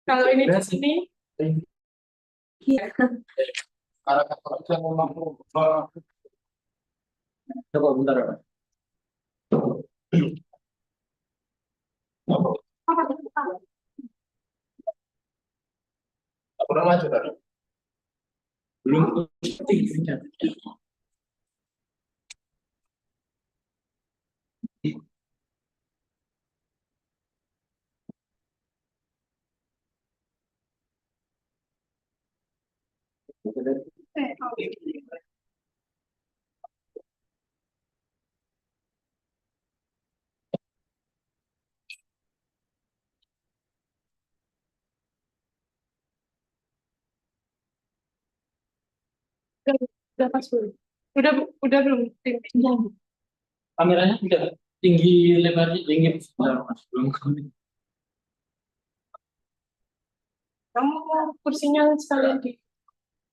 Kalau ini di sini, iya. Coba bentar ya. Kurang maju tadi. Belum tingginya. Udah pas belum? Udah belum? Kameranya tidak tinggi, lebarnya tinggi. Belum. Kamu kursinya sekalian di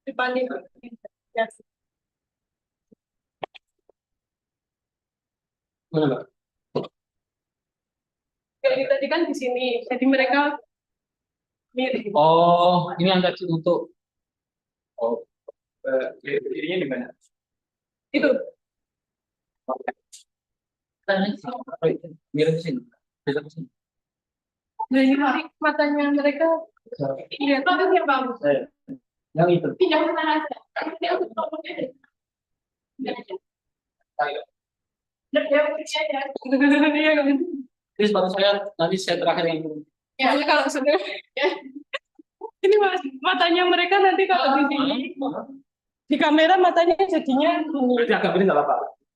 depan ini. Ya. Mana, Mbak? Kayak ini tadi kan di sini, jadi mereka mirip. Oh, ini yang tadi untuk dirinya di mana? Itu. Mirip sini. Bisa ke sini. Nah ini matanya mereka. Iya, itu yang bagus. Yang itu. Pinjam ke sana aja. Nanti aku ngomongnya deh. Ayo. Iya kan? Terus baru nanti saya terakhir yang Ya, kalau sudah ya. Ini matanya mereka nanti kalau di sini di kamera matanya jadinya gini. berarti agak ini nggak apa-apa.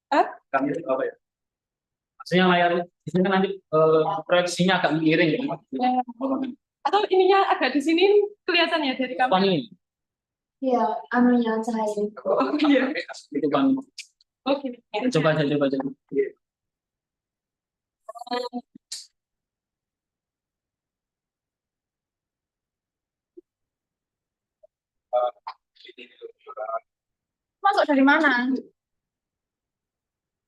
Hah? Kami itu apa ya? Maksudnya layar di sini kan nanti proyeksinya agak miring ya. Ya. Atau ininya agak di sini kelihatan ya dari kamera. Ini. Iya, anunya cahaya. Oh iya. Itu Bang. Oke. Coba aja. Masuk dari mana?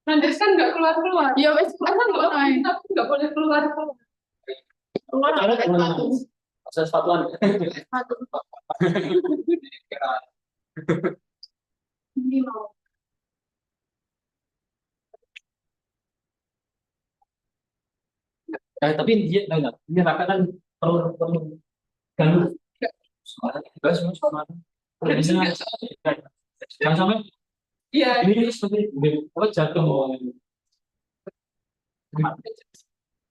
Nandes kan nggak keluar. Ya wes, Kan nggak boleh keluar. keluar Ada pakai teman sepatu. saya sepatuan. Sepatu. Ini mau. Tapi dia enggak. Ini Raka kan perlu ganggu. Enggak semua. Biasanya jangan sampai Iya. ini seperti apa jatuh.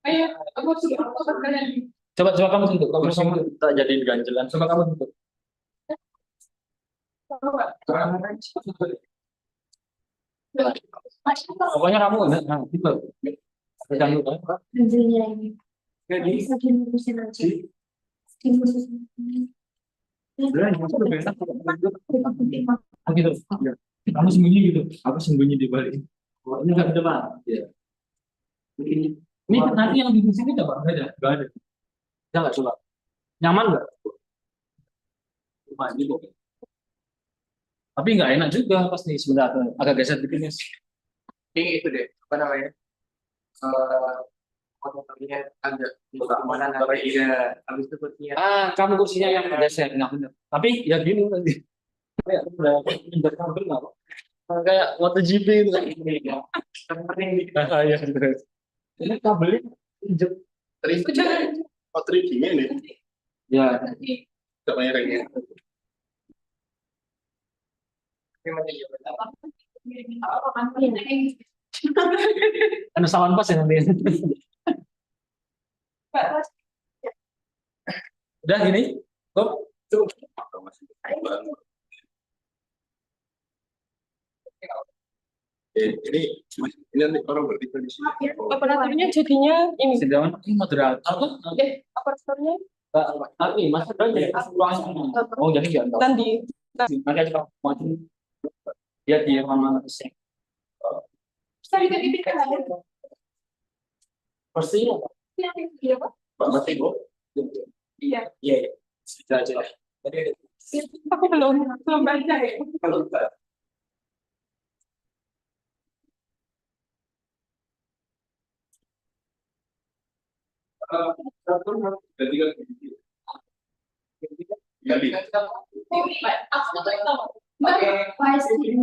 Ayo, aku suruh kalian. Coba kamu tuntut. Kamu tak jadiin ganjelan. Coba kamu tuntut. Pokoknya kamu nah itu. Jangan lupa. Ganjelnya ini. Jadi Bisa dimurusin aja. Dimurusin. gitu. Kamu sembunyi gitu. Aku sembunyi di balik. Ini nggak ada Pak. Ya. Ini nanti yang di sini nggak ada. Nggak ada. Ya nggak coba. Nyaman nggak? Cuma gitu. Tapi nggak enak juga pasti sebenarnya. Agak geser dikit nih. Ini itu deh, apa namanya? Motornya agak mana nanti habis itu kursinya. Kamu kursinya yang geser. Nah, bener. Tapi ya gini nanti. Kayak udah pindah kabel nggak? Kayak MotoGP itu kan. Penting di Iya, terus. Ini kabelnya injek. oh 3D ini. Ya, Gak banyak ini. Ini masih ada sawan pas ya nanti. Udah gini, kok? Ini nanti orang bertiga di sini. Operatornya jadinya ini. Sedangkan ini moderator apa? Operatornya Tapi masa kan ya oh jadi enggak tahu. nanti. Nanti aja maju. Dia mana sih? Bisa dikit kan? Pasti Iya, Pak. Mati bu. Iya. iya. Sudah aja. Aku belum baca ya. Kalau kita Jadi. Aku tuh tahu. Vice King.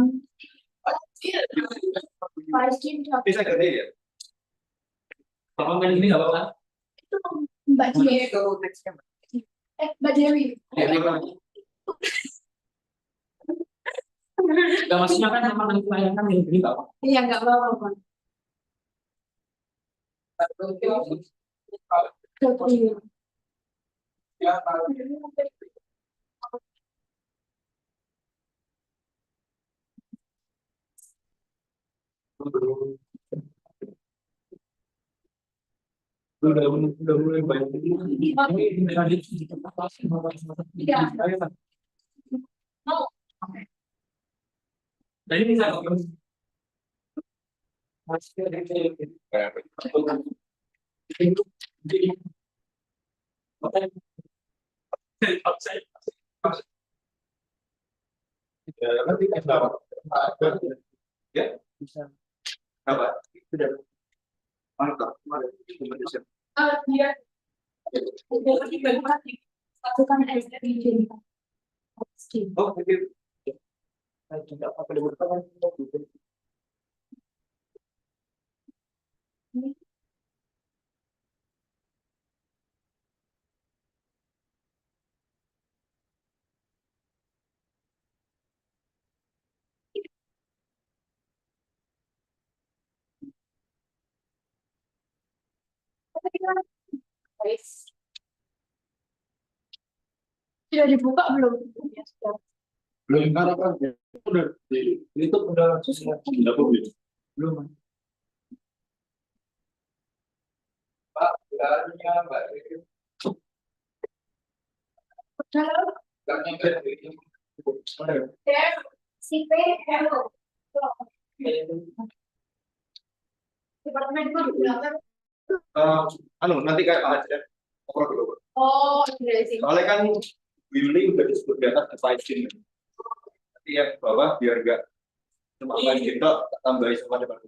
Vice King. Bisa kerja ya? Kalau main ini nggak apa-apa. Itu Mbak Dewi. Itu teksnya. Mbak Dewi. Nggak, maksudnya kan sama nanti layankan yang ini nggak apa-apa. Iya, nggak apa-apa. Betul. Udah mulai banyak. Iya. Jadi bisa Nanti kenapa? Ya, bisa. apa? Sudah. Mantap. Indonesia. Dia Bukan SPJ. Oh, begitu. Tidak apa boleh bertahan. Sudah dibuka belum? Ya, sudah. Belum karena kan udah Itu udah sudah publik. belum. Pak, gelarnya Mbak. Gelarnya Mbak. CP Hello. Departemen itu di belakang. Nanti kayak Pak Hajar. Ngobrol dulu. Oh, dari sini. Soalnya kan Willy udah disebut di atas device ini. Nanti yang bawah biar enggak cuma main kita tambahin sama depan.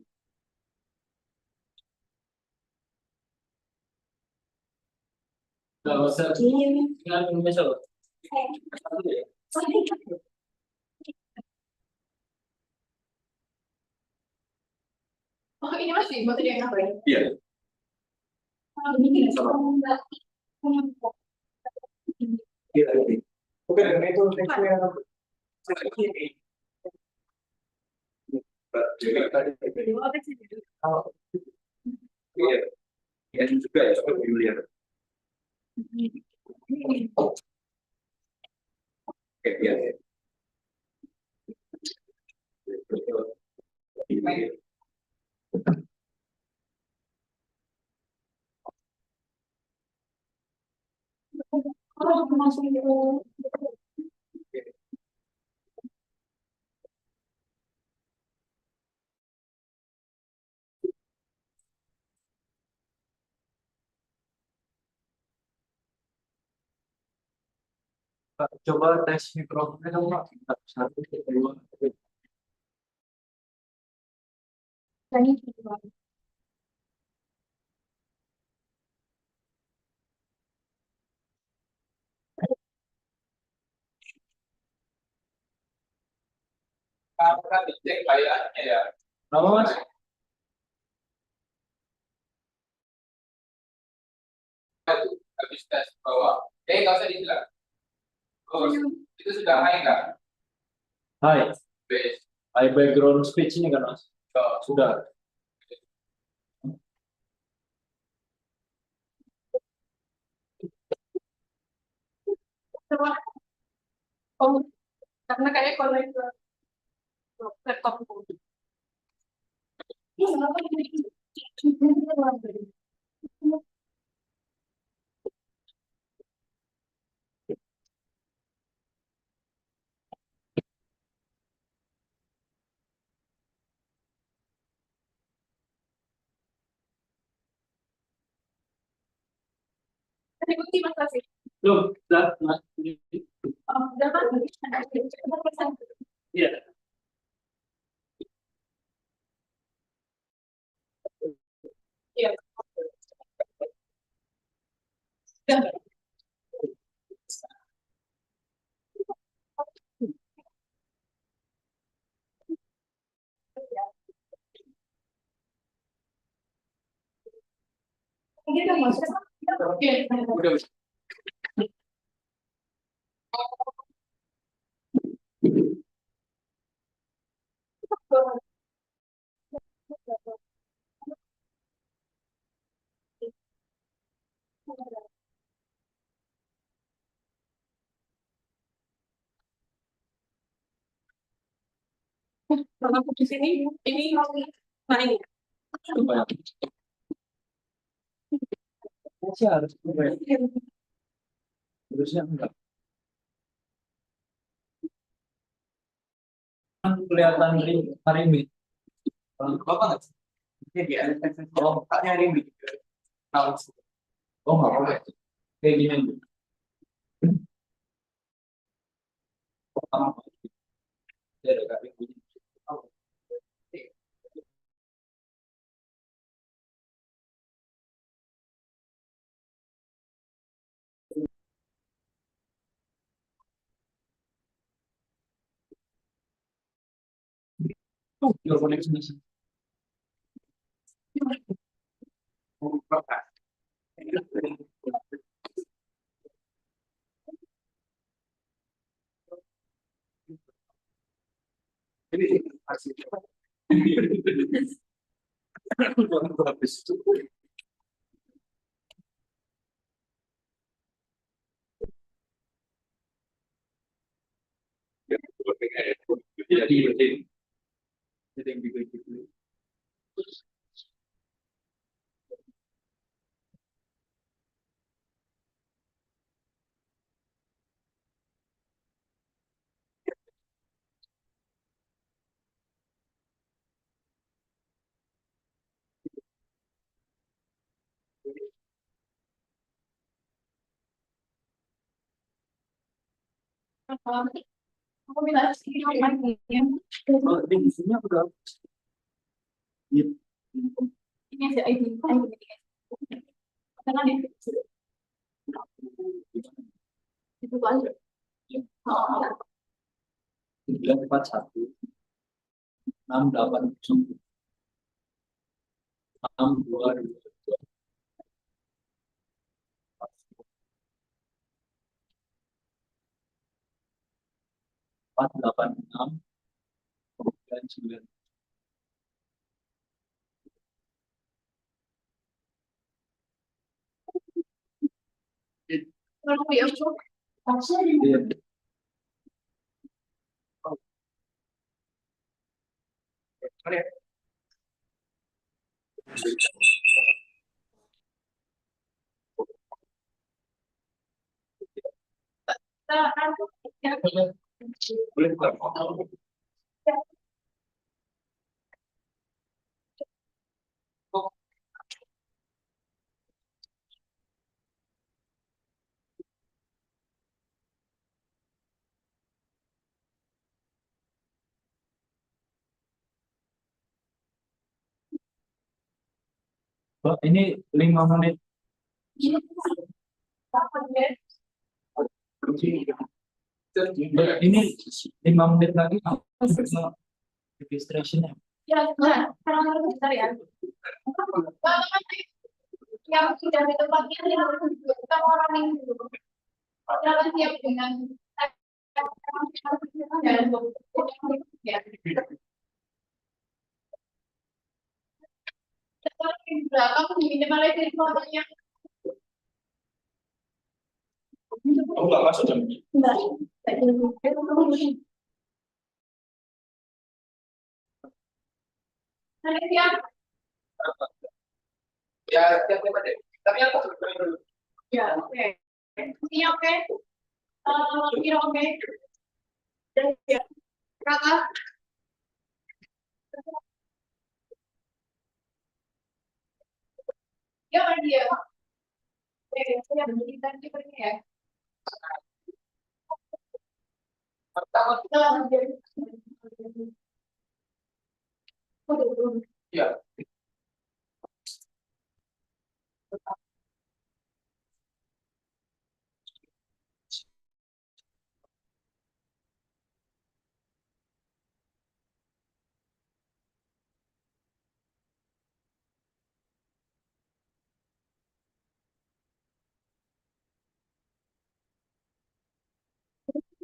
Nggak usah. Tinggal Indonesia loh. Oh, ini masih materi yang apa ya? Iya. Iya. Oke, itu teksnya. Iya. Iya juga ya, soal Julian. Oke, iya. Pak, coba tes mikrofonnya dong, Pak. Satu, dua. Kamu kan dicek kayaknya ya. Apa, Mas? Habis tes bawah. Nggak usah dibilang. Terus, itu sudah high nggak? Hai, Base. hai background speech ini kan, Mas? Oh, Sudah. Oh, karena kayak kalau itu laptopku. Tadi bukti mas kasih. Belum, sudah, Mas. Oh, udah kan? Iya. Iya. Udah. kita masuk. Oke. Udah. Kalau aku di sini, ini naik. Coba. Masih harus coba. Harusnya enggak. Kan kelihatan hari ini. Apa nggak? Ini dia. Oh, hari ini. Oh, nggak boleh. Kayak gini. Pertama, ya ada kayak gini. Oh, Irofonic sini. Ini hasilnya. Habis itu. Jadi yang gitu. Aku minta sedikit lagi. Kalau di sini udah. Ini ada ID. Karena itu kan. Oh, 941 680 62 486 9. kalau ya aku Iya. Boleh buka. Oh, ini 5 menit. Ini 5 menit lagi registrationnya. ya nah kalau bentar ya. Yang sudah di tempatnya kita orang yang dulu. Jangan siap dengan ya. Di belakang minimal itu fotonya. Aku nggak masuk jam ini. Enggak. Nanti siap. Ya, tiap tiap aja. Tapi aku sebenarnya dulu. Ya, oke. Ini oke. Ini oke. Dan ya. Kakak. Ya, mana dia? Oke, saya berdiri tadi pergi ya. Pertama, ya.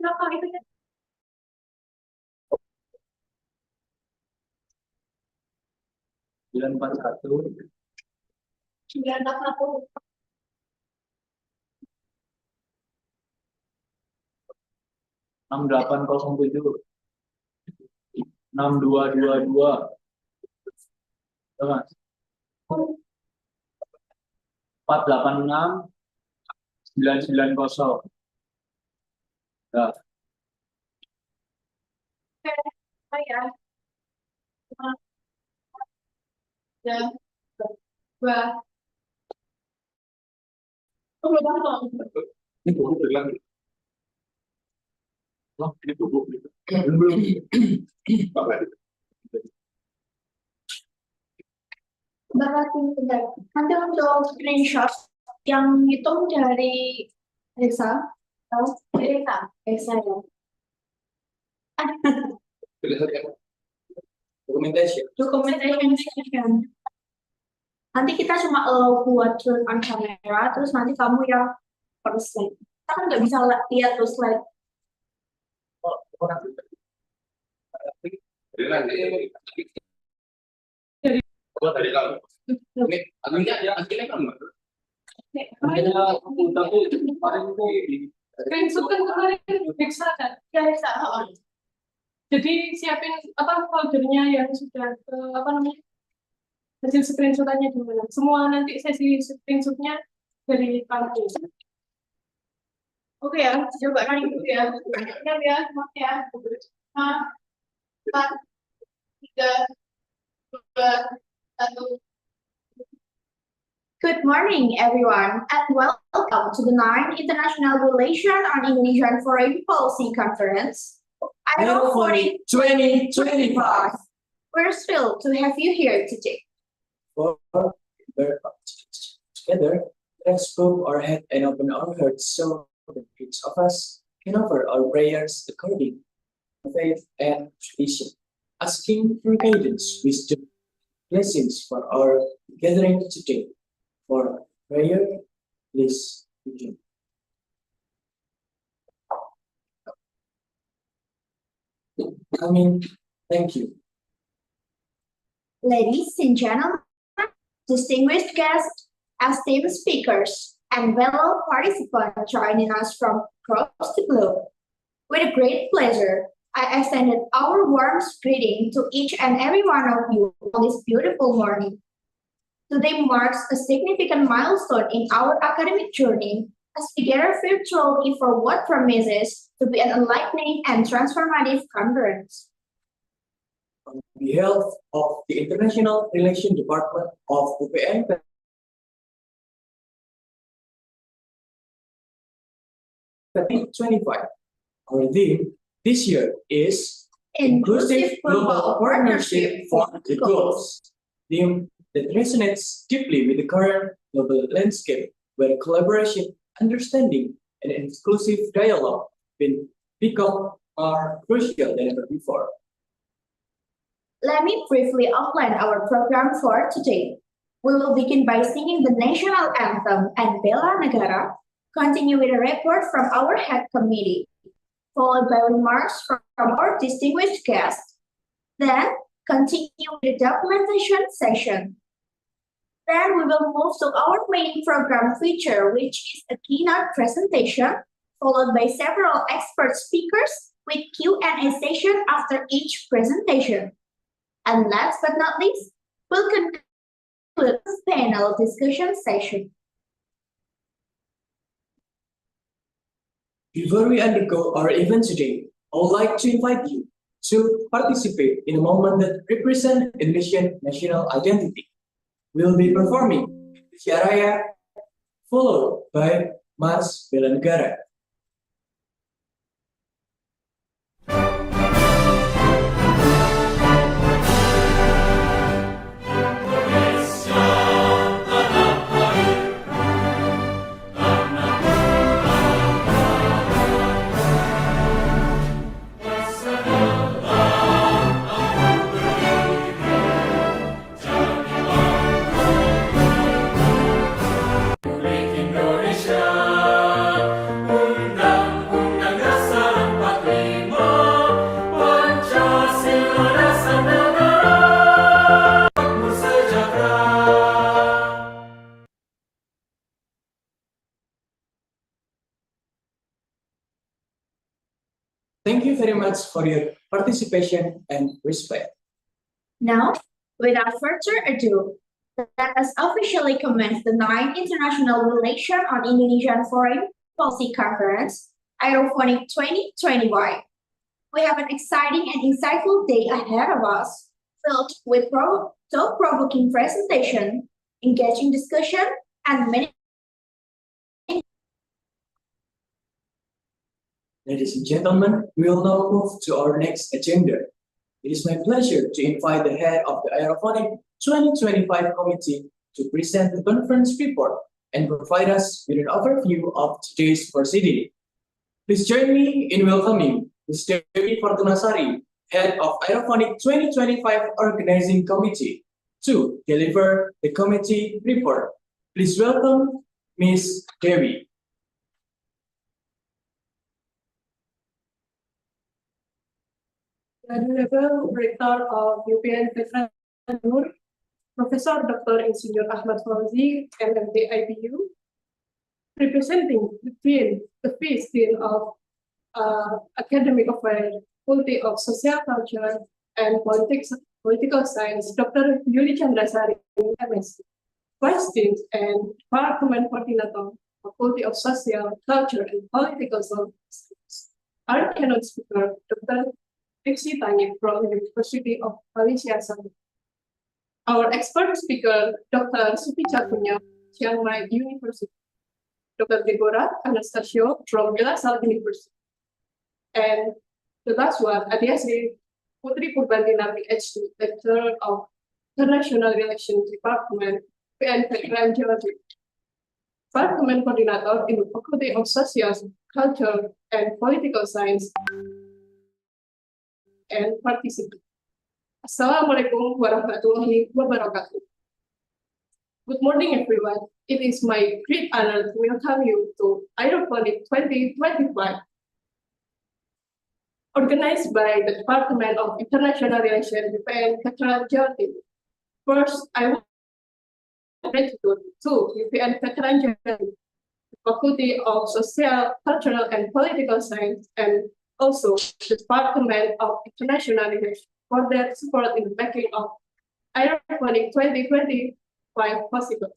Berapa itu ya? 941 941. 6807 6222. Mas. 486 990. Ya. Saya. Ya. Dua. Oh, belum. Ini buku bilang. Oh, ini buku. Belum. Nanti untuk screenshot yang itu dari Risa, tahu? Risa ya. Documentation. Nanti kita cuma buat turn on kamera, terus nanti kamu yang first slide. Kita kan nggak bisa lihat terus slide. Dari kamu. Ini akhirnya kamu. Screenshot kan kemarin Riksa kan? Ya, Risa. Jadi siapin apa foldernya yang sudah apa namanya hasil screenshotannya gimana? Semua nanti sesi screenshotnya dari kampus. Oke ya, coba nanti dulu ya. Siap ya, maaf ya. 5, 4, 3, 2, 1. Good morning, everyone, and welcome to the 9th International Relation on Indonesian Foreign Policy Conference, Irofonic 2025. We're thrilled to have you here today. Together, let's bow our head and open our hearts so that each of us can offer our prayers according to faith and tradition, asking for guidance, wisdom, blessings for our gathering today. For prayer, please begin. Amen. Thank you. Ladies and gentlemen, distinguished guests, esteemed speakers, and fellow participants joining us from across the globe. With a great pleasure, I extended our warmest greeting to each and every one of you on this beautiful morning. Today marks a significant milestone in our academic journey as we gather virtually for what promises to be an enlightening and transformative conference. On behalf of the International Relations Department of UPN 2025, our theme this year is Inclusive Global Partnership for the Goals. Theme that resonates deeply with the current global landscape, where collaboration, understanding, and inclusive dialogue become more crucial than ever before. Let me briefly outline our program for today. We will begin by singing the national anthem and Bela Negara, continue with a report from our head committee, followed by remarks from our distinguished guests. Then, continue with the documentation session. Then we will move to our main program feature, which is a keynote presentation, followed by several expert speakers with Q&A session after each presentation. And last but not least, we'll conclude the panel discussion session. Before we undergo our event today, I would like to invite you to participate in a moment that represents Indonesian national identity. We'll be performing Syaraya, followed by Mas Bela Negara. Indonesia. you very much for your participation and respect. Now, without further ado, let us officially commence the 9th International Relation on Indonesian Foreign Policy Conference, Irofonic 2021. We have an exciting and insightful day ahead of us, filled with thought-provoking presentation, engaging discussion, and many. Ladies and gentlemen, we will now move to our next agenda. It is my pleasure to invite the head of the Irofonic 2025 committee to present the conference report and provide us with an overview of today's proceeding. Please join me in welcoming Ms. Dewi Fortunasari, head of Irofonic 2025 organizing committee, to deliver the committee report. Please welcome Ms. Dewi. Honorable Rector of UPN Veteran Nur, Professor Dr. Insinyur Ahmad Fauzi, MMD IPU, representing the Vice Dean of Academic Affairs, Faculty of Social Culture and Political Science, Dr. Yuli Chandrasari, MSc, Vice Dean and Department Coordinator, Faculty of Social Culture and Political Science. Our keynote speaker, Dr. Triksi Tanyip from University of Malaysia. Our expert speaker, Dr. Supi Chakunya, Chiang Mai University. Dr. Deborah Anastasio from De La Salle University. And the last one, Adiasi Putri Purbandina, PhD, Lecturer of International Relations Department, PN Veteran Jawa Timur. Department Coordinator in the Faculty of Social, Culture, and Political Science and participate. Assalamualaikum warahmatullahi wabarakatuh. Good morning, everyone. It is my great honor to welcome you to Irofonic 2025, organized by the Department of International Relations, UPN Veteran Jawa Timur. First, I would gratitude to UPN Veteran Jawa Timur, the Faculty of Social, Cultural, and Political Science, and also the Department of International Relations for their support in the making of Irofonic 2025 possible.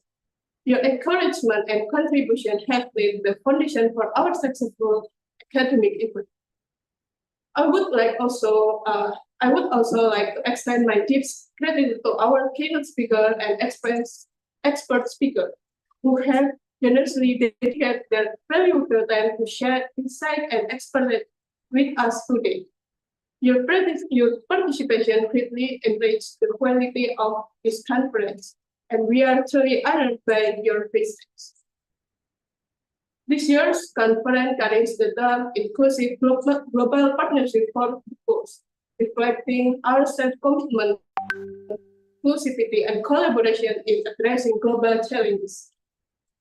Your encouragement and contribution have laid the foundation for our successful academic effort. I would also like to extend my deep gratitude to our keynote speaker and expert speaker who have generously dedicated their valuable time to share insight and expertise with us today. Your participation greatly enriched the quality of this conference, and we are truly honored by your presence. This year's conference carries the term Inclusive Global Partnership for the Post, reflecting our self-commitment, inclusivity, and collaboration in addressing global challenges.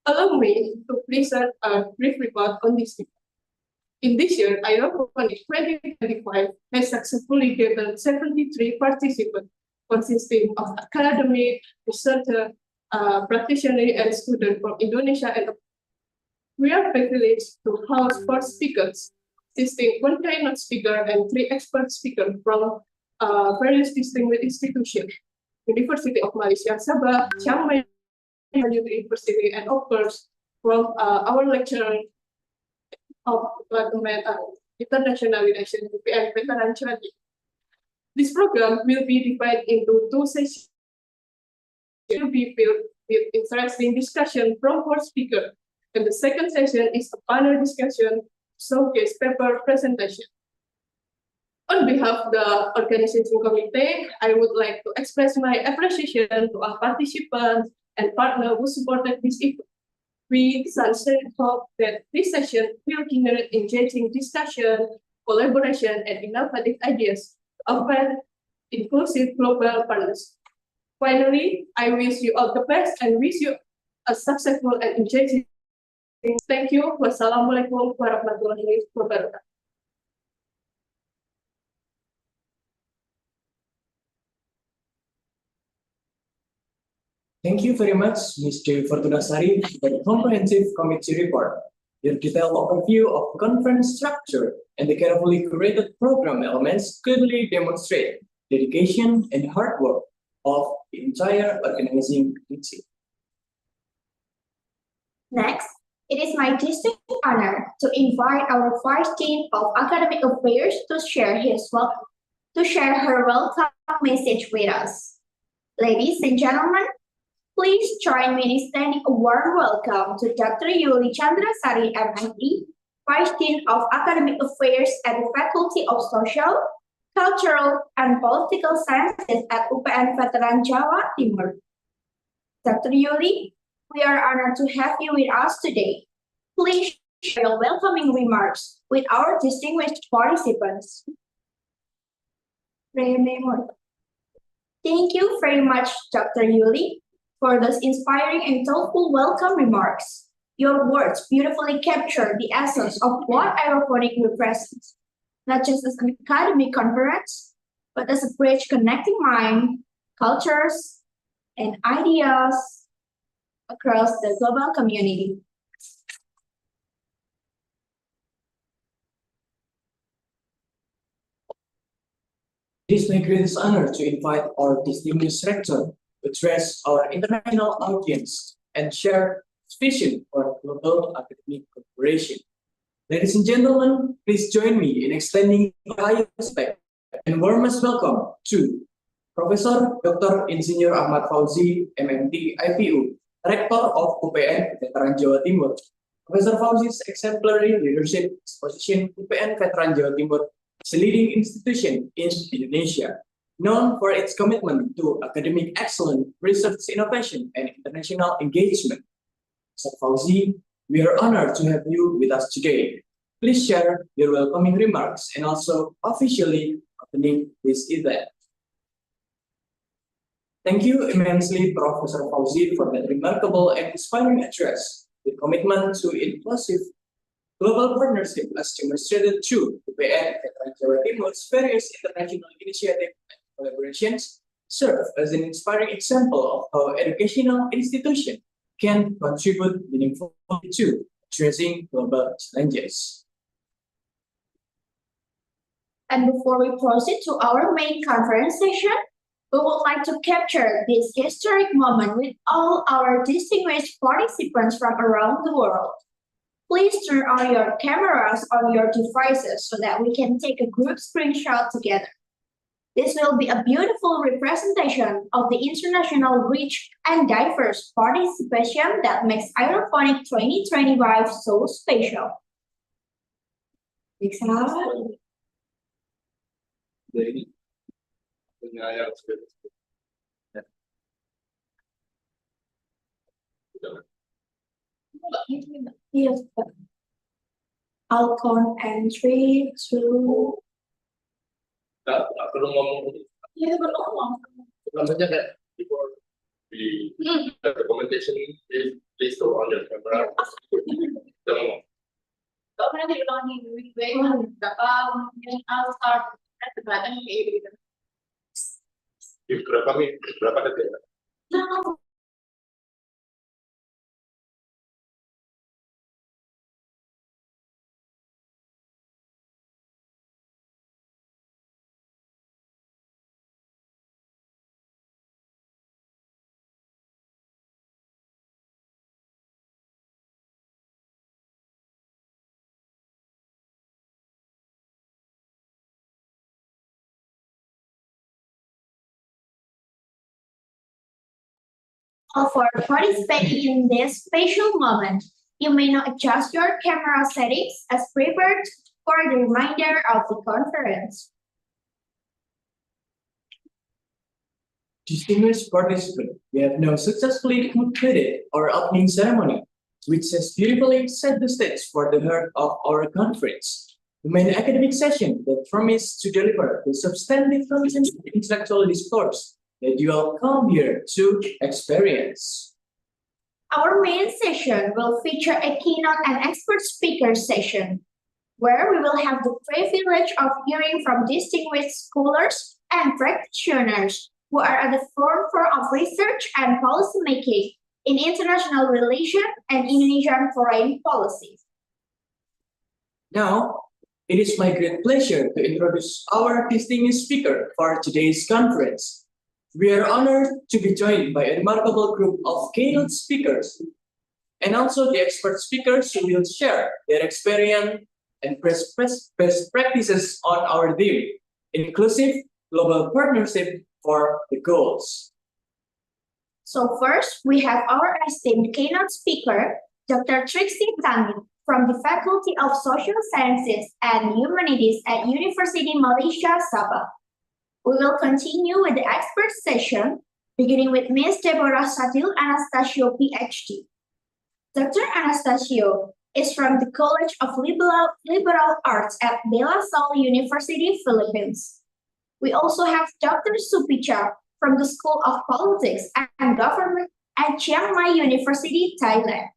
Allow me to present a brief report on this topic. In this year, Irofonic 2025 has successfully gathered 73 participants, consisting of academic, researcher, practitioners, and students from Indonesia and abroad. We are privileged to host 4 speakers, consisting 1 keynote speaker and 3 expert speakers from various distinguished institutions: University of Malaysia, Sabah, Chiang Mai University, and of course, from our lecturer of Department International Relations, UPN Veteran Jawa Timur. This program will be divided into 2 sessions. It will be filled with interesting discussion from 4 speakers, and the second session is a panel discussion, showcase paper presentation. On behalf of the organizing committee, I would like to express my appreciation to our participants and partners who supported this event. We sincerely hope that this session will generate engaging discussion, collaboration, and innovative ideas to offer inclusive global partners. Finally, I wish you all the best and wish you a successful and engaging. Thank you. Wassalamualaikum warahmatullahi wabarakatuh. Thank you very much, Ms. Dewi Fortunasari, for the comprehensive committee report. Your detailed overview of conference structure and the carefully curated program elements clearly demonstrate dedication and hard work of the entire organizing committee. Next, it is my distinct honor to invite our Vice Dean of Academic Affairs to share her welcome message with us. Ladies and gentlemen, please join me in extending a warm welcome to Dr. Yuli Chandrasari, MSc, Vice Dean of Academic Affairs at the Faculty of Social, Cultural, and Political Sciences at UPN Veteran Jawa Timur. Dr. Yuli, we are honored to have you with us today. Please share your welcoming remarks with our distinguished participants. Thank you very much, Dr. Yuli, for those inspiring and thoughtful welcome remarks. Your words beautifully capture the essence of what Irofonic represents, not just as an academic conference, but as a bridge connecting mind, cultures, and ideas across the global community. It is my greatest honor to invite our distinguished rector to address our international audience and share his vision for global academic cooperation. Ladies and gentlemen, please join me in extending the highest respect and warmest welcome to Professor Dr. Insinyur Ahmad Fauzi, MMD, IPU, Rector of UPN Veteran Jawa Timur. Professor Fauzi's exemplary leadership position UPN Veteran Jawa Timur is a leading institution in Indonesia, known for its commitment to academic excellence, research innovation, and international engagement. Professor Fauzi, we are honored to have you with us today. Please share your welcoming remarks and also officially opening this event. Thank you immensely, Professor Fauzi, for that remarkable and inspiring address. The commitment to inclusive global partnership as demonstrated through UPN Veteran Jawa Timur's various international initiatives and collaborations serve as an inspiring example of how educational institutions can contribute meaningfully to addressing global challenges. And before we proceed to our main conference session, we would like to capture this historic moment with all our distinguished participants from around the world. Please turn on your cameras on your devices so that we can take a group screenshot together. This will be a beautiful representation of the international rich and diverse participation that makes Irofonic 2025 so special. Jadi penyayang sekali. Yes, I'll count and 3, 2. Tak perlu ngomong. Iya, berngomong. Namanya kayak before the recommendation please turn on your camera. Jangan ngomong. Kau pernah diulangi I'll start at the bottom gitu. Berapa detik? No. For participating in this special moment, you may now adjust your camera settings as prepared for the remainder of the conference. Distinguished participants, we have now successfully completed our opening ceremony, which has beautifully set the stage for the heart of our conference. The main academic session that promised to deliver the substantive content and intellectual discourse that you all come here to experience. Our main session will feature a keynote and expert speaker session, where we will have the privilege of hearing from distinguished scholars and practitioners who are at the forefront of research and policymaking in international relations and Indonesian foreign policy. Now, it is my great pleasure to introduce our distinguished speaker for today's conference. We are honored to be joined by a remarkable group of keynote speakers and also the expert speakers who will share their experience and best practices on our theme, inclusive global partnership for the goals. So first, we have our esteemed keynote speaker, Dr. Trixie Tangi from the Faculty of Social Sciences and Humanities at University Malaysia Sabah. We will continue with the expert session, beginning with Ms. Deborah Satil Anastasio, PhD. Dr. Anastasio is from the College of Liberal Arts at De La Salle University, Philippines. We also have Dr. Supicha from the School of Politics and Government at Chiang Mai University, Thailand.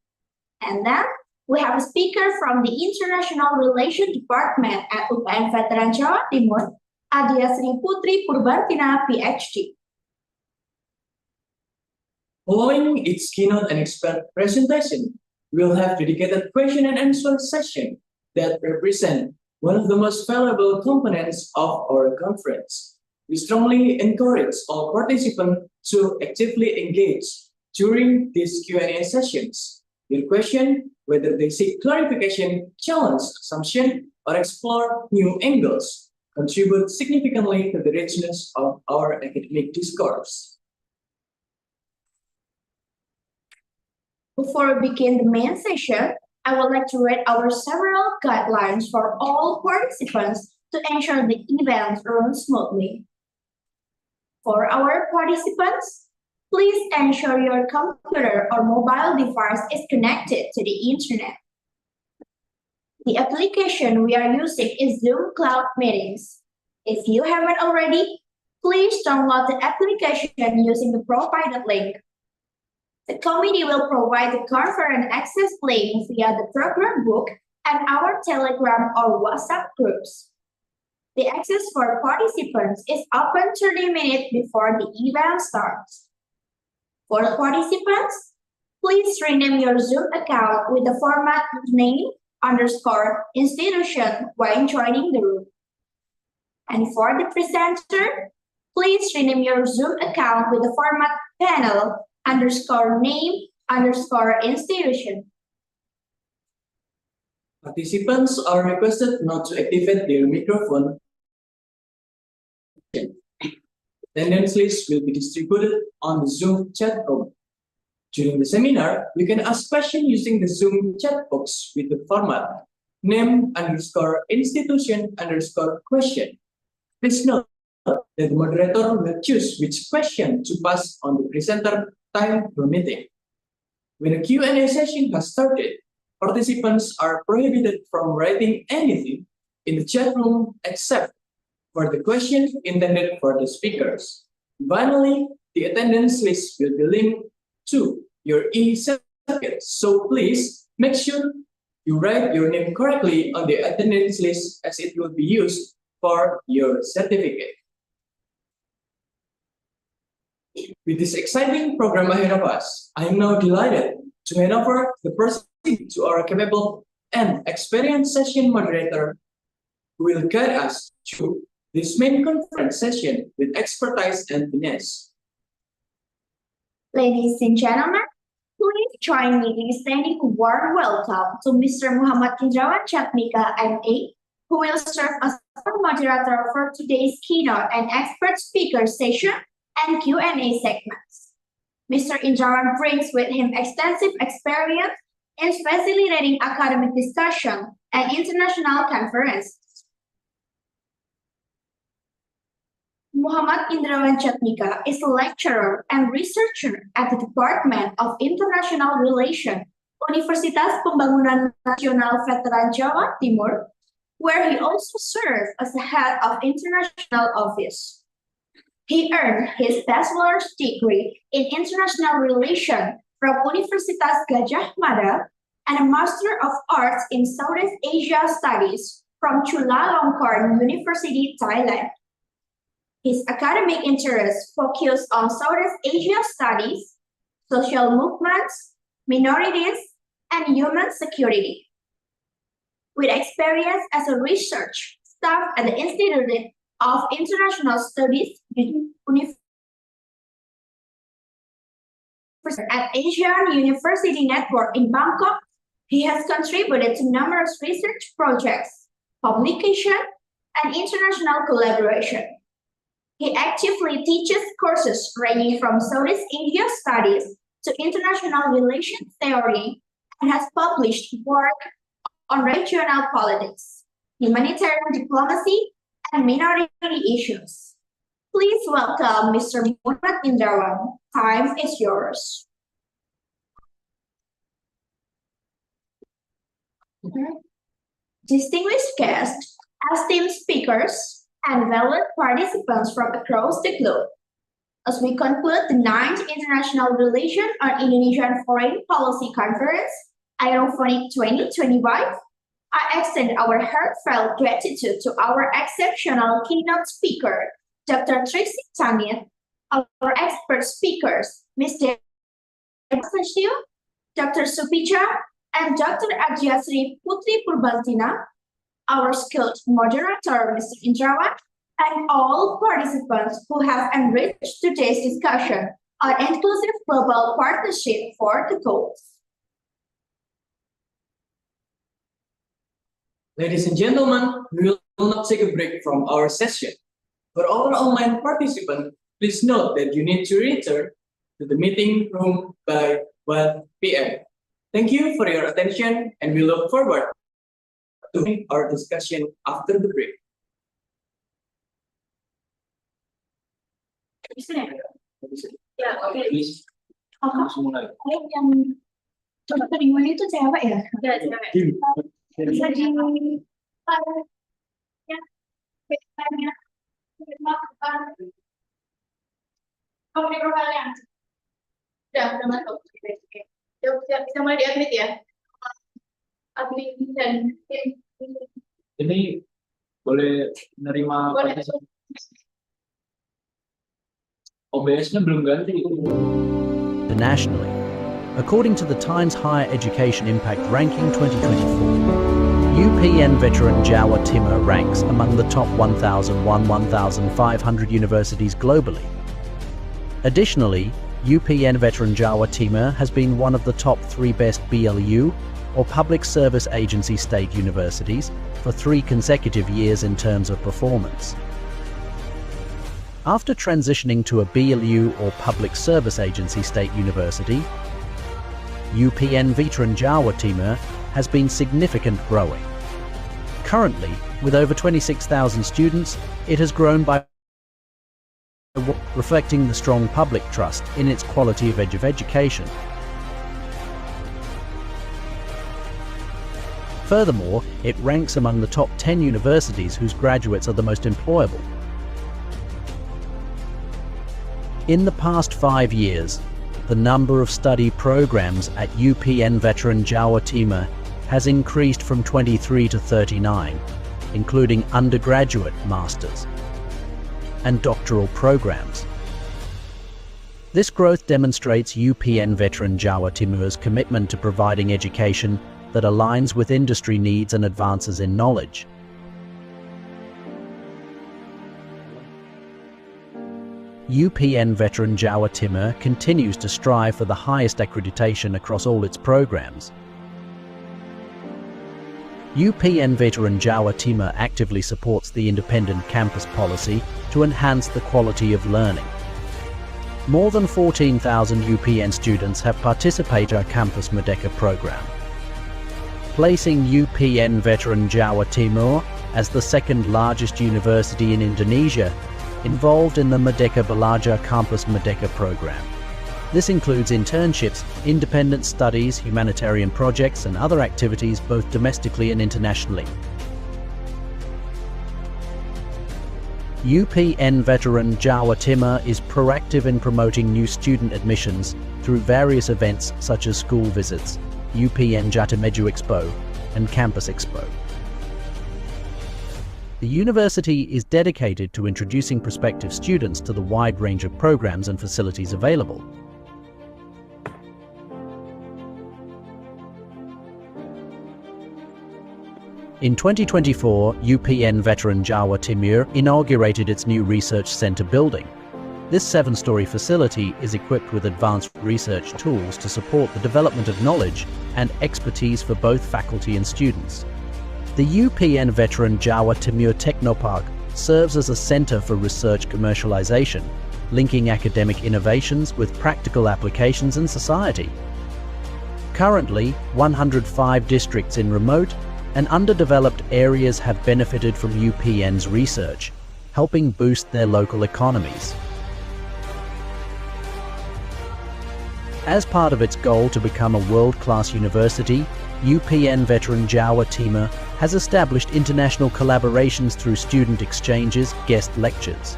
And then we have a speaker from the International Relations Department at UPN Veteran Jawa Timur, Adia Sri Putri Purbantina, PhD. Following its keynote and expert presentation, we'll have dedicated question and answer session that represent one of the most valuable components of our conference. We strongly encourage all participants to actively engage during these Q&A sessions. Your question, whether they seek clarification, challenge assumption, or explore new angles, contribute significantly to the richness of our academic discourse. Before we begin the main session, I would like to read our several guidelines for all participants to ensure the event runs smoothly. For our participants, please ensure your computer or mobile device is connected to the internet. The application we are using is Zoom Cloud Meetings. If you haven't already, please download the application using the provided link. The committee will provide the conference access link via the program book and our Telegram or WhatsApp groups. The access for participants is open 30 minutes before the event starts. For participants, please rename your Zoom account with the format name_institution when joining the room. And for the presenter, please rename your Zoom account with the format panel_name_institution. Participants are requested not to activate their microphone. Attendance list will be distributed on the Zoom chat room. During the seminar, you can ask questions using the Zoom chat box with the format name_institution_question. Please note that the moderator will choose which question to pass on the presenter time permitting. When a Q&A session has started, participants are prohibited from writing anything in the chat room except for the question intended for the speakers. Finally, the attendance list will be linked to your e-certificate, so please make sure you write your name correctly on the attendance list as it will be used for your certificate. With this exciting program ahead of us, I am now delighted to hand over the proceeding to our capable and experienced session moderator who will guide us through this main conference session with expertise and finesse. Ladies and gentlemen, please join me in extending a warm welcome to Mr. Muhammad Indrawan Chatmika, MA, who will serve as our moderator for today's keynote and expert speaker session and Q&A segments. Mr. Indrawan brings with him extensive experience in facilitating academic discussion and international conferences. Muhammad Indrawan Chatmika is a lecturer and researcher at the Department of International Relations, Universitas Pembangunan Nasional Veteran Jawa Timur, where he also served as the head of international office. He earned his bachelor's degree in international relations from Universitas Gadjah Mada and a Master of Arts in Southeast Asia Studies from Chulalongkorn University, Thailand. His academic interests focus on Southeast Asia studies, social movements, minorities, and human security. with experience as a research staff at the Institute of International Studies at Asian University Network in Bangkok. He has contributed to numerous research projects, publication, and international collaboration. He actively teaches courses ranging from Southeast Asia studies to international relations theory and has published work on regional politics, humanitarian diplomacy, and minority issues. Please welcome Mr. Muhammad Indrawan. Time is yours. Distinguished guests, esteemed speakers, and valued participants from across the globe. As we conclude the 9th International Relation on Indonesian Foreign Policy Conference, Irofonic 2025, I extend our heartfelt gratitude to our exceptional keynote speaker, Dr. Triksi Tanit, our expert speakers, Ms. Dewa, Dr. Supija, and Dr. Ajiasri Putri Purbaltina, our skilled moderator, Mr. Indrawan, and all participants who have enriched today's discussion on inclusive global partnership for the goals. Ladies and gentlemen, we will not take a break from our session. For all online participants, please note that you need to return to the meeting room by 1 p.m. Thank you for your attention, and we look forward to our discussion after the break. Ya, oke. Please, langsung mulai. Yang coba terima itu cewek ya? Ya, cewek. Bisa di ya, tanya kalian. Udah masuk. Oke. Bisa mulai di-admit ya? Admin dan tim. Ini boleh menerima Boleh. partisipasi. OBS-nya belum ganti. Nationally. According to the Times Higher Education Impact Ranking 2024, UPN veteran Jawa Timur ranks among the top 1,500 universities globally. Additionally, UPN veteran Jawa Timur has been one of the top 3 best BLU, or Public Service Agency state universities, for 3 consecutive years in terms of performance. After transitioning to a BLU or Public Service Agency state university, UPN Veteran Jawa Timur has been significant growing. Currently, with over 26,000 students, it has grown by reflecting the strong public trust in its quality of education. Furthermore, it ranks among the top 10 universities whose graduates are the most employable. In the past 5 years, the number of study programs at UPN Veteran Jawa Timur has increased from 23 to 39, including undergraduate, masters, and doctoral programs. This growth demonstrates UPN Veteran Jawa Timur's commitment to providing education that aligns with industry needs and advances in knowledge. UPN Veteran Jawa Timur continues to strive for the highest accreditation across all its programs. UPN Veteran Jawa Timur actively supports the independent campus policy to enhance the quality of learning. More than 14,000 UPN students have participated in our Campus Merdeka program, placing UPN Veteran Jawa Timur as the second largest university in Indonesia involved in the Merdeka Belajar Campus Merdeka program. This includes internships, independent studies, humanitarian projects, and other activities both domestically and internationally. UPN Veteran Jawa Timur is proactive in promoting new student admissions through various events such as school visits, UPN Jatimeju Expo, and Campus Expo. The university is dedicated to introducing prospective students to the wide range of programs and facilities available. In 2024, UPN veteran Jawa Timur inaugurated its new research center building. This 7-story facility is equipped with advanced research tools to support the development of knowledge and expertise for both faculty and students. The UPN veteran Jawa Timur Technopark serves as a center for research commercialization, linking academic innovations with practical applications in society. Currently, 105 districts in remote and underdeveloped areas have benefited from UPN's research, helping boost their local economies. As part of its goal to become a world-class university, UPN veteran Jawa Timur has established international collaborations through student exchanges, guest lectures,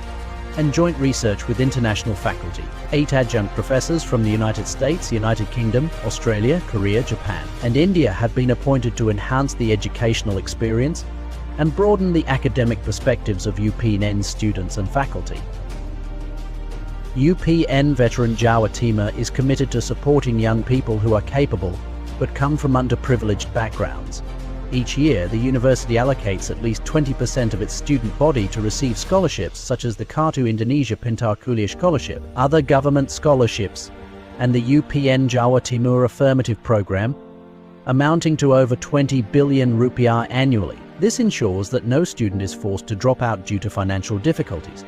and joint research with international faculty. 8 adjunct professors from the United States, United Kingdom, Australia, Korea, Japan, and India have been appointed to enhance the educational experience and broaden the academic perspectives of UPN students and faculty. UPN veteran Jawa Timur is committed to supporting young people who are capable but come from underprivileged backgrounds. Each year, the university allocates at least 20% of its student body to receive scholarships such as the Kartu Indonesia Pintar Kuliah Scholarship, other government scholarships, and the UPN Jawa Timur Affirmative Program, amounting to over 20 billion rupiah annually. This ensures that no student is forced to drop out due to financial difficulties.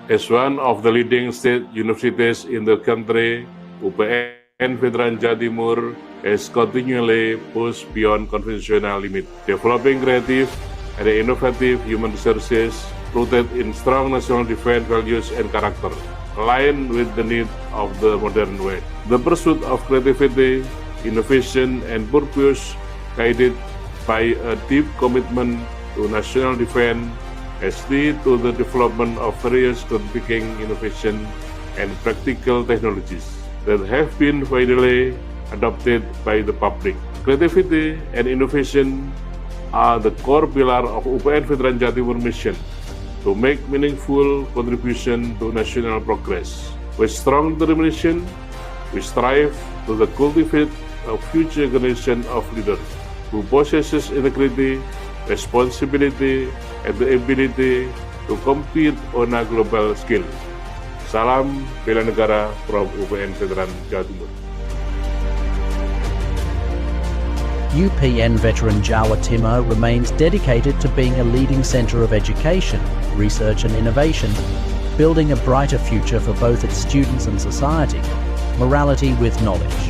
As one of the leading state universities in the country, UPN Veteran Jawa Timur has continually pushed beyond conventional limits, developing creative and innovative human resources rooted in strong national defense values and character, aligned with the needs of the modern world. The pursuit of creativity, innovation, and purpose, guided by a deep commitment to national defense, has led to the development of various groundbreaking innovation and practical technologies that have been widely adopted by the public. Creativity and innovation are the core pillar of UPN Veteran Jawa Timur mission to make meaningful contribution to national progress. With strong determination, we strive to cultivate a future generation of leaders who possesses integrity, responsibility, and the ability to compete on a global scale. Salam Bela Negara from UPN Veteran Jawa Timur. UPN veteran Jawa Timur remains dedicated to being a leading center of education, research and innovation, building a brighter future for both its students and society. Morality with knowledge.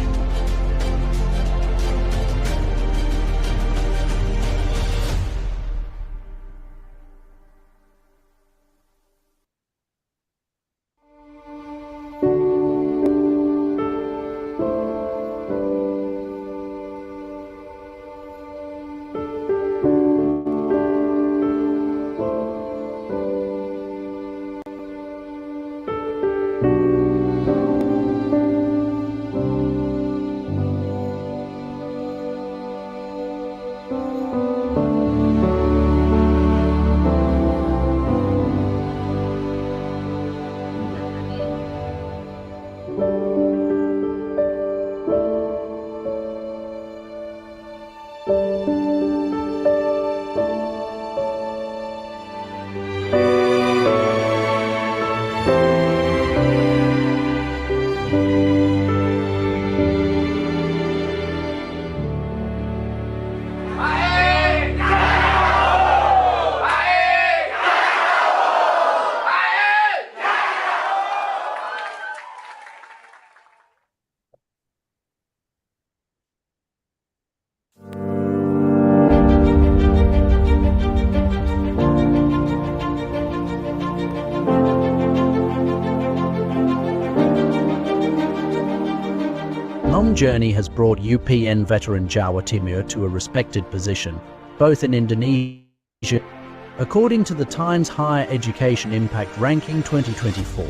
Long journey has brought UPN veteran Jawa Timur to a respected position, both in Indonesia. According to the Times Higher Education Impact Ranking 2024,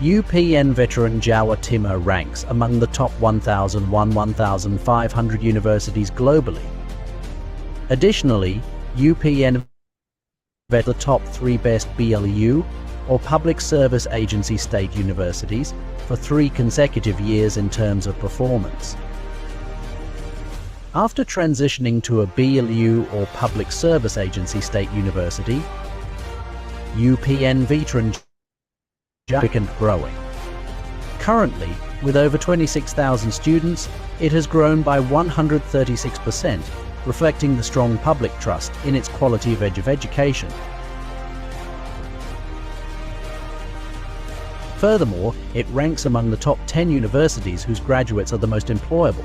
UPN veteran Jawa Timur ranks among the top 1,500 universities globally. Additionally, UPN vet the top 3 best BLU or Public Service Agency state universities for 3 consecutive years in terms of performance. After transitioning to a BLU or Public Service Agency state university, UPN Veteran Jawa and growing. Currently, with over 26,000 students, it has grown by 136%, reflecting the strong public trust in its quality of education. Furthermore, it ranks among the top 10 universities whose graduates are the most employable.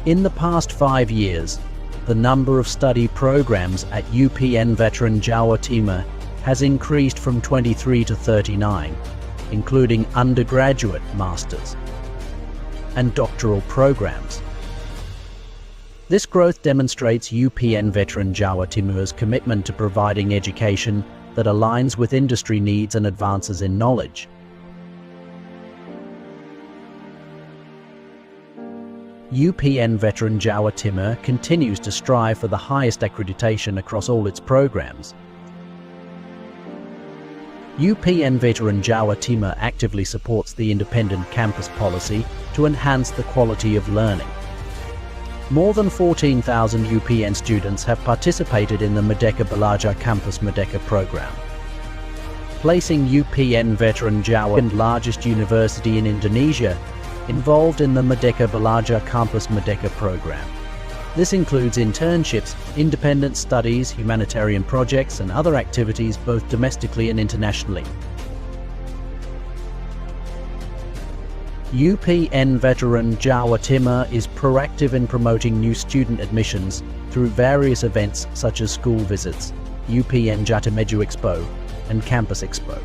In the past 5 years, the number of study programs at UPN Veteran Jawa Timur has increased from 23 to 39, including undergraduate, masters, and doctoral programs. This growth demonstrates UPN Veteran Jawa Timur's commitment to providing education that aligns with industry needs and advances in knowledge. UPN Veteran Jawa Timur continues to strive for the highest accreditation across all its programs. UPN Veteran Jawa Timur actively supports the independent campus policy to enhance the quality of learning. More than 14,000 UPN students have participated in the Merdeka Belajar Campus Merdeka program, placing UPN Veteran Jawa, the largest university in Indonesia, involved in the Merdeka Belajar Campus Merdeka program. This includes internships, independent studies, humanitarian projects, and other activities both domestically and internationally. UPN Veteran Jawa Timur is proactive in promoting new student admissions through various events such as school visits, UPN Jatimeju Expo, and Campus Expo.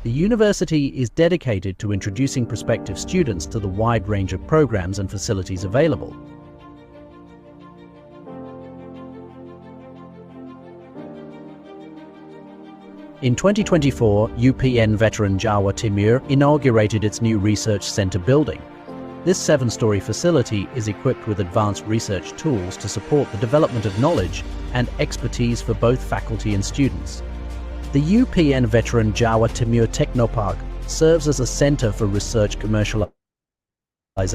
The university is dedicated to introducing prospective students to the wide range of programs and facilities available. In 2024, UPN Veteran Jawa Timur inaugurated its new research center building. This 7-story facility is equipped with advanced research tools to support the development of knowledge and expertise for both faculty and students. The UPN Veteran Jawa Timur Technopark serves as a center for research commercialization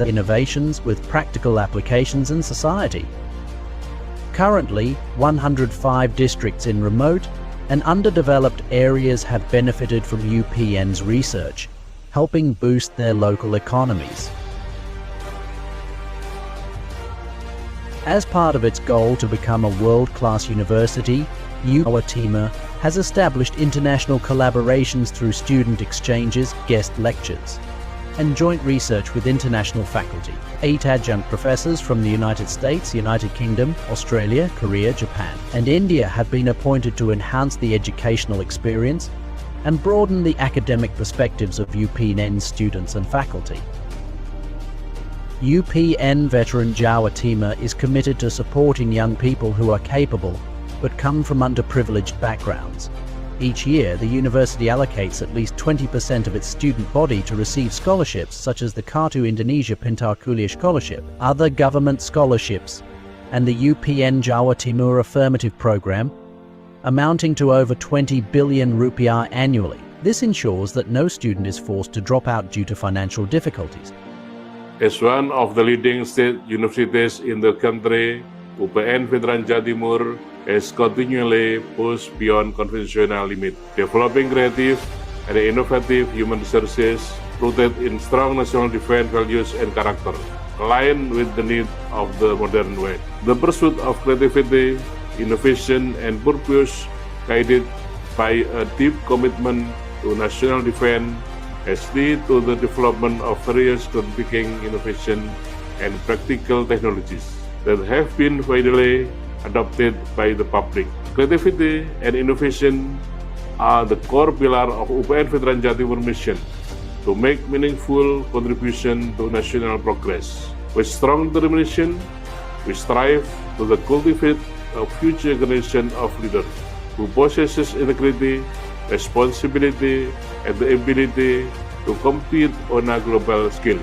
innovations with practical applications in society. Currently, 105 districts in remote and underdeveloped areas have benefited from UPN's research, helping boost their local economies. As part of its goal to become a world-class university, UPN Timur has established international collaborations through student exchanges, guest lectures, and joint research with international faculty. 8 adjunct professors from the United States, United Kingdom, Australia, Korea, Japan, and India have been appointed to enhance the educational experience and broaden the academic perspectives of UPN students and faculty. UPN Veteran Jawa Timur is committed to supporting young people who are capable but come from underprivileged backgrounds. Each year, the university allocates at least 20% of its student body to receive scholarships such as the Kartu Indonesia Pintar Kuliah Scholarship, other government scholarships, and the UPN Jawa Timur Affirmative Program, amounting to over 20 billion rupiah annually. This ensures that no student is forced to drop out due to financial difficulties. As one of the leading state universities in the country, UPN Veteran Jawa Timur has continually pushed beyond conventional limits, developing creative and innovative human resources rooted in strong national defense values and character, aligned with the needs of the modern world. The pursuit of creativity, innovation, and purpose, guided by a deep commitment to national defense, has led to the development of various groundbreaking innovation and practical technologies that have been widely adopted by the public. Creativity and innovation are the core pillar of UPN Veteran Jawa Timur mission to make meaningful contribution to national progress. With strong determination, we strive to cultivate a future generation of leaders who possesses integrity, responsibility, and the ability to compete on a global scale.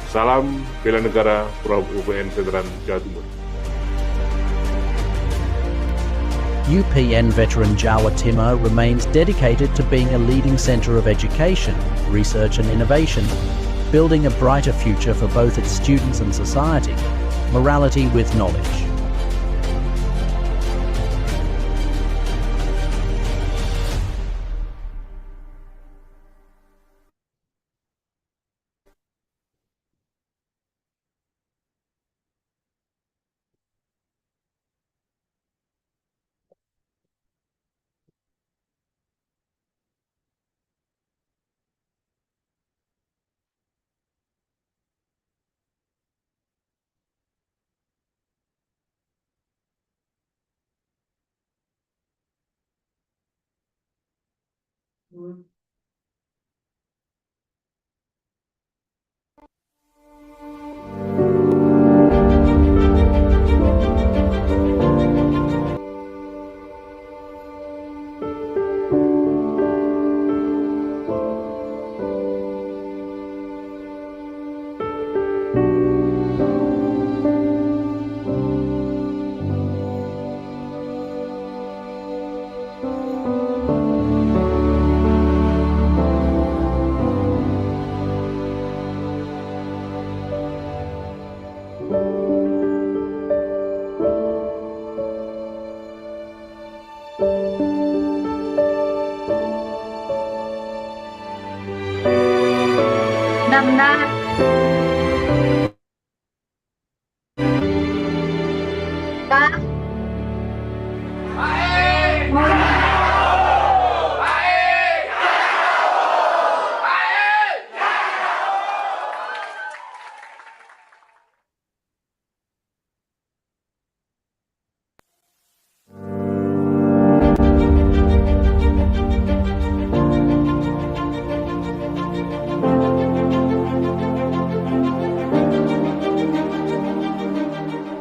Salam bela negara from UPN Veteran Jawa Timur. UPN Veteran Jawa Timur remains dedicated to being a leading center of education, research and innovation building a brighter future for both its students and society. Morality with knowledge.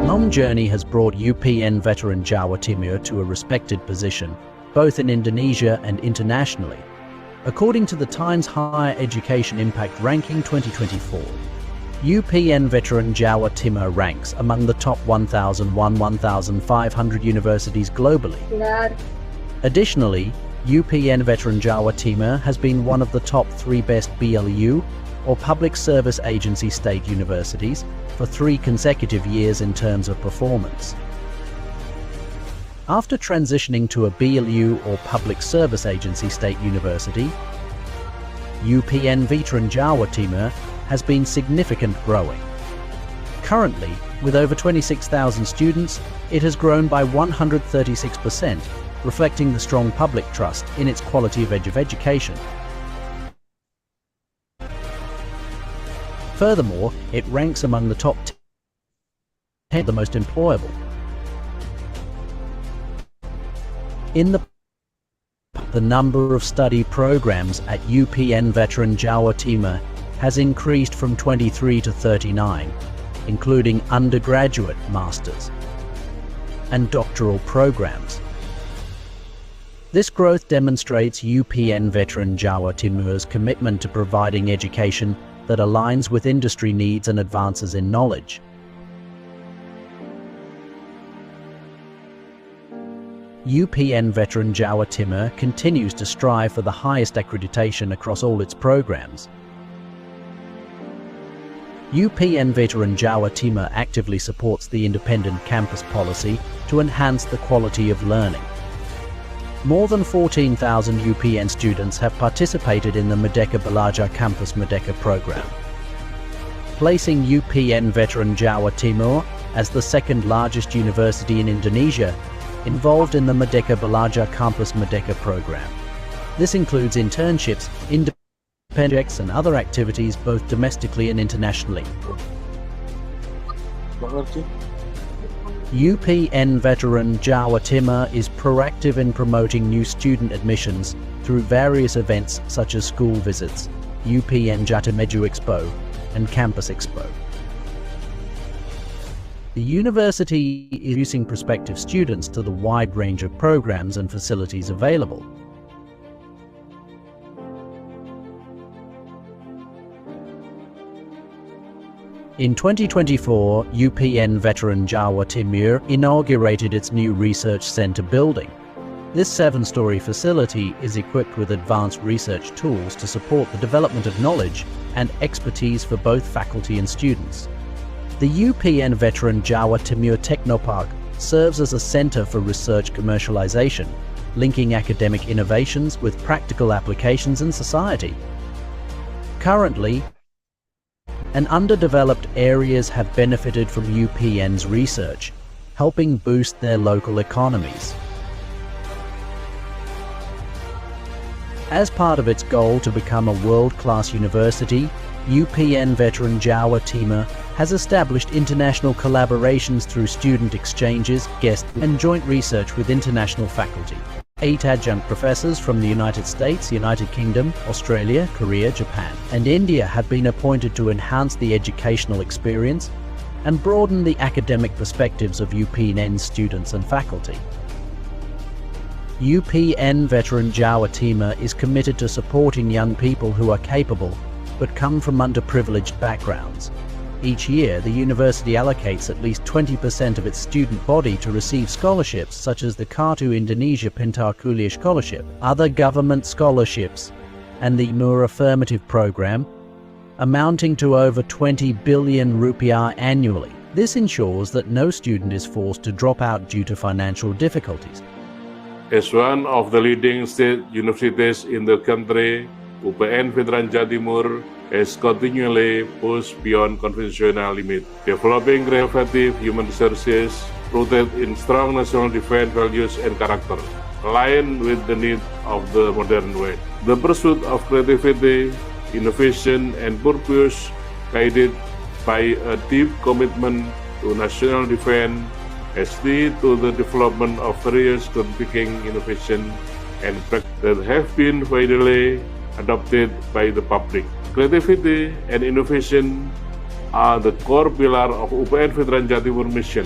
Long journey has brought UPN veteran Jawa Timur to a respected position, both in Indonesia and internationally. According to the Times Higher Education Impact Ranking 2024, UPN veteran Jawa Timur ranks among the top 1,500 universities globally. Additionally, UPN veteran Jawa Timur has been one of the top 3 best BLU, or Public Service Agency state universities, for 3 consecutive years in terms of performance. After transitioning to a BLU or Public Service Agency state university, UPN veteran Jawa Timur has been significant growing. Currently, with over 26,000 students, it has grown by 136%, reflecting the strong public trust in its quality of education. Furthermore, it ranks among the top 10 of the most employable. In the number of study programs at UPN veteran Jawa Timur has increased from 23 to 39, including undergraduate, masters, and doctoral programs. This growth demonstrates UPN veteran Jawa Timur's commitment to providing education that aligns with industry needs and advances in knowledge. UPN veteran Jawa Timur continues to strive for the highest accreditation across all its programs. UPN veteran Jawa Timur actively supports the independent campus policy to enhance the quality of learning. More than 14,000 UPN students have participated in the Merdeka Belajar Campus Merdeka program, placing UPN veteran Jawa Timur as the second largest university in Indonesia involved in the Merdeka Belajar Campus Merdeka program. This includes internships, independent projects and other activities both domestically and internationally. UPN veteran Jawa Timur is proactive in promoting new student admissions through various events such as school visits, UPN Jatimeju Expo, and Campus Expo. The university is introducing prospective students to the wide range of programs and facilities available. In 2024, UPN veteran Jawa Timur inaugurated its new research center building, This 7-story facility is equipped with advanced research tools to support the development of knowledge and expertise for both faculty and students. The UPN Veteran Jawa Timur Technopark serves as a center for research commercialization, linking academic innovations with practical applications in society. Currently, underdeveloped areas have benefited from UPN's research, helping boost their local economies. As part of its goal to become a world-class university, UPN Veteran Jawa Timur has established international collaborations through student exchanges, guest and joint research with international faculty. 8 adjunct professors from the United States, United Kingdom, Australia, Korea, Japan, and India have been appointed to enhance the educational experience and broaden the academic perspectives of UPN students and faculty. UPN Veteran Jawa Timur is committed to supporting young people who are capable but come from underprivileged backgrounds. Each year, the university allocates at least 20% of its student body to receive scholarships such as the Kartu Indonesia Pintar Kuliah Scholarship, other government scholarships, and the Nur Affirmative Program, amounting to over 20 billion rupiah annually. This ensures that no student is forced to drop out due to financial difficulties. As one of the leading state universities in the country, UPN Veteran Jawa Timur has continually pushed beyond conventional limits, developing innovative human resources rooted in strong national defense values and character, aligned with the needs of the modern world. The pursuit of creativity, innovation, and purpose, guided by a deep commitment to national defense, has led to the development of various groundbreaking innovation and practices that have been widely adopted by the public. Creativity and innovation are the core pillar of UPN Veteran Jawa Timur mission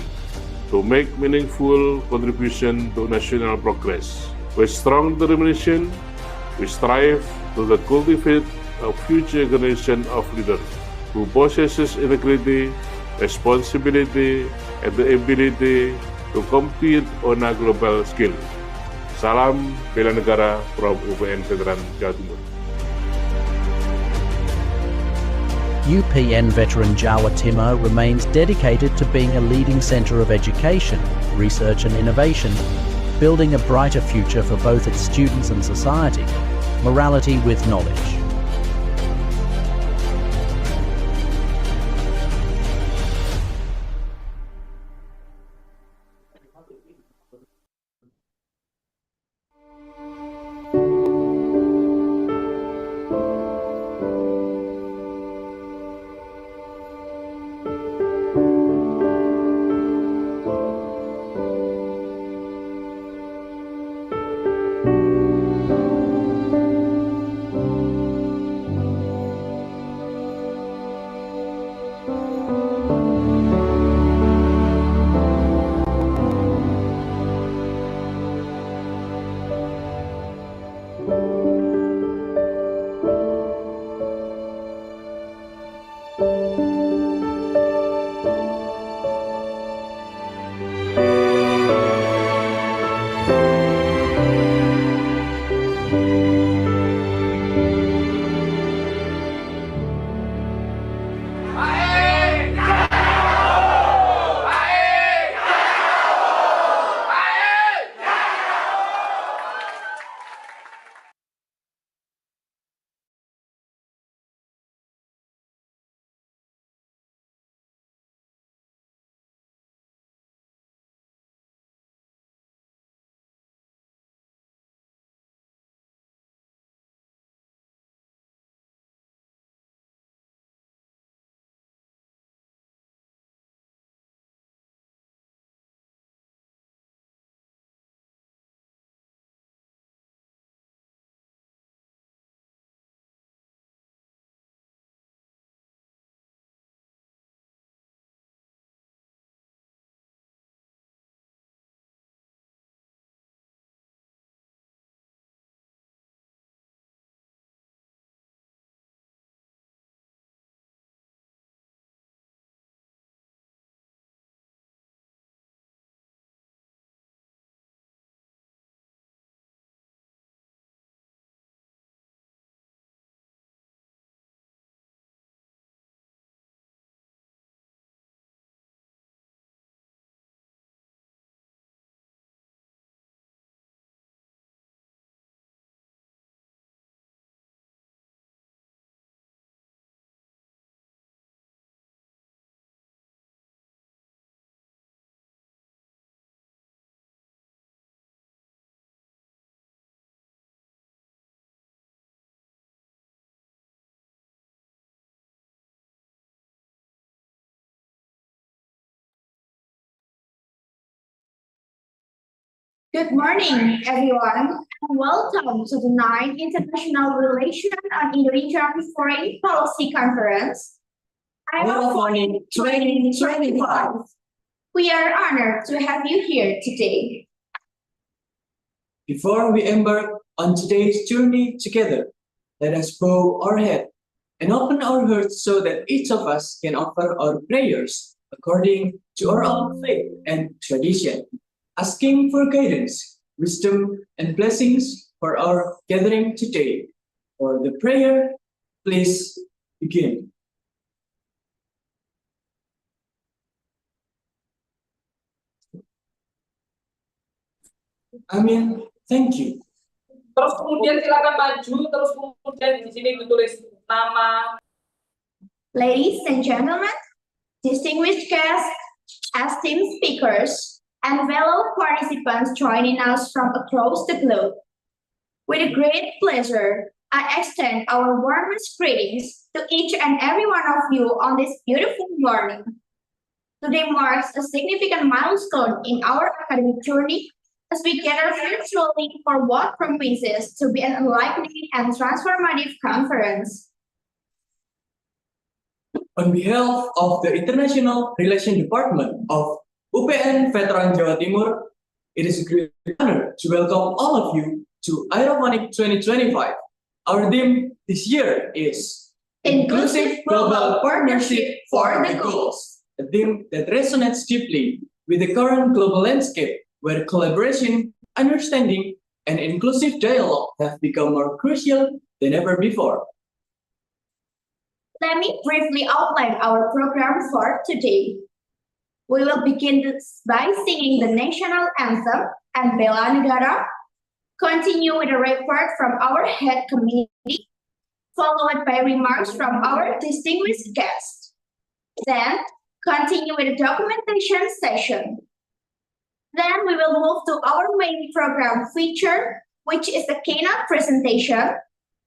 to make meaningful contribution to national progress. With strong determination, we strive to cultivate a future generation of leaders who possesses integrity, responsibility, and the ability to compete on a global scale. Salam bela negara from UPN Veteran Jawa Timur. UPN Veteran Jawa Timur remains dedicated to being a leading center of education, research and innovation, building a brighter future for both its students and society. Morality with knowledge. Good morning, everyone, and welcome to the 9th International Relations on Indonesian Foreign Policy Conference, Irofonic 2025. We are honored to have you here today. Before we embark on today's journey together, let us bow our head and open our hearts so that each of us can offer our prayers according to our own faith and tradition, asking for guidance, wisdom, and blessings for our gathering today. For the prayer, please begin. Amin. Thank you. Terus kemudian silakan maju, terus kemudian di sini ditulis nama. Ladies and gentlemen, distinguished guests, esteemed speakers, and fellow participants joining us from across the globe. With a great pleasure, I extend our warmest greetings to each and every one of you on this beautiful morning. Today marks a significant milestone in our academic journey as we gather virtually for what promises to be an enlightening and transformative conference. On behalf of the International Relations Department of UPN Veteran Jawa Timur, it is a great honor to welcome all of you to Irofonic 2025. Our theme this year is Inclusive Global Partnership for the Goals. A theme that resonates deeply with the current global landscape, where collaboration, understanding, and inclusive dialogue have become more crucial than ever before. Let me briefly outline our program for today. We will begin by singing the national anthem and Bela Negara, continue with a report from our head committee, followed by remarks from our distinguished guests. Then, continue with a documentation session. Then we will move to our main program feature, which is the keynote presentation,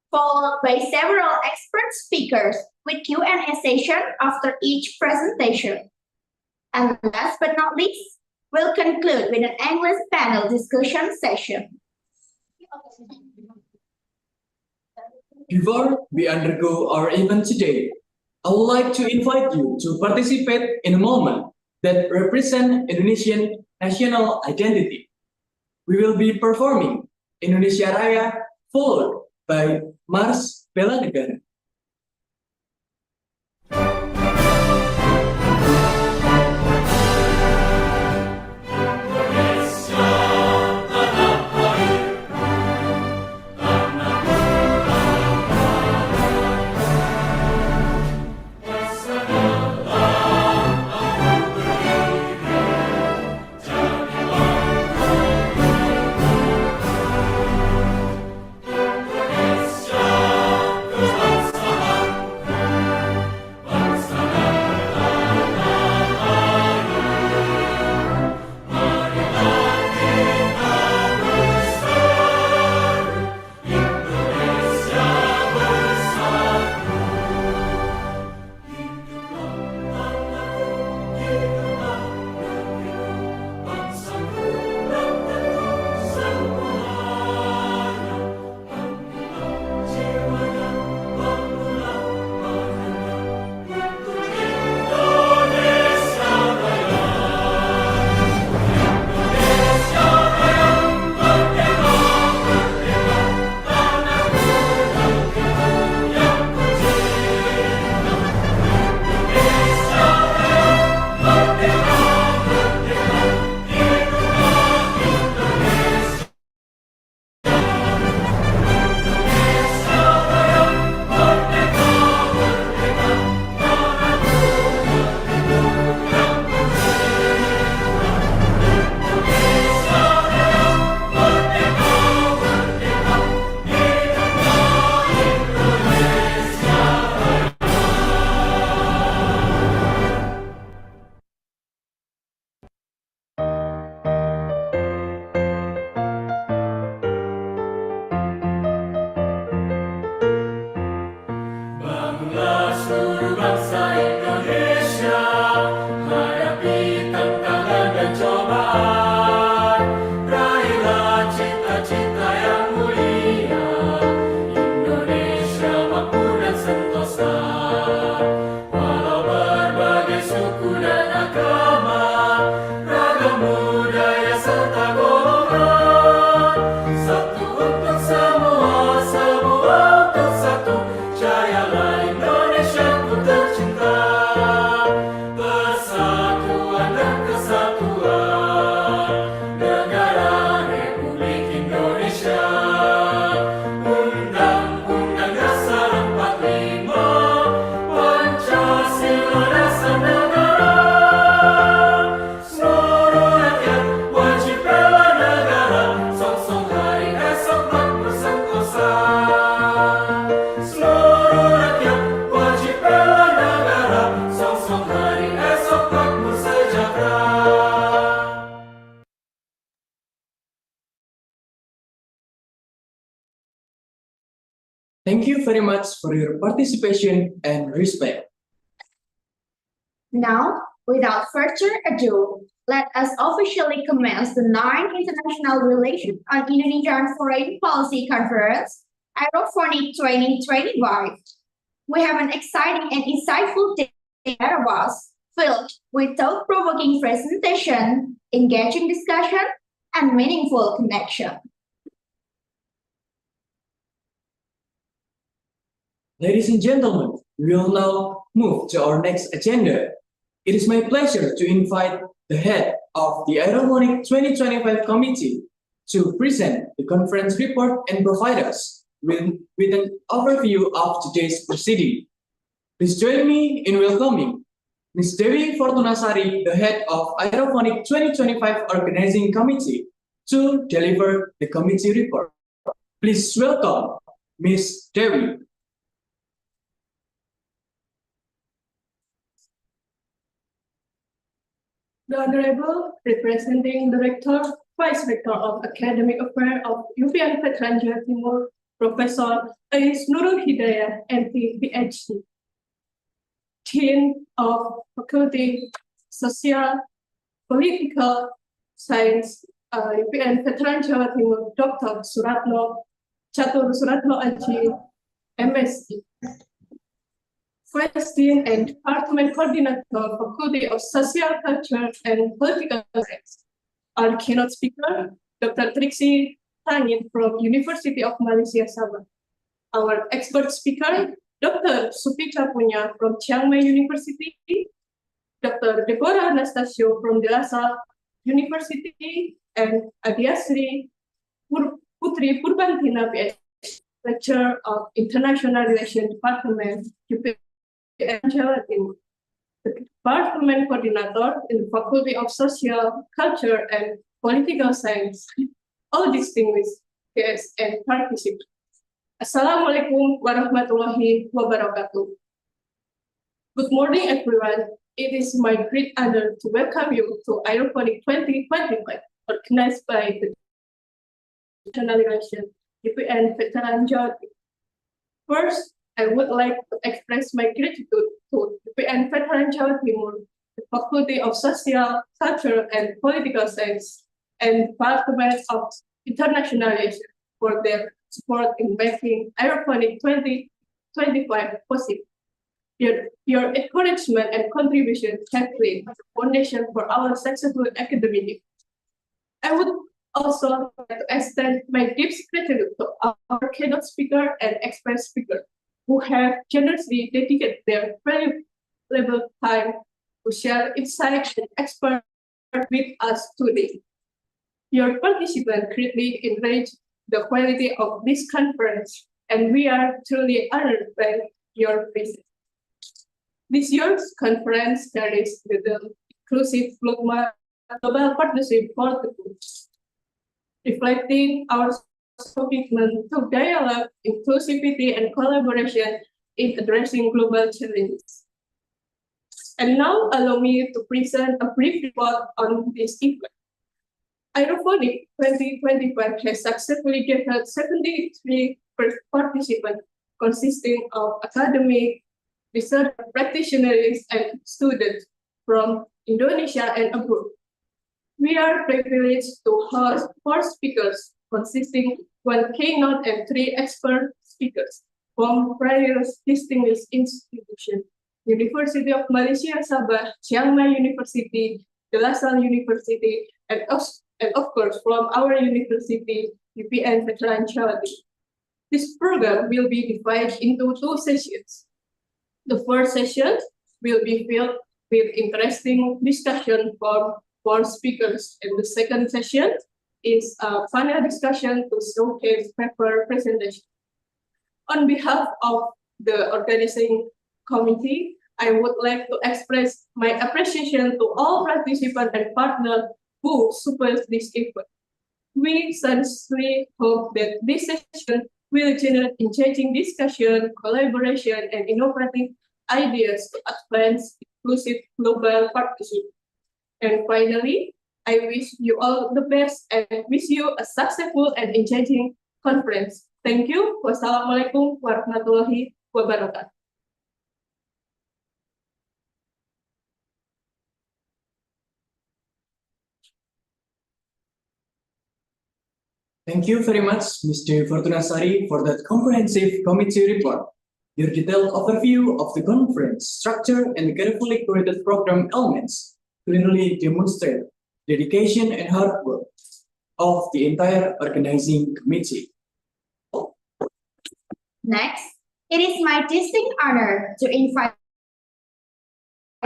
followed by several expert speakers with Q&A session after each presentation. And last but not least, we'll conclude with an English panel discussion session. Before we undergo our event today, I would like to invite you to participate in a moment that represents Indonesian national identity. We will be performing Indonesia Raya, followed by Mars Bela Negara. Indonesia ku Thank you very much for your participation and respect. Now, without further ado, let us officially commence the 9th International Relations on Indonesia and Foreign Policy Conference, Irofonic 2025. We have an exciting and insightful day ahead of us, filled with thought-provoking presentation, engaging discussion, and meaningful connection. Ladies and gentlemen, we will now move to our next agenda. It is my pleasure to invite the head of the Irofonic 2025 committee to present the conference report and provide us with an overview of today's proceeding. Please join me in welcoming Ms. Dewi Fortunasari, the head of Irofonic 2025 Organizing Committee, to deliver the committee report. Please welcome Ms. Dewi. The Honorable Representing Director, Vice Rector of Academic Affairs of UPN Veteran Jawa Timur, Professor Ais Nurul Hidayah, MT, PhD. Dean of Faculty Social Political Science, UPN Veteran Jawa Timur, Dr. Catur Suratno Aji, MSc. Vice Dean and Department Coordinator, Faculty of Social Culture and Political Science. Our keynote speaker, Dr. Triksi Tangin from University of Malaysia, Sabah. Our expert speaker, Dr. Supita Punya from Chiang Mai University, Dr. Deborah Anastasio from De La Salle University, and Adiasri Putri Purbantina, PhD, Lecturer of International Relations Department, UPN Jawa Timur. The Department Coordinator in the Faculty of Social, Culture, and Political Science, all distinguished guests and participants. Assalamualaikum warahmatullahi wabarakatuh. Good morning, everyone. It is my great honor to welcome you to Irofonic 2025, organized by the International Relations UPN Veteran Jawa Timur. First, I would like to express my gratitude to UPN Veteran Jawa Timur, the Faculty of Social, Culture, and Political Science, and Department of International Relations for their support in making Irofonic 2025 possible. Your encouragement and contribution have laid the foundation for our successful academic. I would also like to extend my deep gratitude to our keynote speaker and expert speaker, who have generously dedicated their valuable time to share insights and expertise with us today. Your participation greatly enriched the quality of this conference, and we are truly honored by your presence. This year's conference carries the inclusive global partnership for the good, reflecting our commitment to dialogue, inclusivity, and collaboration in addressing global challenges. And now allow me to present a brief report on this event. Irofonic 2025 has successfully gathered 73 participants consisting of academic, research practitioners, and students from Indonesia and abroad. We are privileged to host 4 speakers consisting 1 keynote and 3 expert speakers from various distinguished institutions: University of Malaysia, Sabah, Chiang Mai University, De La Salle University, and of course from our university, UPN Veteran Jawa Timur. This program will be divided into 2 sessions. The first session will be filled with interesting discussion from 4 speakers, and the second session is a panel discussion to showcase paper presentation. On behalf of the organizing committee, I would like to express my appreciation to all participants and partners who support this effort. We sincerely hope that this session will generate engaging discussion, collaboration, and innovative ideas to advance inclusive global partnership. And finally, I wish you all the best and wish you a successful and engaging conference. Thank you. Wassalamualaikum warahmatullahi wabarakatuh. Thank you very much, Mr. Fortunasari, for that comprehensive committee report. Your detailed overview of the conference structure and carefully curated program elements clearly demonstrate dedication and hard work of the entire organizing committee. Next, it is my distinct honor to invite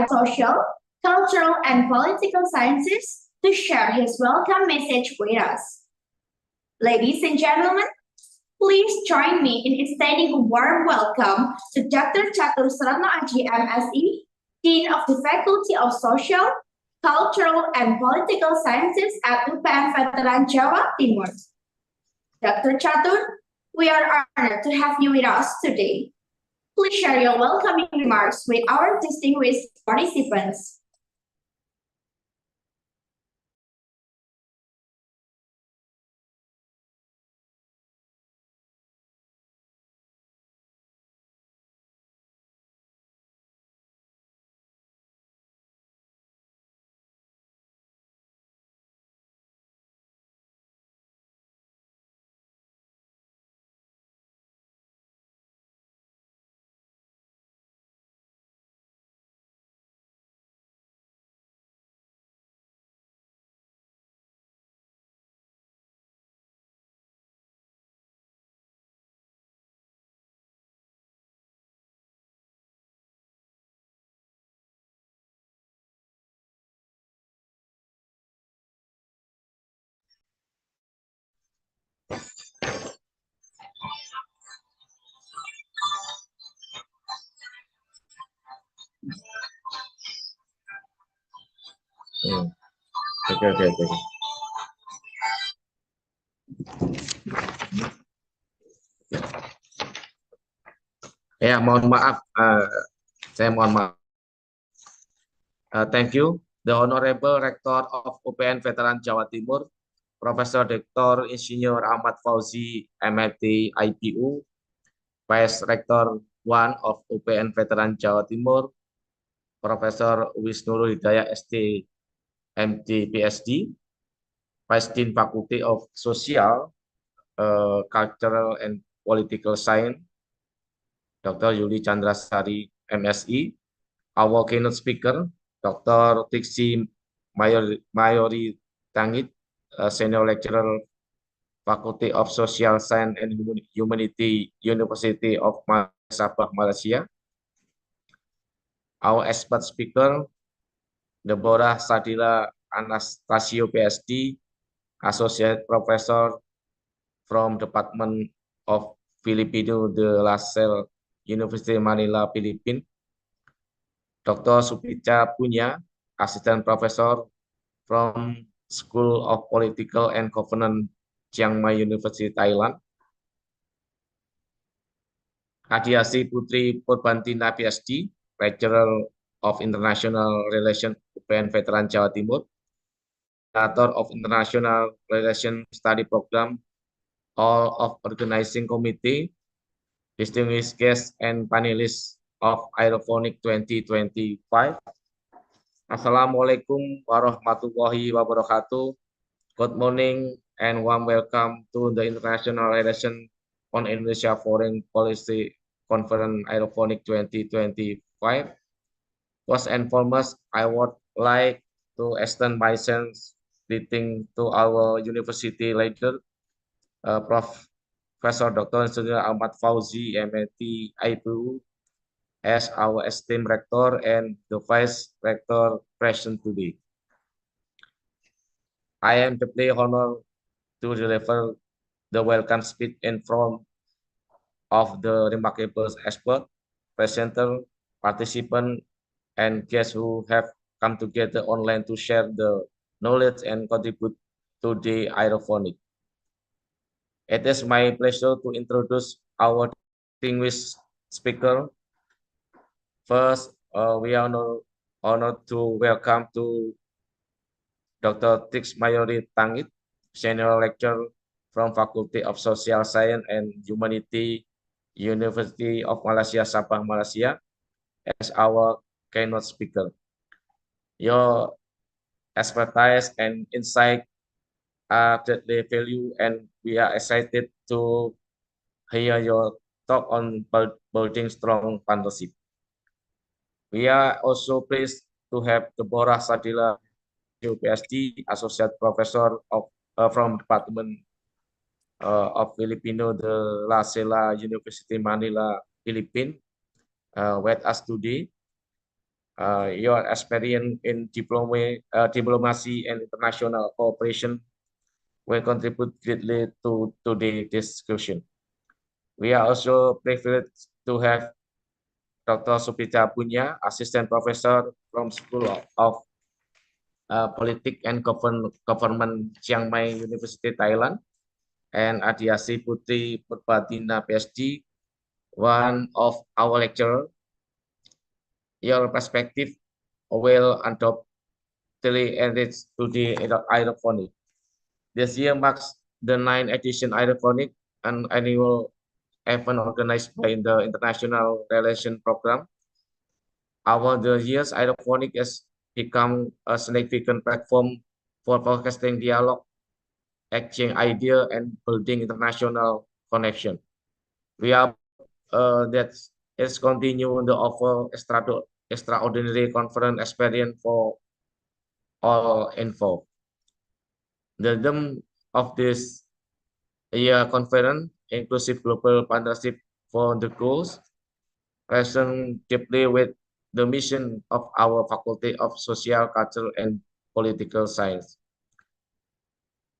social, cultural, and political sciences to share his welcome message with us. Ladies and gentlemen, please join me in extending a warm welcome to Dr. Catur Suratno Aji, MSc, Dean of the Faculty of Social, Cultural, and Political Sciences at UPN Veteran Jawa Timur. Dr. Catur, we are honored to have you with us today. Please share your welcoming remarks with our distinguished participants. Oke. Ya, mohon maaf, saya mohon maaf. Thank you, the Honorable Rector of UPN Veteran Jawa Timur, Profesor Dr. Insinyur Ahmad Fauzi, MLT IPU, Vice Rector 1 of UPN Veteran Jawa Timur, Profesor Wisnurul Hidayah ST, MD, PhD, Vice Dean Faculty of Social, Cultural, and Political Science, Dr. Yuli Chandrasari, MSI, our keynote speaker, Dr. Tiksi Mayori Tangit, Senior Lecturer, Faculty of Social Science and Humanity, University of Sabah, Malaysia. Our expert speaker, Deborah Sadila Anastasio, PhD, Associate Professor from Department of Filipino de La Salle, University Manila, Philippines. Dr. Supicha Punya, Assistant Professor from School of Political and Governance, Chiang Mai University, Thailand. Adiasi Putri Purbantina, PhD, Lecturer of International Relations, UPN Veteran Jawa Timur, Coordinator of International Relations Study Program, all of Organizing Committee, distinguished guests and panelists of Irofonic 2025. Assalamualaikum warahmatullahi wabarakatuh. Good morning and warm welcome to the International Relations on Indonesia Foreign Policy Conference Irofonic 2025. First and foremost, I would like to extend my greeting to our university leader, Professor Dr. Insinyur Ahmad Fauzi, MLT IPU, as our esteemed rector and the vice rector present today. I am deeply honored to deliver the welcome speech in front of the remarkable expert, presenter, participant, and guests who have come together online to share the knowledge and contribute to the Irofonic. It is my pleasure to introduce our distinguished speaker. First, we are honored to welcome to Dr. Tiksi Mayori Tangit, Senior Lecturer, from Faculty of Social Science and Humanity, University of Malaysia, Sabah, Malaysia, as our keynote speaker. Your expertise and insight are greatly valued, and we are excited to hear your talk on building strong partnership. We are also pleased to have Deborah Sadila, PhD, Associate Professor from Department of Filipino de La Salle University, Manila, Philippines, with us today. Your experience in diplomacy and international cooperation will contribute greatly to today's discussion. We are also privileged to have Dr. Supita Punya, Assistant Professor from School of Politics and Government, Chiang Mai University, Thailand, and Adiasi Putri Purbatina, PhD, one of our lecturers. Your perspective will undoubtedly enrich today Irofonic. This year marks the 9th edition Irofonic, an annual event organized by the International Relations Program. Over the years, Irofonic has become a significant platform for fostering dialogue, exchanging ideas, and building international connection. We are that is continuing to offer extraordinary conference experience for all involved. The theme of this year conference, Inclusive Global Partnership for the Goals, resonates deeply with the mission of our Faculty of Social, Cultural, and Political Science.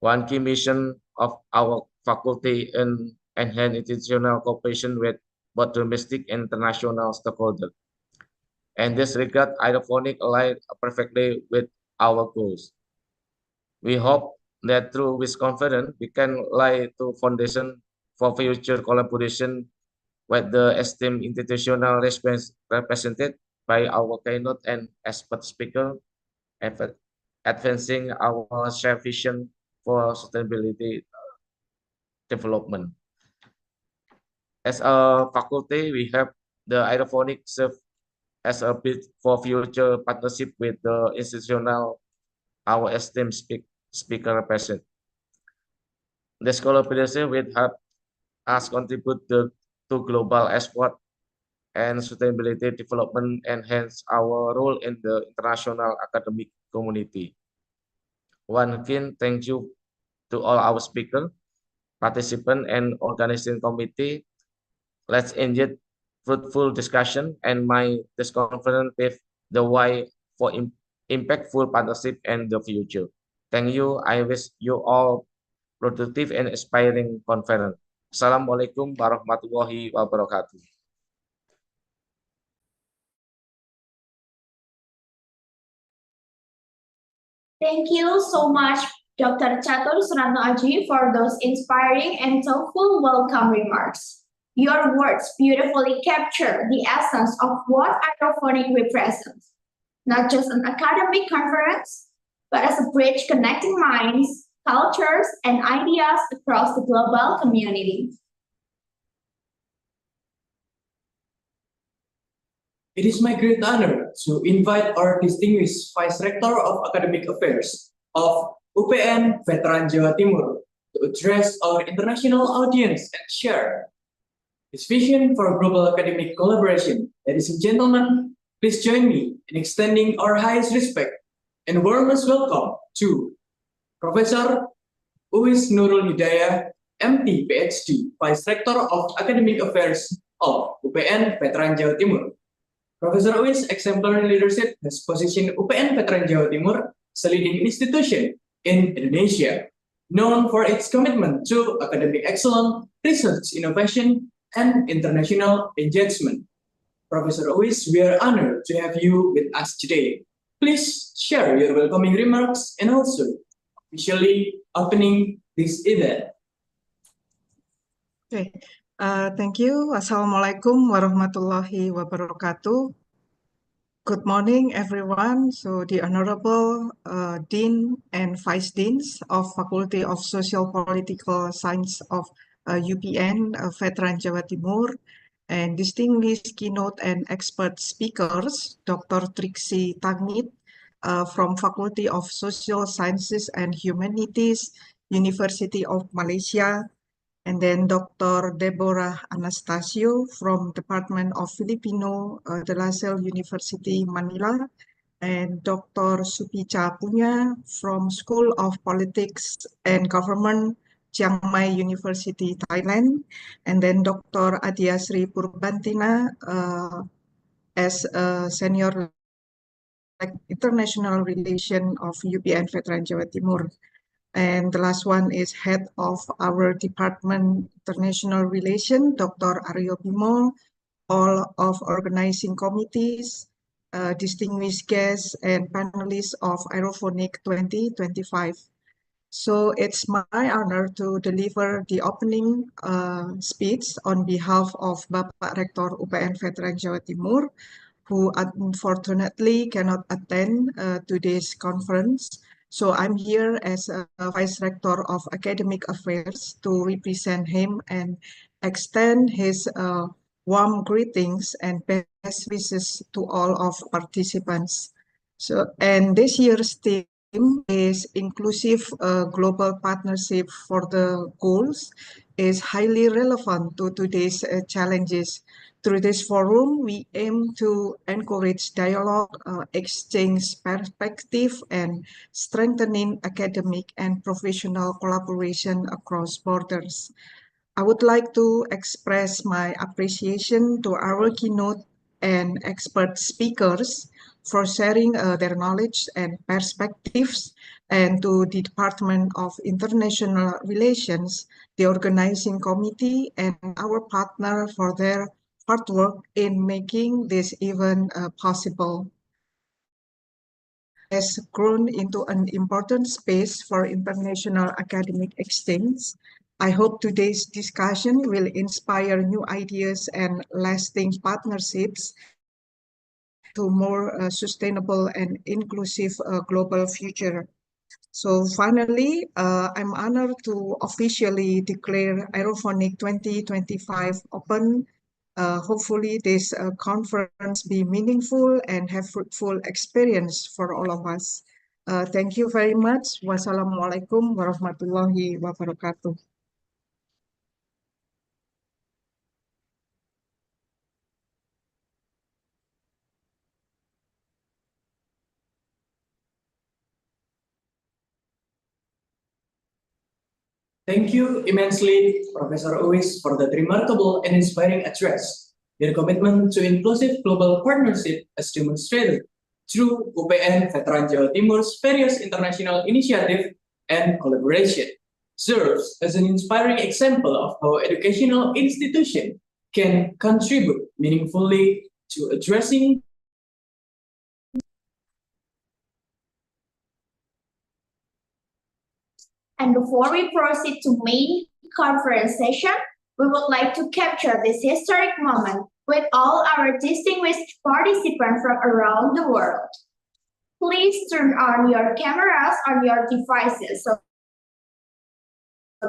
One key mission of our faculty is enhance institutional cooperation with both domestic and international stakeholders. In this regard, Irofonic aligns perfectly with our goals. We hope that through this conference, we can lay the foundation for future collaboration with the esteemed institutional represented by our keynote and expert speaker, advancing our shared vision for sustainability development. As a faculty, we have the Irofonic serve as a bid for future partnership with the institutional our esteemed speaker represent. This collaboration will help us contribute to global effort and sustainability development, enhance our role in the international academic community. One again, thank you to all our speakers, participants, and organizing committee. Let's engage fruitful discussion and this conference pave the way for impactful partnership in the future. Thank you. I wish you all productive and inspiring conference. Assalamualaikum warahmatullahi wabarakatuh. Thank you so much, Dr. Chatur Suranto Aji, for those inspiring and thoughtful welcome remarks. Your words beautifully capture the essence of what Irofonic represents, not just an academic conference, but as a bridge connecting minds, cultures, and ideas across the global community. It is my great honor to invite our distinguished Vice Rector of Academic Affairs of UPN Veteran Jawa Timur to address our international audience and share his vision for global academic collaboration. Ladies and gentlemen, please join me in extending our highest respect and warmest welcome to Professor Uwais Nurul Hidayah, MT, PhD, Vice Rector of Academic Affairs of UPN Veteran Jawa Timur. Professor Uwais' exemplary leadership has positioned UPN Veteran Jawa Timur as a leading institution in Indonesia, known for its commitment to academic excellence, research innovation, and international engagement. Professor Uwais, we are honored to have you with us today. Please share your welcoming remarks and also officially opening this event. Okay. Thank you. Assalamualaikum warahmatullahi wabarakatuh. Good morning, everyone. So the Honorable Dean and Vice Deans of Faculty of Social Political Science of UPN, Veteran Jawa Timur, and distinguished keynote and expert speakers, Dr. Triksi Tangit from Faculty of Social Sciences and Humanities, University of Malaysia, and then Dr. Deborah Anastasio from Department of Filipino, De La Salle University, Manila, and Dr. Supicha Punya from School of Politics and Government, Chiang Mai University, Thailand, and then Dr. Adiasri Purbantina as a senior international relation of UPN Veteran Jawa Timur. And the last one is head of our department international relation, Dr. Aryo Bimo, all of organizing committees, distinguished guests and panelists of Irofonic 2025. So it's my honor to deliver the opening speech on behalf of Bapak Rektor UPN Veteran Jawa Timur, who unfortunately cannot attend today's conference. So I'm here as a Vice Rector of Academic Affairs to represent him and extend his warm greetings and best wishes to all of participants. So, and this year's theme is inclusive global partnership for the goals is highly relevant to today's challenges. Through this forum, we aim to encourage dialogue, exchange perspective, and strengthening academic and professional collaboration across borders. I would like to express my appreciation to our keynote and expert speakers for sharing their knowledge and perspectives, and to the Department of International Relations, the organizing committee, and our partner for their hard work in making this event possible. Has grown into an important space for international academic exchange. I hope today's discussion will inspire new ideas and lasting partnerships to more sustainable and inclusive global future. So finally, I'm honored to officially declare Irofonic 2025 open. Hopefully this conference be meaningful and have fruitful experience for all of us. Thank you very much. Wassalamualaikum warahmatullahi wabarakatuh. Thank you immensely, Professor Uwais, for that remarkable and inspiring address. Your commitment to inclusive global partnership as demonstrated through UPN Veteran Jawa Timur's various international initiatives and collaboration serves as an inspiring example of how educational institutions can contribute meaningfully to addressing And before we proceed to main conference session, we would like to capture this historic moment with all our distinguished participants from around the world. Please turn on your cameras on your devices so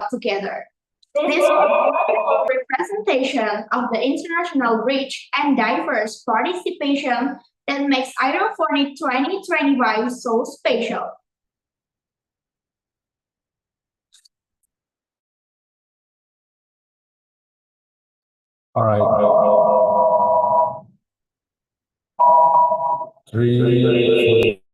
together. This is a representation of the international rich and diverse participation that makes Irofonic 2025 so special. All right. 3, 4.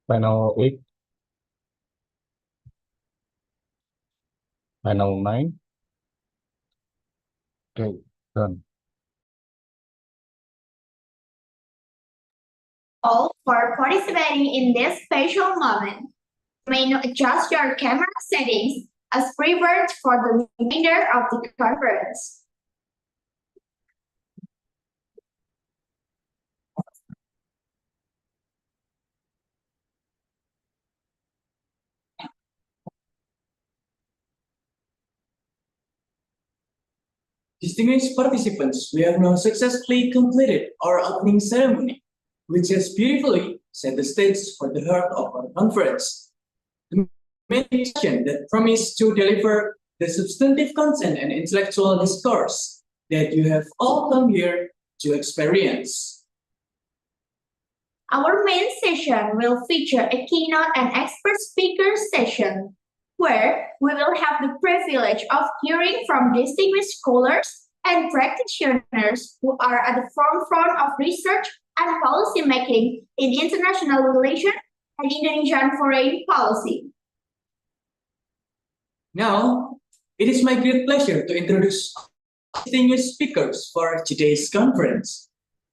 Panel 8, panel 9. Okay, done. all for participating in this special moment. You may now adjust your camera settings as preferred for the remainder of the conference. Distinguished participants, we have now successfully completed our opening ceremony, which has beautifully set the stage for the heart of our conference. The main session that promised to deliver the substantive content and intellectual discourse that you have all come here to experience. Our main session will feature a keynote and expert speaker session, where we will have the privilege of hearing from distinguished scholars and practitioners who are at the forefront of research and policy making in international relations and Indonesian foreign policy. Now, it is my great pleasure to introduce distinguished speakers for today's conference.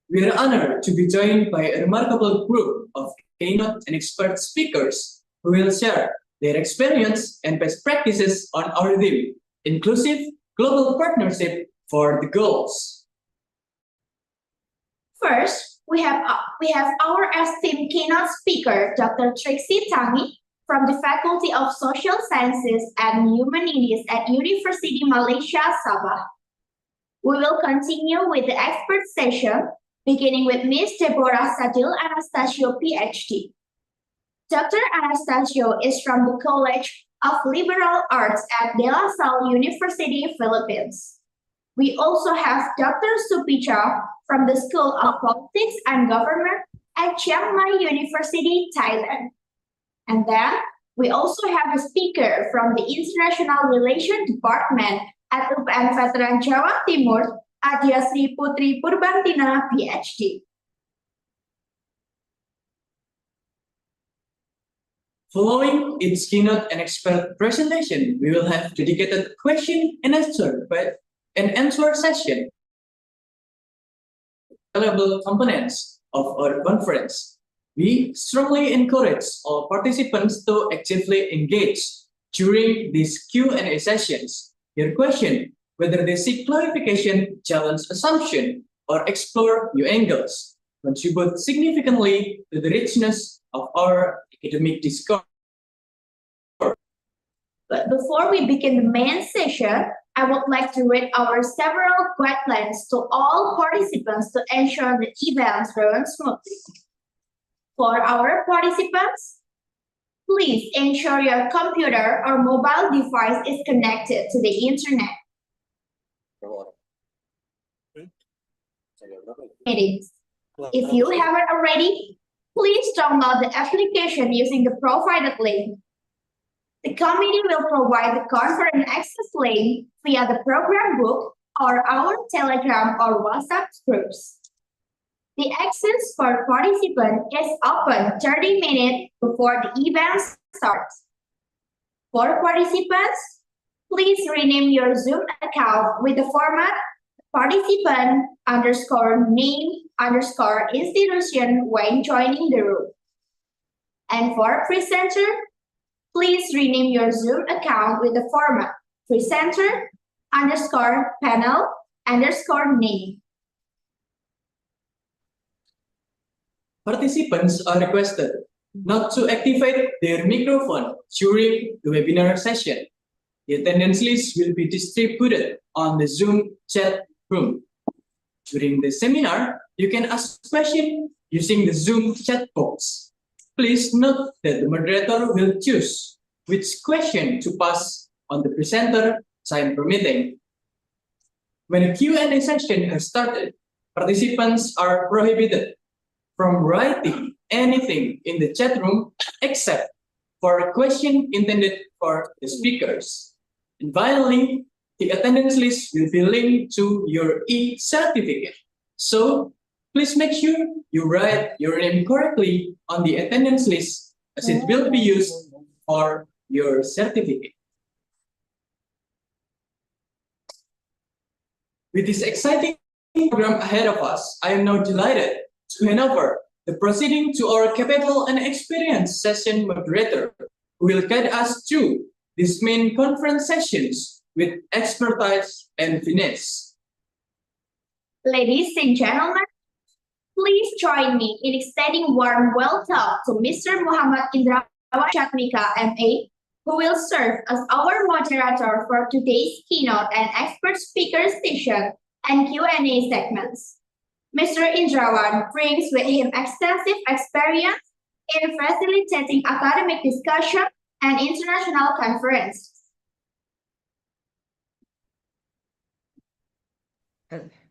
We are honored to be joined by a remarkable group of keynote and expert speakers who will share their experience and best practices on our theme, Inclusive Global Partnership for the Goals. First, we have our esteemed keynote speaker, Dr. Triksi Tangi, from the Faculty of Social Sciences and Humanities at University Malaysia Sabah. We will continue with the expert session, beginning with Ms. Deborah Sadil Anastasio, PhD. Dr. Anastasio is from the College of Liberal Arts at De La Salle University, Philippines. We also have Dr. Supicha from the School of Politics and Government at Chiang Mai University, Thailand. And then we also have a speaker from the International Relations Department at UPN Veteran Jawa Timur, Adya Sri Putri Purbantina, PhD. Following its keynote and expert presentation, we will have dedicated question and answer session. Valuable components of our conference. We strongly encourage all participants to actively engage during these Q&A sessions. Your question, whether they seek clarification, challenge assumption, or explore new angles, contribute significantly to the richness of our academic discourse. But before we begin the main session, I would like to read our several guidelines to all participants to ensure the events run smoothly. For our participants, please ensure your computer or mobile device is connected to the internet. Meetings. If you haven't already, please download the application using the provided link. The committee will provide the conference access link via the program book or our Telegram or WhatsApp groups. The access for participants is open 30 minutes before the event starts. For participants, please rename your Zoom account with the format participant_name_institution when joining the room. And for presenter, please rename your Zoom account with the format presenter_panel_name. Participants are requested not to activate their microphone during the webinar session. The attendance list will be distributed on the Zoom chat room. During the seminar, you can ask questions using the Zoom chat box. Please note that the moderator will choose which question to pass on the presenter, time permitting. When a Q&A session has started, participants are prohibited from writing anything in the chat room except for a question intended for the speakers. And finally, the attendance list will be linked to your e-certificate. So please make sure you write your name correctly on the attendance list, as it will be used for your certificate. With this exciting program ahead of us, I am now delighted to hand over The proceeding to our capital and experience session moderator who will guide us through these main conference sessions with expertise and finesse. Ladies and gentlemen, please join me in extending warm welcome to Mr. Muhammad Indrawan Chatmika, MA, who will serve as our moderator for today's keynote and expert speaker session and Q&A segments. Mr. Indrawan brings with him extensive experience in facilitating academic discussion and international conferences.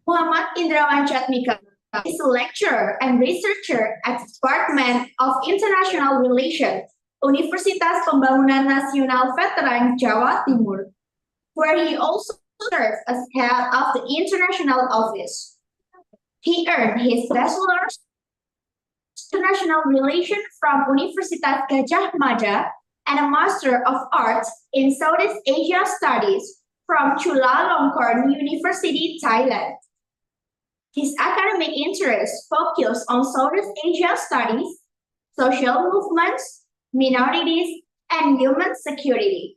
Muhammad Indrawan Chatmika is a lecturer and researcher at the Department of International Relations, Universitas Pembangunan Nasional Veteran Jawa Timur, where he also serves as head of the International Office. He earned his bachelor's in international relations from Universitas Gajah Mada and a Master of Arts in Southeast Asia Studies from Chulalongkorn University, Thailand. His academic interests focus on Southeast Asia studies, social movements, minorities, and human security.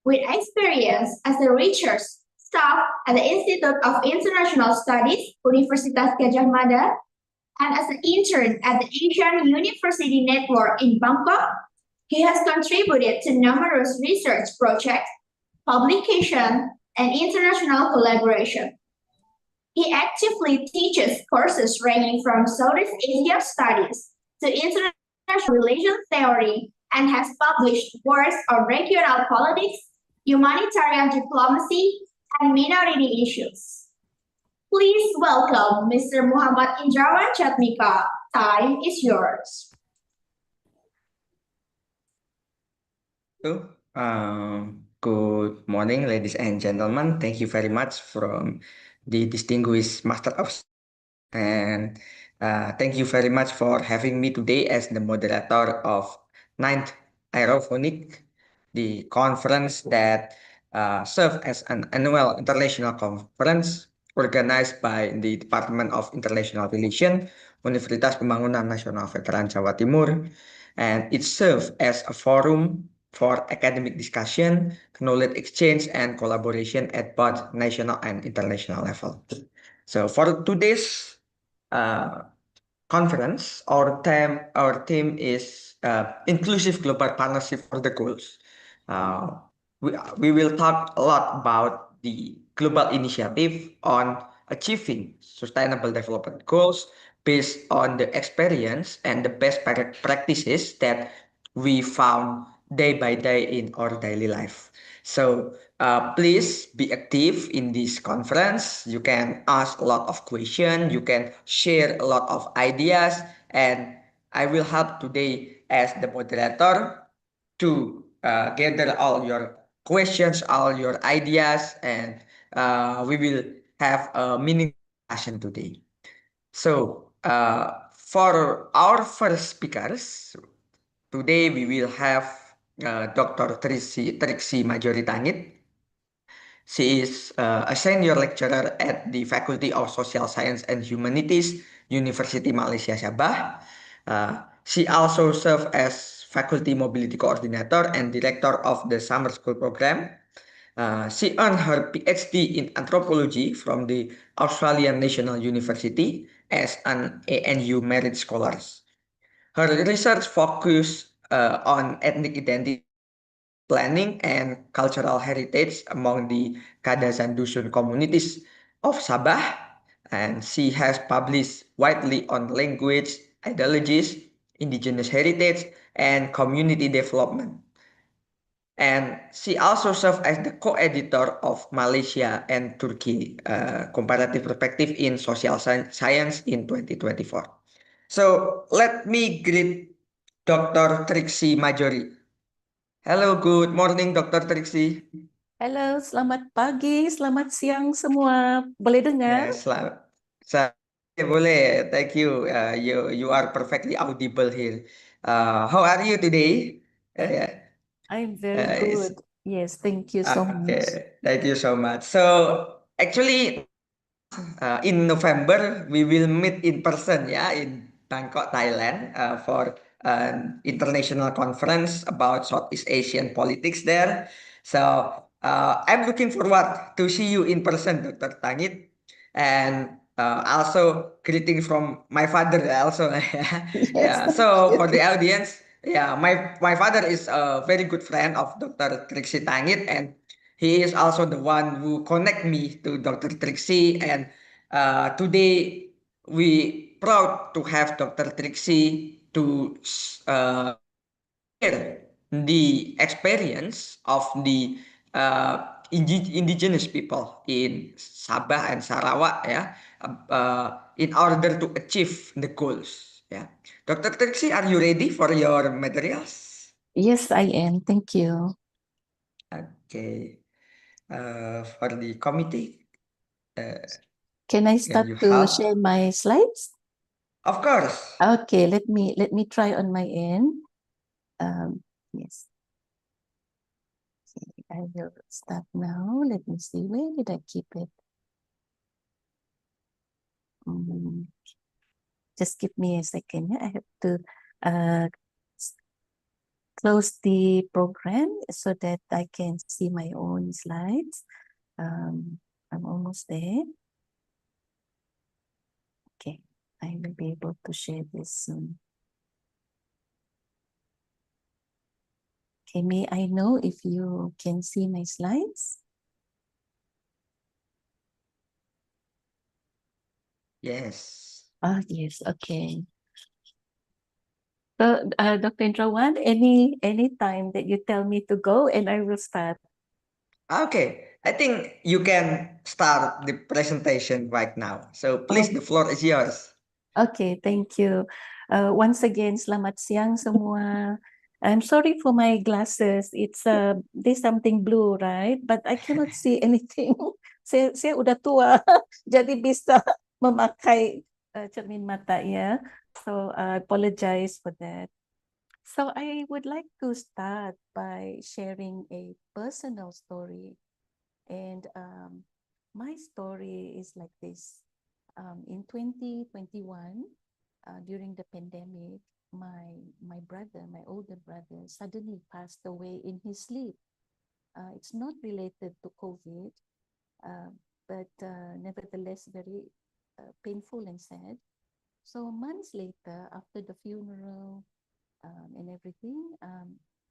With experience as a research staff at the Institute of International Studies, Universitas Gajah Mada, and as an intern at the Asian University Network in Bangkok, he has contributed to numerous research projects, publication, and international collaboration. He actively teaches courses ranging from Southeast Asia studies to international relations theory and has published works on regional politics, humanitarian diplomacy, and minority issues. Please welcome Mr. Muhammad Indrawan Chatmika. Time is yours. Good morning, ladies and gentlemen. Thank you very much from the distinguished Master of and thank you very much for having me today as the moderator of 9th Irofonic, the conference that serves as an annual international conference organized by the Department of International Relations, Universitas Pembangunan Nasional Veteran Jawa Timur, and it serves as a forum for academic discussion, knowledge exchange, and collaboration at both national and international level. So for today's conference, our theme is inclusive global partnership for the goals. We will talk a lot about the global initiative on achieving sustainable development goals based on the experience and the best practices that we found day by day in our daily life. So please be active in this conference. You can ask a lot of questions. You can share a lot of ideas. And I will help today as the moderator to gather all your questions, all your ideas, and we will have a meaningful discussion today. So for our first speakers, today we will have Dr. Triksi Majoritangit. She is a senior lecturer at the Faculty of Social Science and Humanities, University Malaysia Sabah. She also serves as Faculty Mobility Coordinator and Director of the Summer School Program. She earned her PhD in Anthropology from the Australian National University as an ANU Merit Scholar. Her research focused on ethnic identity planning and cultural heritage among the Kadazan Dusun communities of Sabah, and she has published widely on language, ideologies, indigenous heritage, and community development. And she also served as the co-editor of Malaysia and Turkey Comparative Perspective in Social Science in 2024. So let me greet Dr. Triksi Majori. Hello, good morning, Dr. Triksi. Halo, selamat pagi, selamat siang semua. Boleh dengar? Boleh. Thank you. You are perfectly audible here. How are you today? I'm very good. Yes, thank you so much. Thank you so much. So actually, in November we will meet in person, in Bangkok, Thailand, for an international conference about Southeast Asian politics there. So I'm looking forward to see you in person, Dr. Tangit, and also greeting from my father also. Yes, Yeah. thank So you. for the audience, yeah, my father is a very good friend of Dr. Trixie Tangit, and he is also the one who connect me to Dr. Trixie. And today we proud to have Dr. Trixie to share the experience of the indigenous people in Sabah and Sarawak, yeah, in order to achieve the goals. Yeah, Dr. Trixie, are you ready for your materials? Yes, I am. Thank you. Okay. For the committee, Can I can start you to help? share my slides? Of course. Okay, let me try on my end. Yes. Okay, I will start now. Let me see. Where did I keep it? Just give me a second. Yeah, I have to uh, close the program so that I can see my own slides. I'm almost there. Okay, I will be able to share this soon. Okay, may I know if you can see my slides? Yes. Oh, yes, okay. So, Dr. Indrawan, any time that you tell me to go and I will start. Okay, I think you can start the presentation right now. So please, the floor is yours. Okay, thank you. Once again, selamat siang semua. I'm sorry for my glasses. It's there's something blue, right? But I cannot see anything. Saya udah tua, jadi bisa memakai cermin mata ya. So I apologize for that. So I would like to start by sharing a personal story. And my story is like this. In 2021, during the pandemic, my brother, my older brother, suddenly passed away in his sleep. It's not related to COVID, but nevertheless very painful and sad. So months later, after the funeral and everything,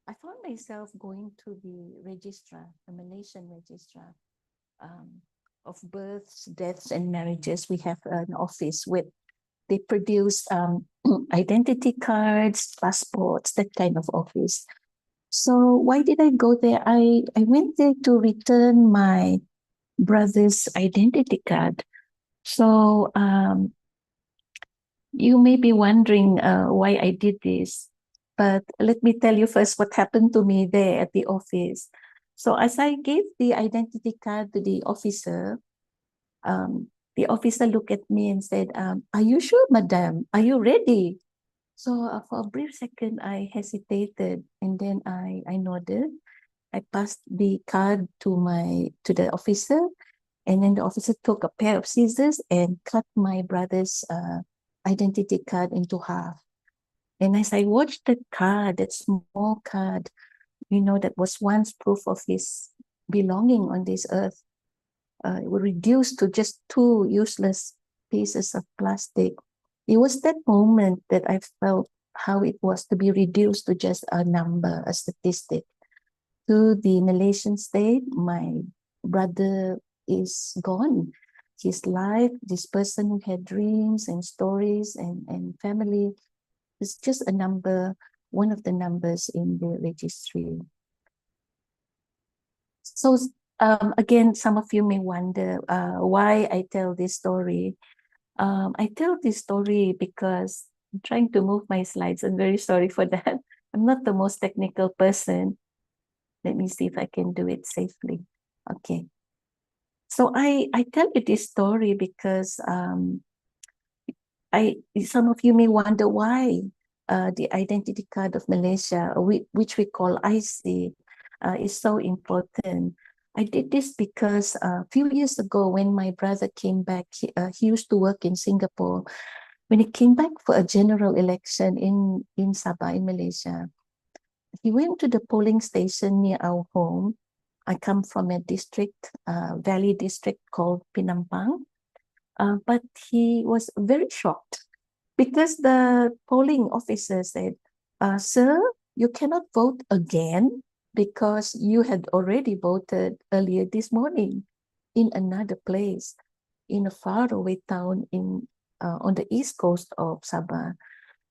I found myself going to the registrar, the Malaysian registrar of births, deaths, and marriages. We have an office with, they produce identity cards, passports, that kind of office. So why did I go there? I went there to return my brother's identity card. So you may be wondering why I did this, but let me tell you first what happened to me there at the office. So as I gave the identity card to the officer looked at me and said, "Are you sure, madam? Are you ready?" So for a brief second, I hesitated, and then I nodded. I passed the card to the officer, and then the officer took a pair of scissors and cut my brother's identity card into half. And as I watched the card, that small card, that was once proof of his belonging on this earth, it was reduced to just two useless pieces of plastic. It was that moment that I felt how it was to be reduced to just a number, a statistic. To the Malaysian state, my brother is gone. His life, this person who had dreams and stories and family, is just a number, one of the numbers in the registry. So again, some of you may wonder why I tell this story. I tell this story because I'm trying to move my slides. I'm very sorry for that. I'm not the most technical person. Let me see if I can do it safely. Okay. So I tell you this story because some of you may wonder why the identity card of Malaysia, which we call IC, is so important. I did this because a few years ago when my brother came back, he used to work in Singapore. when he came back for a general election in Sabah, in Malaysia, he went to the polling station near our home. I come from a district, valley district called Penampang. But he was very shocked because the polling officer said, sir, you cannot vote again because you had already voted earlier this morning in another place, in a faraway town on the east coast of Sabah.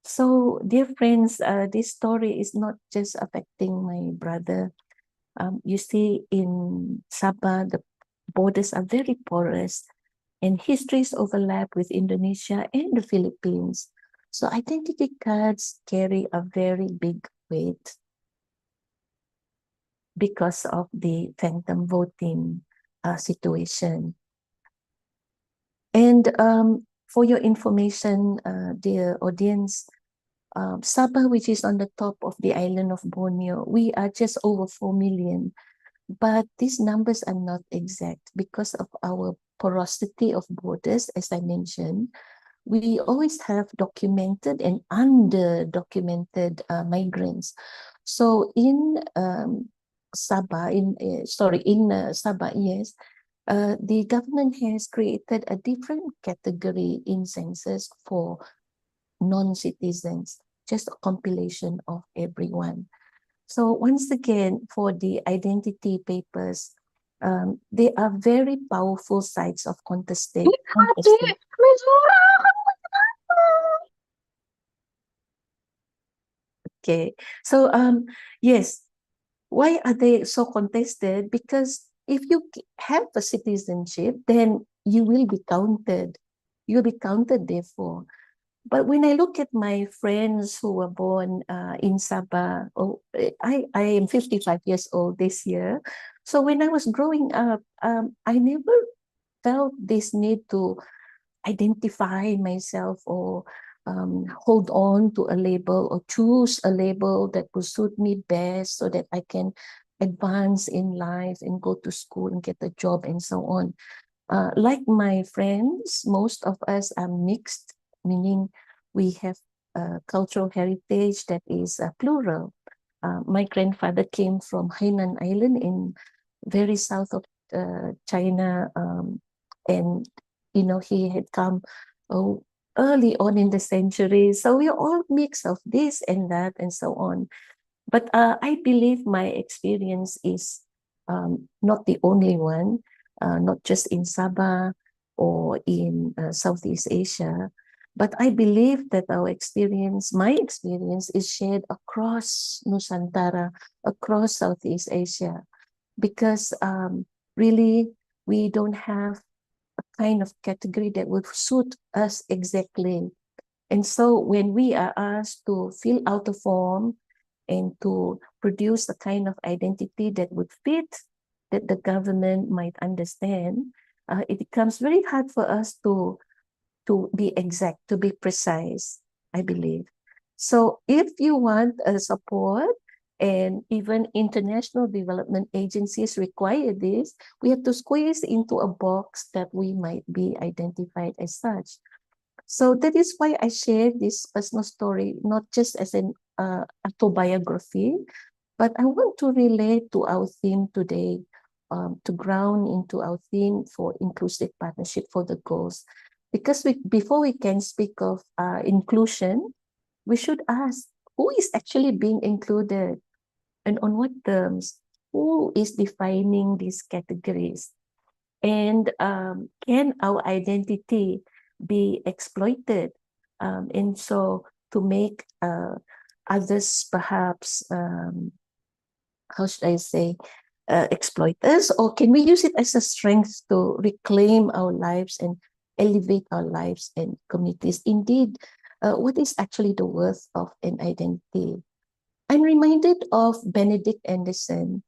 So, dear friends, this story is not just affecting my brother. You see, in Sabah, the borders are very porous and histories overlap with Indonesia and the Philippines. So identity cards carry a very big weight because of the phantom voting situation. And for your information, dear audience, Sabah, which is on the top of the island of Borneo, we are just over 4 million. But these numbers are not exact because of our porosity of borders, as I mentioned. We always have documented and under-documented migrants. So in Sabah, Sabah, yes, the government has created a different category in census for non-citizens, just a compilation of everyone. So once again, for the identity papers, they are very powerful sites of contestation. Okay, so yes, why are they so contested? Because if you have a citizenship, then you will be counted. You'll be counted, therefore. But when I look at my friends who were born in Sabah, I am 55 years old this year. So when I was growing up, I never felt this need to identify myself or hold on to a label or choose a label that will suit me best so that I can advance in life and go to school and get a job and so on. Like my friends, most of us are mixed, meaning we have cultural heritage that is plural. My grandfather came from Hainan Island in very south of China, and he had come early on in the century. So we're all mix of this and that and so on. But I believe my experience is not the only one, not just in Sabah or in Southeast Asia. But I believe that my experience is shared across Nusantara, across Southeast Asia, because really we don't have a kind of category that would suit us exactly. And so when we are asked to fill out a form and to produce a kind of identity that would fit, that the government might understand, it becomes very hard for us to be exact, to be precise, I believe. So if you want a support, and even international development agencies require this, we have to squeeze into a box that we might be identified as such. So that is why I share this personal story, not just as an autobiography, but I want to relate to our theme today, to ground into our theme for inclusive partnership for the goals. Because before we can speak of inclusion, we should ask who is actually being included and on what terms, who is defining these categories, and can our identity be exploited, and so to make others perhaps, how should I say, exploit us, or can we use it as a strength to reclaim our lives and elevate our lives and communities? Indeed, what is actually the worth of an identity? I'm reminded of Benedict Anderson,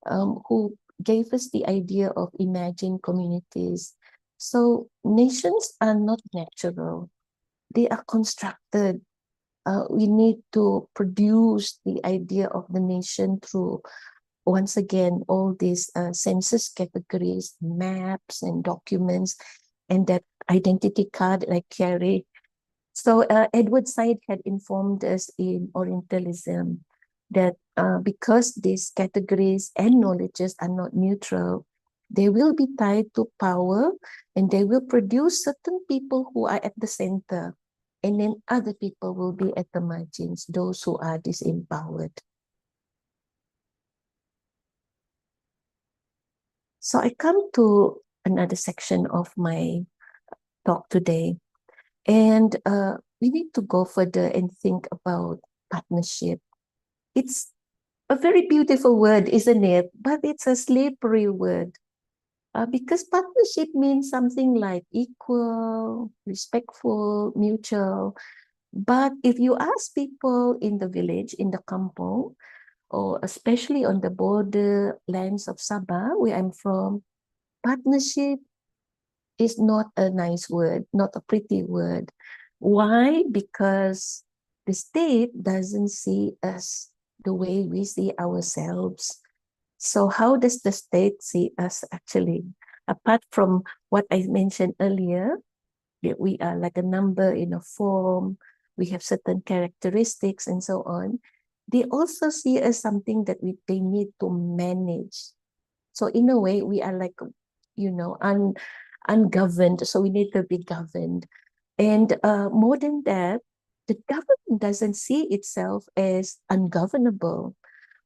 who gave us the idea of imagined communities. So nations are not natural, they are constructed. We need to produce the idea of the nation through, once again, all these census categories, maps and documents, and that identity card that I carry So Edward Said had informed us in Orientalism that because these categories and knowledges are not neutral, they will be tied to power and they will produce certain people who are at the center, and then other people will be at the margins, those who are disempowered. So I come to another section of my talk today, and we need to go further and think about partnership. It's a very beautiful word, isn't it? But it's a slippery word because partnership means something like equal, respectful, mutual. But if you ask people in the village, in the kampong, or especially on the border lands of Sabah, where I'm from, partnership is not a nice word, not a pretty word. Why? Because the state doesn't see us the way we see ourselves. So how does the state see us actually? Apart from what I mentioned earlier, that we are like a number in a form, we have certain characteristics and so on, they also see us something that they need to manage. So in a way, we are like, ungoverned. So we need to be governed. And more than that, the government doesn't see itself as ungovernable.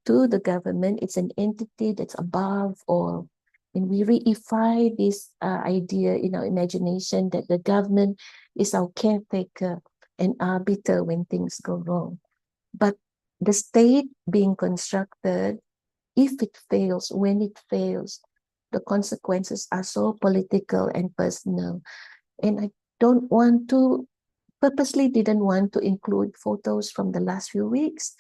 To the government, it's an entity that's above all. And we reify this idea in our imagination that the government is our caretaker and arbiter when things go wrong. But the state being constructed, if it fails, when it fails, the consequences are so political and personal. And I don't want to, purposely didn't want to include photos from the last few weeks,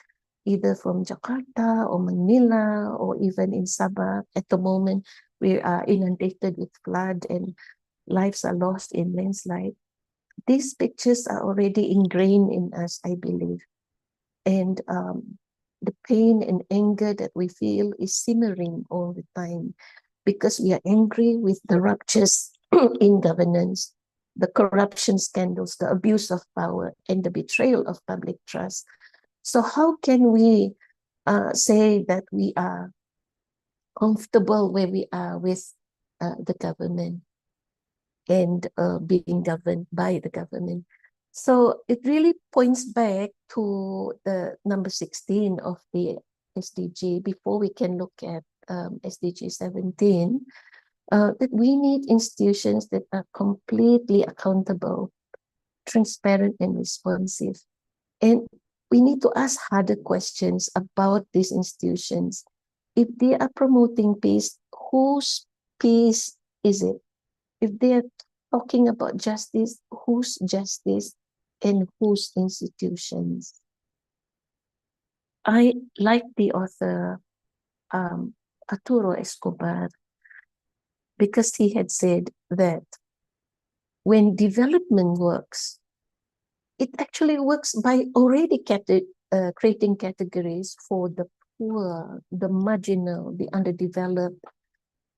either from Jakarta or Manila or even in Sabah. At the moment, we are inundated with flood and lives are lost in landslide. These pictures are already ingrained in us, I believe. And the pain and anger that we feel is simmering all the time because we are angry with the ruptures in governance, the corruption scandals, the abuse of power, and the betrayal of public trust. So how can we say that we are comfortable where we are with the government and being governed by the government? So it really points back to the number 16 of the SDG before we can look at SDG 17, that we need institutions that are completely accountable, transparent, and responsive. And we need to ask harder questions about these institutions. If they are promoting peace, whose peace is it? If they're talking about justice, whose justice and whose institutions? I like the author Arturo Escobar because he had said that when development works, it actually works by already creating categories for the poor, the marginal, the underdeveloped.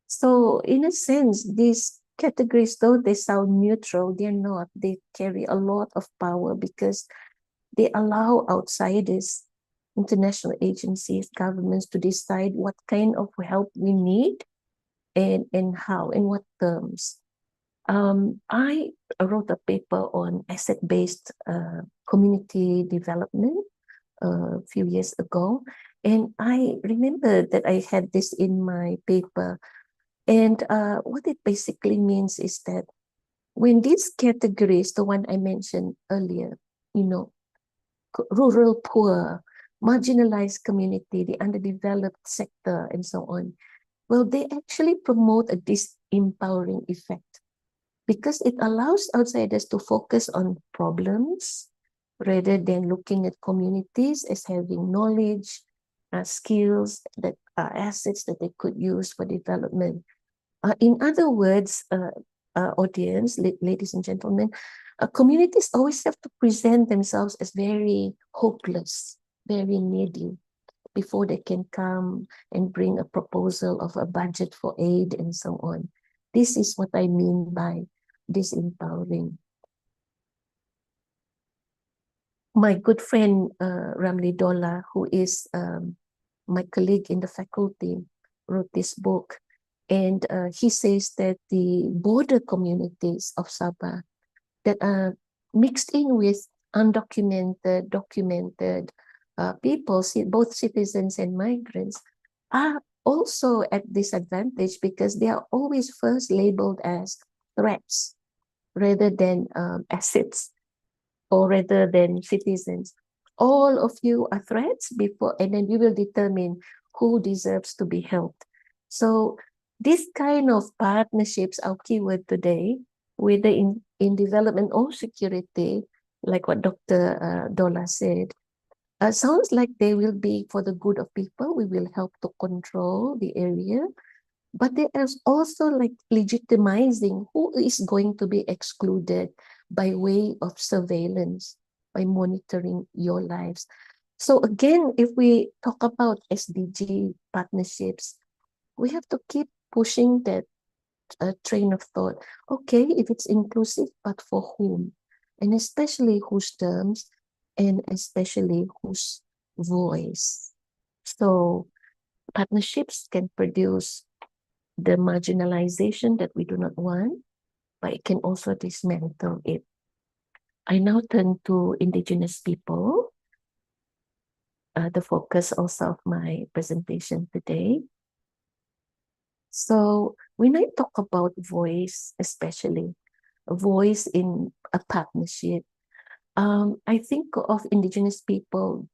So in a sense, these categories, though they sound neutral, they're not. They carry a lot of power because they allow outsiders, international agencies, governments to decide what kind of help we need and how, in what terms. I wrote a paper on asset-based community development a few years ago, and I remember that I had this in my paper. And what it basically means is that when these categories, the one I mentioned earlier, rural poor, marginalized community, the underdeveloped sector, and so on, well, they actually promote a disempowering effect because it allows outsiders to focus on problems rather than looking at communities as having knowledge, skills, that are assets that they could use for development. In other words, audience, ladies and gentlemen, communities always have to present themselves as very hopeless, very needy, before they can come and bring a proposal of a budget for aid and so on. This is what I mean by disempowering. my good friend Ramli Dola, who is my colleague in the faculty, wrote this book. And he says that the border communities of Sabah that are mixed in with undocumented, documented people, both citizens and migrants, are also at disadvantage because they are always first labeled as threats rather than assets or rather than citizens. All of you are threats before, and then you will determine who deserves to be helped. So this kind of partnerships, our keyword today, whether in development or security, like what Dr. Dola said, sounds like they will be for the good of people. We will help to control the area, but there is also like legitimizing who is going to be excluded by way of surveillance, by monitoring your lives. So again, if we talk about SDG partnerships, we have to keep pushing that train of thought. Okay, if it's inclusive, but for whom? And especially whose terms, and especially whose voice. So partnerships can produce the marginalization that we do not want, but it can also dismantle it. I now turn to indigenous people, the focus also of my presentation today. So when I talk about voice, especially a voice in a partnership, I think of indigenous people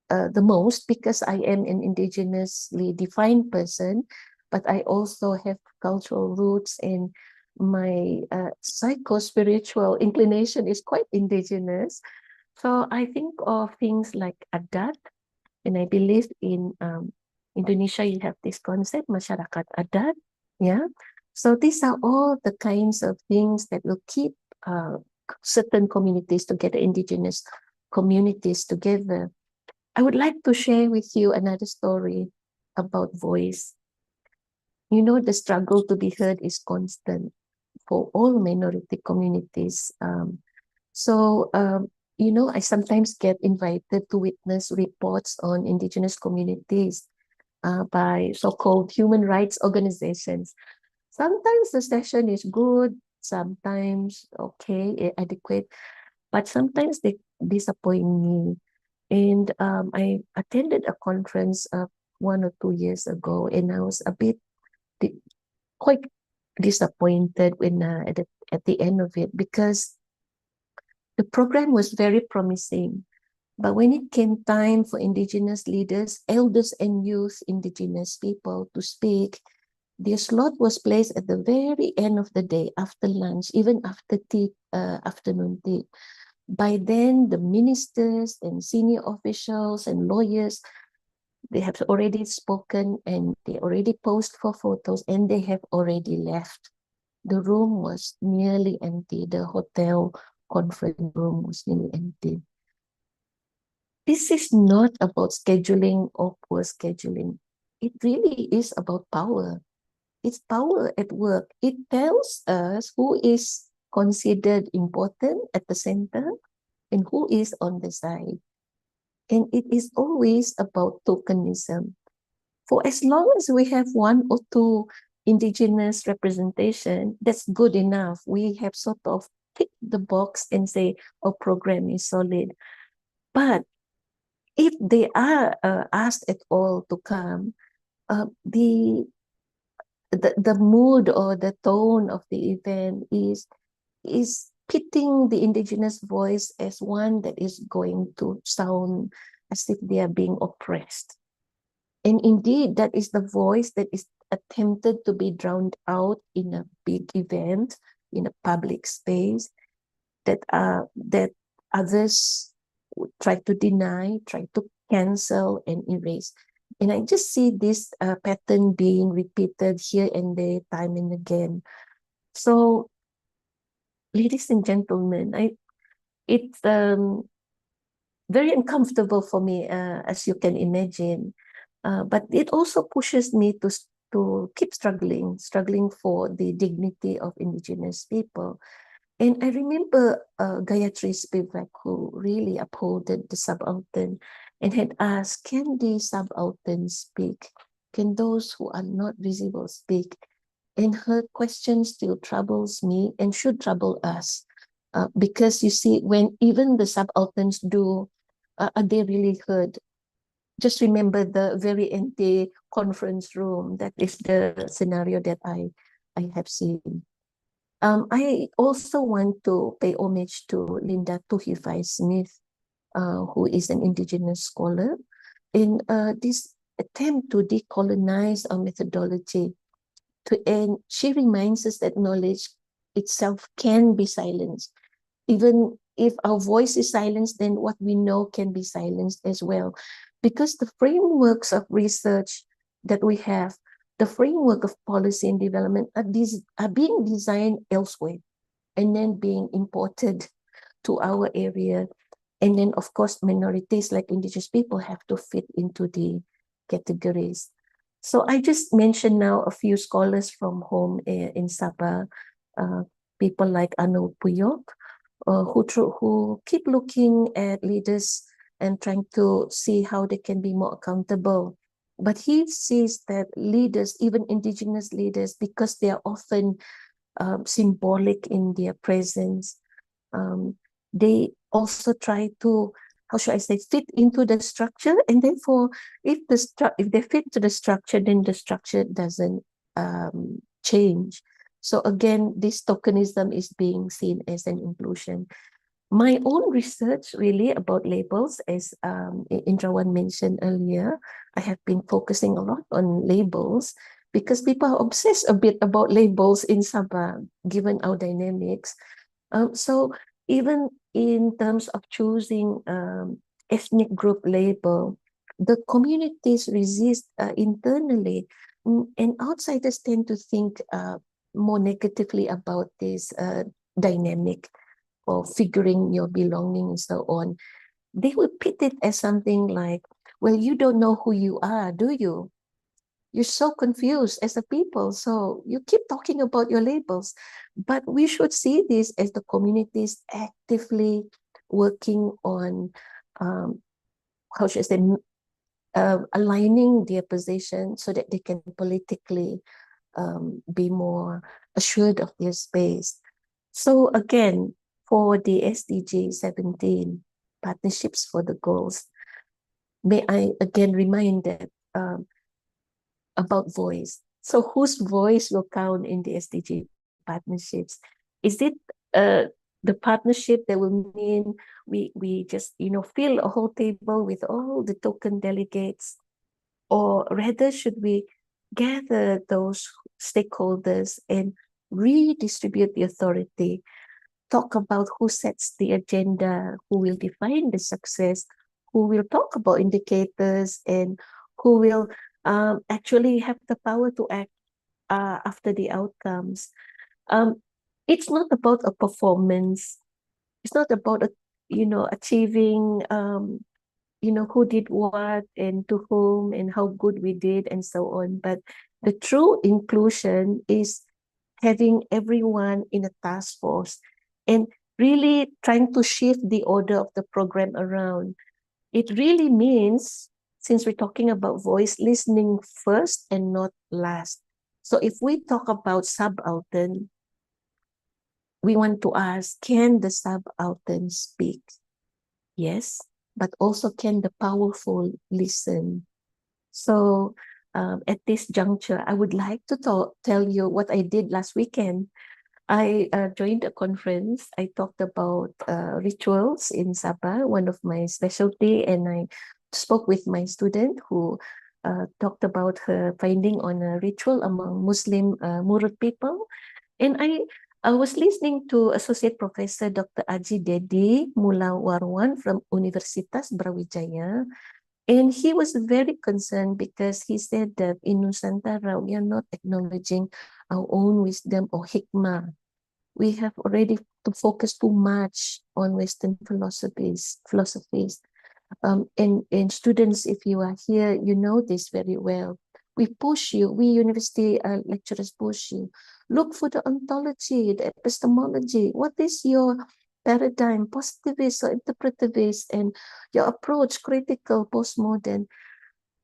the most because I am an indigenously defined person, but I also have cultural roots, and my psycho-spiritual inclination is quite indigenous. So I think of things like adat, and I believe in Indonesia, you have this concept, masyarakat adat, yeah. So these are all the kinds of things that will keep certain communities together, indigenous communities together. I would like to share with you another story about voice. You know, the struggle to be heard is constant for all minority communities. You know, I sometimes get invited to witness reports on indigenous communities by so-called human rights organizations. Sometimes the session is good, sometimes okay, adequate, but sometimes they disappoint me. And I attended a conference 1 or 2 years ago, and I was a bit quite disappointed when at the end of it, because the program was very promising. But when it came time for indigenous leaders, elders and youth, indigenous people to speak, their slot was placed at the very end of the day, after lunch, even after tea, afternoon tea. By then, the ministers and senior officials and lawyers, they have already spoken and they already posed for photos, and they have already left. The room was nearly empty. The hotel conference room was nearly empty. This is not about scheduling or poor scheduling. It really is about power. It's power at work. It tells us who is considered important at the center and who is on the side. And it is always about tokenism. For as long as we have 1 or 2 indigenous representation, that's good enough. We have sort of ticked the box and say our program is solid. But if they are asked at all to come, the mood or the tone of the event is pitting the indigenous voice as one that is going to sound as if they are being oppressed. And indeed, that is the voice that is attempted to be drowned out in a big event, in a public space, that others try to deny, try to cancel and erase. And I just see this pattern being repeated here and there, time and again. So, ladies and gentlemen, it's very uncomfortable for me, as you can imagine. But it also pushes me to keep struggling for the dignity of indigenous people. And I remember Gayatri Spivak, who really upholded the subaltern and had asked, can the subaltern speak? Can those who are not visible speak? And her question still troubles me and should trouble us. Because you see, when even the subalterns do, are they really heard? Just remember the very empty conference room. That is the scenario that I have seen. I also want to pay homage to Linda Tuhifai Smith, who is an indigenous scholar, in this attempt to decolonize our methodology. And she reminds us that knowledge itself can be silenced. Even if our voice is silenced, then what we know can be silenced as well. Because the frameworks of research that we have, the framework of policy and development are being designed elsewhere and then being imported to our area. And then, of course, minorities like indigenous people have to fit into the categories. So I just mentioned now a few scholars from home in Sabah, people like Anu Puyok, who keep looking at leaders and trying to see how they can be more accountable. But he sees that leaders, even indigenous leaders, because they are often symbolic in their presence, they also try to, how should I say, fit into the structure. And therefore, if they fit to the structure, then the structure doesn't change. So again, this tokenism is being seen as an inclusion. My own research really about labels, as Indrawan mentioned earlier, I have been focusing a lot on labels because people are obsessed a bit about labels in Sabah, given our dynamics. So even in terms of choosing ethnic group label, the communities resist internally, and outsiders tend to think more negatively about this dynamic or figuring your belonging and so on. They would pit it as something like, well, you don't know who you are, do you? You're so confused as a people, so you keep talking about your labels. But we should see this as the communities actively working on, how should I say, aligning their position so that they can politically be more assured of their space. So again, for the SDG 17, Partnerships for the Goals, may I again remind that about voice. So whose voice will count in the SDG partnerships? Is it the partnership that will mean we just fill a whole table with all the token delegates, or rather should we gather those stakeholders and redistribute the authority, talk about who sets the agenda, who will define the success, who will talk about indicators, and who will actually have the power to act after the outcomes. It's not about a performance. It's not about achieving who did what and to whom and how good we did and so on. But the true inclusion is having everyone in a task force and really trying to shift the order of the program around. It really means, since we're talking about voice, listening first and not last. So if we talk about subaltern, we want to ask, can the subaltern speak? Yes, but also can the powerful listen? So at this juncture, I would like to tell you what I did last weekend. I joined a conference. I talked about rituals in Sabah, one of my specialty, and I spoke with my student who talked about her finding on a ritual among Muslim Murut people. And I was listening to Associate Professor Dr. Aji Dedi Mulawarwan from Universitas Brawijaya. And he was very concerned because he said that in Nusantara, we are not acknowledging our own wisdom or hikmah. We have already to focus too much on Western philosophies. And students, if you are here, you know this very well. We push you, we university lecturers push you. Look for the ontology, the epistemology. What is your paradigm, positivist or interpretivist, and your approach, critical, postmodern?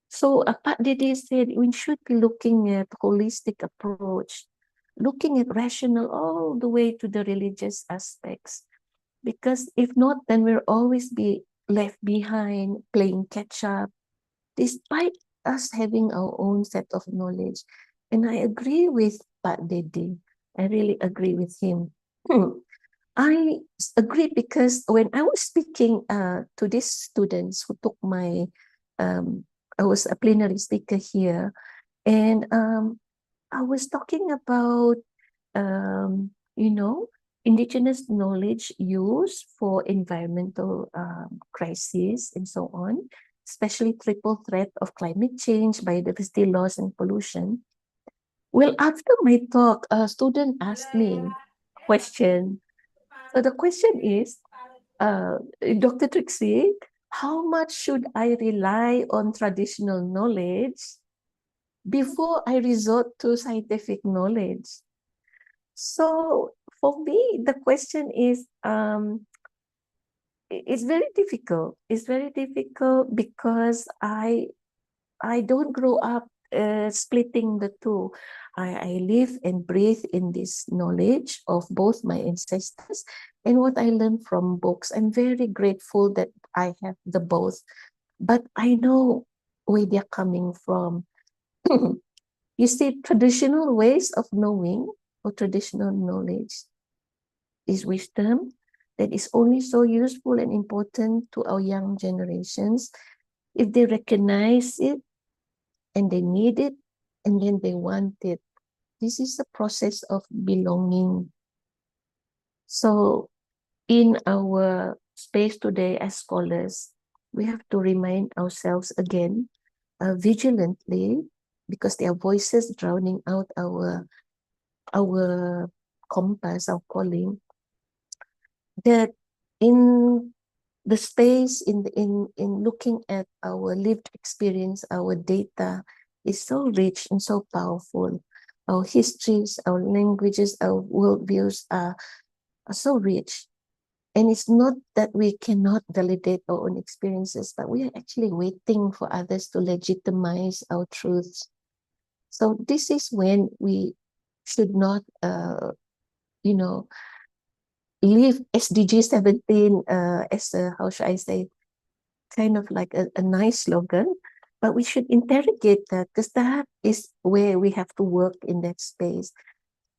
So Pak Dede said we should be looking at holistic approach, looking at rational all the way to the religious aspects. Because if not, then we'll always be left behind, playing catch up, despite us having our own set of knowledge. And I agree with Pak Dede. I really agree with him. I agree because when I was speaking to these students who took my, I was a plenary speaker here, and I was talking about, you know, indigenous knowledge used for environmental crisis and so on, especially triple threat of climate change, biodiversity loss, and pollution. Well, after my talk, a student asked me a question. So the question is, Dr. Trixie, how much should I rely on traditional knowledge before I resort to scientific knowledge? So for me, the question is, it's very difficult. It's very difficult because I don't grow up splitting the two. I live and breathe in this knowledge of both my ancestors and what I learned from books. I'm very grateful that I have the both, but I know where they're coming from. You see, traditional ways of knowing or traditional knowledge is wisdom that is only so useful and important to our young generations if they recognize it and they need it and then they want it. This is the process of belonging. So in our space today as scholars, we have to remind ourselves again, vigilantly, because there are voices drowning out our compass, our calling, that in the space, in looking at our lived experience, our data is so rich and so powerful. Our histories, our languages, our worldviews are so rich. And it's not that we cannot validate our own experiences, but we are actually waiting for others to legitimize our truths. So this is when we should not, you know, leave SDG 17 as a, how should I say, kind of like a nice slogan, but we should interrogate that because that is where we have to work in that space.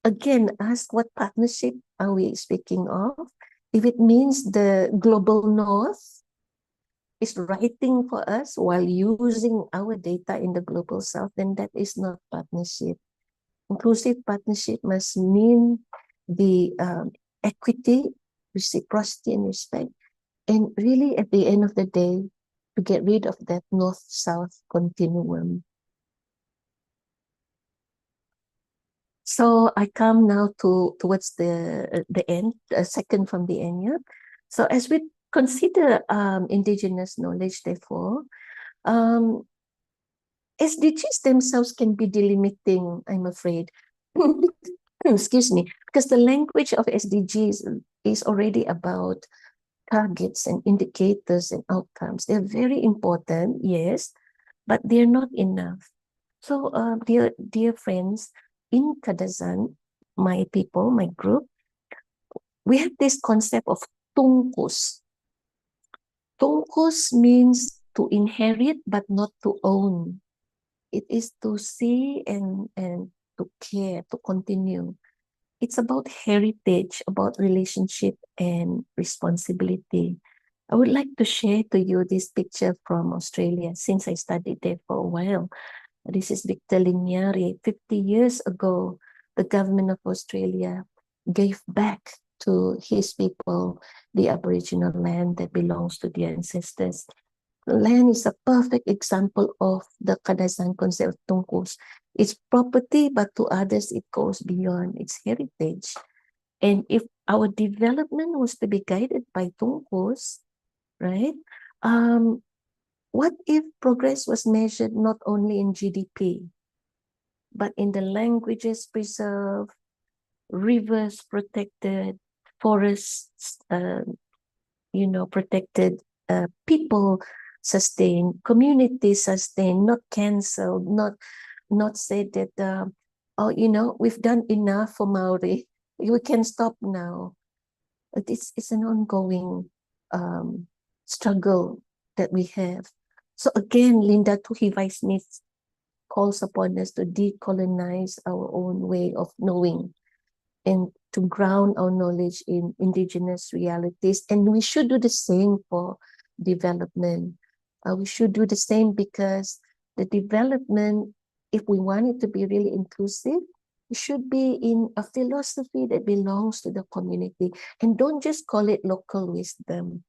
Again, ask what partnership are we speaking of? If it means the global north is writing for us while using our data in the global south, then that is not partnership. Inclusive partnership must mean the equity, reciprocity, and respect. And really, at the end of the day, to get rid of that north-south continuum. So I come now towards the end, second from the end. Yeah? So as we consider indigenous knowledge, therefore, SDGs themselves can be delimiting, I'm afraid. Excuse me, because the language of SDGs is already about targets and indicators and outcomes. They're very important, yes, but they're not enough. So, dear friends, in Kadazan, my people, my group, we have this concept of tungkus. Tungkus means to inherit but not to own. It is to see and to care, to continue. It's about heritage, about relationship and responsibility. I would like to share to you this picture from Australia since I studied there for a while. This is Victor Lignari. 50 years ago, the government of Australia gave back to his people the Aboriginal land that belongs to their ancestors. The land is a perfect example of the Kadazan concept of tungkus. It's property, but to others it goes beyond its heritage. And if our development was to be guided by tungkus, right? What if progress was measured not only in GDP, but in the languages preserved, rivers protected, forests, protected, people sustained, communities sustained, not cancelled, not said that, we've done enough for Maori. We can stop now. It's an ongoing struggle that we have. So again, Linda Tuhiwai Smith calls upon us to decolonize our own way of knowing and to ground our knowledge in indigenous realities. And we should do the same for development. We should do the same because the development, if we want it to be really inclusive, it should be in a philosophy that belongs to the community. And don't just call it local wisdom,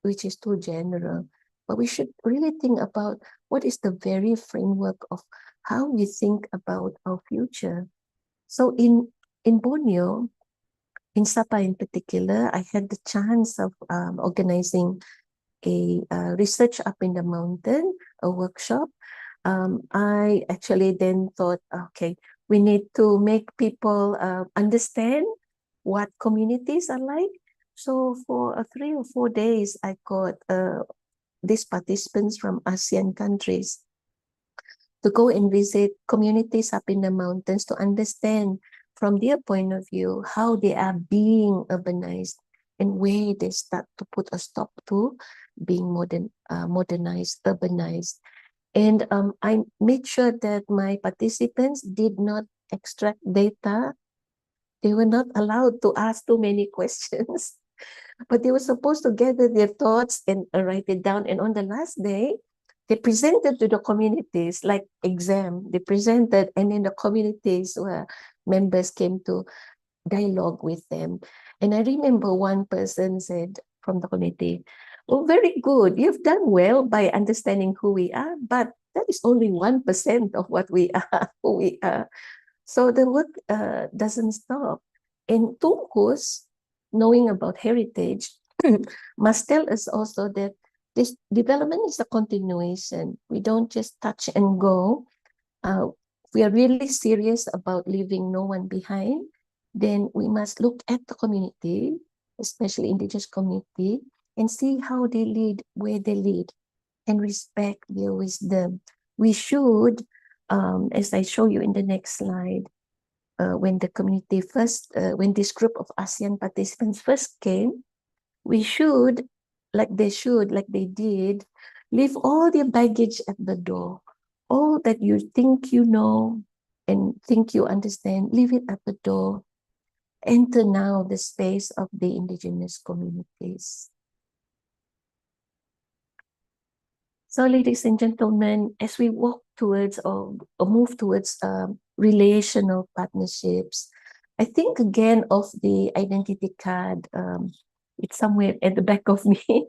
which is too general. But we should really think about what is the very framework of how we think about our future. So in Borneo, in Sapa in particular, I had the chance of organizing a research up in the mountain, a workshop. I actually then thought, okay, we need to make people understand what communities are like. So for 3 or 4 days, I got these participants from ASEAN countries to go and visit communities up in the mountains to understand from their point of view how they are being urbanized and where they start to put a stop to being modernized, urbanized. And I made sure that my participants did not extract data. They were not allowed to ask too many questions, but they were supposed to gather their thoughts and write it down. And on the last day, they presented to the communities like exam. They presented, and then the communities where members came to dialogue with them. And I remember one person said from the committee, "Oh, very good. You've done well by understanding who we are, but that is only 1% of what we are, who we are." So the work doesn't stop. And Tungkus, knowing about heritage, must tell us also that this development is a continuation. We don't just touch and go. We are really serious about leaving no one behind. Then we must look at the community, especially indigenous community, and see how they lead, where they lead, and respect their wisdom. We should, as I show you in the next slide, when the community first, when this group of ASEAN participants first came, we should, like they did, leave all their baggage at the door. All that you think you know and think you understand, leave it at the door. Enter now the space of the indigenous communities. So, ladies and gentlemen, as we walk towards or move towards relational partnerships, I think again of the identity card. It's somewhere at the back of me.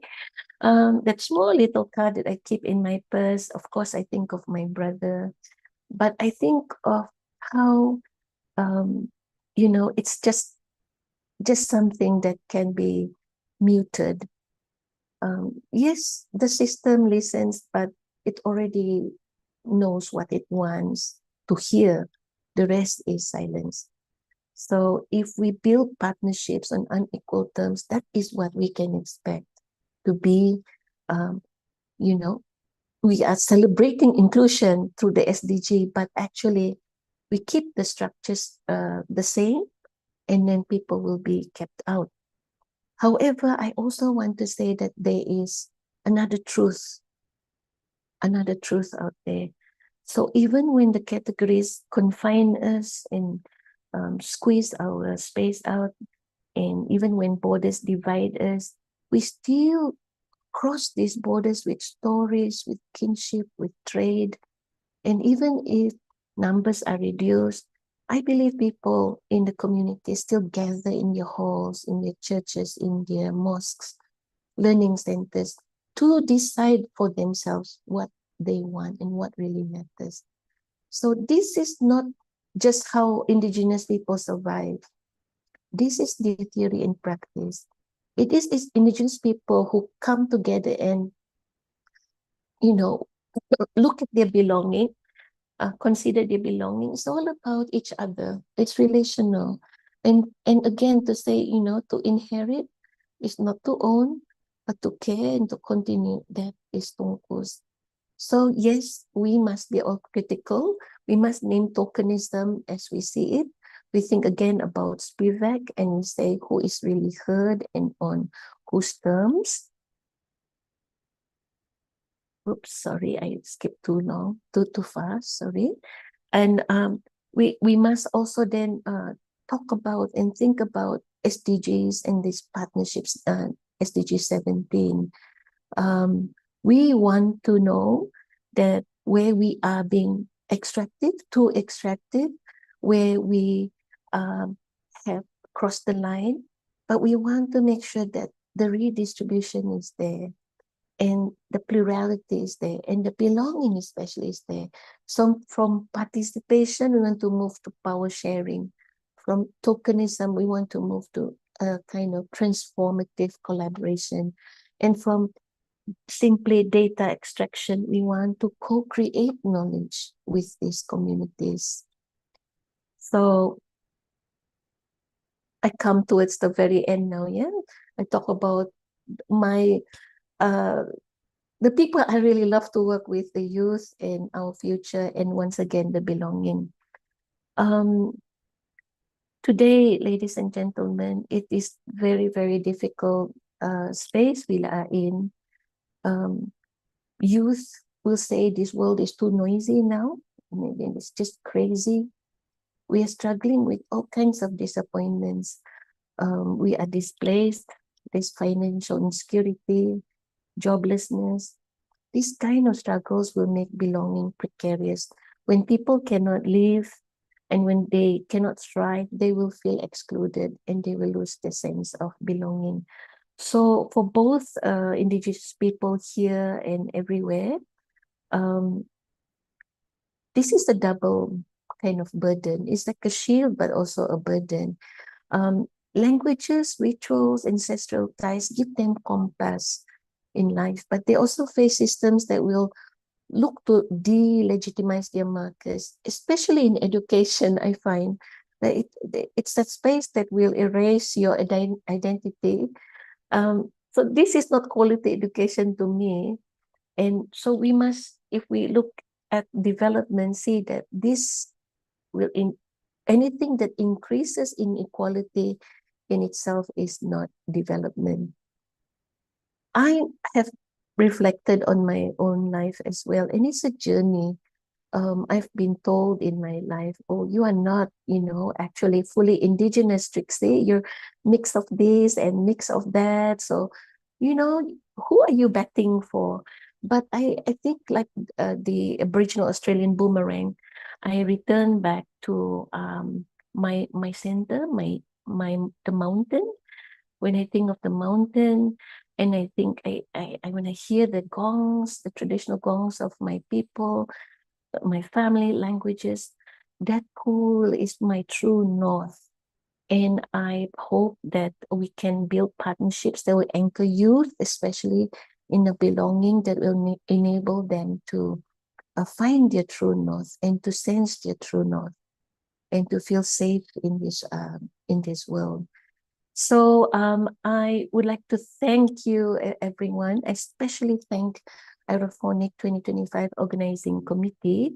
That small little card that I keep in my purse. Of course, I think of my brother, but I think of how, it's just something that can be muted. Yes, the system listens, but it already knows what it wants to hear. The rest is silence. So if we build partnerships on unequal terms, that is what we can expect to be, we are celebrating inclusion through the SDG, but actually we keep the structures the same, and then people will be kept out. However, I also want to say that there is another truth out there. So even when the categories confine us and squeeze our space out, and even when borders divide us, we still cross these borders with stories, with kinship, with trade. And even if numbers are reduced, I believe people in the community still gather in their halls, in their churches, in their mosques, learning centers, to decide for themselves what they want and what really matters. So this is not just how indigenous people survive. This is the theory and practice. It is indigenous people who come together and, look at their belonging consider their belonging. It's all about each other. It's relational. And again, to say, to inherit is not to own, but to care and to continue. That is tungkus. So yes, we must be all critical. We must name tokenism as we see it. We think again about Spivak and we say who is really heard and on whose terms. Oops, sorry, I skipped too long, too fast, sorry. And we must also then talk about and think about SDGs and these partnerships, SDG 17. We want to know that where we are being extracted, too extractive, where we have crossed the line, but we want to make sure that the redistribution is there and the plurality is there and the belonging especially is there. So from participation, we want to move to power sharing. From tokenism, we want to move to a kind of transformative collaboration. And from simply data extraction, we want to co-create knowledge with these communities. So I come towards the very end now, yeah? I talk about my the people I really love to work with, the youth and our future, and once again, the belonging. Today, ladies and gentlemen, it is very, very difficult space we are in. Youth will say this world is too noisy now. Maybe it's just crazy. We are struggling with all kinds of disappointments. We are displaced, there's financial insecurity, joblessness. These kind of struggles will make belonging precarious. When people cannot live and when they cannot thrive, they will feel excluded and they will lose the sense of belonging. So for both indigenous people here and everywhere, this is a double kind of burden. It's like a shield, but also a burden. Languages, rituals, ancestral ties give them compass in life, but they also face systems that will look to delegitimize their markers, especially in education. I find that it's that space that will erase your identity. So this is not quality education to me. And so we must, if we look at development, see that this will, anything that increases inequality in itself is not development. I have reflected on my own life as well, and it's a journey. I've been told in my life, oh, you are not, actually fully indigenous, Trixie. You're mix of this and mix of that. So, who are you betting for? But I think like the Aboriginal Australian boomerang, I return back to my center, the mountain. When I think of the mountain, and I think when I hear the gongs, the traditional gongs of my people, my family languages, that pool is my true north. And I hope that we can build partnerships that will anchor youth, especially in the belonging, that will enable them to find their true north and to sense their true north and to feel safe in this world. So I would like to thank you, everyone, especially thank Irofonic 2025 Organizing Committee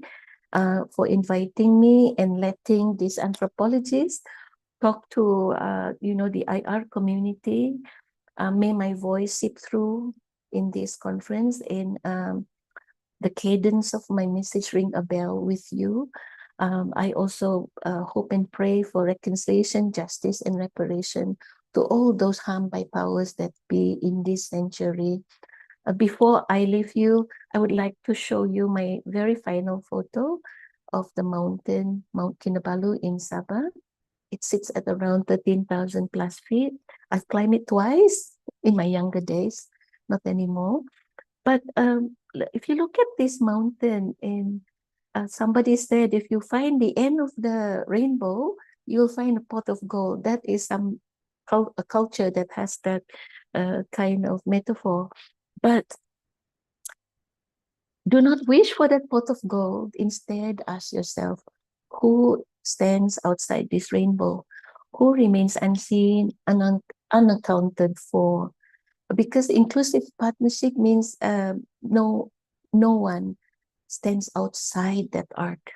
for inviting me and letting these anthropologists talk to, the IR community. May my voice seep through in this conference and the cadence of my message ring a bell with you. I also hope and pray for reconciliation, justice, and reparation to all those harmed by powers that be in this century. Before I leave you, I would like to show you my very final photo of the mountain, Mount Kinabalu in Sabah. It sits at around 13,000 plus feet. I've climbed it twice in my younger days, not anymore. But if you look at this mountain, and somebody said, if you find the end of the rainbow, you'll find a pot of gold. That is a culture that has that kind of metaphor. But Do not wish for that pot of gold. Instead, ask yourself, who stands outside this rainbow? Who remains unseen and unaccounted for? Because inclusive partnership means no one stands outside that arc.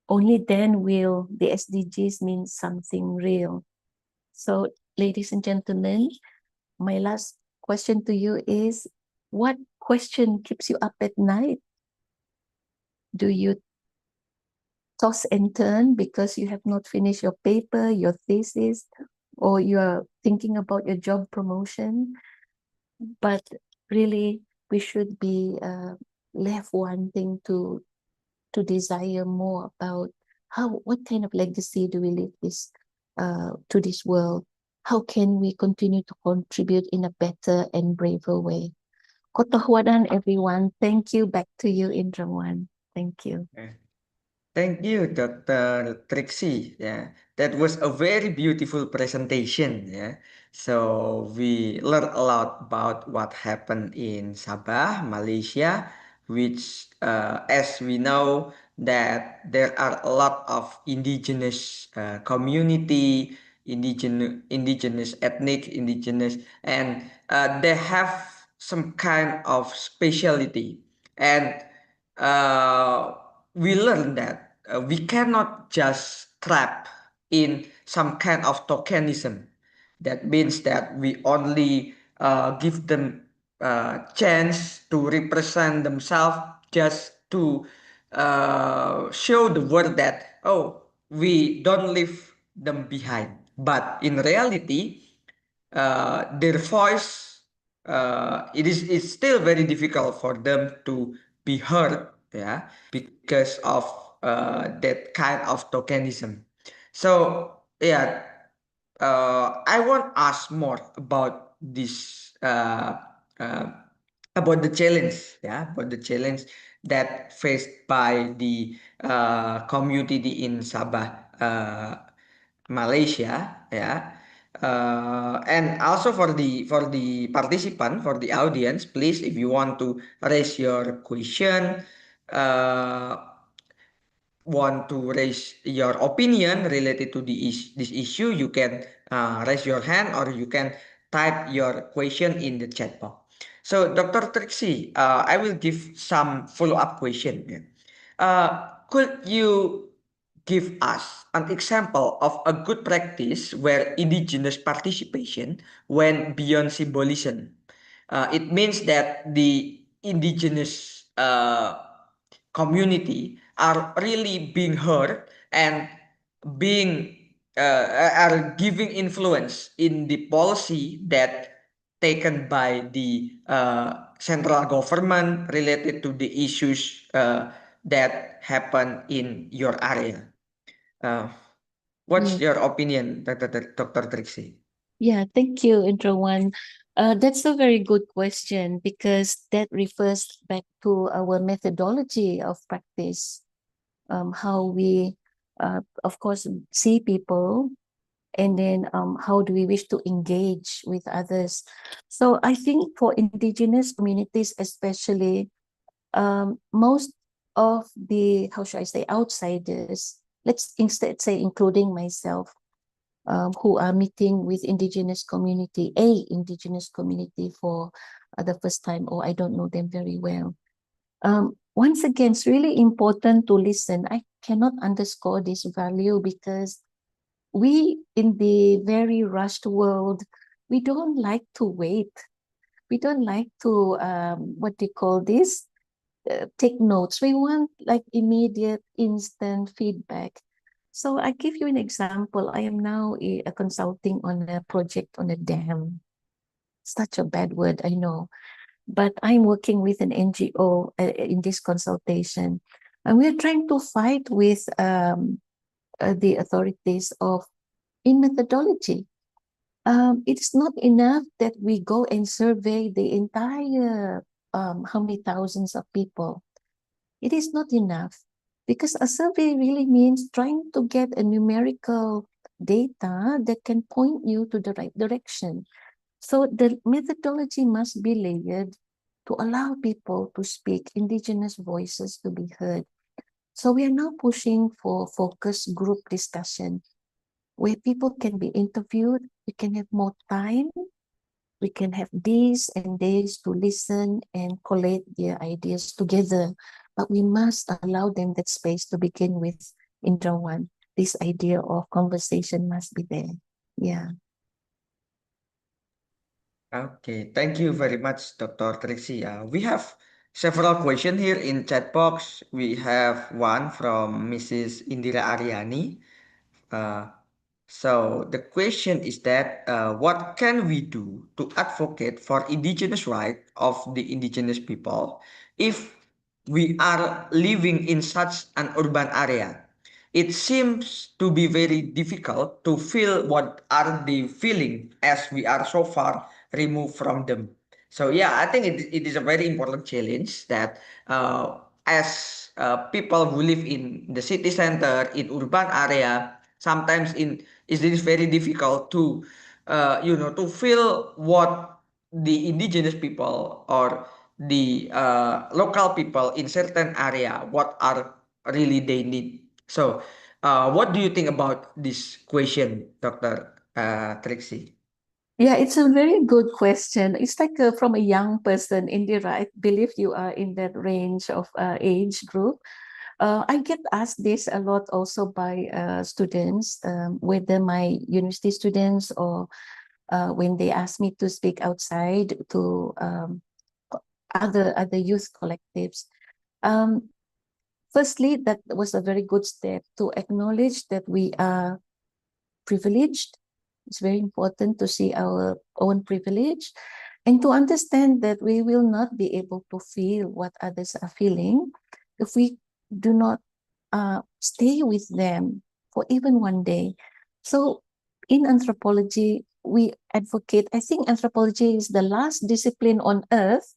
Only then will the SDGs mean something real. So, ladies and gentlemen, my last question to you is, what question keeps you up at night? Do you toss and turn because you have not finished your paper, your thesis, or you are thinking about your job promotion? But really, we should be left wanting to desire more about what kind of legacy do we leave to this world? How can we continue to contribute in a better and braver way? Kotohwadan, everyone. Thank you. Back to you, Indrawan. Thank you. Thank you, Dr. Trixie. Yeah, that was a very beautiful presentation. Yeah, so we learned a lot about what happened in Sabah, Malaysia, which, as we know, that there are a lot of indigenous community, indigenous ethnic, indigenous, and they have some kind of specialty, and we learned that we cannot just trap in some kind of tokenism. That means that we only give them chance to represent themselves just to show the world that, oh, we don't leave them behind. But in reality, their voice, it's still very difficult for them to be heard, yeah, because of that kind of tokenism. So yeah, I want to ask more about this, uh, about the challenge, yeah, about the challenge that faced by the community in Sabah, Malaysia, yeah. And also for the participant, for the audience, please, if you want to raise your question, uh, want to raise your opinion related to this issue, you can raise your hand or you can type your question in the chat box. So, Dr. Trixie, I will give some follow-up question. Yeah. Could you give us an example of a good practice where indigenous participation went beyond symbolism? It means that the indigenous community are really being heard and being are giving influence in the policy that taken by the central government related to the issues that happen in your area. Uh, what's Yes. your opinion, Dr. Trixie? Yeah, thank you, Indrawan. That's a very good question because that refers back to our methodology of practice, how we, of course, see people, and then how do we wish to engage with others. So I think for indigenous communities, especially, most of the, how should I say, outsiders, let's instead say including myself, who are meeting with indigenous community for the first time, or I don't know them very well. Once again, it's really important to listen. I cannot underscore this value because we, in the very rushed world, we don't like to wait. We don't like to, what do you call this? Take notes. We want like immediate, instant feedback. So I give you an example. I am now consulting on a project on a dam. Such a bad word, I know. But I'm working with an NGO in this consultation. And we're trying to fight with the authorities in methodology. It's not enough that we go and survey the entire, how many thousands of people. It is not enough because a survey really means trying to get a numerical data that can point you to the right direction. So the methodology must be layered to allow people to speak, indigenous voices to be heard. So we are now pushing for focus group discussion where people can be interviewed, we can have more time, we can have days and days to listen and collate their ideas together. But we must allow them that space to begin with in round one. This idea of conversation must be there. Yeah. Okay, thank you very much, Dr. Trixie. We have several questions here in chat box. We have one from Mrs. Indira Aryani. Uh, so the question is that what can we do to advocate for indigenous rights of the indigenous people if we are living in such an urban area? It seems to be very difficult to feel what are they feeling as we are so far removed from them. So yeah, I think it is a very important challenge that as people who live in the city center, in urban area, sometimes it is very difficult to to feel what the indigenous people or the local people in certain area what are really they need. So what do you think about this question, Dr. Trixie? Yeah, it's a very good question. It's like from a young person, Indira, I believe you are in that range of age group. I get asked this a lot also by students, whether my university students or when they ask me to speak outside to other youth collectives. Um, Firstly, that was a very good step to acknowledge that we are privileged. It's very important to see our own privilege and to understand that we will not be able to feel what others are feeling if we do not stay with them for even one day. So in anthropology, we advocate, I think anthropology is the last discipline on earth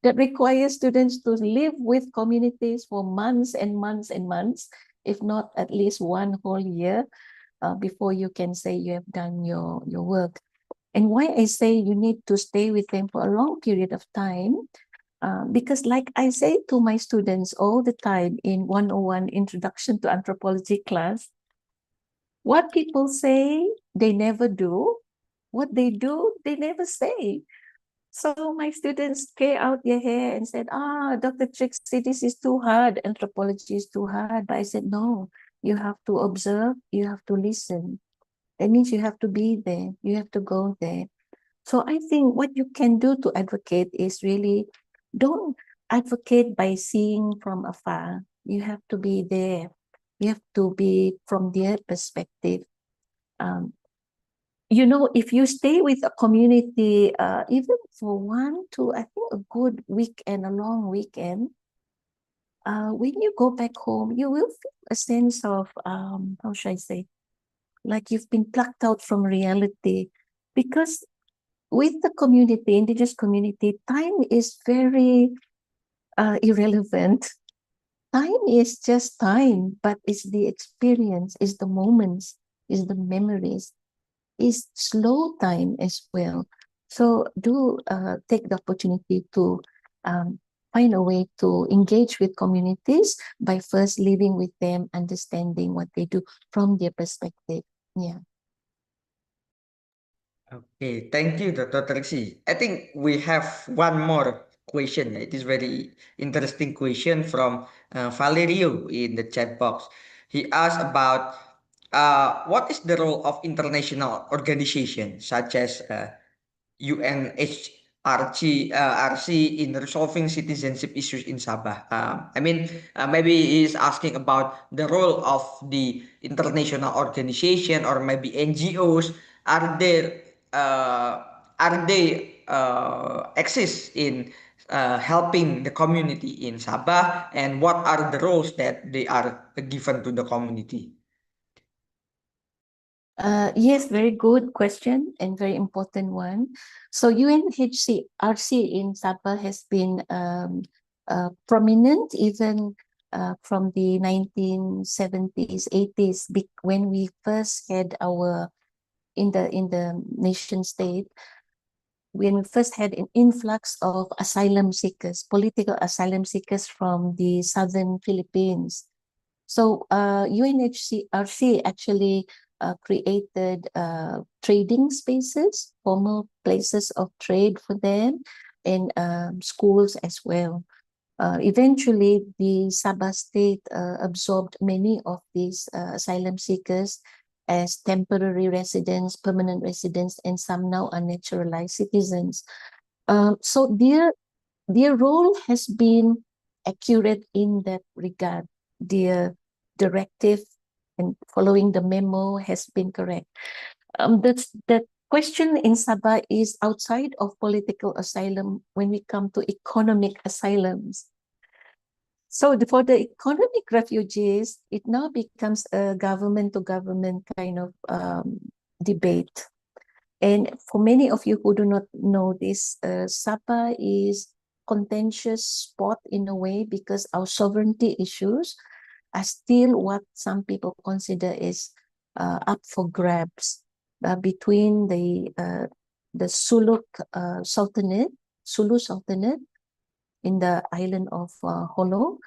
that requires students to live with communities for months and months and months, if not at least one whole year, before you can say you have done your work. And why I say you need to stay with them for a long period of time, because like I say to my students all the time in 101 Introduction to Anthropology class, what people say, they never do. What they do, they never say. So my students tear out their hair and said, Dr. Trixie, this is too hard. Anthropology is too hard. But I said, no, you have to observe, you have to listen. That means you have to be there, you have to go there. So I think what you can do to advocate is really don't advocate by seeing from afar. You have to be there. You have to be from their perspective. If you stay with a community, even for 1 to, I think, a good weekend, a long weekend, when you go back home, you will feel a sense of, how should I say, like you've been plucked out from reality. Because with the community, indigenous community, time is very irrelevant. Time is just time, but it's the experience, it's the moments, it's the memories, is slow time as well. So do take the opportunity to find a way to engage with communities by first living with them, understanding what they do from their perspective. Yeah. Okay, thank you, Dr. Trixie. I think we have one more question. It is very interesting question from Valerio in the chat box. He asked about what is the role of international organizations such as UNHRC RC in resolving citizenship issues in Sabah. Maybe he's asking about the role of the international organization or maybe NGOs. Are there exist in helping the community in Sabah, and what are the roles that they are given to the community? Yes, very good question and very important one. So UNHCRC in Sabah has been prominent even from the 1970s, 80s, when we first had our in the nation state. when we first had an influx of asylum seekers, political asylum seekers from the southern Philippines. So UNHCRC actually created trading spaces, formal places of trade for them, and schools as well. Eventually, the Sabah state absorbed many of these asylum seekers as temporary residents, permanent residents, and some now are naturalized citizens. So their role has been accurate in that regard. Their directive and following the memo has been correct. The question in Sabah is outside of political asylum when we come to economic asylums. So for the economic refugees, it now becomes a government to government kind of debate. And for many of you who do not know this, Sabah is contentious spot in a way because our sovereignty issues are still what some people consider is up for grabs between the Sulu Sultanate in the island of Holo,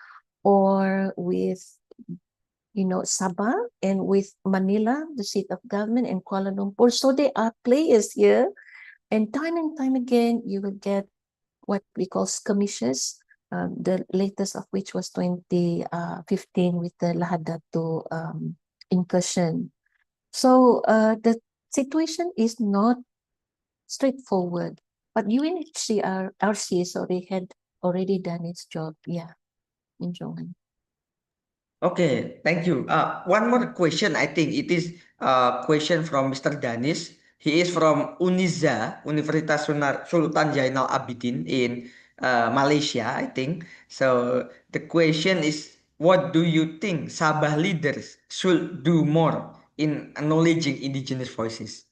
or with Sabah, and with Manila, the seat of government, and Kuala Lumpur. So there are players here, and time again, you will get what we call skirmishes, the latest of which was 2015 with the Lahadato incursion. So the situation is not straightforward, but UNHCR had already done its job. Yeah, in Johan. Okay, thank you. One more question. I think it is a question from Mr. Danis. He is from Uniza, Universitas Sultan Jainal Abidin in Malaysia, I think. So the question is, what do you think Sabah leaders should do more in acknowledging indigenous voices?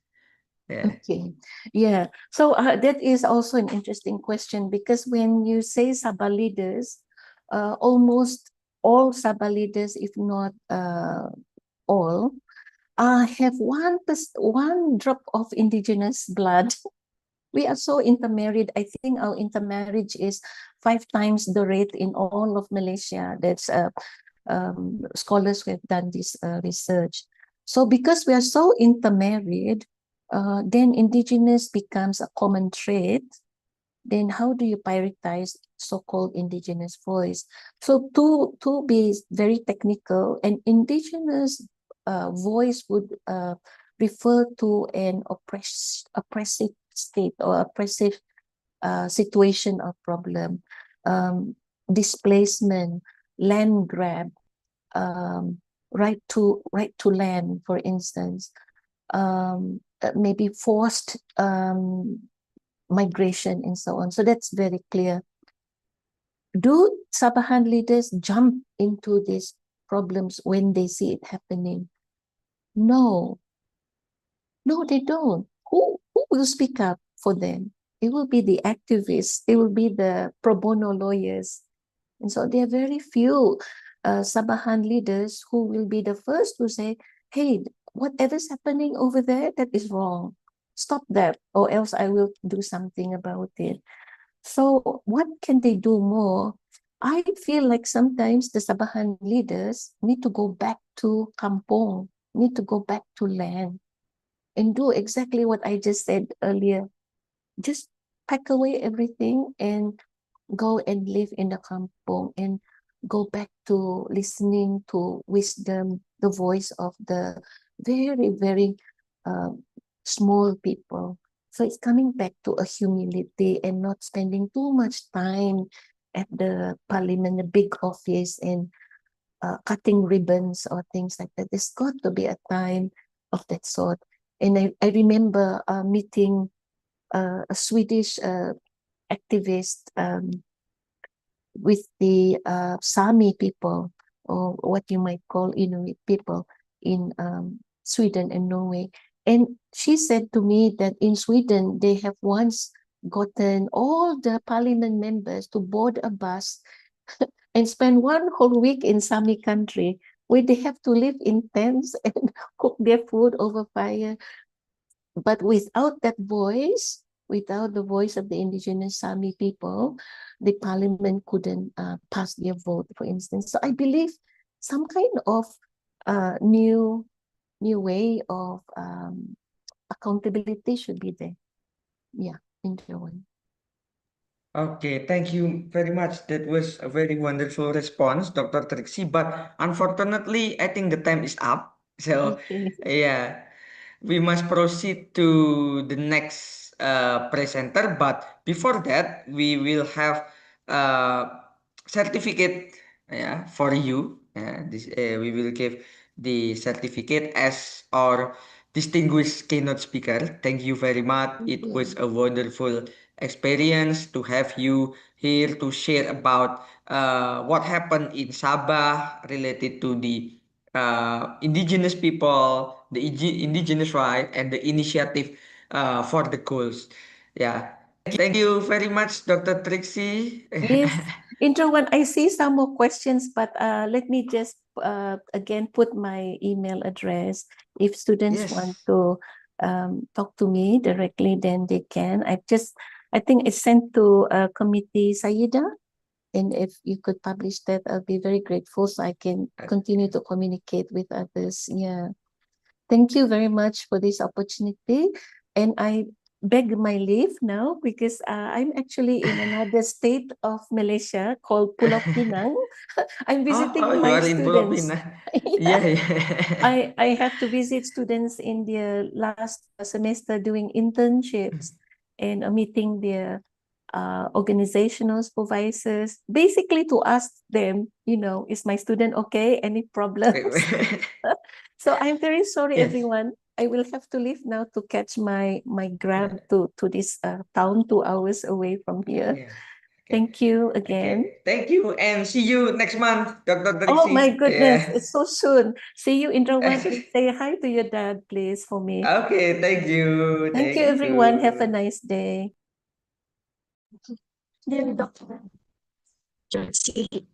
Yeah. Okay, yeah. So that is also an interesting question, because when you say Sabah leaders, almost all Sabah leaders, if not all, have one drop of indigenous blood. We are so intermarried. I think our intermarriage is 5 times the rate in all of Malaysia. That's scholars who have done this research. So because we are so intermarried, then indigenous becomes a common trait. Then how do you prioritize so-called indigenous voice? So to be very technical, an indigenous voice would refer to an oppressive state or oppressive situation or problem, displacement, land grab, right to land, for instance, maybe forced migration and so on. So that's very clear. Do Sabahan leaders jump into these problems when they see it happening? No, they don't. Who will speak up for them? It will be the activists. It will be the pro bono lawyers. And so there are very few Sabahan leaders who will be the first to say, hey, whatever's happening over there, that is wrong. Stop that, or else I will do something about it. So what can they do more? I feel like sometimes the Sabahan leaders need to go back to kampong, need to go back to land, and do exactly what I just said earlier. Just pack away everything and go and live in the kampong, and go back to listening to wisdom, the voice of the very, very small people. So it's coming back to a humility and not spending too much time at the parliament, the big office, and cutting ribbons or things like that. There's got to be a time of that sort. And I remember meeting a Swedish activist with the Sami people, or what you might call Inuit people in Sweden and Norway. And she said to me that in Sweden, they have once gotten all the parliament members to board a bus and spend one whole week in Sami country, where they have to live in tents and cook their food over fire. But without that voice, without the voice of the indigenous Sami people, the parliament couldn't pass their vote, for instance. So I believe some kind of new way of accountability should be there. Yeah, in Jawan. Okay, thank you very much. That was a very wonderful response, Dr. Trixie. But unfortunately, I think the time is up. So, Okay. yeah, we must proceed to the next presenter. But before that, we will have a certificate, yeah, for you. We will give the certificate as our distinguished keynote speaker. Thank you very much. It was a wonderful experience to have you here to share about what happened in Sabah related to the indigenous people, the indigenous right, and the initiative for the goals. Yeah. Thank you very much, Dr. Trixie. Yes, Introwan, I see some more questions, but let me just again put my email address. If students want Yes. to talk to me directly, then they can. I think it's sent to committee Sayida, and if you could publish that, I'll be very grateful so I can continue to communicate with others. Yeah. Thank you very much for this opportunity. And I beg my leave now because I'm actually in another state of Malaysia called Pulau Pinang. I'm Oh, visiting you my are in Pulau students. Pinang. Yeah. Yeah. I have to visit students in their last semester doing internships and meeting their organizational supervisors, basically to ask them, is my student okay? Any problems? So I'm very sorry, Yes. everyone. I will have to leave now to catch my grab to this town 2 hours away from here. Yeah. Okay. Thank you again. Okay. Thank you and see you next month, Dr. Oh my Trixie. goodness, Yeah. it's so soon. See you in Rawan and say hi to your dad, please, for me. Okay, thank you. Thank you, Thank everyone. Have a you. nice day. Dear Dr. Josie,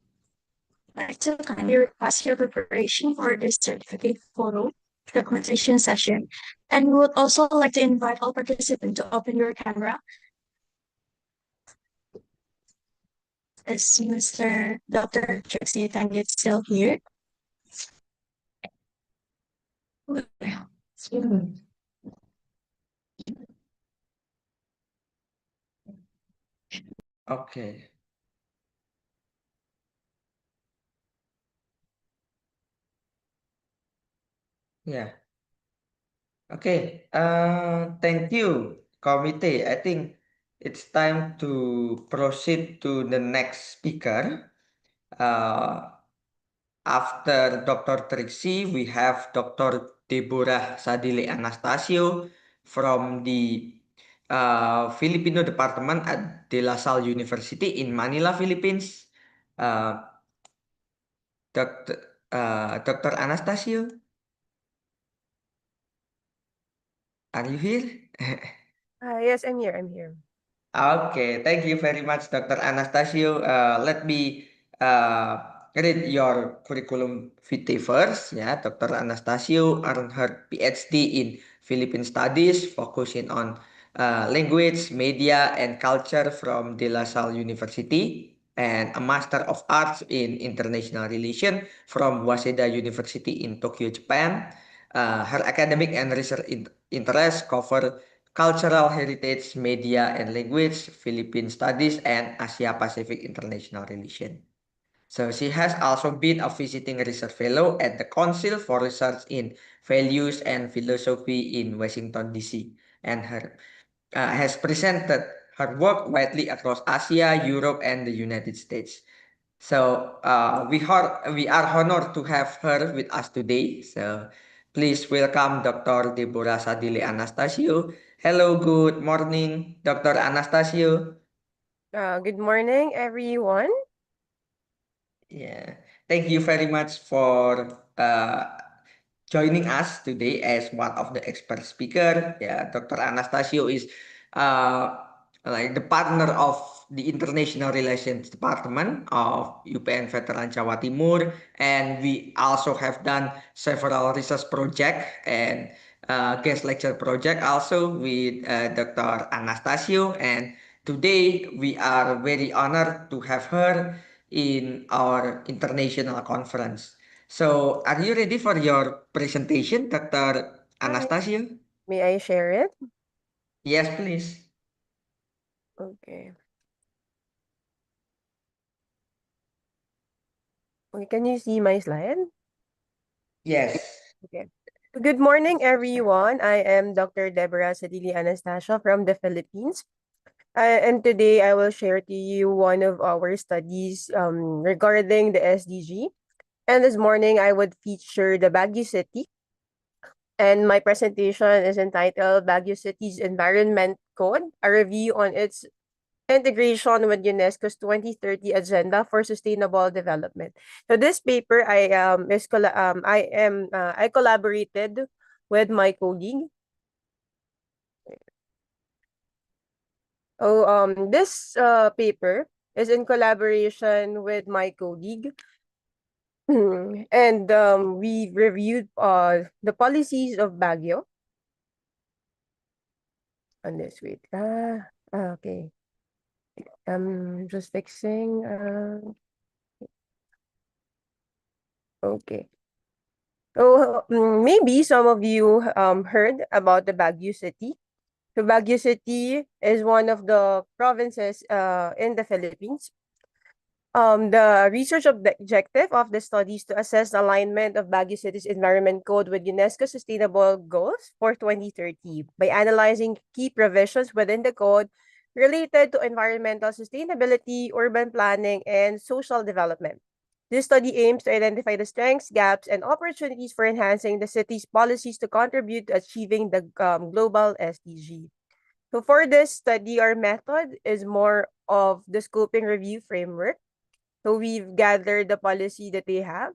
I'd like to kindly request your preparation for this certificate photo documentation session. And we would also like to invite all participants to open your camera. Is Mr. Dr. Josie Tang is still here? Okay. Yeah. Okay. Thank you, committee. I think it's time to proceed to the next speaker. After Dr. Trixie, we have Dr. Deborah Sadile Anastasio from the Filipino Department at De La Salle University in Manila, Philippines. Uh, Dr. Anastasio, are you here? Yes, I'm here. I'm here. Okay, thank you very much, Dr. Anastasio. Let me read your curriculum vitae first. Yeah, Dr. Anastasio earned her PhD in Philippine Studies, focusing on language, media, and culture from De La Salle University, and a Master of Arts in International Relations from Waseda University in Tokyo, Japan. Her academic and research interests cover cultural heritage, media and language, Philippine studies, and Asia Pacific international relation. So she has also been a visiting research fellow at the Council for Research in Values and Philosophy in Washington, D.C. and her has presented her work widely across Asia, Europe, and the United States. So we are honored to have her with us today. So please welcome Dr. Deborah Sadile Anastasio. Hello, good morning, Dr. Anastasio. Good morning, everyone. Yeah, thank you very much for joining us today as one of the expert speaker. Yeah, Dr. Anastasio is uh, like the partner of the International Relations Department of UPN Veteran Jawa Timur, and we also have done several research projects and guest lecture project also with Dr. Anastasio. And today we are very honored to have her in our international conference. So are you ready for your presentation, Dr. Hi. Anastasio? May I share it? Yes, please. Okay. Okay, can you see my slide? Yes. Okay. Good morning, everyone. I am Dr. Deborah Sadili Anastasia from the Philippines. And today I will share to you one of our studies regarding the SDG. And this morning I would feature the Baguio City. And my presentation is entitled Baguio City's Environment Code, a review on its integration with UNESCO's 2030 Agenda for Sustainable Development. So this paper I collaborated with my colleague. This paper is in collaboration with my colleague. And we reviewed the policies of Baguio. On this week. Okay. Just fixing. Okay. So maybe some of you heard about the Baguio City. So Baguio City is one of the provinces in the Philippines. The research objective of the study is to assess the alignment of Baguio City's Environment Code with UNESCO Sustainable Goals for 2030 by analyzing key provisions within the code related to environmental sustainability, urban planning, and social development. This study aims to identify the strengths, gaps, and opportunities for enhancing the city's policies to contribute to achieving the global SDG. So for this study, our method is more of the scoping review framework. So we've gathered the policy that they have.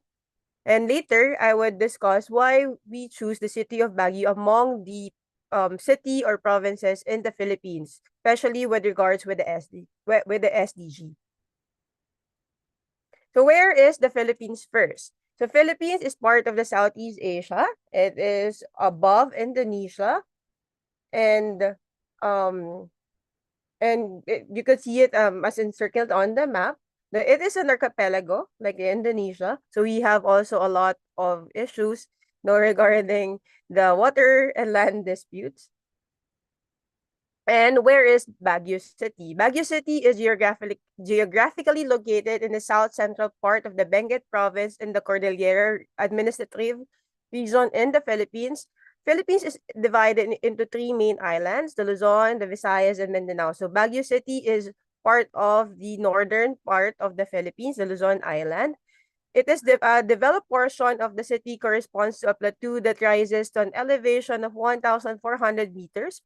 And later, I would discuss why we choose the city of Baguio among the city or provinces in the Philippines, especially with regards with the SDG. So where is the Philippines first? So Philippines is part of the Southeast Asia. It is above Indonesia, and you could see it as encircled on the map. It is an archipelago like Indonesia. So we have also a lot of issues regarding the water and land disputes. And where is Baguio City? Baguio City is geographically located in the south-central part of the Benguet province in the Cordillera Administrative Region in the Philippines. Philippines is divided into three main islands, the Luzon, the Visayas, and Mindanao. So Baguio City is part of the northern part of the Philippines, the Luzon Island. It is the developed portion of the city corresponds to a plateau that rises to an elevation of 1,400 meters.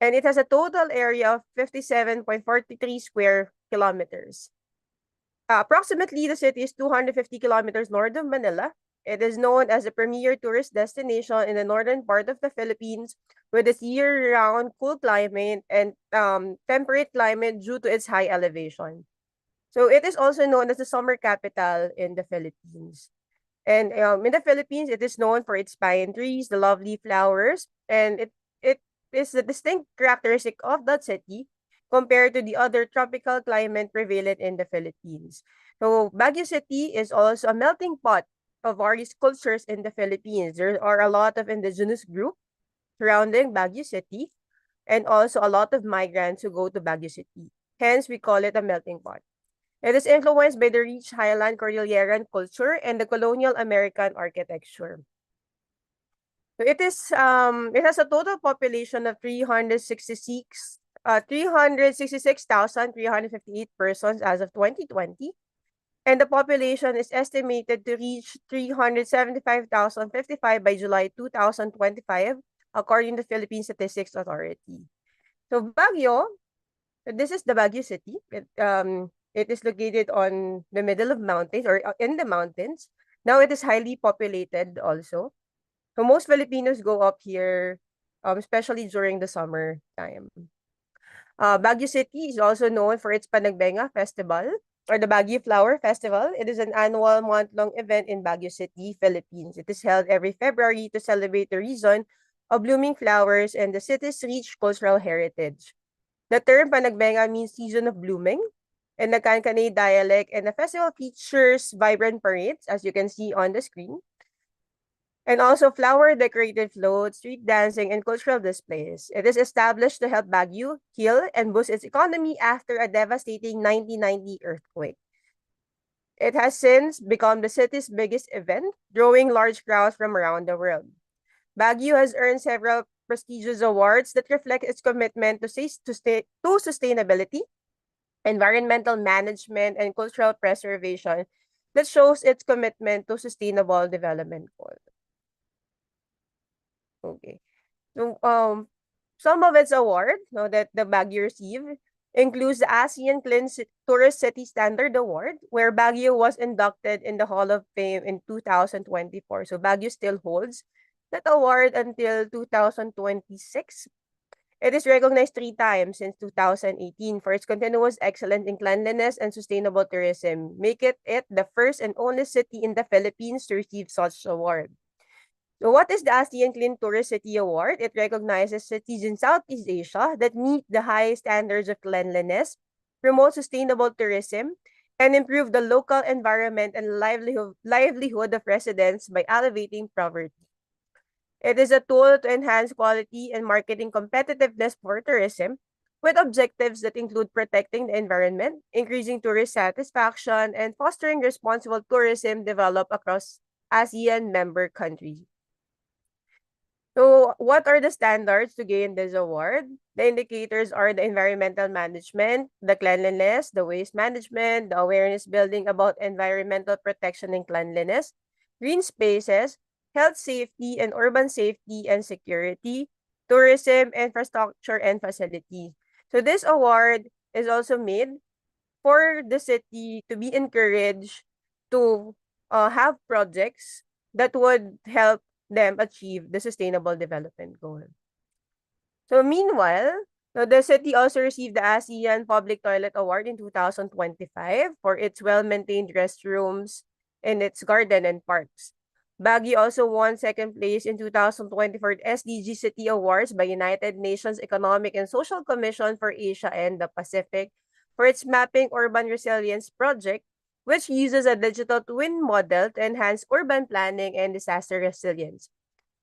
And it has a total area of 57.43 square kilometers. Approximately, the city is 250 kilometers north of Manila. It is known as a premier tourist destination in the northern part of the Philippines with its year-round cool climate and temperate climate due to its high elevation. So it is also known as the summer capital in the Philippines. And in the Philippines, it is known for its pine trees, the lovely flowers, and it is the distinct characteristic of that city compared to the other tropical climate prevalent in the Philippines. So Baguio City is also a melting pot of various cultures in the Philippines. There are a lot of indigenous groups surrounding Baguio City and also a lot of migrants who go to Baguio City. Hence, we call it a melting pot. It is influenced by the rich highland Cordilleran culture and the colonial American architecture. So it has a total population of 366,358 persons as of 2020. And the population is estimated to reach 375,055 by July 2025, according to Philippine Statistics Authority. So Baguio, this is the Baguio City. It is located on the middle of mountains or in the mountains. Now it is highly populated also. So most Filipinos go up here, especially during the summer time. Baguio City is also known for its Panagbenga Festival or the Baguio Flower Festival. It is an annual month-long event in Baguio City, Philippines. It is held every February to celebrate the reason of blooming flowers and the city's rich cultural heritage. The term Panagbenga means season of blooming. In the Kankanay dialect, and the festival features vibrant parades, as you can see on the screen, and also flower-decorated floats, street dancing, and cultural displays. It is established to help Baguio heal and boost its economy after a devastating 1990 earthquake. It has since become the city's biggest event, drawing large crowds from around the world. Baguio has earned several prestigious awards that reflect its commitment to sustainability, environmental management, and cultural preservation that shows its commitment to sustainable development goals. Okay. So, some of its awards that the Baguio received includes the ASEAN Clean Tourist City Standard Award, where Baguio was inducted in the Hall of Fame in 2024. So Baguio still holds that award until 2026. It is recognized 3 times since 2018 for its continuous excellence in cleanliness and sustainable tourism, make it the first and only city in the Philippines to receive such award. So what is the ASEAN Clean Tourist City Award? It recognizes cities in Southeast Asia that meet the highest standards of cleanliness, promote sustainable tourism, and improve the local environment and livelihood of residents by elevating poverty. It is a tool to enhance quality and marketing competitiveness for tourism, with objectives that include protecting the environment, increasing tourist satisfaction, and fostering responsible tourism developed across ASEAN member countries. So what are the standards to gain this award? The indicators are the environmental management, the cleanliness, the waste management, the awareness building about environmental protection and cleanliness, green spaces, health safety and urban safety and security, tourism, infrastructure, and facilities. So this award is also made for the city to be encouraged to have projects that would help them achieve the sustainable development goal. So meanwhile, the city also received the ASEAN Public Toilet Award in 2025 for its well-maintained restrooms in its garden and parks. Baguio also won second place in 2024 SDG City Awards by United Nations Economic and Social Commission for Asia and the Pacific for its Mapping Urban Resilience project, which uses a digital twin model to enhance urban planning and disaster resilience.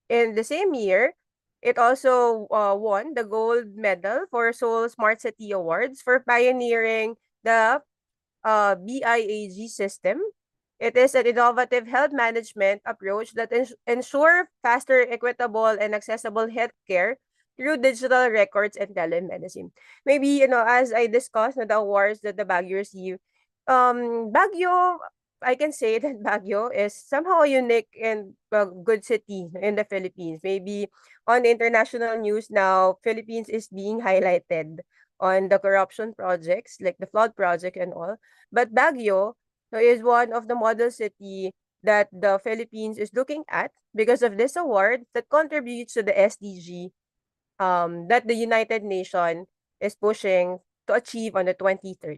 In the same year, it also won the gold medal for Seoul Smart City Awards for pioneering the BIAG system. It is an innovative health management approach that ensure faster, equitable, and accessible healthcare through digital records and telemedicine. Maybe, as I discussed the awards that the Baguio received, Baguio, I can say that Baguio is somehow a unique and good city in the Philippines. Maybe on the international news now, Philippines is being highlighted on the corruption projects like the flood project and all. But Baguio is one of the model city that the Philippines is looking at because of this award that contributes to the SDG that the United Nations is pushing to achieve on the 2030.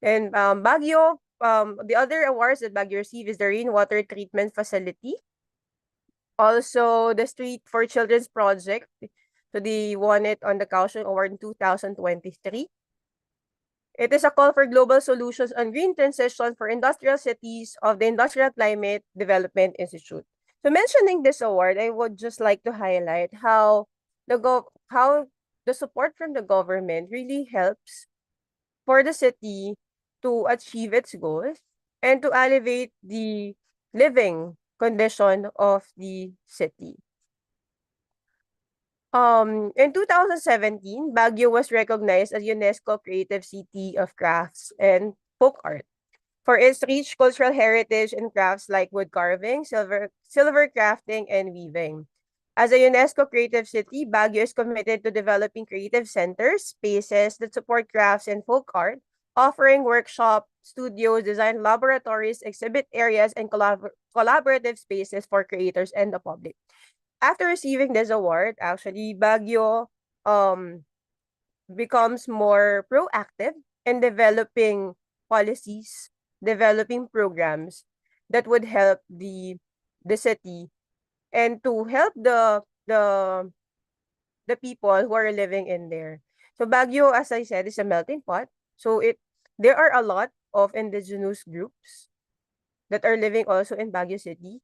And Baguio, the other awards that Baguio received is the Rainwater Treatment Facility. Also, the Street for Children's Project. So they won it on the Kaohsiung Award in 2023. It is a call for global solutions on green transition for industrial cities of the Industrial Climate Development Institute. So mentioning this award, I would just like to highlight how the support from the government really helps for the city to achieve its goals and to elevate the living condition of the city. In 2017, Baguio was recognized as UNESCO Creative City of Crafts and Folk Art for its rich cultural heritage and crafts like wood carving, silver crafting, and weaving. As a UNESCO Creative City, Baguio is committed to developing creative centers, spaces that support crafts and folk art, offering workshops, studios, design laboratories, exhibit areas, and collaborative spaces for creators and the public. After receiving this award, actually, Baguio becomes more proactive in developing policies, developing programs that would help the city and to help the the people who are living in there. So Baguio, as I said, is a melting pot. So there are a lot of indigenous groups that are living also in Baguio City.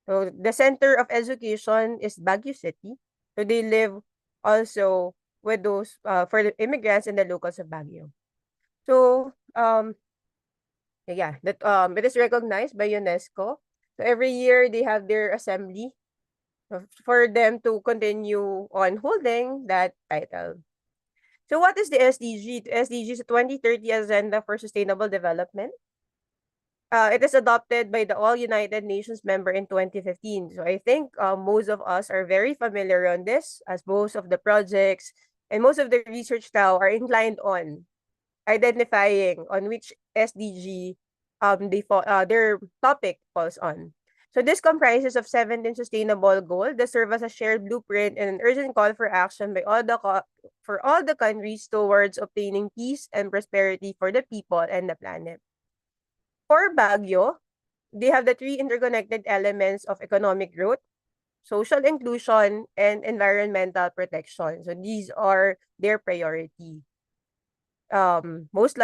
So the center of education is Baguio City. So they live also with those for the immigrants and the locals of Baguio. So yeah, that it is recognized by UNESCO. So every year they have their assembly for them to continue on holding that title. So what is the SDG? The SDG is a 2030 Agenda for Sustainable Development. It is adopted by the All United Nations member in 2015. So I think most of us are very familiar on this, as most of the projects and most of the research now are inclined on identifying on which SDG their topic falls on. So this comprises of 17 sustainable goals that serve as a shared blueprint and an urgent call for action by for all the countries towards obtaining peace and prosperity for the people and the planet. For Baguio, they have the three interconnected elements of economic growth, social inclusion, and environmental protection. So these are their priority. Most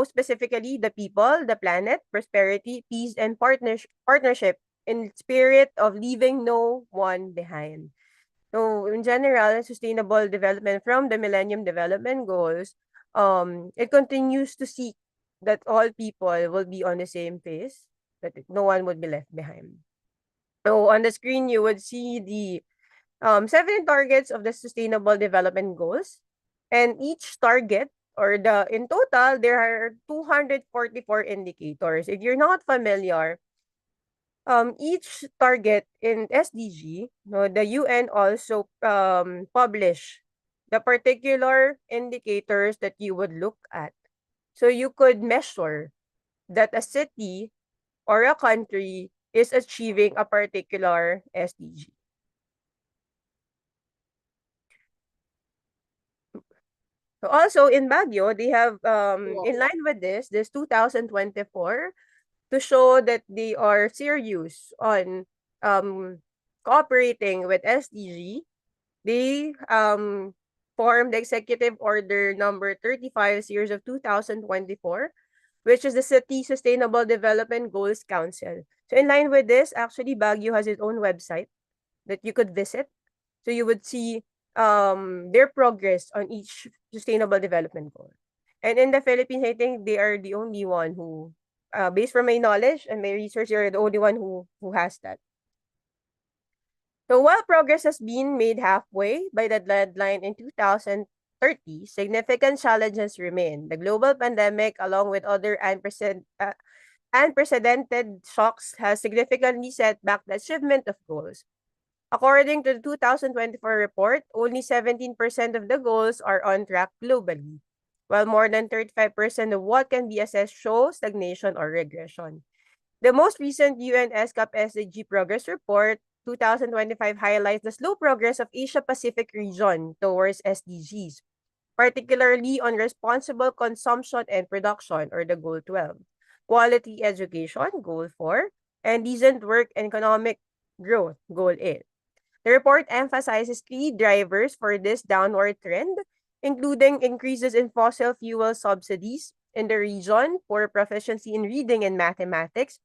specifically, the people, the planet, prosperity, peace, and partnership in spirit of leaving no one behind. So in general, sustainable development from the Millennium Development Goals, it continues to seek that all people will be on the same pace, that no one would be left behind. So on the screen, you would see the 7 targets of the Sustainable Development Goals, and each target in total, there are 244 indicators. If you're not familiar, each target in SDG, the UN also publish the particular indicators that you would look at. So you could measure that a city or a country is achieving a particular SDG. So also in Baguio, they have in line with this 2024 to show that they are serious on cooperating with SDG. They formed the Executive Order number 35 series of 2024, which is the City Sustainable Development Goals Council. So in line with this, actually Baguio has its own website that you could visit. So you would see their progress on each sustainable development goal. And in the Philippines, I think they are the only one who, based from my knowledge and my research, they are the only one who has that. So while progress has been made halfway by the deadline in 2030, significant challenges remain. The global pandemic, along with other unprecedented shocks, has significantly set back the achievement of goals. According to the 2024 report, only 17% of the goals are on track globally, while more than 35% of what can be assessed show stagnation or regression. The most recent UN ESCAP SDG Progress Report 2025 highlights the slow progress of Asia-Pacific region towards SDGs, particularly on responsible consumption and production, or the Goal 12, quality education, Goal 4, and decent work and economic growth, Goal 8. The report emphasizes key drivers for this downward trend, including increases in fossil fuel subsidies in the region, poor proficiency in reading and mathematics,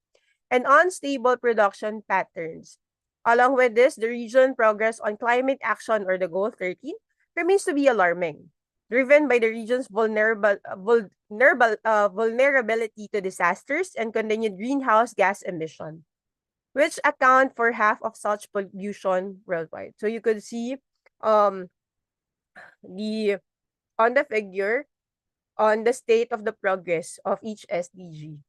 and unstable production patterns. Along with this, the region progress on climate action, or the Goal 13, remains to be alarming, driven by the region's vulnerability to disasters and continued greenhouse gas emission, which account for half of such pollution worldwide. So you could see on the figure on the state of the progress of each SDG.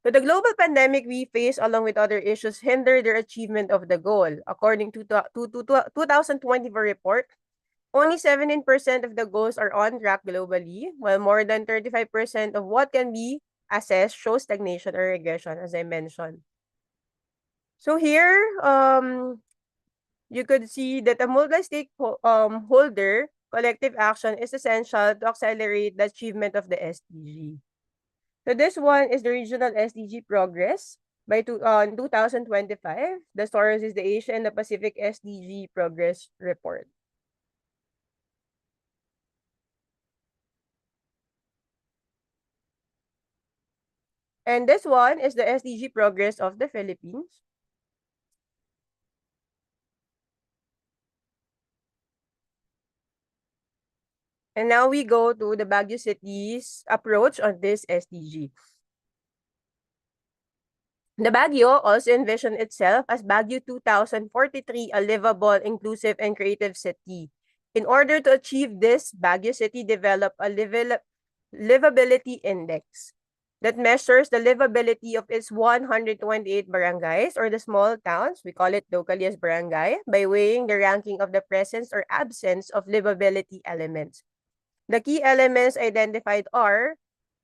So the global pandemic we face, along with other issues, hinder their achievement of the goal. According to 2024 report, only 17% of the goals are on track globally, while more than 35% of what can be assessed shows stagnation or regression, as I mentioned. So here, you could see that a multi-stakeholder collective action is essential to accelerate the achievement of the SDG. So this one is the regional SDG progress. in 2025. The source is the Asia and the Pacific SDG Progress Report. And this one is the SDG progress of the Philippines. And now we go to the Baguio City's approach on this SDG. The Baguio also envisioned itself as Baguio 2043, a livable, inclusive, and creative city. In order to achieve this, Baguio City developed a livability index that measures the livability of its 128 barangays, or the small towns, we call it locally as barangay, by weighing the ranking of the presence or absence of livability elements. The key elements identified are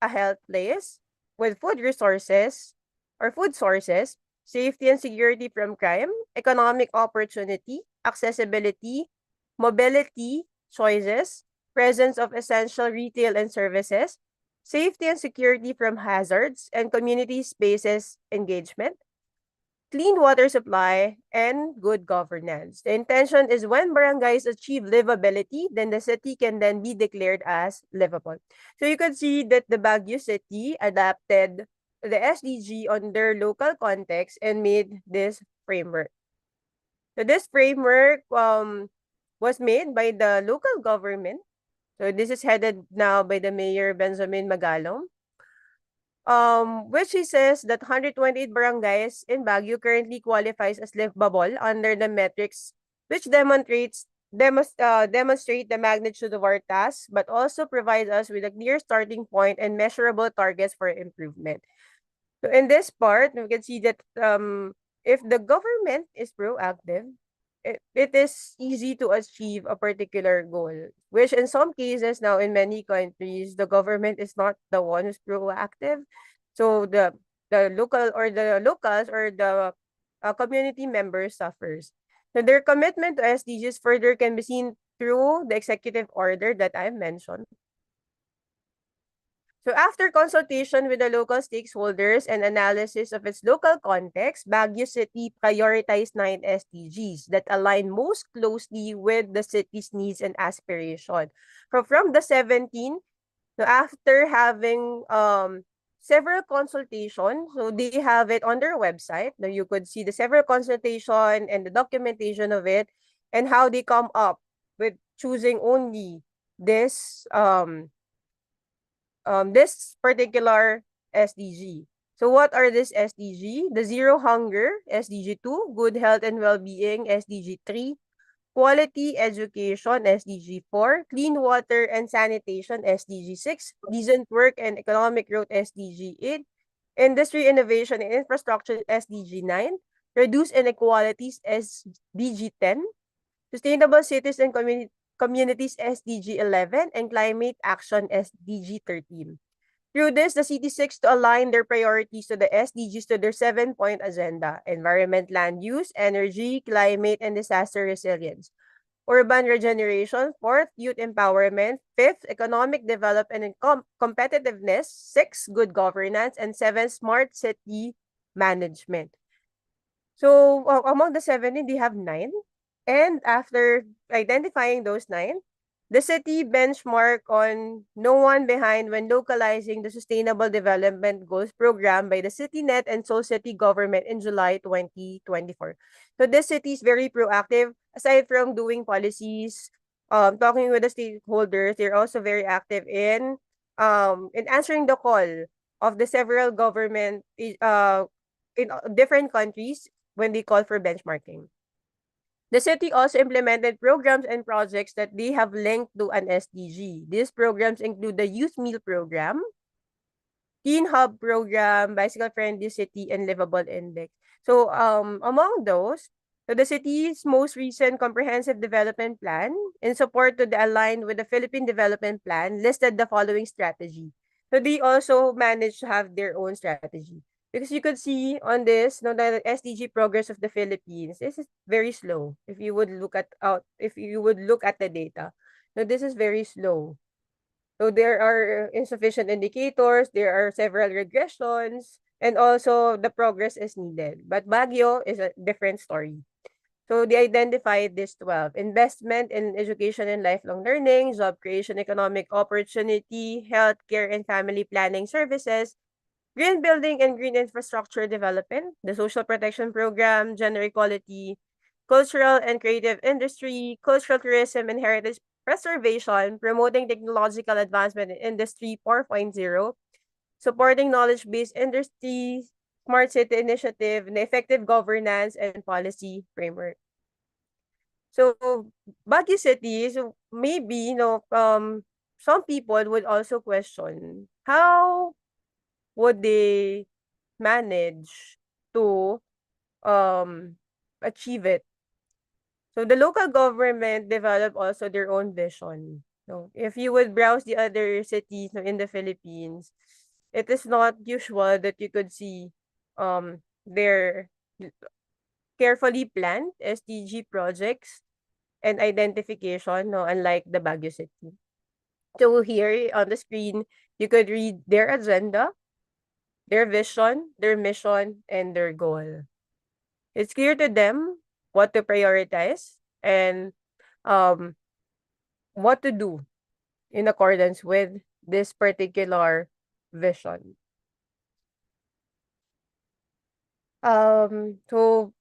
a health place with food resources or food sources, safety and security from crime, economic opportunity, accessibility, mobility choices, presence of essential retail and services, safety and security from hazards, and community spaces engagement, clean water supply, and good governance. The intention is when barangays achieve livability, then the city can then be declared as livable. So you can see that the Baguio City adapted the SDG on their local context and made this framework. So this framework was made by the local government. So this is headed now by the Mayor Benjamin Magalong. Which he says that 128 barangays in Baguio currently qualifies as livable under the metrics, which demonstrate the magnitude of our task, but also provides us with a clear starting point and measurable targets for improvement. So in this part, we can see that if the government is proactive, it is easy to achieve a particular goal, which in some cases now in many countries, the government is not the one who's proactive. So the local or the locals or the community members suffers. So their commitment to SDGs further can be seen through the executive order that I mentioned. So after consultation with the local stakeholders and analysis of its local context, Baguio City prioritized 9 SDGs that align most closely with the city's needs and aspirations. From the 17, so after having several consultations, so they have it on their website. Now you could see the several consultation and the documentation of it and how they come up with choosing only this this particular SDG. So what are this SDG? The Zero Hunger, SDG 2, Good Health and Well-being, SDG 3, Quality Education, SDG 4, Clean Water and Sanitation, SDG 6, Decent Work and Economic Growth, SDG 8, Industry Innovation and Infrastructure, SDG 9, Reduce Inequalities, SDG 10, Sustainable Cities and Communities, SDG 11, and Climate Action, SDG 13. Through this, the city seeks to align their priorities to the SDGs to their 7-point agenda: environment, land use, energy, climate, and disaster resilience; urban regeneration; 4th, youth empowerment; 5th, economic development and competitiveness; 6th, good governance; and 7th, smart city management. So among the 17, they have 9. And after identifying those 9, the city benchmark on no one behind when localizing the Sustainable Development Goals program by the CityNet and Seoul City government in July 2024. So this city is very proactive. Aside from doing policies, talking with the stakeholders, they're also very active in answering the call of the several government in different countries when they call for benchmarking. The city also implemented programs and projects that they have linked to an SDG. These programs include the Youth Meal Program, Teen Hub Program, Bicycle Friendly City, and Livable Index. So among those, so the city's most recent comprehensive development plan, in support to the aligned with the Philippine Development Plan, listed the following strategy. So they also managed to have their own strategy. Because you could see on this, no, the SDG progress of the Philippines, this is very slow. If you would look at the data, no, this is very slow. So there are insufficient indicators. There are several regressions. and also the progress is needed. But Baguio is a different story. So they identified these 12: investment in education and lifelong learning, job creation, economic opportunity, healthcare and family planning services, green building and green infrastructure development, the social protection program, gender equality, cultural and creative industry, cultural tourism and heritage preservation, promoting technological advancement in Industry 4.0, supporting knowledge-based industry, smart city initiative, and effective governance and policy framework. So Baguio City, so maybe, some people would also question how would they manage to achieve it. So the local government developed also their own vision. So if you would browse the other cities in the Philippines, it is not usual that you could see their carefully planned SDG projects and identification, no, unlike the Baguio City. So here on the screen, you could read their agenda, their vision, their mission, and their goal. It's clear to them what to prioritize and what to do in accordance with this particular vision. So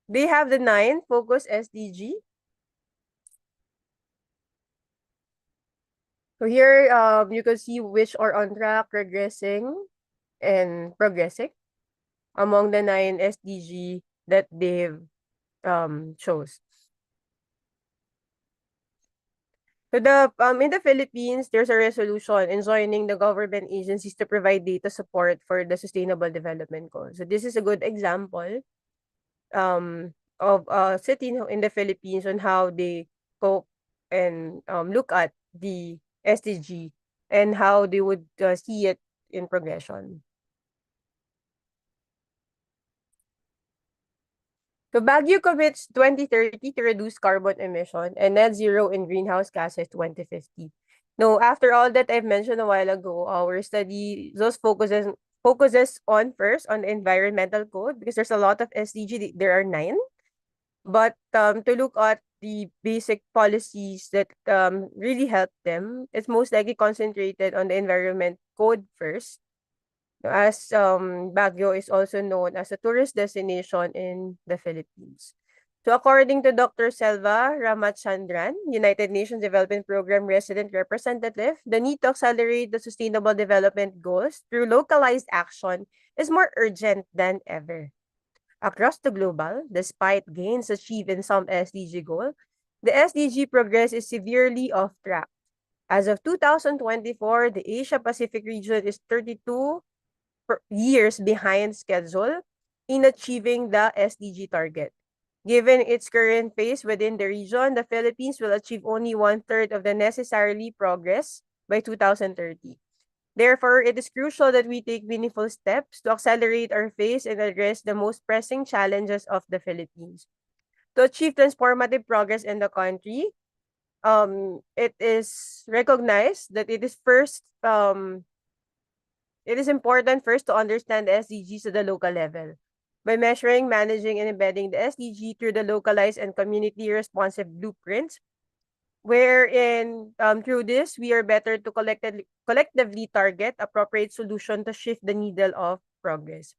they have the 9 focus SDG. So here, you can see which are on track, regressing, and progressing among the 9 SDG that they've chose. So in the Philippines, there's a resolution enjoining the government agencies to provide data support for the Sustainable Development Goals. So this is a good example of a city in the Philippines on how they cope and look at the SDG and how they would see it in progression. So Baguio commits 2030 to reduce carbon emission and net zero in greenhouse gases 2050. Now, after all that I've mentioned a while ago, our study just focuses on first on the environmental code because there's a lot of SDG. There are 9, but to look at the basic policies that really help them, it's most likely concentrated on the environment code first, as Baguio is also known as a tourist destination in the Philippines. So according to Dr. Selva Ramachandran, United Nations Development Program Resident Representative, the need to accelerate the Sustainable Development Goals through localized action is more urgent than ever. Across the global, despite gains achieved in some SDG goals, the SDG progress is severely off track. As of 2024, the Asia-Pacific region is 32 years behind schedule in achieving the SDG target. Given its current pace within the region, the Philippines will achieve only 1/3 of the necessary progress by 2030. Therefore, it is crucial that we take meaningful steps to accelerate our pace and address the most pressing challenges of the Philippines. To achieve transformative progress in the country, it is recognized that it is important first to understand the SDGs at the local level. By measuring, managing, and embedding the SDG through the localized and community-responsive blueprints, wherein through this, we are better to collectively target appropriate solution to shift the needle of progress.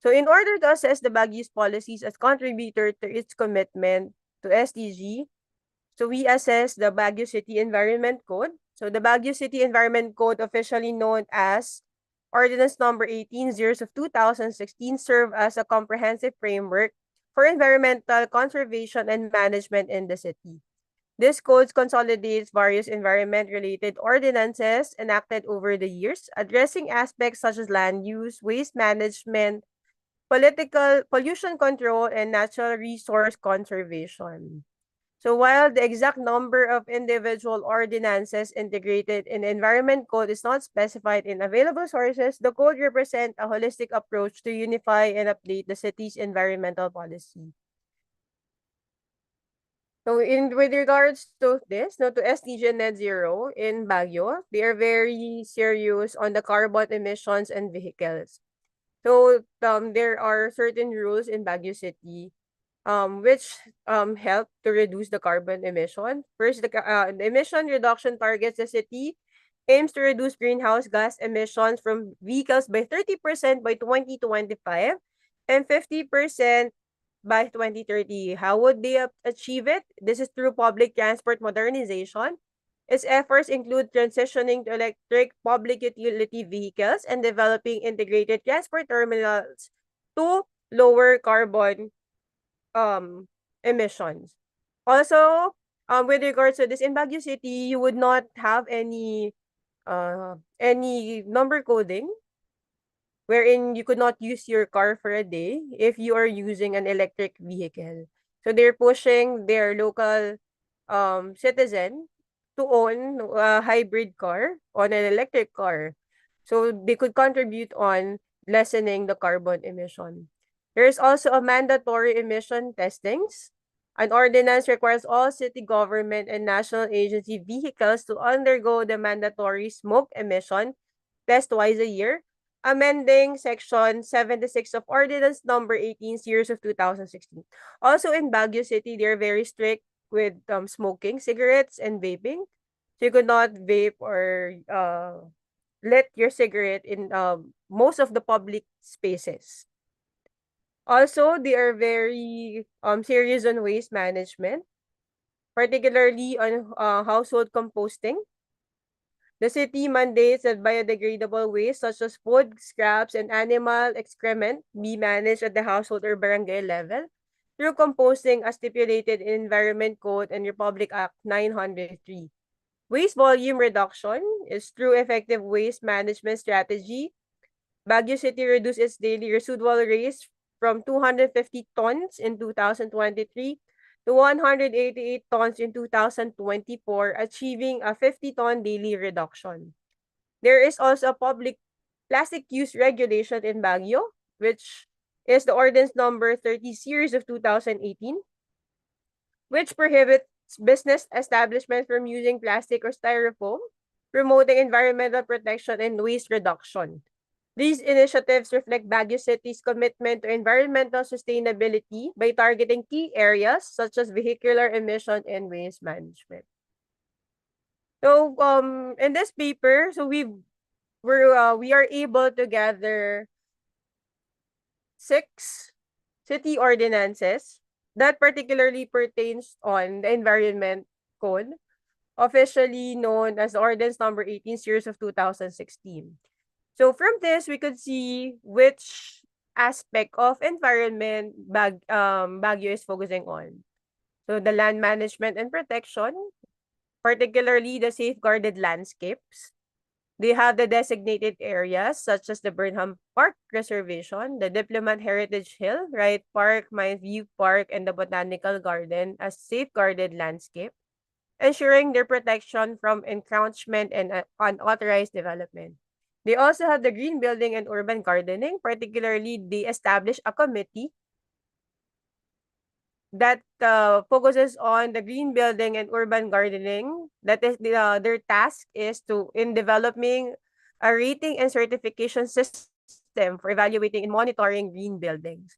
So in order to assess the Baguio's policies as contributor to its commitment to SDG, so we assess the Baguio City Environment Code. So the Baguio City Environment Code, officially known as Ordinance Number 18 of 2016, serve as a comprehensive framework for environmental conservation and management in the city. This code consolidates various environment-related ordinances enacted over the years, addressing aspects such as land use, waste management, pollution control, and natural resource conservation. So while the exact number of individual ordinances integrated in the Environment Code is not specified in available sources, the code represents a holistic approach to unify and update the city's environmental policy. So with regards to this, to SDG and Net Zero in Baguio, they are very serious on the carbon emissions and vehicles. So there are certain rules in Baguio City which help to reduce the carbon emission. First, the emission reduction targets the city aims to reduce greenhouse gas emissions from vehicles by 30% by 2025 and 50% by 2030. How would they achieve it? This is through public transport modernization. Its efforts include transitioning to electric public utility vehicles and developing integrated transport terminals to lower carbon emissions. Also, with regards to this, in Baguio City, you would not have any number coding wherein you could not use your car for a day if you are using an electric vehicle. So they're pushing their local citizen to own a hybrid car on an electric car. So they could contribute on lessening the carbon emission. There is also a mandatory emission testings. An ordinance requires all city government and national agency vehicles to undergo the mandatory smoke emission test twice a year, amending Section 76 of Ordinance Number 18, Series of 2016. Also in Baguio City, they're very strict with smoking cigarettes and vaping. So you could not vape or lit your cigarette in most of the public spaces. Also, they are very serious on waste management, particularly on household composting. The city mandates that biodegradable waste such as food scraps and animal excrement be managed at the household or barangay level through composting as stipulated in Environment Code and Republic Act 903. Waste volume reduction is through effective waste management strategy. Baguio City reduced its daily residual waste from 250 tons in 2023 to 188 tons in 2024, achieving a 50-ton daily reduction. There is also a public plastic use regulation in Baguio, which is the ordinance number 30 series of 2018, which prohibits business establishments from using plastic or styrofoam, promoting environmental protection and waste reduction. These initiatives reflect Baguio City's commitment to environmental sustainability by targeting key areas such as vehicular emission and waste management. So in this paper, so we are able to gather 6 city ordinances that particularly pertains on the environment code, officially known as the Ordinance Number 18 Series of 2016. So from this, we could see which aspect of environment Baguio is focusing on. So the land management and protection, particularly the safeguarded landscapes. They have the designated areas such as the Burnham Park Reservation, the Diplomat Heritage Hill, Wright Park, Mine View Park, and the Botanical Garden as safeguarded landscape, ensuring their protection from encroachment and unauthorized development. They also have the green building and urban gardening, particularly they establish a committee that focuses on the green building and urban gardening. That is their task is to in developing a rating and certification system for evaluating and monitoring green buildings.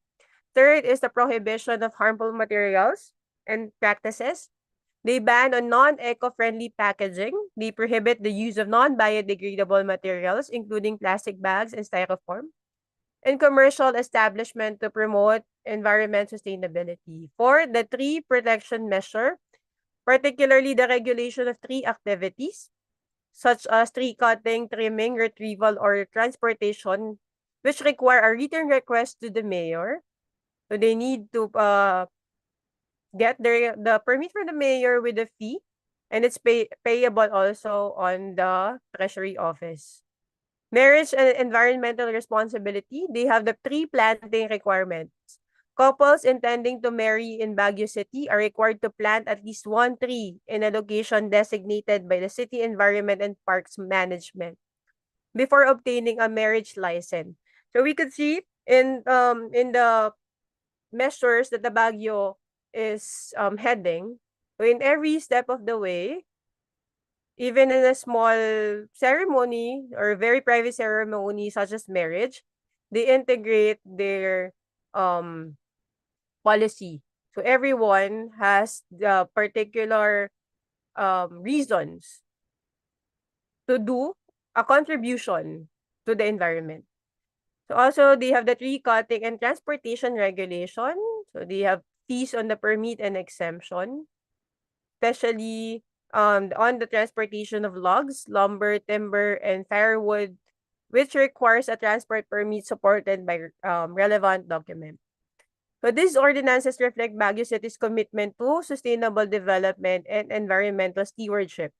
Third is the prohibition of harmful materials and practices. They ban on non-eco-friendly packaging. They prohibit the use of non-biodegradable materials, including plastic bags and styrofoam, and commercial establishment to promote environment sustainability. For the tree protection measure, particularly the regulation of tree activities, such as tree cutting, trimming, retrieval, or transportation, which require a written request to the mayor. So they need to get the permit from the mayor with a fee, and it's payable also on the treasury office. Marriage and environmental responsibility, they have the tree planting requirements. Couples intending to marry in Baguio City are required to plant at least 1 tree in a location designated by the City Environment and Parks Management before obtaining a marriage license. So we could see in the measures that the Baguio is heading, so in every step of the way, even in a small ceremony or very private ceremony such as marriage, they integrate their policy. So everyone has the particular reasons to do a contribution to the environment. So also they have the tree cutting and transportation regulation. So they have fees on the permit and exemption, especially on the transportation of logs, lumber, timber, and firewood, which requires a transport permit supported by relevant document. So these ordinances reflect Baguio City's commitment to sustainable development and environmental stewardship,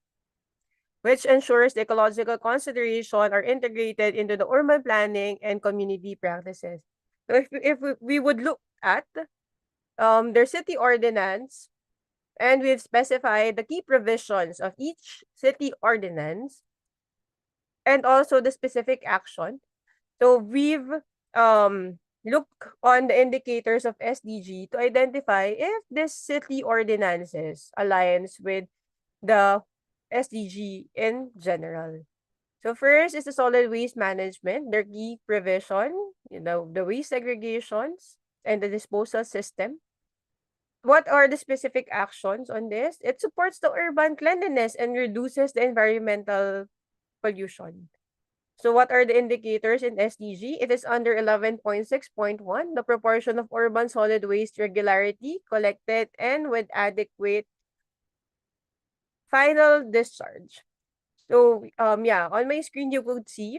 which ensures the ecological consideration are integrated into the urban planning and community practices. So if we would look at their city ordinance, and we've specified the key provisions of each city ordinance and also the specific action. So we've looked on the indicators of SDG to identify if this city ordinances aligns with the SDG in general. So first is the solid waste management, their key provision, the waste segregations and the disposal system. What are the specific actions on this? It supports the urban cleanliness and reduces the environmental pollution. So what are the indicators in SDG? It is under 11.6.1, the proportion of urban solid waste regularity collected and with adequate final discharge. So yeah, on my screen you could see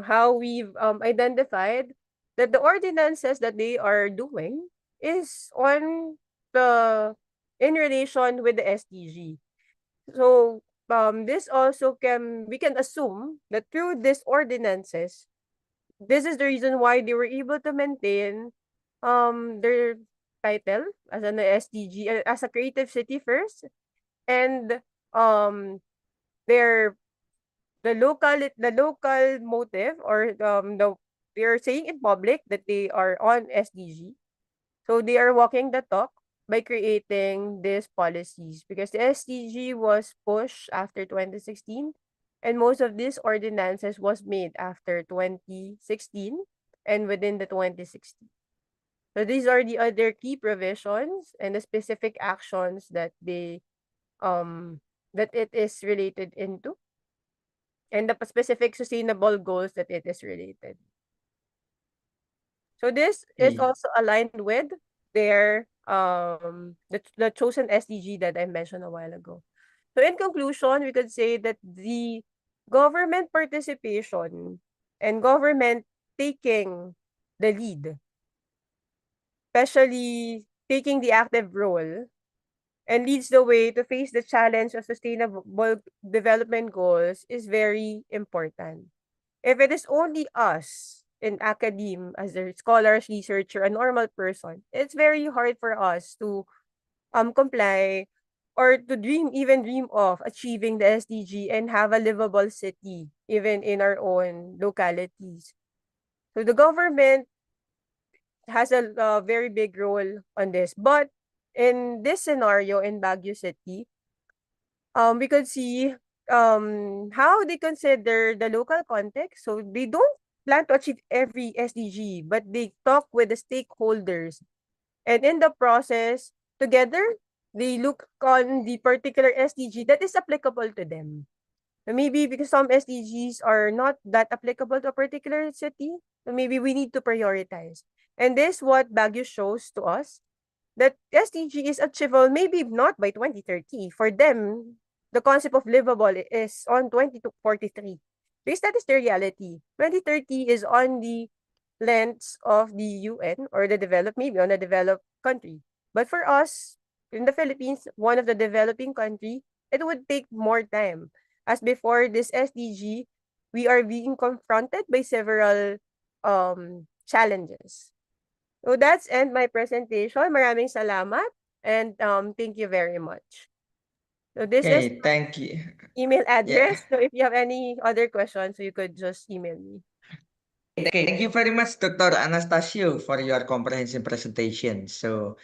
how we've identified that the ordinances that they are doing is on the in relation with the SDG. So this also we can assume that through these ordinances, this is the reason why they were able to maintain their title as an SDG as a creative city first, and their the local motive, or they're saying in public that they are on SDG. So they are walking the talk by creating these policies, because the SDG was pushed after 2016 and most of these ordinances was made after 2016 and within the 2016. So these are the other key provisions and the specific actions that they that it is related into, and the specific sustainable goals that it is related. So this is Okay. also aligned with their the chosen SDG that I mentioned a while ago. So in conclusion, we could say that the government participation and government taking the lead, especially taking the active role, and leads the way to face the challenge of sustainable development goals is very important. If it is only us in academe as a scholars, researcher, a normal person, it's very hard for us to comply or to even dream of achieving the SDG and have a livable city even in our own localities. So the government has a very big role on this. But in this scenario in Baguio City, we could see how they consider the local context. So they don't plan to achieve every SDG, but they talk with the stakeholders. And in the process, together, they look on the particular SDG that is applicable to them. So maybe because some SDGs are not that applicable to a particular city, so maybe we need to prioritize. And this what Baguio shows to us, that SDG is achievable maybe not by 2030. For them, the concept of livable is on 2043. Because that is the reality. 2030 is on the lens of the UN or the developed, maybe on a developed country. But for us, in the Philippines, one of the developing country, it would take more time. As before this SDG, we are being confronted by several challenges. So that's end my presentation. Maraming salamat and thank you very much. So this is Okay, thank you. email Yeah. address. So if you have any other questions, you could just email me. Okay, thank you very much, Dr. Anastasio, for your comprehensive presentation. So,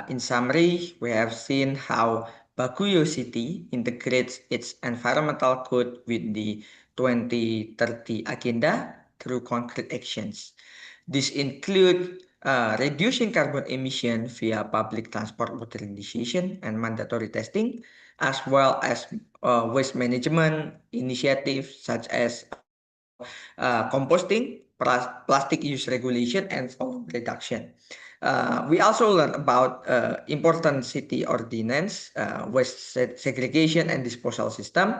in summary, we have seen how Baguio City integrates its environmental code with the 2030 agenda through concrete actions. These include reducing carbon emission via public transport modernization and mandatory testing, as well as waste management initiatives such as composting, plastic use regulation, and foam reduction. We also learned about important city ordinance, waste segregation and disposal system,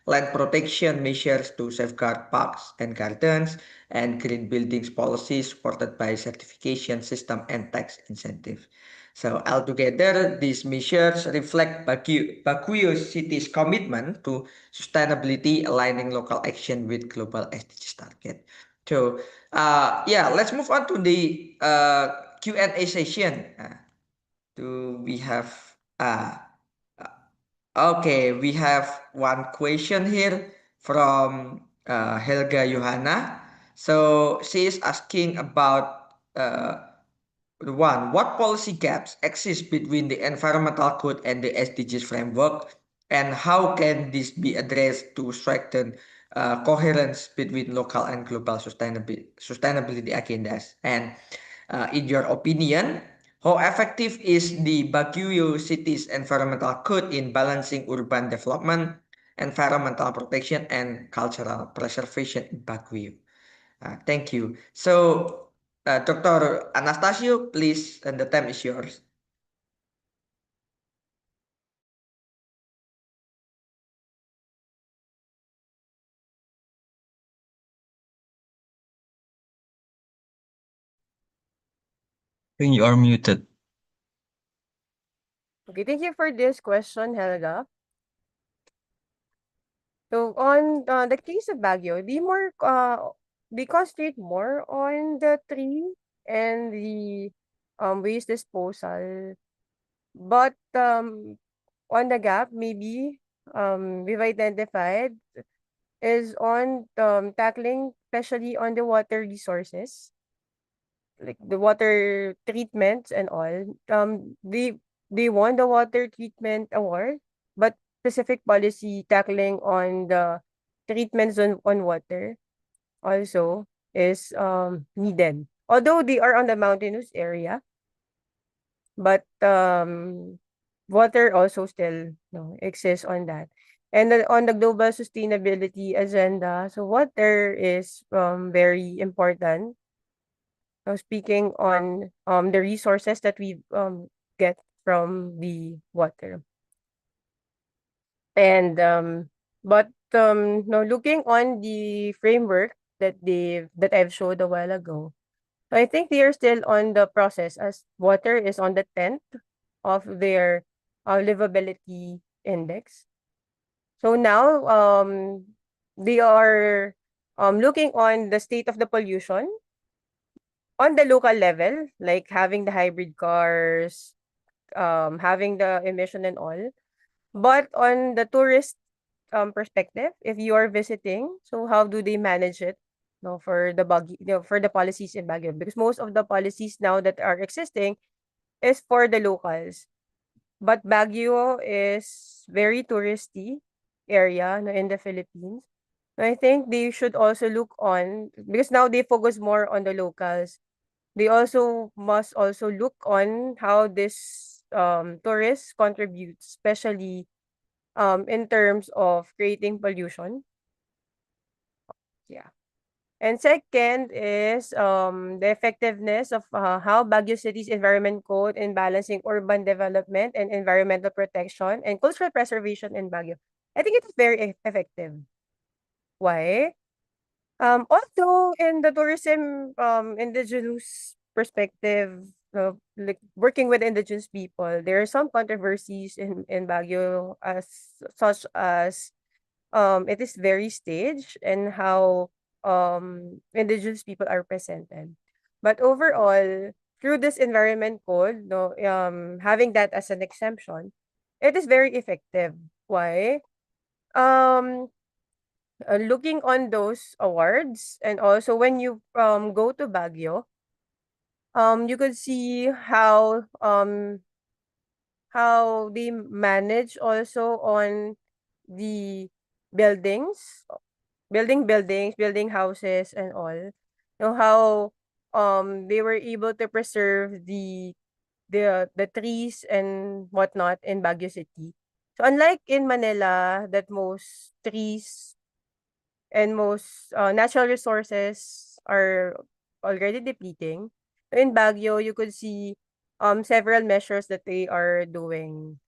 land protection measures to safeguard parks and gardens, and green buildings policies supported by certification system and tax incentive. So altogether, these measures reflect Baguio City's commitment to sustainability, aligning local action with global SDGs target. So, yeah, let's move on to the Q&A session. Do we have okay, we have one question here from Helga Johanna. So she is asking about what policy gaps exist between the environmental code and the SDGs framework, and how can this be addressed to strengthen coherence between local and global sustainability agendas? And in your opinion, how effective is the Baguio City's environmental code in balancing urban development, environmental protection, and cultural preservation in Baguio? Thank you. So, Dr. Anastasio, please, and the time is yours. I think you are muted. Okay, thank you for this question, Helga. So on the case of Baguio, they concentrate more on the tree and the waste disposal. But on the gap, maybe we've identified is on tackling, especially on the water resources, like the water treatments and all. They won the water treatment award, but specific policy tackling on the treatments on water also is needed. Although they are on the mountainous area, but water also still exists on that. And then on the global sustainability agenda, so water is very important. So speaking on the resources that we get from the water. And but no, looking on the framework that I've showed a while ago, I think they are still on the process, as water is on the 10th of their livability index. So now they are looking on the state of the pollution on the local level, like having the hybrid cars, having the emission and all. But on the tourist perspective, if you are visiting, so how do they manage it? No, for the for the policies in Baguio, because most of the policies now that are existing is for the locals. But Baguio is very touristy area, no, in the Philippines. I think they should also look on, because now they focus more on the locals. They also must also look on how this tourists contribute, especially in terms of creating pollution. Yeah. And second is the effectiveness of how Baguio City's environment code in balancing urban development and environmental protection and cultural preservation in Baguio. I think it is very effective. Why? Although in the tourism indigenous perspective, like working with indigenous people, there are some controversies in Baguio, as such as it is very staged and how indigenous people are presented. But overall, through this environment code, no, having that as an exemption, it is very effective. Why? Um, looking on those awards, and also when you go to Baguio, you could see how they manage also on the buildings, building buildings, building houses and all. You know how they were able to preserve the trees and whatnot in Baguio City. So unlike in Manila, that most trees and most natural resources are already depleting, in Baguio you could see several measures that they are doing.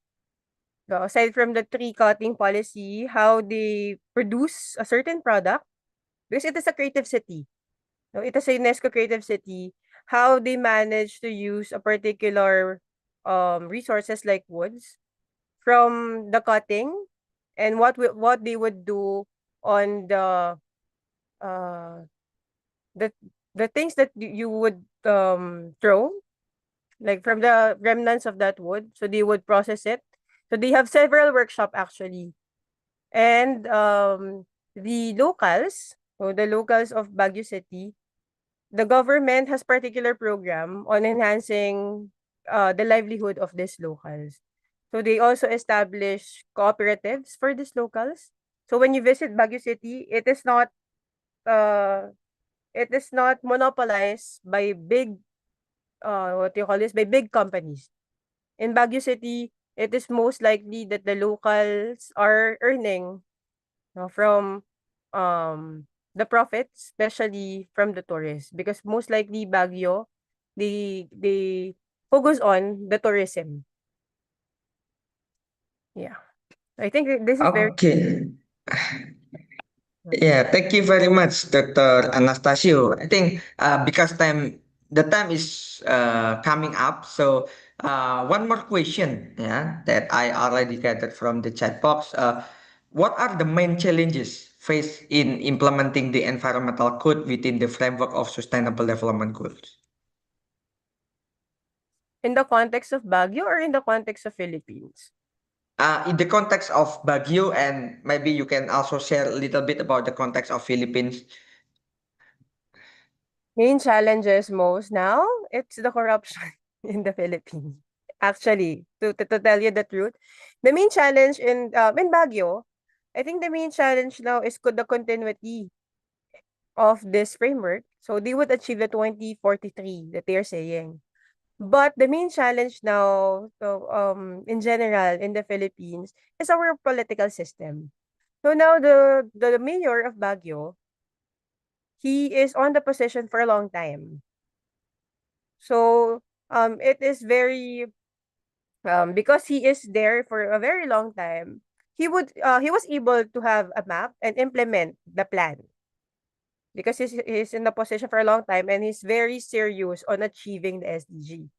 So aside from the tree cutting policy, how they produce a certain product, because it is a creative city. No, it is a UNESCO creative city. How they manage to use a particular resources like woods from the cutting, and what they would do on uh the the things that you would throw, like from the remnants of that wood, so they would process it. So they have several workshop actually. And the locals, so the locals of Baguio City, the government has particular program on enhancing the livelihood of these locals. So they also establish cooperatives for these locals. So when you visit Baguio City, uh it is not monopolized by big what do you call this, by big companies. In Baguio City, it is most likely that the locals are earning from the profits, especially from the tourists, because most likely Baguio, they focus on the tourism. Yeah, I think this is very. Okay. Yeah, thank you very much, Dr. Anastasio. I think because the time is coming up, so one more question, yeah, that I already gathered from the chat box. What are the main challenges faced in implementing the environmental code within the framework of sustainable development goals? In the context of Baguio or in the context of Philippines? In the context of Baguio, and maybe you can also share a little bit about the context of Philippines. Main challenges most now, it's the corruption in the Philippines. Actually, to tell you the truth, the main challenge in Baguio, I think the main challenge now is the continuity of this framework. So they would achieve the 2043 that they're saying. But the main challenge now, so in general in the Philippines, is our political system. So now the mayor of Baguio, he is on the position for a long time. So it is very because he is there for a very long time, he was able to have a map and implement the plan, because he's in the position for a long time and he's very serious on achieving the SDG.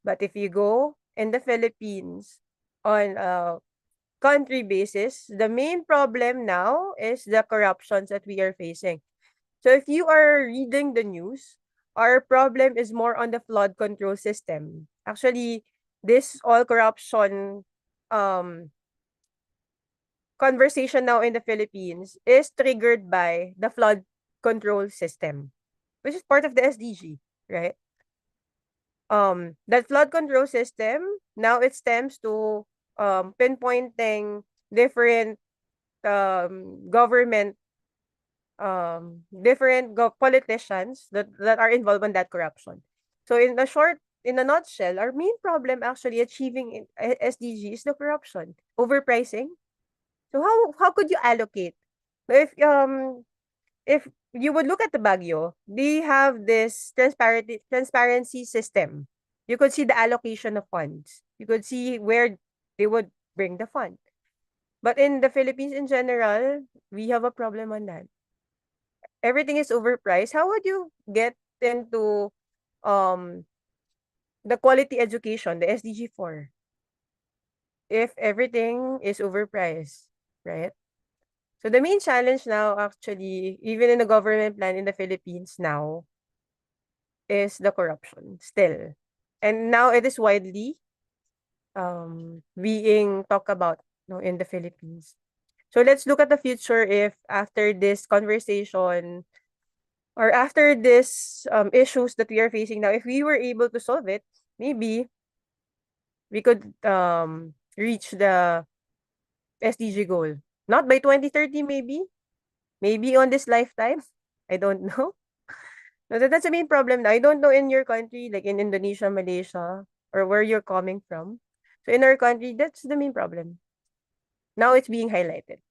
But if you go in the Philippines on a country basis, the main problem now is the corruptions that we are facing. So if you are reading the news, our problem is more on the flood control system. Actually, this all corruption um conversation now in the Philippines is triggered by the flood control system, which is part of the SDG, right? That flood control system now it stems to pinpointing different government politicians that are involved in that corruption. So in a nutshell, our main problem actually achieving SDG is the corruption, overpricing. So how could you allocate? So if you would look at the Baguio, they have this transparency system. You could see the allocation of funds. You could see where they would bring the fund. But in the Philippines in general, we have a problem on that. Everything is overpriced. How would you get into um the quality education, the SDG 4, if everything is overpriced, right? So the main challenge now, actually, even in the government plan in the Philippines now, is the corruption still. And now it is widely being talked about, in the Philippines. So let's look at the future if after this conversation or after this issues that we are facing now, if we were able to solve it, maybe we could reach the SDG goal. Not by 2030 maybe Maybe on this lifetime. I don't know. No, that's the main problem now. I don't know in your country, like in Indonesia, Malaysia, or where you're coming from. So in our country, that's the main problem. Now it's being highlighted.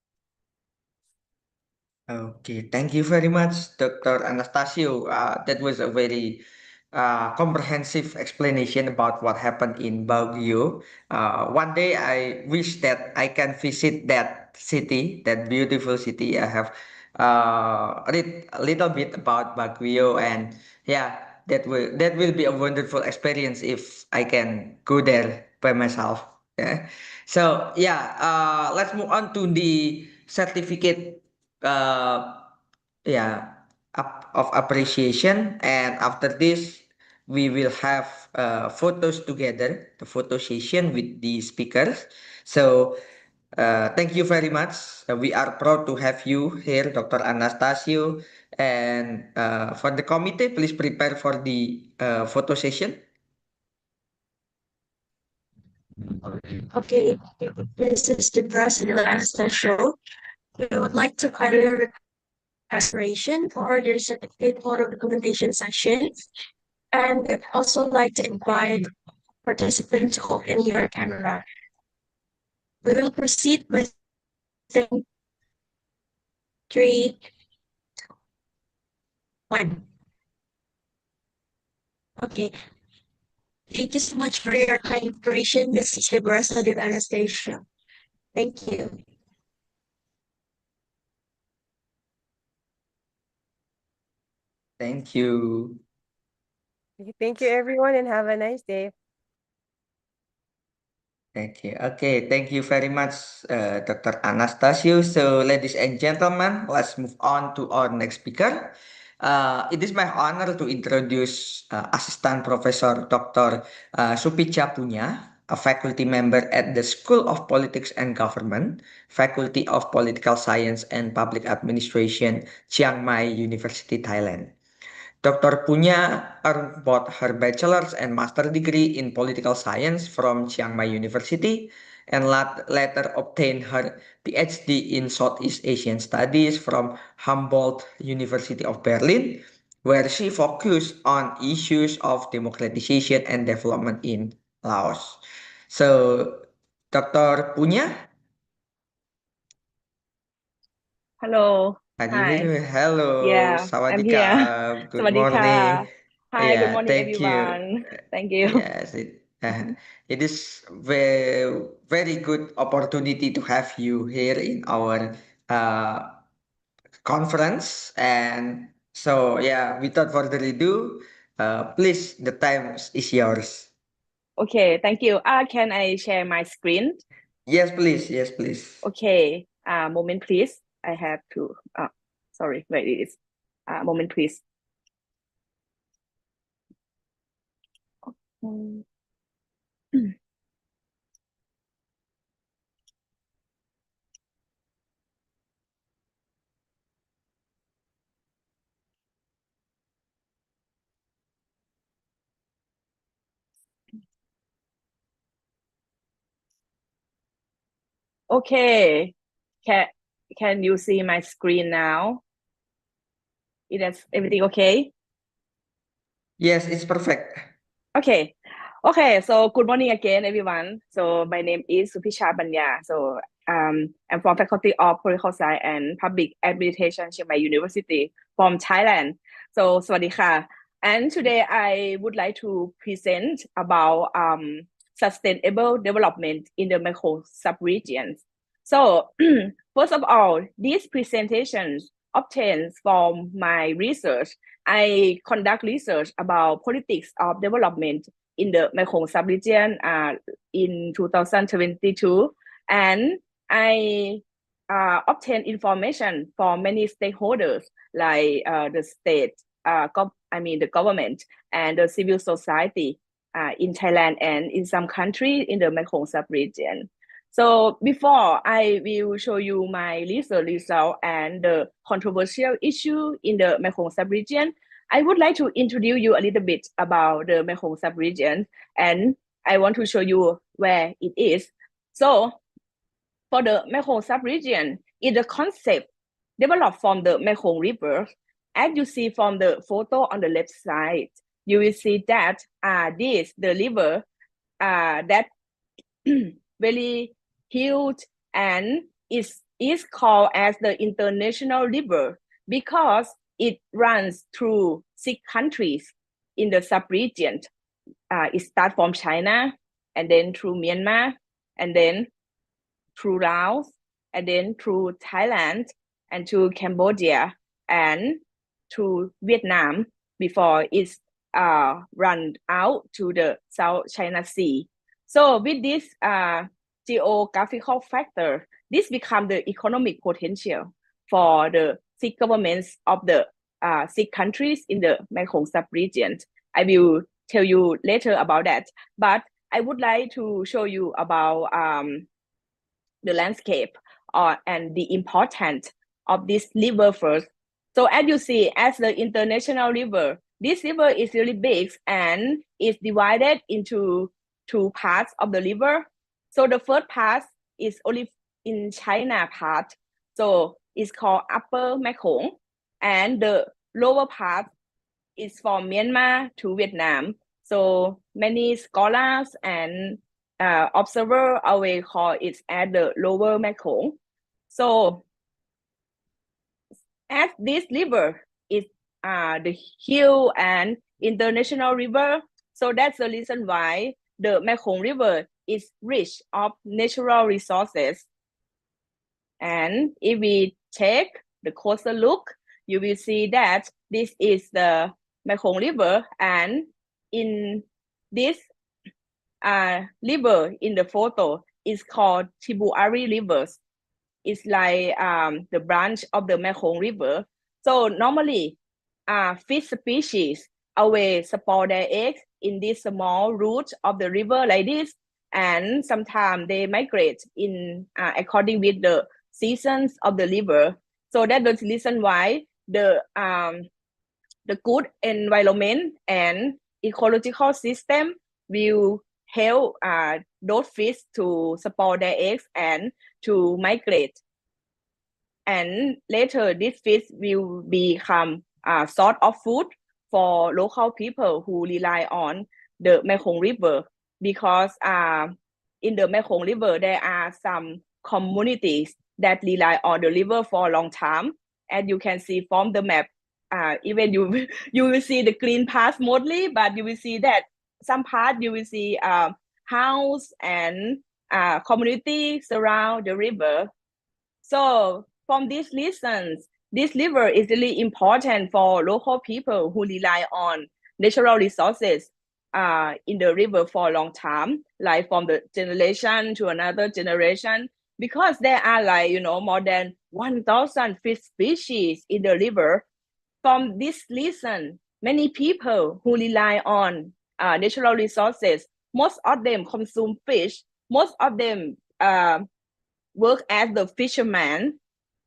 Okay, thank you very much, Dr. Anastasio. That was a very comprehensive explanation about what happened in Baguio. One day, I wish that I can visit that city, that beautiful city. I have read a little bit about Baguio, and yeah, that will be a wonderful experience if I can go there by myself. Yeah. So yeah, let's move on to the certificate uh, yeah, of appreciation. And after this, we will have photos together, the photo session with the speakers. So thank you very much. We are proud to have you here, Dr. Anastasio. And for the committee, please prepare for the photo session. Okay, this is the president Anastasio. We would like to kindly aspiration for the certificate photo documentation session. And we'd also like to invite participants to open your camera. We will proceed with 3, 1. Okay. Thank you so much for your kind inspiration. This is the president Anastasia. Thank you. Thank you. Thank you, everyone, and have a nice day. Thank you. Okay, thank you very much, Dr. Anastasio. So, ladies and gentlemen, let's move on to our next speaker. It is my honor to introduce Assistant Professor Dr. Supicha Punya, a faculty member at the School of Politics and Government, Faculty of Political Science and Public Administration, Chiang Mai University, Thailand. Dr. Punya earned both her bachelor's and master's degree in political science from Chiang Mai University and later obtained her PhD in Southeast Asian Studies from Humboldt University of Berlin, where she focused on issues of democratization and development in Laos. So, Dr. Punya, Hello. can you hear Hi. me? Hello, Yeah, I'm here. Sawadika. Good Sawadika. morning. Hi, good Yeah, morning, thank you. everyone. Thank you. Yes, it is very very good opportunity to have you here in our uh, conference. And so yeah, without further ado, please, the time is yours. Okay, thank you. Can I share my screen? Yes, please. Yes, please. Okay. Moment, please. I have to. Sorry, where it is? Moment, please. Mm. Okay. Can you see my screen now? Is everything okay? Yes, it's perfect. Okay. Okay, so good morning again, everyone. So my name is Supicha Banya. So I'm from Faculty of Political Science and Public Administration, Chiang Mai University from Thailand. So sawasdee ka. And today I would like to present about sustainable development in the Mekong sub-regions. So first of all, these presentations obtained from my research. I conduct research about politics of development in the Mekong sub-region in 2022, and I obtained information from many stakeholders like the state, the government and the civil society in Thailand and in some countries in the Mekong sub-region. So before I will show you my research result and the controversial issue in the Mekong sub-region, I would like to introduce you a little bit about the Mekong sub-region, and I want to show you where it is. So for the Mekong sub-region, is the concept developed from the Mekong River. As you see from the photo on the left side, you will see that this the river that very huge and is called as the international river because it runs through 6 countries in the sub-region. It starts from China and then through Myanmar and then through Laos and then through Thailand and to Cambodia and to Vietnam before it's run out to the South China Sea. So with this geographical factor, this becomes the economic potential for the 6 governments of the 6 countries in the Mekong sub-region. I will tell you later about that, but I would like to show you about the landscape and the importance of this river first. So as you see, as the international river, this river is really big and is divided into 2 parts of the river. So the first part is only in China part. So it's called Upper Mekong. And the lower part is from Myanmar to Vietnam. So many scholars and observers always call it as the Lower Mekong. So as this river is the huge and international river, so that's the reason why the Mekong River is rich of natural resources. And if we take the closer look, you will see that this is the Mekong River, and in this river in the photo is called tributary rivers. It's like the branch of the Mekong River. So normally, fish species always spawn their eggs in this small root of the river like this, and sometimes they migrate in according with the seasons of the river. So that's the reason why the good environment and ecological system will help those fish to spawn their eggs and to migrate. And later, this fish will become a sort of food for local people who rely on the Mekong River, because in the Mekong River, there are some communities that rely on the river for a long time. As you can see from the map, even you will see the green part mostly, but you will see that some part you will see house and community surround the river. So from these reasons, this river is really important for local people who rely on natural resources in the river for a long time, like from the generation to another generation, because there are like, more than 1,000 fish species in the river. From this reason, many people who rely on natural resources, most of them consume fish, most of them work as the fisherman.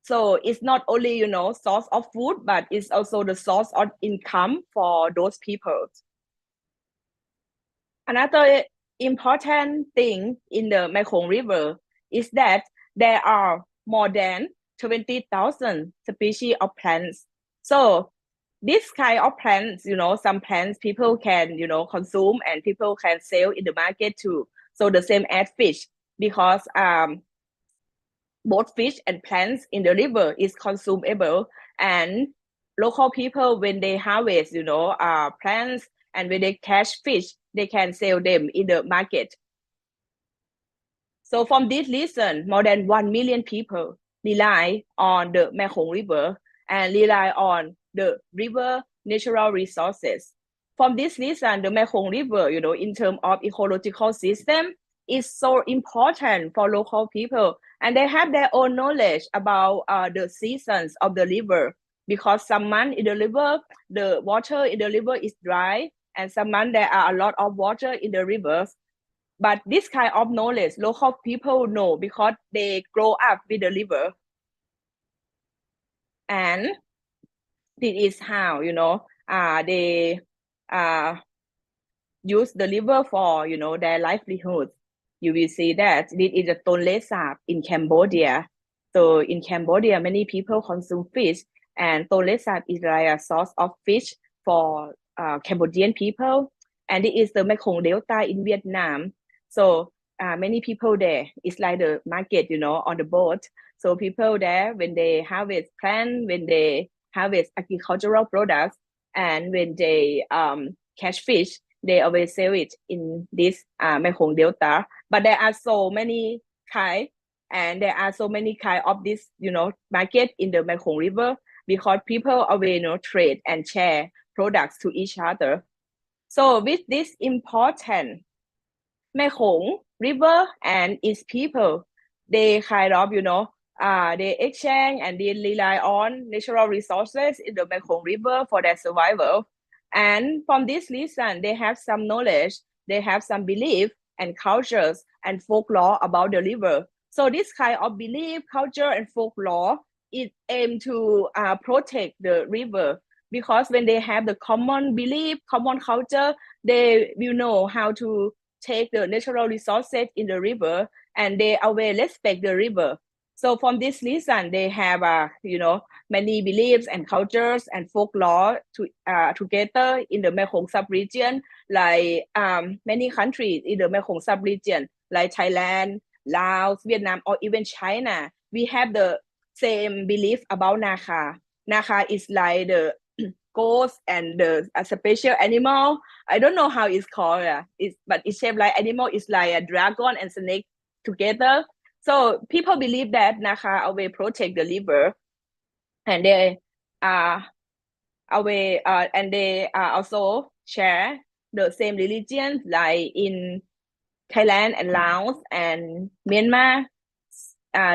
So it's not only, source of food, but it's also the source of income for those people. Another important thing in the Mekong River is that there are more than 20,000 species of plants. So this kind of plants, some plants people can, consume and people can sell in the market too. So the same as fish, because both fish and plants in the river is consumable, and local people, when they harvest, plants, and when they catch fish, they can sell them in the market. So from this reason, more than 1 million people rely on the Mekong River and rely on the river natural resources. From this reason, the Mekong River, in terms of ecological system, is so important for local people, and they have their own knowledge about the seasons of the river, because some months in the river, the water in the river is dry, and some months there are a lot of water in the rivers. But this kind of knowledge, local people know because they grow up with the river. And this is how, they use the river for, their livelihood. You will see that this is a Tonle Sap in Cambodia. So in Cambodia, many people consume fish, and Tonle Sap is like a source of fish for Cambodian people. And it is the Mekong Delta in Vietnam. So many people there, it's like the market, on the boat. So people there, when they harvest plant, when they harvest agricultural products, and when they catch fish, they always sell it in this Mekong Delta. But there are so many kind, and there are so many kind of this, market in the Mekong River, because people always, trade and share products to each other. So with this important Mekong River and its people, they kind of, they exchange and they rely on natural resources in the Mekong River for their survival. And from this reason, they have some knowledge, they have some belief and cultures and folklore about the river. So this kind of belief, culture, and folklore, it aims to protect the river, because when they have the common belief, common culture, they will know how to take the natural resources in the river, and they always respect the river. So from this reason, they have, many beliefs and cultures and folklore together in the Mekong sub-region, like many countries in the Mekong sub-region, like Thailand, Laos, Vietnam, or even China. We have the same belief about Nakha. Nakha is like the ghost and the special animal. I don't know how it's called, but it's shaped like animal. It's like a dragon and snake together. So people believe that Nakha always protect the river, and they also share the same religion, like in Thailand and Laos and Myanmar.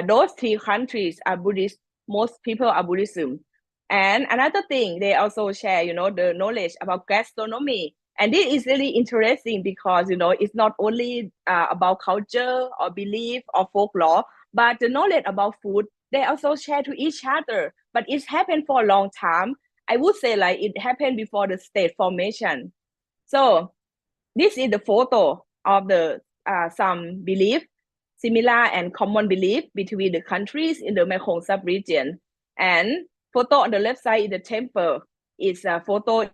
Those three countries are Buddhist. Most people are Buddhism. And another thing, they also share, the knowledge about gastronomy. And this is really interesting because, it's not only about culture or belief or folklore, but the knowledge about food, they also share to each other. But it's happened for a long time. I would say like it happened before the state formation. So this is the photo of the some belief, similar and common belief between the countries in the Mekong sub-region. And photo on the left side is the temple, is a photo,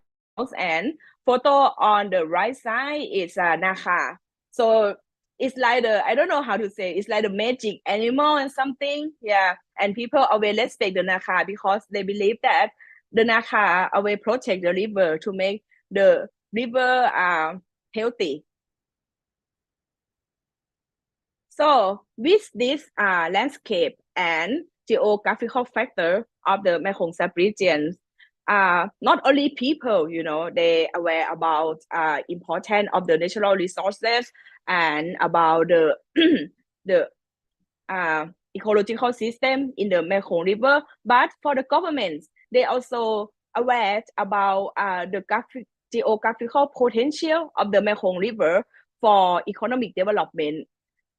and photo on the right side is Nakha. So it's like I don't know how to say, it's like the magic animal and something, yeah. And people always respect the Nakha because they believe that the Nakha always protect the river to make the river healthy. So with this landscape and geographical factor of the Mekong sub-region, not only people, they aware about importance of the natural resources and about the the ecological system in the Mekong River, but for the governments, they also aware about the geographical potential of the Mekong River for economic development.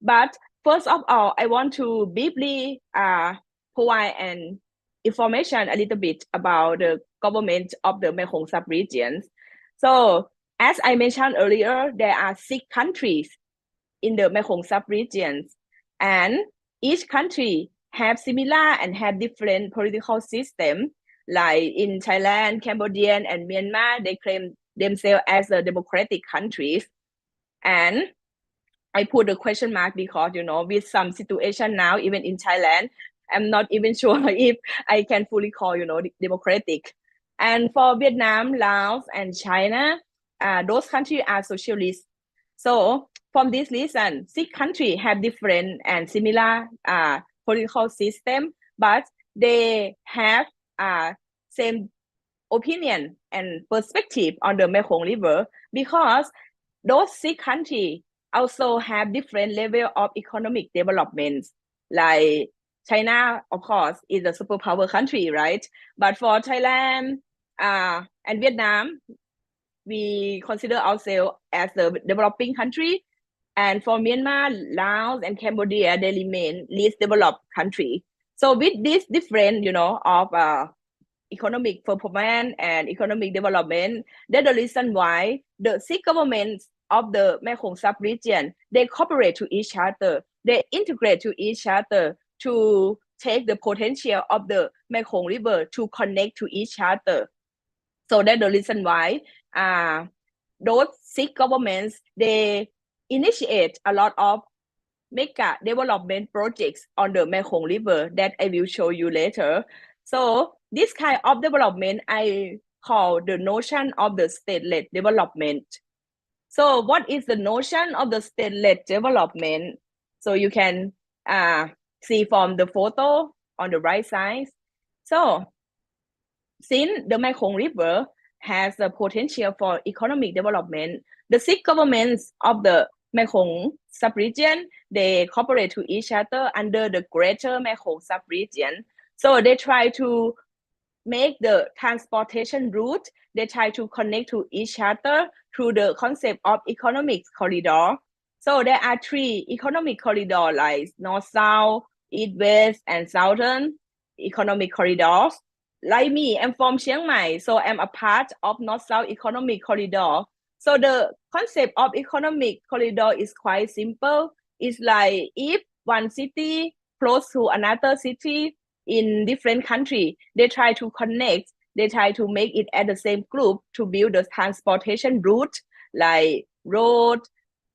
But first of all, I want to briefly provide an information a little bit about the government of the Mekong sub-regions. So as I mentioned earlier, there are 6 countries in the Mekong sub-regions, and each country have similar and have different political system. Like in Thailand, Cambodia, and Myanmar, they claim themselves as the democratic countries. And I put the question mark because, with some situation now, even in Thailand, I'm not even sure if I can fully call, democratic. And for Vietnam, Laos, and China, those countries are socialist. So from this reason, 6 countries have different and similar political system, but they have same opinion and perspective on the Mekong River, because those 6 countries also have different level of economic development. Like China, of course, is a superpower country, right? But for Thailand and Vietnam, we consider ourselves as a developing country. And for Myanmar, Laos, and Cambodia, they remain least developed country. So with this difference, of economic performance and economic development, that's the reason why the 6 governments of the Mekong sub-region, they cooperate to each other, they integrate to each other to take the potential of the Mekong River to connect to each other. So that's the reason why those 6 governments, they initiate a lot of mega development projects on the Mekong River that I will show you later. So this kind of development I call the notion of the state-led development. So what is the notion of the state-led development? So you can see from the photo on the right side. So since the Mekong River has the potential for economic development, the 6 governments of the Mekong sub-region, they cooperate to each other under the Greater Mekong sub-region. So they try to make the transportation route, they try to connect to each other through the concept of economic corridor. So there are 3 economic corridors like north-south, east-west, and southern economic corridors. Like me, I'm from Chiang Mai, so I'm a part of north-south economic corridor. So the concept of economic corridor is quite simple. It's like if one city close to another city in different country, they try to connect, they try to make it at the same group to build the transportation route like road,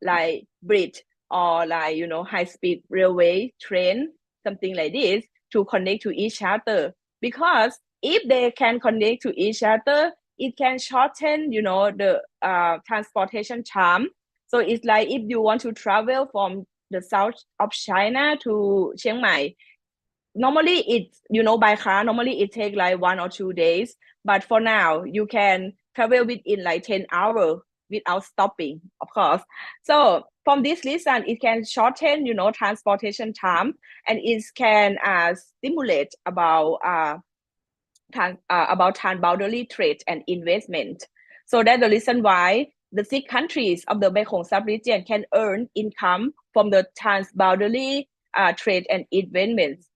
like bridge, or like, you know, high-speed railway, train, something like this to connect to each other. Because if they can connect to each other, it can shorten, you know, the transportation time. So it's like if you want to travel from the south of China to Chiang Mai, normally it's, you know, by car, normally it takes like 1 or 2 days. But for now, you can travel within like 10 hours without stopping, of course. So from this reason, it can shorten, you know, transportation time, and it can stimulate about transboundary trade and investment. So that's the reason why the 6 countries of the Mekong sub-region can earn income from the transboundary trade and investments.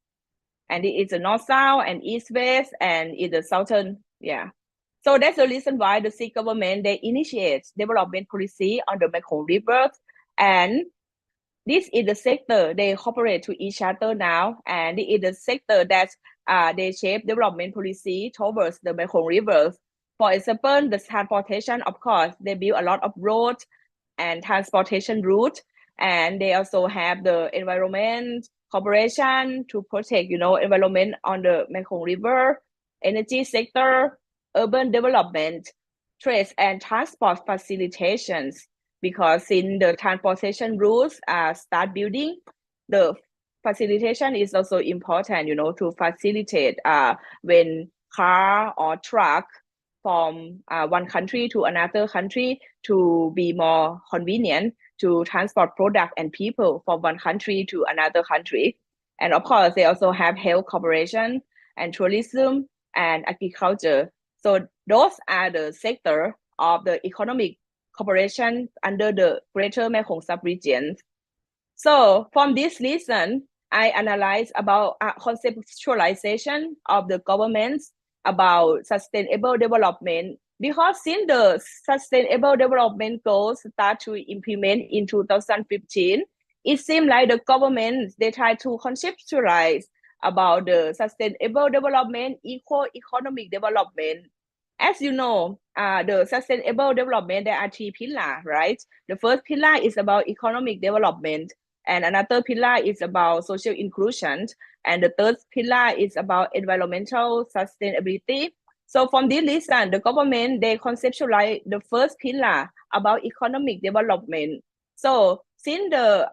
And it is the north-south and east-west and in the southern, yeah. So that's the reason why the 6 government, they initiate development policy on the Mekong River. And this is the sector they cooperate to each other now, and it is the sector that they shape development policy towards the Mekong River. For example, the transportation, of course, they build a lot of roads and transportation route, and they also have the environment cooperation to protect, you know, environment on the Mekong River, energy sector, urban development, trade and transport facilitations. Because in the transportation routes start building, the facilitation is also important, you know, to facilitate when car or truck from one country to another country to be more convenient to transport product and people from one country to another country. And of course, they also have health cooperation and tourism and agriculture. So those are the sector of the economic cooperation under the Greater Mekong sub-region. So from this reason, I analyze about conceptualization of the governments about sustainable development, because since the sustainable development goals start to implement in 2015, it seems like the governments, they try to conceptualize about the sustainable development, equal economic development. As you know, the sustainable development, there are 3 pillars, right? The first pillar is about economic development, and another pillar is about social inclusion, and the third pillar is about environmental sustainability. So from this reason, the government, they conceptualize the first pillar about economic development. So since the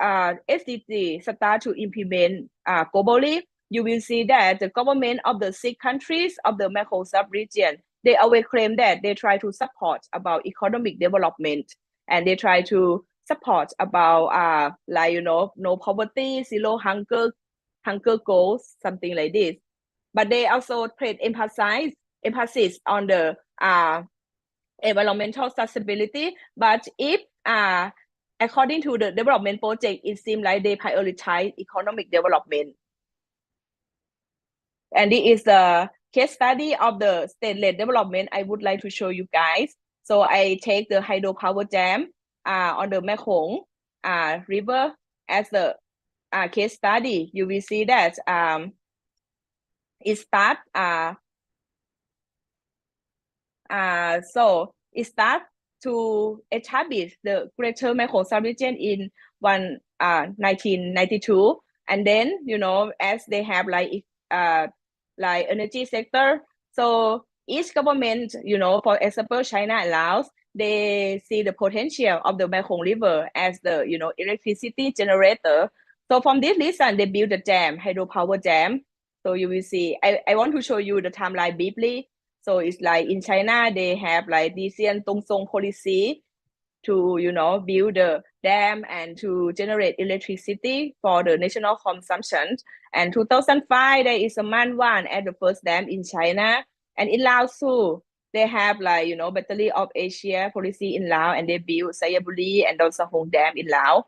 SDG start to implement globally, you will see that the government of the 6 countries of the Mekong sub-region, they always claim that they try to support about economic development, and they try to support about like, you know, no poverty, zero hunger goals, something like this. But they also place emphasis on the environmental sustainability. But if according to the development project, it seems like they prioritize economic development. And it is the case study of the state-led development I would like to show you guys. So I take the hydropower dam on the Mekong River as the case study. You will see that it start so it starts to establish the Greater Microsoft region in 1992, and then as they have like energy sector, so each government, for example, China and Laos, they see the potential of the Mekong River as the electricity generator. So from this reason, they build a dam, hydropower dam. So you will see. I want to show you the timeline briefly. So it's like in China, they have like Desian Tongsong policy to, build the dam and to generate electricity for the national consumption. And 2005, there is a Manwan at the first dam in China. And in Laos too, they have like, Battery of Asia policy in Laos, and they build Sayaburi and also Hong Dam in Laos.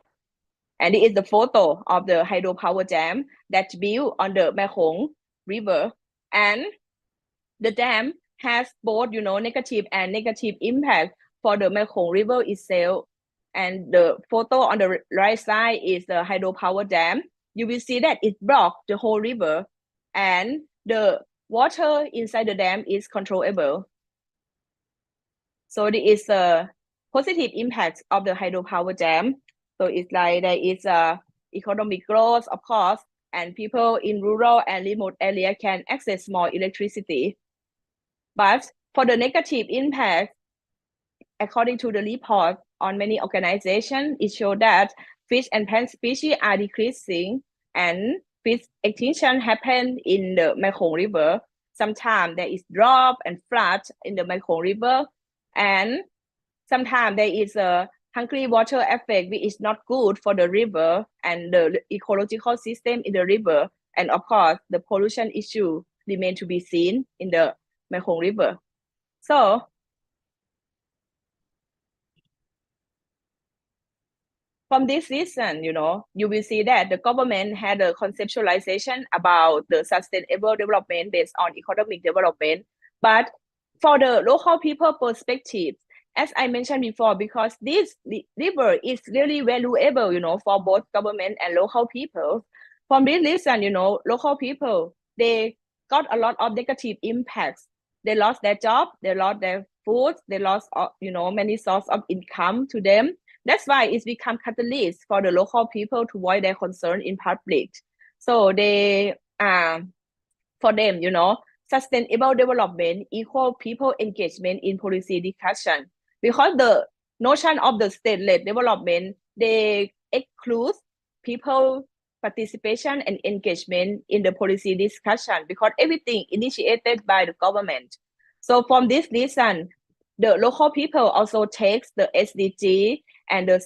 And it is the photo of the hydropower dam that built on the Mekong River. And the dam has both, negative and negative impact for the Mekong River itself. And the photo on the right side is the hydropower dam. You will see that it blocks the whole river, and the water inside the dam is controllable. So there is a positive impact of the hydropower dam. So it's like there is a economic growth, of course, and people in rural and remote area can access more electricity. But for the negative impact, according to the report on many organizations, it showed that fish and plant species are decreasing, and fish extinction happened in the Mekong River. Sometimes there is drop and flood in the Mekong River, and sometimes there is a hungry water effect, which is not good for the river and the ecological system in the river. And of course, the pollution issue remain to be seen in the Mekong River. So from this reason, you will see that the government had a conceptualization about the sustainable development based on economic development. But for the local people perspective, as I mentioned before, because this river is really valuable, for both government and local people. From this reason, local people, they got a lot of negative impacts. They lost their job, they lost their food, they lost, many sources of income to them. That's why it's become catalyst for the local people to voice their concern in public. So they, for them, sustainable development equal people engagement in policy discussion. Because the notion of the state-led development, they exclude people participation and engagement in the policy discussion, because everything initiated by the government. So from this reason, the local people also takes the SDG and the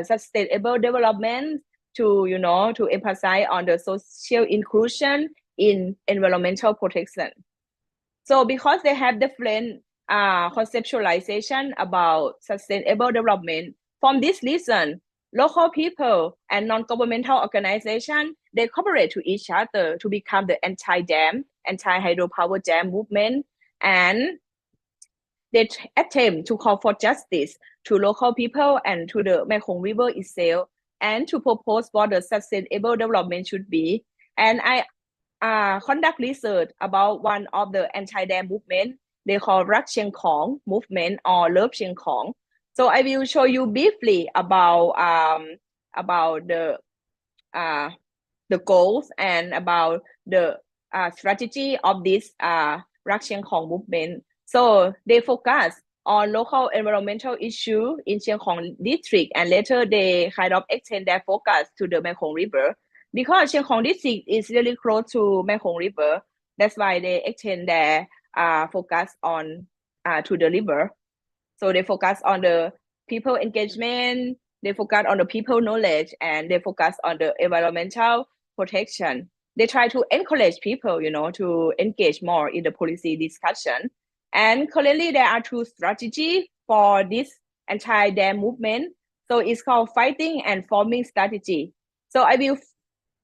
sustainable development to, to emphasize on the social inclusion in environmental protection. So because they have different conceptualization about sustainable development, from this reason, local people and non-governmental organizations, they cooperate to each other to become the anti-dam, anti-hydropower dam movement, and they attempt to call for justice to local people and to the Mekong River itself, and to propose what the sustainable development should be. And I conduct research about one of the anti-dam movement. They call Rak Chieng Khong movement or Love Chieng Khong. So I will show you briefly about the goals and about the strategy of this Rak Chieng Khong movement. So they focus on local environmental issue in Chieng Khong district, and later they kind of extend their focus to the Mekong River. Because Chieng Khong district is really close to Mekong River, that's why they extend their focus on to the river. So they focus on the people engagement, they focus on the people knowledge, and they focus on the environmental protection. They try to encourage people, to engage more in the policy discussion. And currently there are two strategies for this anti-dam movement. So it's called fighting and forming strategy. So I will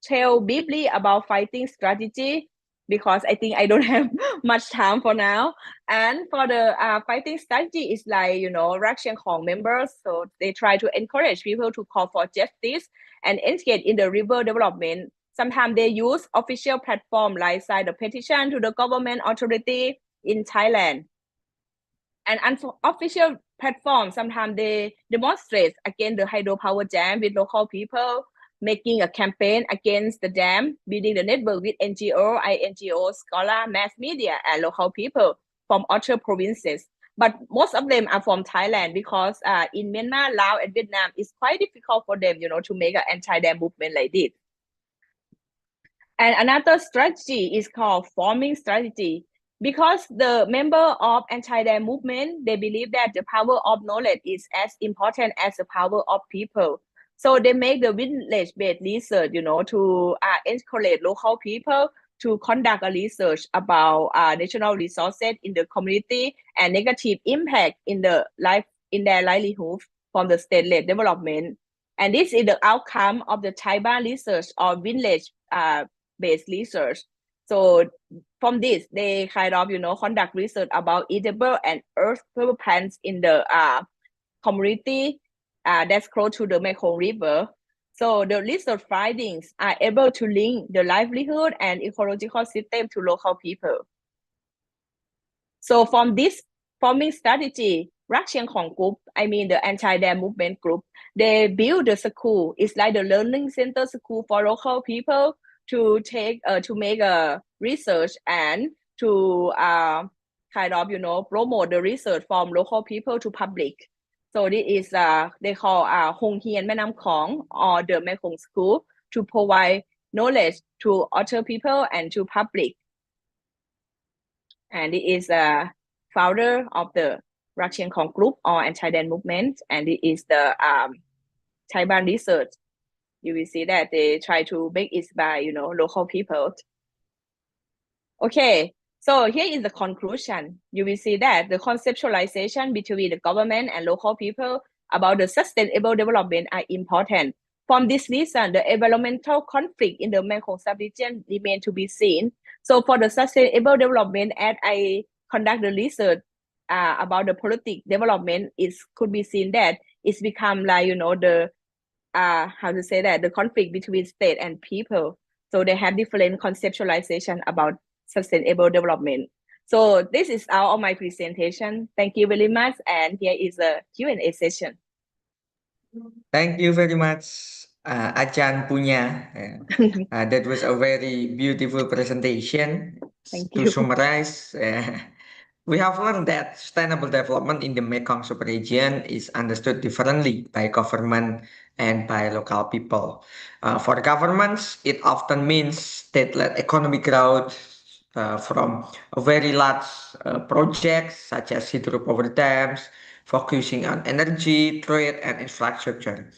tell briefly about fighting strategy, because I think I don't have much time for now. And for the fighting strategy is like, Rak Chieng Khong members, so they try to encourage people to call for justice and engage in the river development. Sometimes they use official platform like sign the petition to the government authority in Thailand. And unofficial platform, sometimes they demonstrate against the hydropower dam with local people, making a campaign against the dam, building the network with NGO, INGO, scholar, mass media, and local people from other provinces. But most of them are from Thailand because in Myanmar, Laos, and Vietnam, it's quite difficult for them, to make an anti-dam movement like this. And another strategy is called forming strategy. Because the member of anti-dam movement, they believe that the power of knowledge is as important as the power of people. So they make the village-based research, to encourage local people to conduct a research about national resources in the community and negative impact in their livelihood from the state-led development. And this is the outcome of the Taiban research or village-based research. So from this, they kind of, conduct research about edible and earthable plants in the community that's close to the Mekong River. So the research findings are able to link the livelihood and ecological system to local people. So from this forming strategy, Rakchen Khong group, I mean the anti-dam movement group, they build the school. It's like the learning center school for local people to make a research and to kind of promote the research from local people to public. So this is they call Hong Hien Mae Nam Khong or the Mekong School to provide knowledge to other people and to public. And it is a founder of the Rakchen Khong group or anti-dam movement, and it is the Taiwan research. You will see that they try to make it by local people. Okay, so here is the conclusion. You will see that the conceptualization between the government and local people about the sustainable development are important. From this reason, the environmental conflict in the Mekong sub-region remain to be seen. So for the sustainable development, as I conduct the research about the political development, it could be seen that it's become like the the conflict between state and people. So they have different conceptualization about sustainable development. So this is all of my presentation. Thank you very much. And here is a Q&A session. Thank you very much, Achan Punya. That was a very beautiful presentation. Thank To you. summarize, we have learned that sustainable development in the Mekong sub-region is understood differently by government and by local people. For governments, it often means state-led economic growth from very large projects such as hydropower dams, focusing on energy, trade, and infrastructure.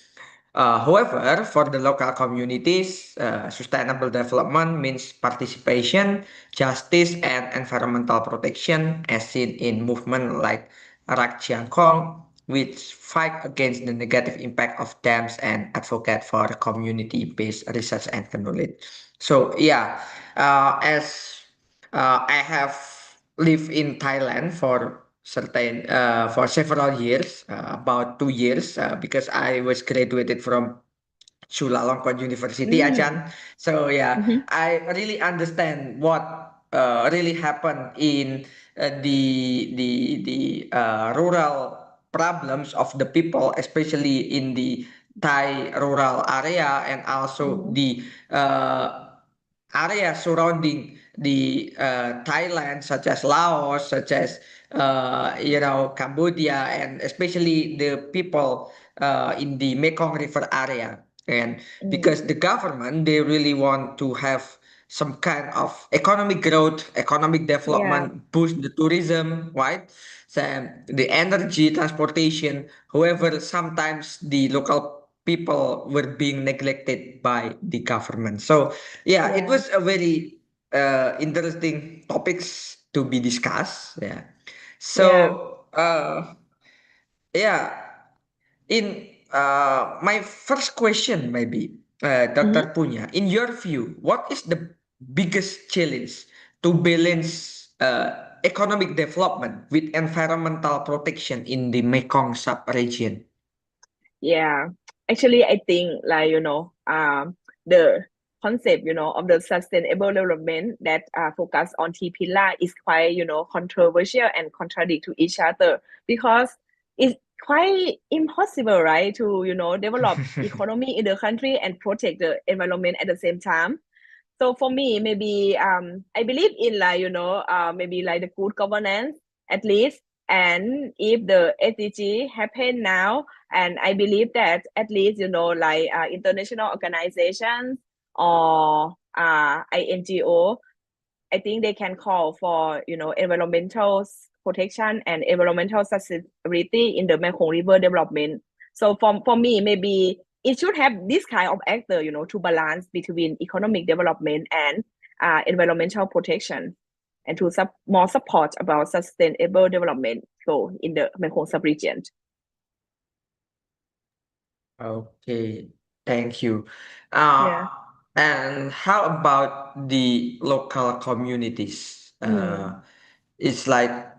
However, for the local communities, sustainable development means participation, justice, and environmental protection, as seen in movement like Rakchen Khong, which fight against the negative impact of dams and advocate for community-based research and knowledge. So yeah, as I have lived in Thailand for several years, about 2 years, because I was graduated from Chulalongkorn University, Achan. So yeah, I really understand what really happened in the rural problems of the people, especially in the Thai rural area, and also the area surrounding the Thailand, such as Laos, such as Cambodia, and especially the people in the Mekong River area. And because the government, they really want to have some kind of economic growth, economic development, boost the tourism, right? So the energy, transportation. However, sometimes the local people were being neglected by the government. So yeah, it was a very interesting topics to be discussed. Yeah. So yeah, in my first question maybe, Dr. Punya, in your view, what is the biggest challenge to balance economic development with environmental protection in the Mekong sub-region? Yeah, actually, I think the concept, of the sustainable development that focus on T pillar is quite, controversial and contradict to each other because it's quite impossible, right, to, develop economy in the country and protect the environment at the same time. So for me, maybe I believe in maybe like the good governance at least. And if the SDG happen now, and I believe that at least international organizations or INGO, I think they can call for environmental protection and environmental sustainability in the Mekong River development. So for me, maybe it should have this kind of actor, to balance between economic development and environmental protection, and to more support about sustainable development so in the Mekong sub-region. Okay, thank you. Yeah. And how about the local communities? It's like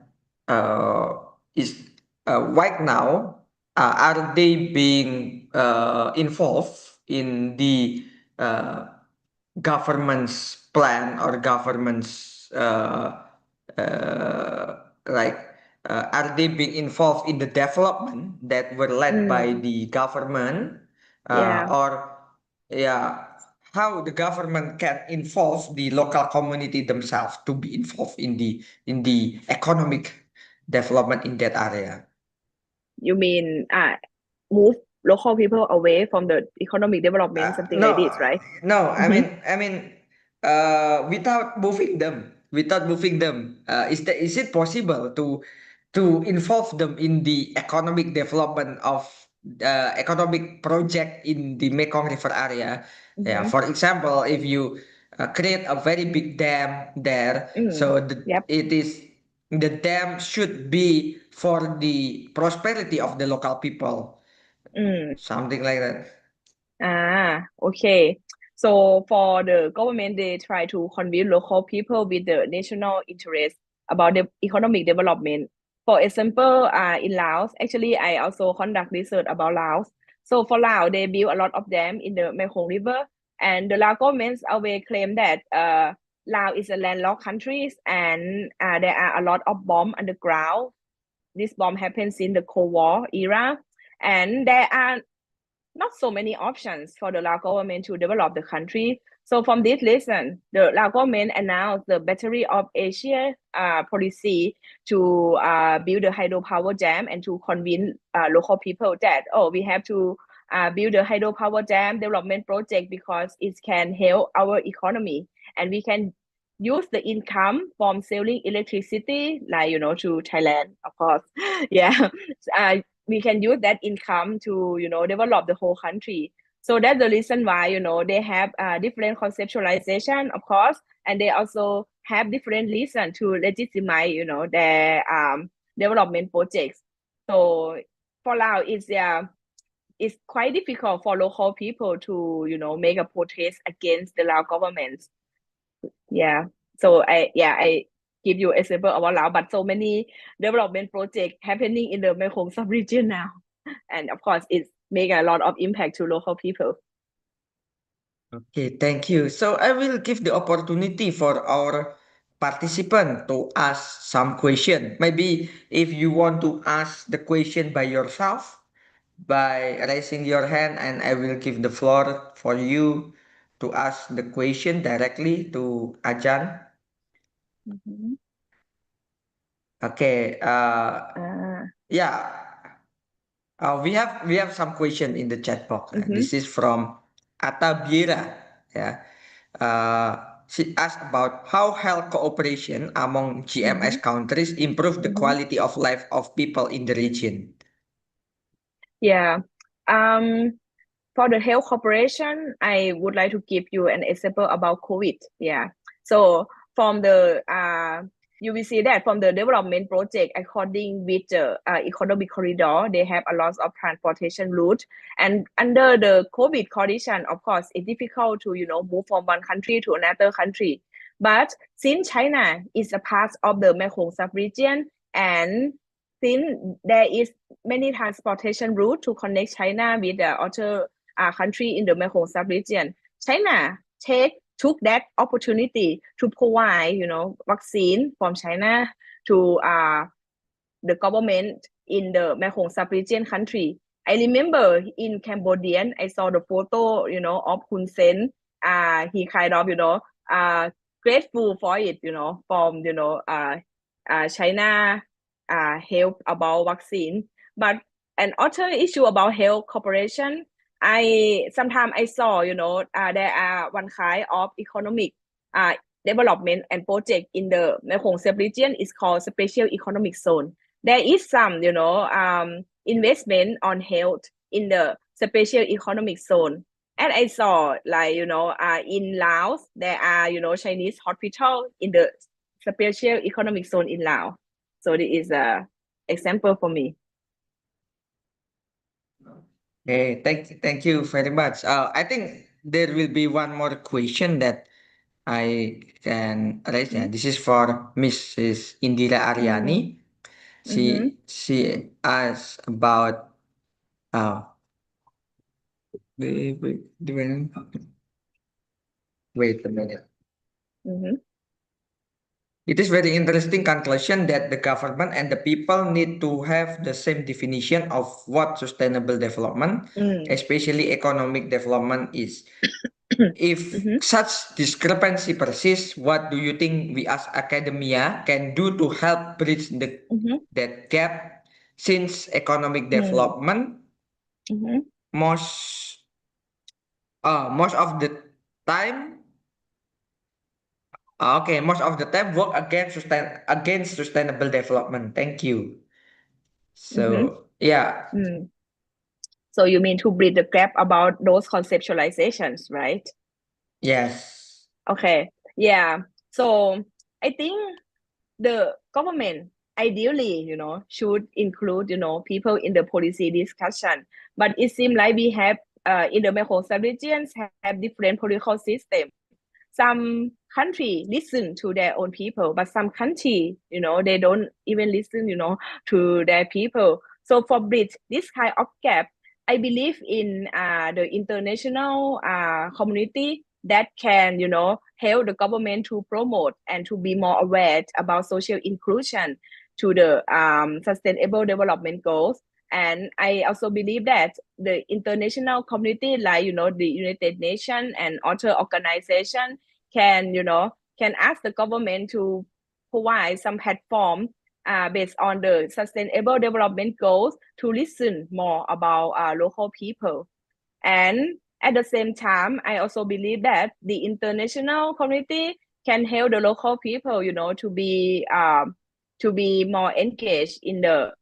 is right now are they being involved in the government's plan or government's like are they being involved in the development that were led by the government Yeah. or yeah, how the government can involve the local community themselves to be involved in the economic development in that area? You mean move local people away from the economic development, something like this, right? No, I mean, without moving them, is it possible to involve them in the economic development of economic project in the Mekong River area? Yeah, for example, if you create a very big dam there, so the dam should be for the prosperity of the local people, something like that. Okay. So for the government, they try to convince local people with the national interest about the economic development. For example, in Laos, actually, I also conduct research about Laos. So for Laos, they build a lot of dam in the Mekong River, and the Lao government always claim that Laos is a landlocked country, and there are a lot of bomb underground. This bomb happens in the Cold War era, and there are not so many options for the Lao government to develop the country. So from this reason, the Lao government announced the Battery of Asia policy to build a hydropower dam and to convince local people that, we have to build a hydropower dam development project because it can help our economy, and we can use the income from selling electricity, like, to Thailand, of course. Yeah. We can use that income to, develop the whole country. So that's the reason why, they have different conceptualization, of course, and they also have different reasons to legitimize, their development projects. So for now, it's quite difficult for local people to, make a protest against the Lao government. Yeah. So I give you example about Laos, but so many development projects happening in the Mekong sub-region now. And of course, it make a lot of impact to local people. Okay, thank you. So I will give the opportunity for our participant to ask some question. Maybe if you want to ask the question by yourself, by raising your hand, and I will give the floor for you to ask the question directly to Ajan. Okay. Yeah. We have some question in the chat box. This is from Ata Biera. Yeah. She asked about how health cooperation among GMS countries improve the quality of life of people in the region. Yeah. For the health cooperation, I would like to give you an example about COVID. Yeah. So from the you will see that from the development project, according with the economic corridor, they have a lot of transportation route. And under the COVID condition, of course, it's difficult to, move from one country to another country. But since China is a part of the Mekong sub-region, and since there is many transportation route to connect China with the other country in the Mekong sub-region, China took that opportunity to provide, vaccine from China to the government in the Mekong sub-region country. I remember in Cambodia, I saw the photo, of Hun Sen. He kind of, grateful for it, from, China help about vaccine. But an other issue about health cooperation, sometimes I saw, there are one kind of economic development and project in the Mekong sub-region is called Special Economic Zone. There is some, investment on health in the Special Economic Zone. And I saw, like, in Laos, there are, Chinese hospital in the Special Economic Zone in Laos. So this is a example for me. Okay, thank you very much. I think there will be one more question that I can raise. Yeah, this is for Mrs. Indira Aryani. She asked about wait, wait a minute. It is very interesting conclusion that the government and the people need to have the same definition of what sustainable development, especially economic development is. If such discrepancy persists, what do you think we as academia can do to help bridge that gap? Since economic development most of the time most of the time work against sustainable development. Thank you. So yeah. So you mean to bridge the gap about those conceptualizations, right? Yes. Okay. Yeah. So I think the government ideally, should include, people in the policy discussion. But it seems like we have in the Mekong sub-regions have different political systems. Some country listen to their own people, but some country, they don't even listen, to their people. So for bridge this kind of gap, I believe in the international community that can, help the government to promote and to be more aware about social inclusion to the sustainable development goals. And I also believe that the international community, like, the United Nations and other organizations can ask the government to provide some platform based on the sustainable development goals to listen more about local people. And at the same time, I also believe that the international community can help the local people, to be more engaged in the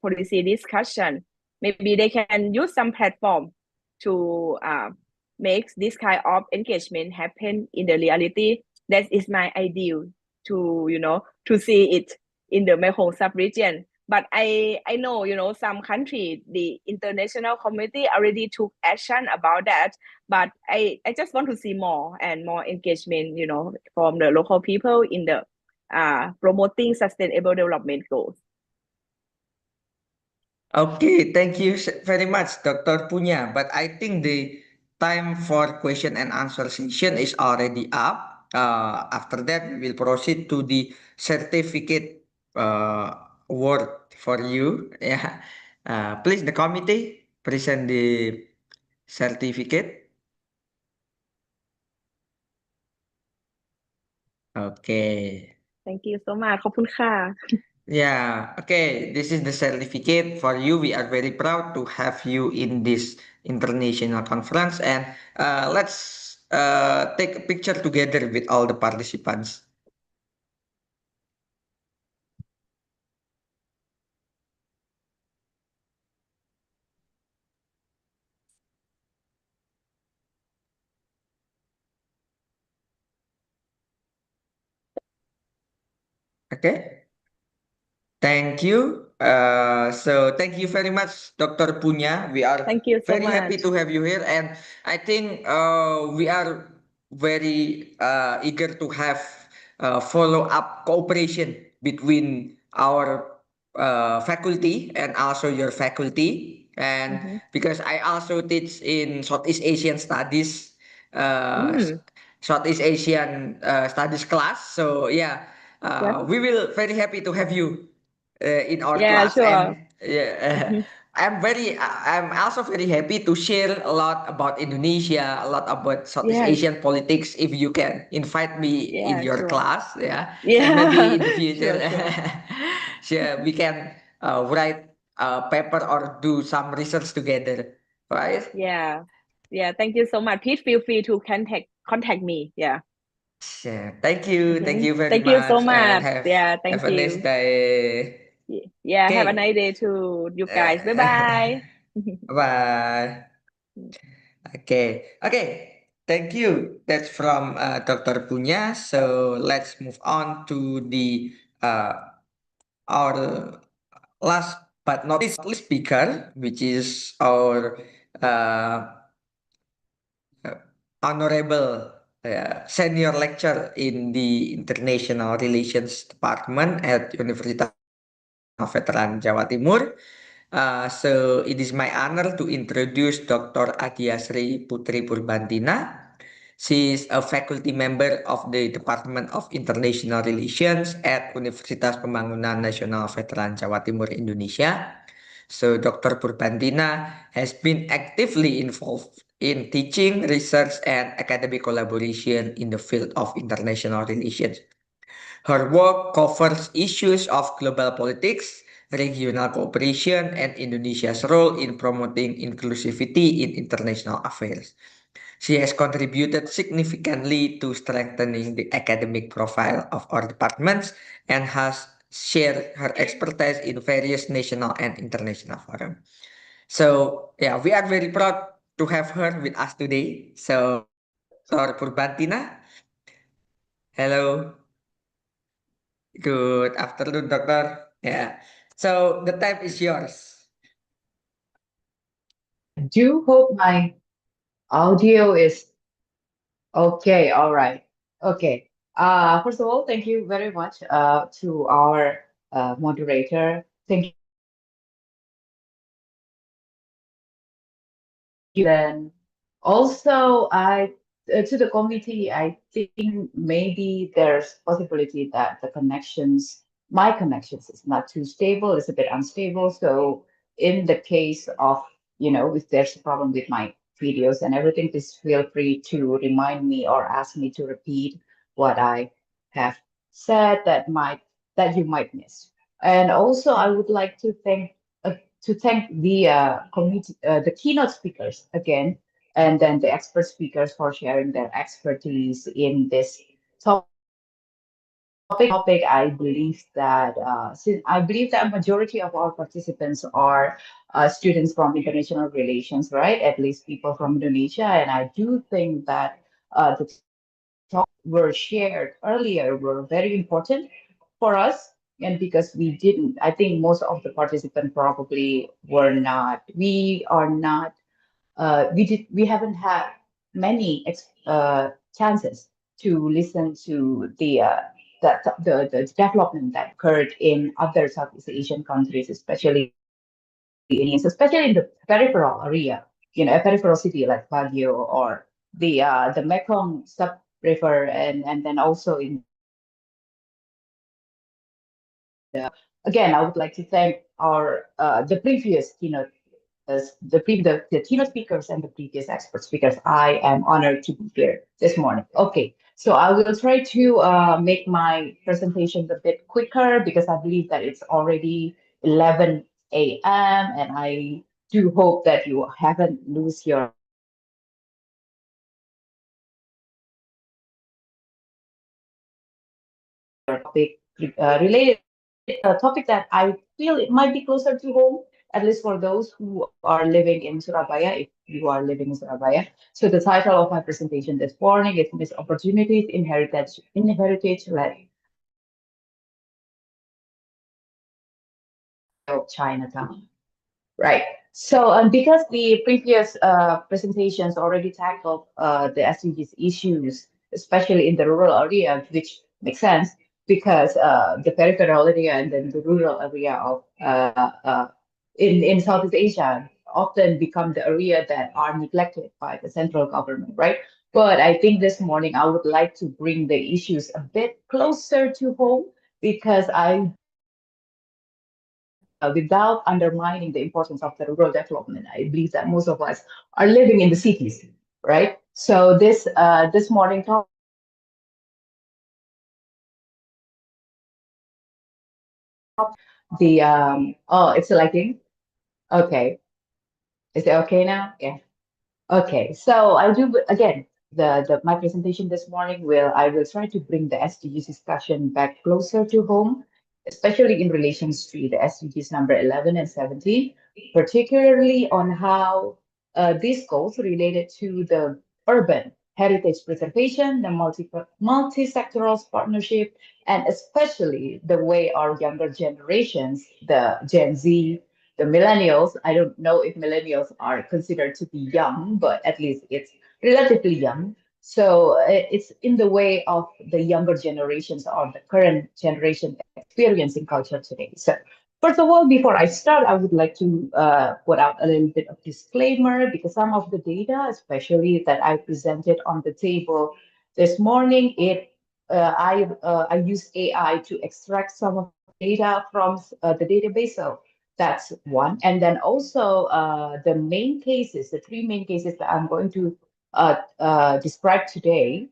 policy discussion. Maybe they can use some platform to make this kind of engagement happen in the reality. That is my ideal to to see it in the Mekong sub-region. But I know, some country, the international community already took action about that. But I just want to see more and more engagement, from the local people in the promoting sustainable development goals. Okay, thank you very much, Dr. Punya. But I think the time for question and answer session is already up. After that, we will proceed to the certificate award for you. Yeah. Please, the committee, present the certificate. Okay. Thank you so much. ขอบคุณค่ะ Yeah, okay. This is the certificate for you. We are very proud to have you in this international conference, and let's take a picture together with all the participants. Okay. Thank you. So thank you very much, Dr. Punya. We are Thank you so very happy much. to have you here, and I think we are very eager to have follow-up cooperation between our faculty and also your faculty. And because I also teach in Southeast Asian Studies, Mm. Southeast Asian studies class. So yeah, Yeah. we will very happy to have you in our Yeah, class, sure. and yeah, I'm also very happy to share a lot about Indonesia, a lot about Southeast Yes. Asian politics. If you can invite me in Yeah, your sure. class, yeah, and maybe Yeah. in the future, Sure, sure. sure, we can write a paper or do some research together, right? Yeah. Yeah, thank you so much. Please feel free to contact me. Yeah. Yeah, thank you very Thank you so much, and much. Yeah, have thank a nice you. day. Yeah, have a Okay. nice day to you guys. Bye bye. Bye. Okay, okay. Thank you. That's from Dr. Punya. So let's move on to the our last but not least speaker, which is our uh, honorable senior lecturer in the International Relations Department at Universitas Veteran Jawa Timur. So it is my honor to introduce Dr. Adiasri Putri Purbantina. She is a faculty member of the Department of International Relations at Universitas Pembangunan Nasional Veteran Jawa Timur, Indonesia. So Dr. Purbantina has been actively involved in teaching, research, and academic collaboration in the field of international relations. Her work covers issues of global politics, regional cooperation, and Indonesia's role in promoting inclusivity in international affairs. She has contributed significantly to strengthening the academic profile of our departments and has shared her expertise in various national and international forums. So, yeah, we are very proud to have her with us today. So, Dr. Purbantina, hello. Good afternoon, doctor. Yeah. So the time is yours. Do hope my audio is okay. All right. Okay. First of all, thank you very much to our moderator. Thank you. Then also, to the committee, I think maybe there's possibility that the connections, my connections, is not too stable. It's a bit unstable. So in the case of, if there's a problem with my videos and everything, please feel free to remind me or ask me to repeat what I have said that you might miss. And also, I would like to thank the committee, the keynote speakers again, and then the expert speakers for sharing their expertise in this topic. I believe that since I believe that a majority of our participants are students from international relations, right? At least people from Indonesia, and I do think that the talks were shared earlier were very important for us. And because we didn't, I think most of the participants probably were not, we are not, we haven't had many chances to listen to the development that occurred in other Southeast Asian countries, especially in the peripheral area, a peripheral city like Baguio or the Mekong sub river, and then also in again, I would like to thank our the previous keynote the keynote speakers and the previous expert speakers. I am honored to be here this morning. Okay, so I will try to make my presentation a bit quicker because I believe that it's already 11 a.m. and I do hope that you haven't lose your topic related topic that I feel it might be closer to home, at least for those who are living in Surabaya, if you are living in Surabaya. So the title of my presentation this morning is Missed Opportunities in Heritage-led Chinatown. Right. So, because the previous presentations already tackled the SDGs issues, especially in the rural area, which makes sense because the peripheral area and then the rural area of in Southeast Asia often become the area that are neglected by the central government, right? But I think this morning I would like to bring the issues a bit closer to home because without undermining the importance of the rural development, I believe that most of us are living in the cities, right? So this morning talk the oh, it's selecting. Okay, is it okay now? Yeah. Okay, so I'll do again my presentation this morning I will try to bring the SDGs discussion back closer to home, especially in relation to the SDGs number 11 and 17, particularly on how these goals related to the urban heritage preservation, the multi-sectoral partnership, and especially the way our younger generations, the Gen Z, the millennials, I don't know if millennials are considered to be young, but at least it's relatively young. So it's in the way of the younger generations or the current generation experiencing culture today. So first of all, before I start, I would like to put out a little bit of disclaimer because some of the data, especially that I presented on the table this morning, I use AI to extract some of the data from the database. So that's one. And then also the main cases, the three main cases that I'm going to describe today,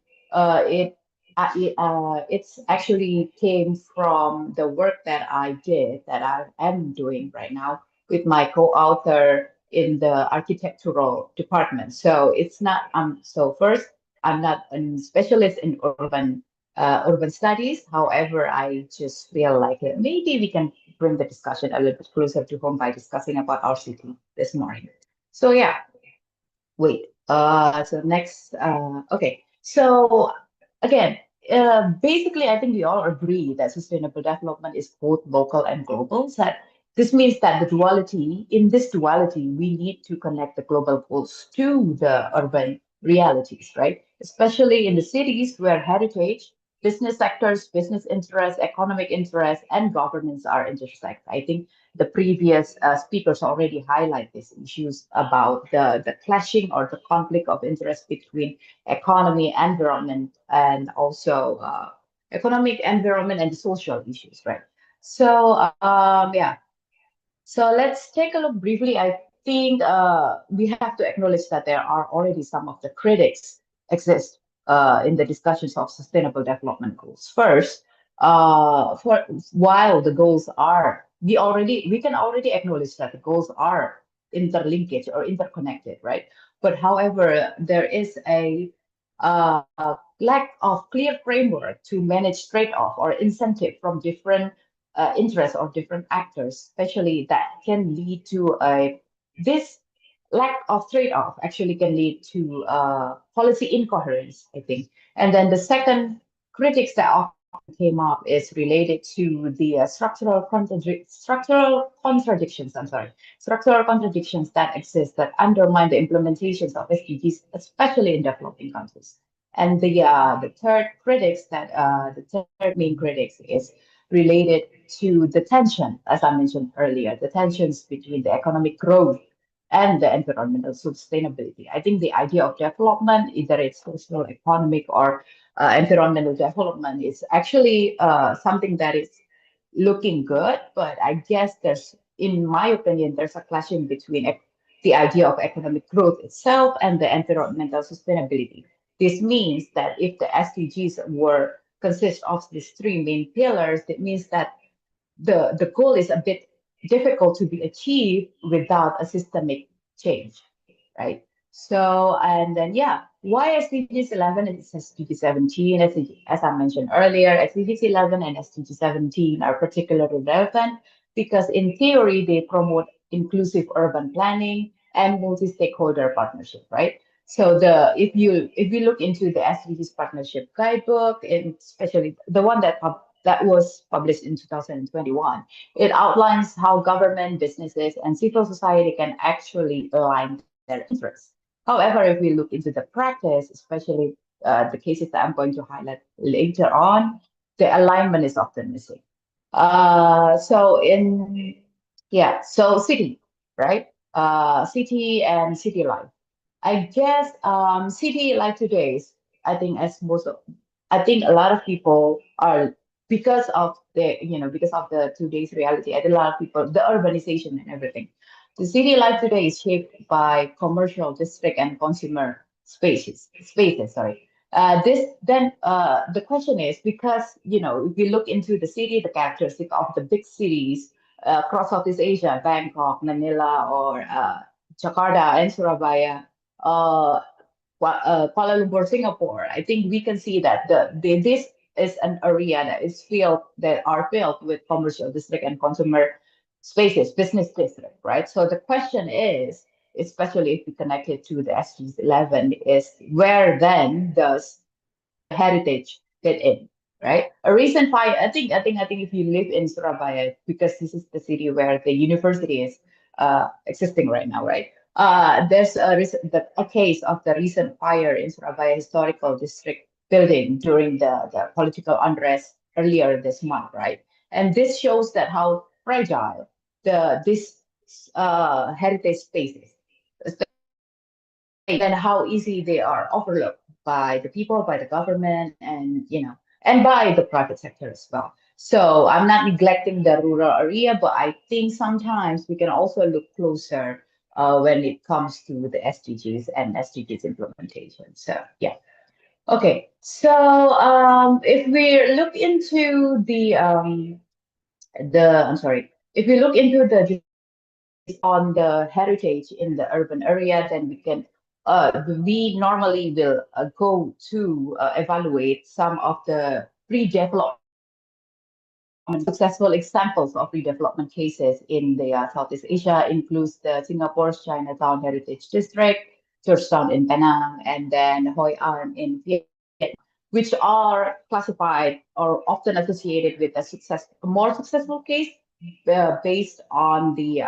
it's actually came from the work that I did, that I am doing right now with my co-author in the architectural department. So it's not, so first, I'm not a specialist in urban studies. However, I just feel like maybe we can bring the discussion a little bit closer to home by discussing about our city this morning. So yeah, wait. So next, okay. So again, basically, I think we all agree that sustainable development is both local and global. So this means that in this duality, we need to connect the global goals to the urban realities, right? Especially in the cities where heritage, business sectors, business interests, economic interests, and governance are intersect. I think the previous speakers already highlight these issues about the clashing or the conflict of interest between economy, environment, and also economic, environment, and social issues, right? So yeah, so let's take a look briefly. I think we have to acknowledge that there are already some of the critics exist in the discussions of sustainable development goals. First, for while the goals are, we can already acknowledge that the goals are interlinked or interconnected, right? But however, there is a lack of clear framework to manage trade-off or incentive from different interests or different actors, especially that can lead to this lack of trade-off actually can lead to policy incoherence, I think. And then the second critics that often came up is related to the structural contradictions. I'm sorry, structural contradictions that exist that undermine the implementations of SDGs, especially in developing countries. And the third main critics is related to the tension, as I mentioned earlier, the tensions between the economic growth and the environmental sustainability. I think the idea of development, either it's social, economic, or environmental development, is actually something that is looking good. But I guess in my opinion, there's a clashing between the idea of economic growth itself and the environmental sustainability. This means that if the SDGs were consist of these three main pillars, that means that the goal is a bit difficult to be achieved without a systemic change, right? So, and then, yeah, why SDGs 11 and SDG 17? As I mentioned earlier, SDGs 11 and SDG 17 are particularly relevant because in theory, they promote inclusive urban planning and multi-stakeholder partnership, right? So if you look into the SDGs partnership guidebook, and especially the one that was published in 2021, it outlines how government, businesses, and civil society can actually align their interests. However, if we look into the practice, especially the cases that I'm going to highlight later on, the alignment is often missing. So city, right? City and city life. I guess city like today's, I think I think a lot of people are because of because of the today's reality. I think a lot of people, the urbanization and everything. The city life today is shaped by commercial district and consumer spaces. Sorry. The question is because if you look into the city, the characteristic of the big cities across Southeast Asia, Bangkok, Manila, or Jakarta and Surabaya, uh, Kuala Lumpur, Singapore, I think we can see that this is an area that are filled with commercial district and consumer spaces, business district, right? So the question is, especially if we connect it to the SDGs 11, is where then does heritage fit in, right? A recent fire. I think if you live in Surabaya, because this is the city where the university is existing right now, right? There's a case of the recent fire in Surabaya Historical District building during the political unrest earlier this month, right? And this shows that how fragile this heritage spaces, and how easy they are overlooked by the people, by the government, and by the private sector as well. So I'm not neglecting the rural area, but I think sometimes we can also look closer when it comes to the SDGs and SDGs implementation. So yeah. Okay. So if we look into I'm sorry, if we look into the on the heritage in the urban area, then we normally will go to evaluate some of the redevelopment successful examples of redevelopment cases in the Southeast Asia includes the Singapore's Chinatown Heritage District, Georgetown in Penang, and then Hoi An in Vietnam, which are classified or often associated with a more successful case based on the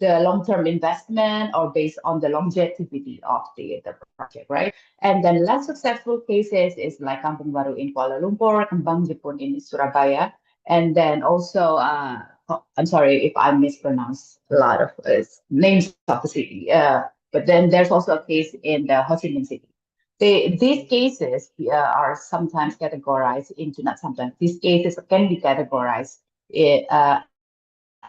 long-term investment or based on the longevity of the project, right? And then less successful cases is like Kampung Baru in Kuala Lumpur, Kembang Jepun in Surabaya, and then also, I'm sorry if I mispronounce a lot of names of the city. But then there's also a case in the Ho Chi Minh City. These cases are sometimes categorized into, not sometimes, these cases can be categorized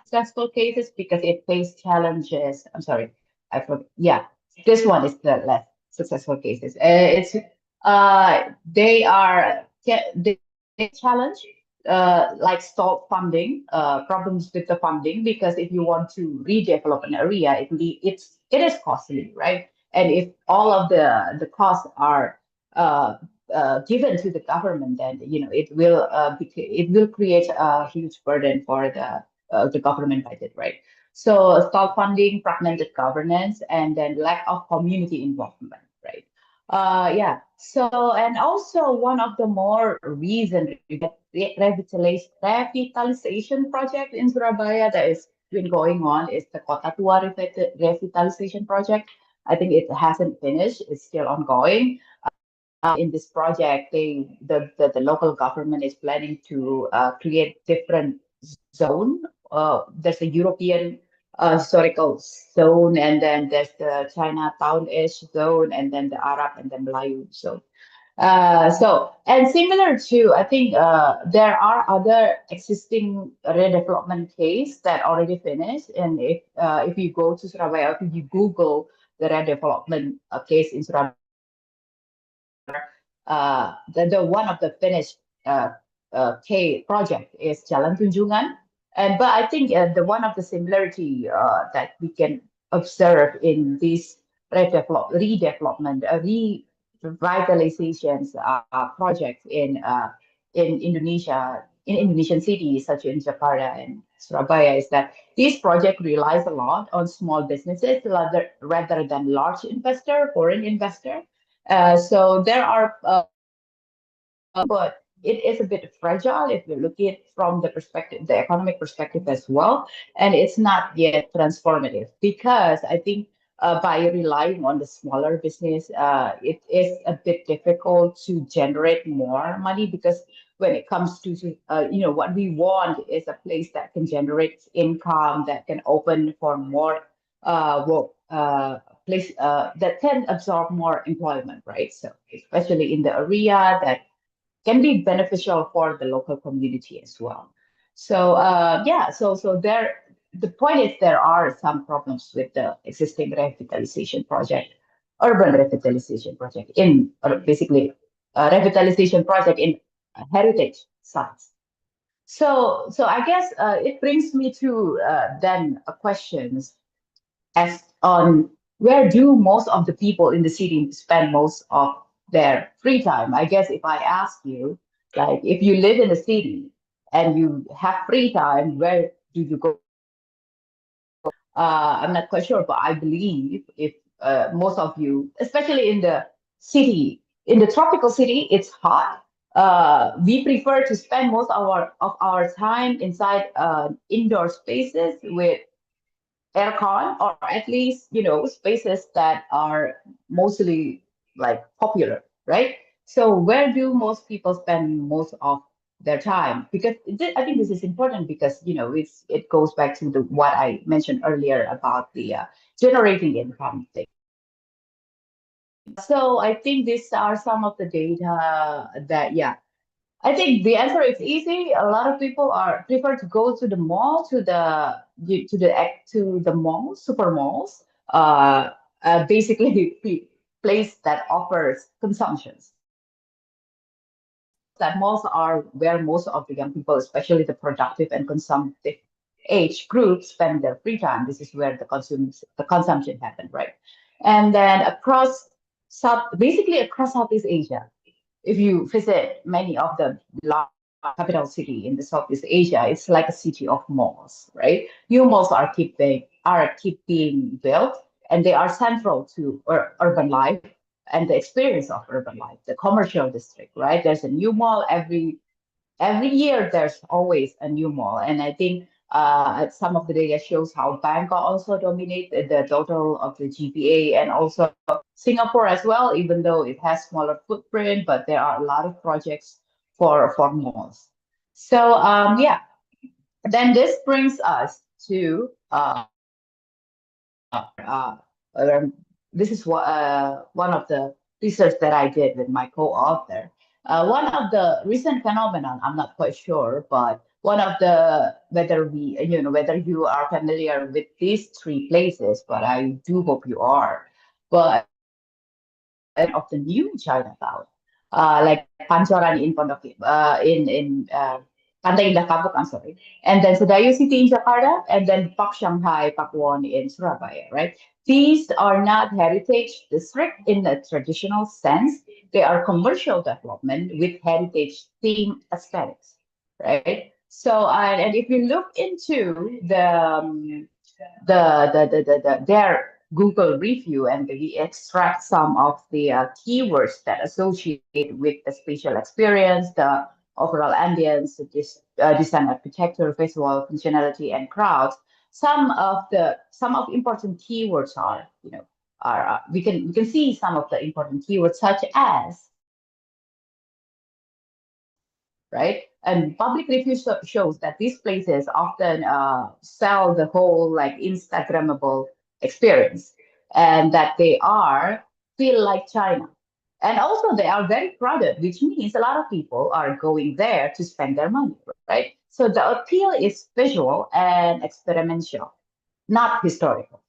successful cases because it faced challenges. I'm sorry, I forgot. Yeah, this one is the less successful cases. They challenge like stop funding, problems with the funding, because if you want to redevelop an area, it is costly, right? And if all of the costs are uh, given to the government, then it will create a huge burden for the government budget, right? So stall funding, fragmented governance, and then lack of community involvement, right? Yeah. So, and also one of the more recent revitalization project in Surabaya that is been going on is the Kota Tua revitalization project. I think it hasn't finished; it's still ongoing. In this project, the local government is planning to create different zone. There's a European historical zone, and then there's the Chinatown-ish zone, and then the Arab and then Melayu zone. And similar to, I think there are other existing redevelopment case that already finished. And if you go to Surabaya, if you Google the redevelopment case in Surabaya, the one of the finished K project is Jalan Tunjungan, and but I think the one of the similarity that we can observe in this redevelopment, revitalizations projects in Indonesia, in Indonesian cities such as Jakarta and Surabaya, is that this project relies a lot on small businesses rather than large foreign investor. So there are but it is a bit fragile if you look at it from the economic perspective as well, and it's not yet transformative because I think by relying on the smaller business, it is a bit difficult to generate more money because when it comes to what we want is a place that can generate income, that can open for more work place that can absorb more employment, right? So especially in the area that can be beneficial for the local community as well. So yeah, so there. The point is there are some problems with the existing revitalization project, urban revitalization project in, or basically, revitalization project in heritage sites. So I guess it brings me to then a questions as on where do most of the people in the city spend most of their free time? I guess if I ask you, like if you live in a city and you have free time, where do you go? I'm not quite sure, but I believe if most of you, especially in the city, in the tropical city, it's hot. We prefer to spend most of our time inside indoor spaces with aircon, or at least spaces that are mostly like popular, right? So where do most people spend most of their time? Because I think this is important because it goes back to the what I mentioned earlier about the generating income thing. So I think these are some of the data that, yeah, I think the answer is easy. A lot of people are prefer to go to the mall, to the malls, super malls, basically place that offers consumptions. That malls are where most of the young people, especially the productive and consumptive age groups, spend their free time. This is where the consumption happens, right? And then basically across Southeast Asia, if you visit many of the large capital city in the Southeast Asia, it's like a city of malls, right? New malls keep being built, and they are central to urban life and the experience of urban life, the commercial district, right? There's a new mall every year. There's always a new mall, and I think some of the data shows how Bangkok also dominate the total of the GPA, and also Singapore as well, even though it has smaller footprint, but there are a lot of projects for malls. So yeah, then this brings us to um, this is one of the research that I did with my co-author. One of the recent phenomenon, I'm not quite sure, but one of the whether you are familiar with these three places, but I do hope you are. But of the new Chinatown, like Pancoran in Pondok, in Pantai Indah Kapuk, I'm sorry, and then Sedayu City in Jakarta, and then Park Shanghai, Pakuwon in Surabaya, right? These are not heritage district in the traditional sense. They are commercial development with heritage theme aesthetics, right? So, and if you look into their Google review, and we extract some of the keywords that associate with the spatial experience, the overall ambience, design architecture, visual functionality, and crowds. Some of important keywords we can see some of the important keywords such as, right? And public review shows that these places often sell the whole like Instagrammable experience, and that they feel like China. And also they are very crowded, which means a lot of people are going there to spend their money, right? So the appeal is visual and experiential, not historical,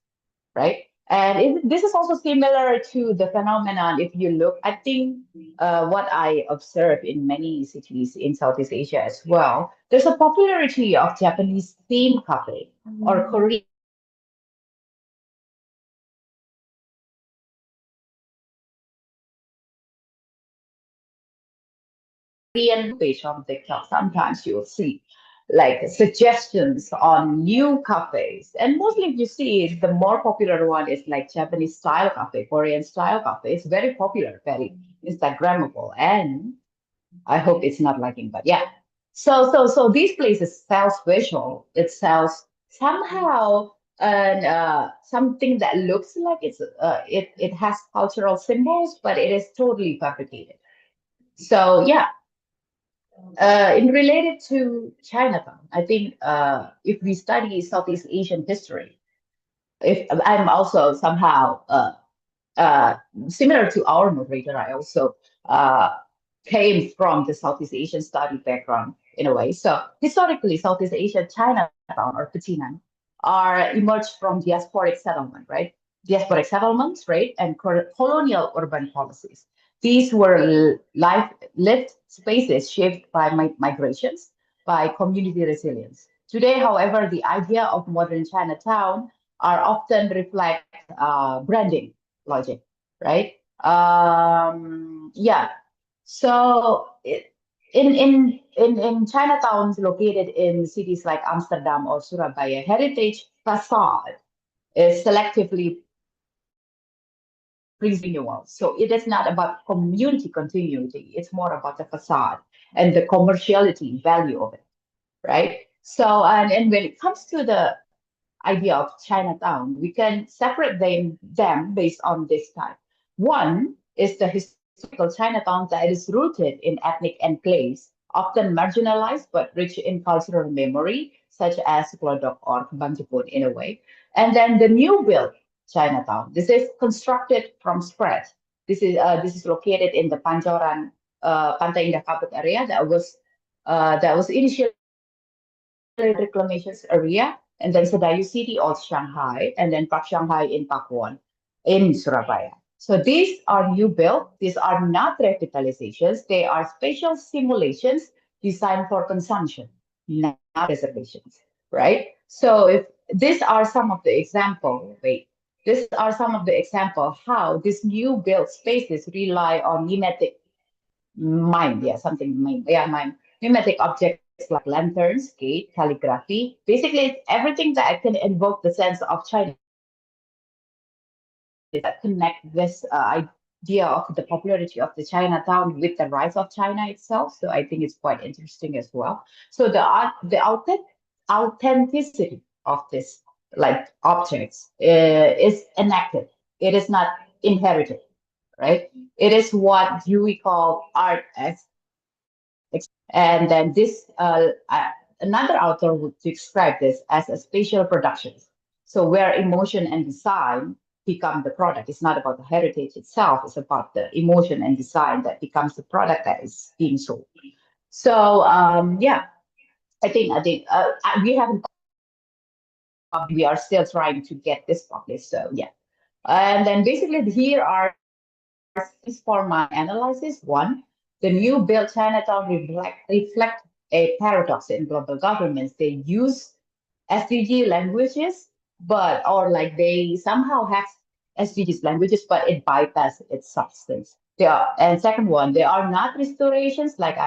right? And this is also similar to the phenomenon. If you look, I think what I observe in many cities in Southeast Asia as well, there's a popularity of Japanese themed cafe or Korean page on TikTok. Sometimes you'll see like suggestions on new cafes, and mostly if you see it, the more popular one is like Japanese style cafe, Korean style cafe. It's very popular, very Instagrammable, and I hope it's not lagging, but yeah. So these places sells visual. It sells somehow and something that looks like it has cultural symbols, but it is totally fabricated. So yeah, in related to Chinatown, I think if we study Southeast Asian history, if I'm also somehow similar to our moderator, I also came from the Southeast Asian study background in a way. So historically, Southeast Asia, Chinatown or Pecinan are emerged from diasporic settlement, right? Diasporic settlements, right? And colonial urban policies. These were lived spaces shaped by migrations, by community resilience. Today, however, the idea of modern Chinatown are often reflect branding logic, right? Yeah. So in Chinatowns located in cities like Amsterdam or Surabaya, heritage facade is selectively renewal. So it is not about community continuity. It's more about the facade and the commerciality value of it, right? So and when it comes to the idea of Chinatown, we can separate them based on this type. One is the historical Chinatown that is rooted in ethnic enclaves, often marginalized but rich in cultural memory, such as Glodok or Kembang Jepun in a way. And then the new built Chinatown. This is constructed from scratch. This is located in the Pancoran, Pantai Indah Kapuk area that was initially reclamations area, and then Sedayu City of Shanghai, and then Park Shanghai in Pakuan in Surabaya. So these are new built. These are not revitalizations. They are spatial simulations designed for consumption, not reservations, right? So if these are some of the example, these are some of the example how these new built spaces rely on mimetic mind, yeah, something mind, yeah, mind, mimetic objects like lanterns, gate, calligraphy. Basically, it's everything that can invoke the sense of China that connect this idea of the popularity of the Chinatown with the rise of China itself. So I think it's quite interesting as well. So the authenticity of this like objects is enacted. It is not inherited, right? It is what we call art as. And then another author would describe this as a spatial production. So where emotion and design become the product. It's not about the heritage itself. It's about the emotion and design that becomes the product that is being sold. So yeah, we haven't. We are still trying to get this published. So yeah, and then basically here are for my analysis. One, the new built Chinatown reflect a paradox in global governments. They use SDG languages, or like they somehow have SDGs languages, but it bypasses its substance. And second one, they are not restorations like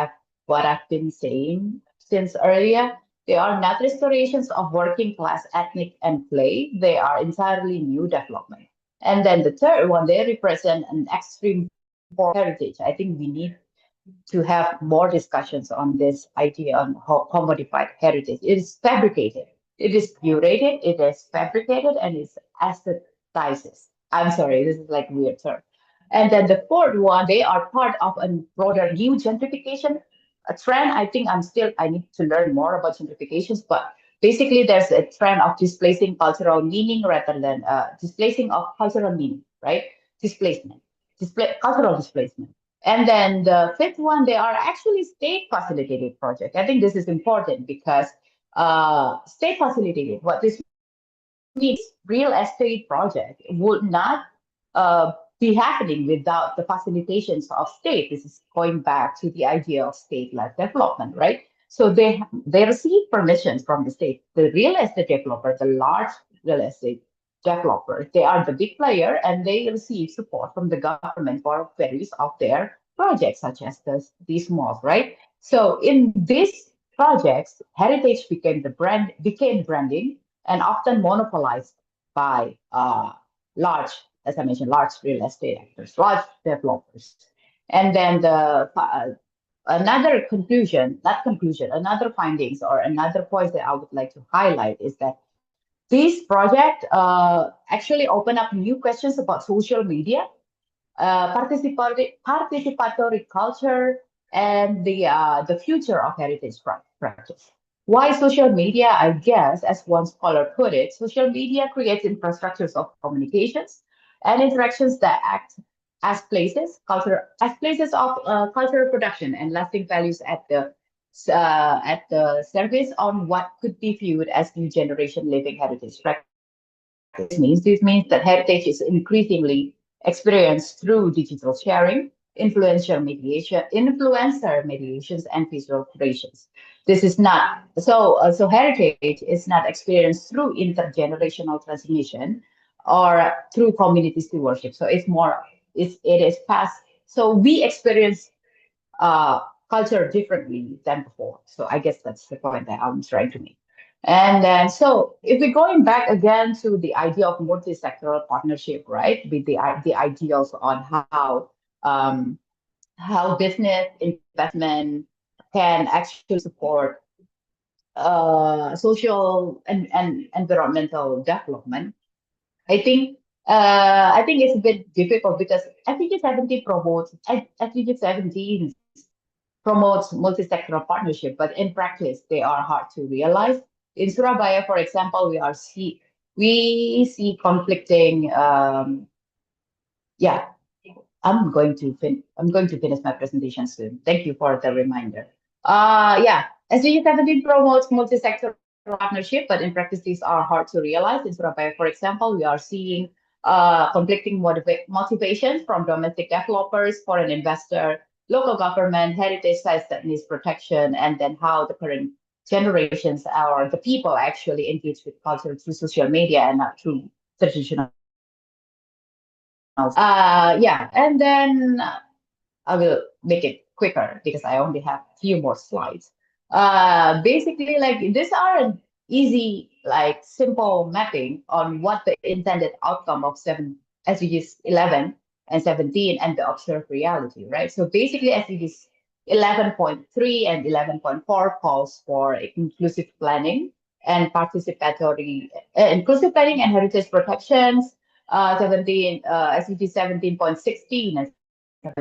what I've been saying since earlier. They are not restorations of working class ethnic enclave. They are entirely new development. And then the third one, they represent an extreme heritage. I think we need to have more discussions on this idea on how commodified heritage. It is fabricated, it is curated, it is fabricated, and it's aestheticized. I'm sorry, this is like weird term. And then the fourth one, they are part of a broader new gentrification a trend. I think I need to learn more about gentrifications, but basically there's a trend of displacing cultural meaning rather than displacing of cultural meaning, right? Cultural displacement. And then the fifth one, they are actually state facilitated projects. I think this is important because state facilitated, what this means, real estate project would not be happening without the facilitations of state. This is going back to the idea of state-led development, right? So they receive permissions from the state. The real estate developer, the large real estate developer, they are the big player and they receive support from the government for various of their projects, such as these malls, right? So in these projects, heritage became branding and often monopolized by large, as I mentioned, large real estate actors, large developers. And then another findings or another point that I would like to highlight is that these projects actually open up new questions about social media, participatory culture, and the future of heritage practice. Why social media? I guess, as one scholar put it, social media creates infrastructures of communications and interactions that act as places of cultural production and lasting values at the surface on what could be viewed as new generation living heritage practice. This means that heritage is increasingly experienced through digital sharing, influencer mediations, and visual creations. This is not so heritage is not experienced through intergenerational transmission or through community stewardship. So it is past. So we experience uh, culture differently than before. So I guess that's the point that I'm trying to make. And then, so if we're going back again to the idea of multi-sectoral partnership, right, with the ideals on um, how business investment can actually support social and environmental development. I think I think it's a bit difficult because SDG 17 promotes multi-sectoral partnership, but in practice they are hard to realize. In Surabaya, for example, we see conflicting. Yeah, I'm going to finish my presentation soon. Thank you for the reminder. Yeah, SDG 17 promotes multi-sectoral partnership, but in practice these are hard to realize. In Surabaya, for example, we are seeing conflicting motivations from domestic developers, foreign investor, local government, heritage sites that needs protection, and then how the current generations or the people actually engage with culture through social media and not through traditional. Yeah, and then I will make it quicker because I only have few more slides. Basically, like these are an easy, like simple mapping on what the intended outcome of SDGs 11 and 17 and the observed reality, right? So basically, SDGs 11.3 and 11.4 calls for inclusive planning and inclusive planning and heritage protections. 17 SDG 17.16 and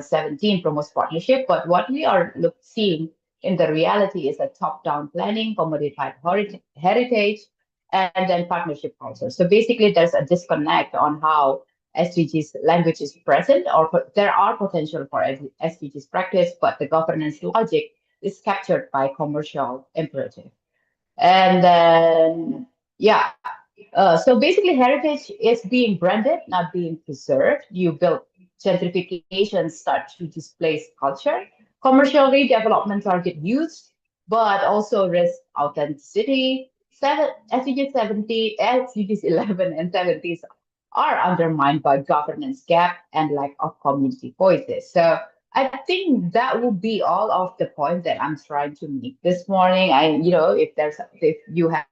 17 promotes partnership, but what we are seeing in the reality is a top-down planning, commodified heritage, and then partnership culture. So basically, there's a disconnect on how SDGs language is present, or there are potential for SDGs practice, but the governance logic is captured by commercial imperative. And then, yeah, so basically, heritage is being branded, not being preserved. You build gentrification, start to displace culture. Commercial redevelopment target use, but also risk authenticity. SDGs 70, SDGs 11, and 70s are undermined by governance gap and lack of community voices. So I think that would be all of the points that I'm trying to make this morning. If you have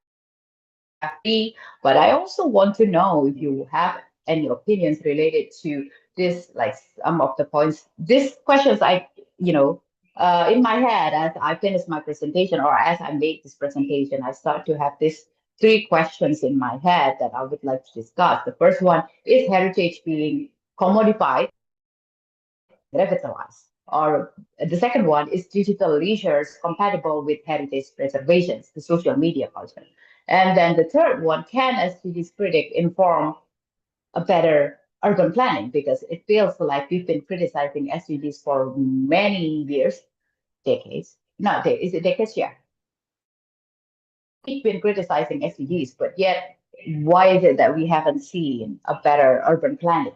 but I also want to know if you have any opinions related to this, like some of the points. These questions in my head as I finish my presentation or as I make this presentation, I start to have these three questions in my head that I would like to discuss. The first one is heritage being commodified, revitalized? Or the second one is digital leisures compatible with heritage preservations, the social media culture. And then the third one, can SDGs critic inform a better urban planning? Because it feels like we've been criticizing SDGs for many years, decades. Not decades, is it decades? Yeah. We've been criticizing SDGs, but yet why is it that we haven't seen a better urban planning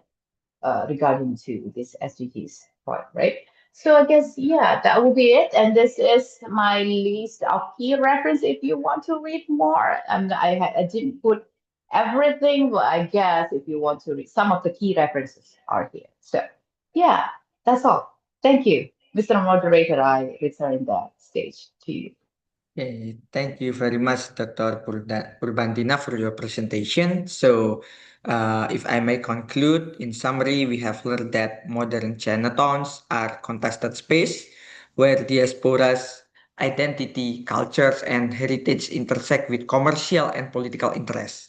regarding to this SDGs part, right? So I guess, yeah, that will be it. And this is my list of key reference. If you want to read more, I didn't put everything, but I guess if you want to read, some of the key references are here. So yeah, that's all. Thank you. Mr. Moderator, I return the stage to you. Okay, thank you very much, Dr. Purbantina, for your presentation. So, if I may conclude, in summary, we have learned that modern Chinatowns are contested space where diaspora's identity, cultures, and heritage intersect with commercial and political interests.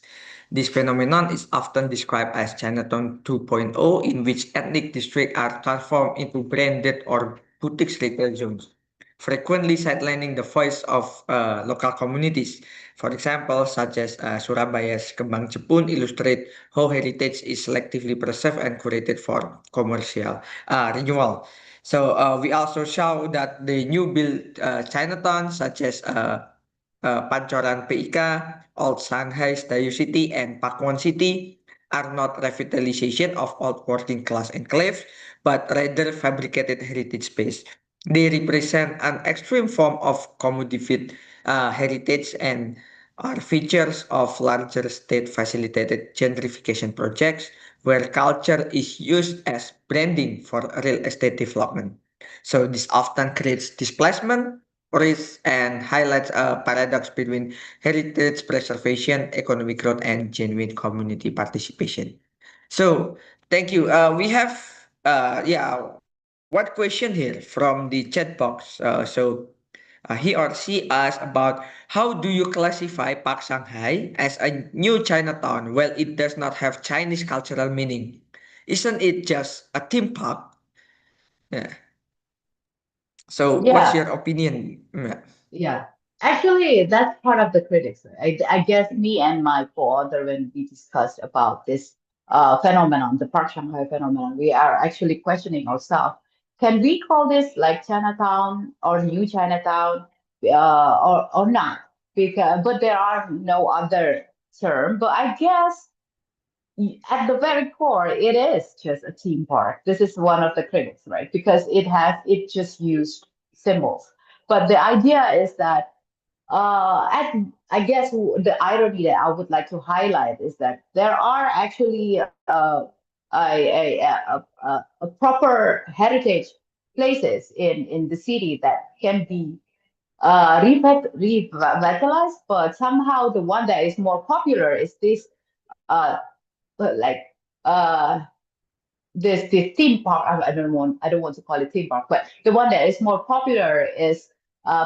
This phenomenon is often described as Chinatown 2.0, in which ethnic districts are transformed into branded or boutique retail zones. frequently sidelining the voice of local communities. For example, such as Surabaya's Kembang Jepun illustrate how heritage is selectively preserved and curated for commercial renewal. So we also show that the new built Chinatown, such as Pancoran PIK, Old Shanghai's Dayu City, and Pakuan City, are not revitalization of old working class enclaves, but rather fabricated heritage space. They represent an extreme form of commodified heritage and are features of larger state-facilitated gentrification projects where culture is used as branding for real estate development. So this often creates displacement, risk, and highlights a paradox between heritage preservation, economic growth, and genuine community participation. So thank you. We have one question here from the chat box. He or she asked about how do you classify Park Shanghai as a new Chinatown? Well, it does not have Chinese cultural meaning. Isn't it just a theme park? Yeah. So what's Yeah, your opinion? Yeah. yeah. Actually, that's part of the critics. I guess me and my co-author, when we discussed about this phenomenon, the Park Shanghai phenomenon, we are actually questioning ourselves. Can we call this like Chinatown or New Chinatown, or not? Because but there are no other term. But I guess at the very core, it is just a theme park. This is one of the critics, right? Because it just used symbols. But the idea is that I guess the irony that I would like to highlight is that there are actually a proper heritage places in the city that can be revitalized, but somehow the one that is more popular is this uh, like uh, this theme park. I don't want to call it theme park, but the one that is more popular is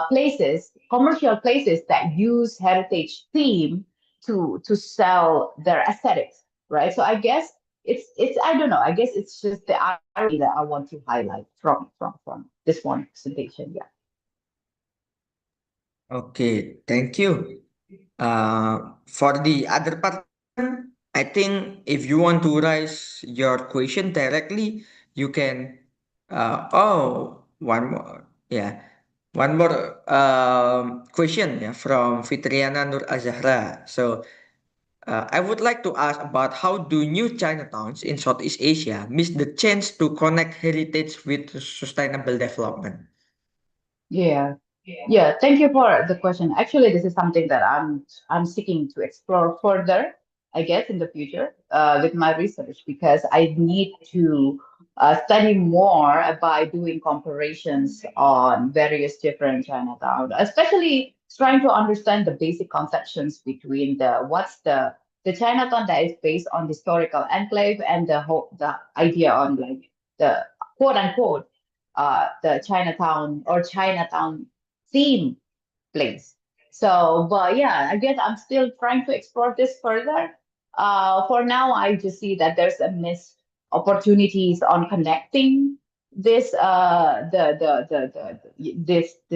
places, commercial places that use heritage theme to sell their aesthetics, right? So I guess it's I don't know. I guess it's just the irony that I want to highlight from this one presentation. Yeah. Okay, thank you. For the other participant, I think if you want to raise your question directly, you can. One more. Yeah, one more question, yeah, from Fitriana Nur Azahra. So I would like to ask about how do new Chinatowns in Southeast Asia miss the chance to connect heritage with sustainable development? Yeah. Yeah, thank you for the question. Actually, this is something that I'm seeking to explore further, I guess, in the future with my research because I need to study more by doing comparisons on various different Chinatown, especially trying to understand the basic conceptions between the Chinatown that is based on historical enclave and the idea on like the quote unquote the Chinatown or Chinatown theme place. So, but yeah, I guess I'm still trying to explore this further. For now, I just see that there's a missed opportunities on connecting this this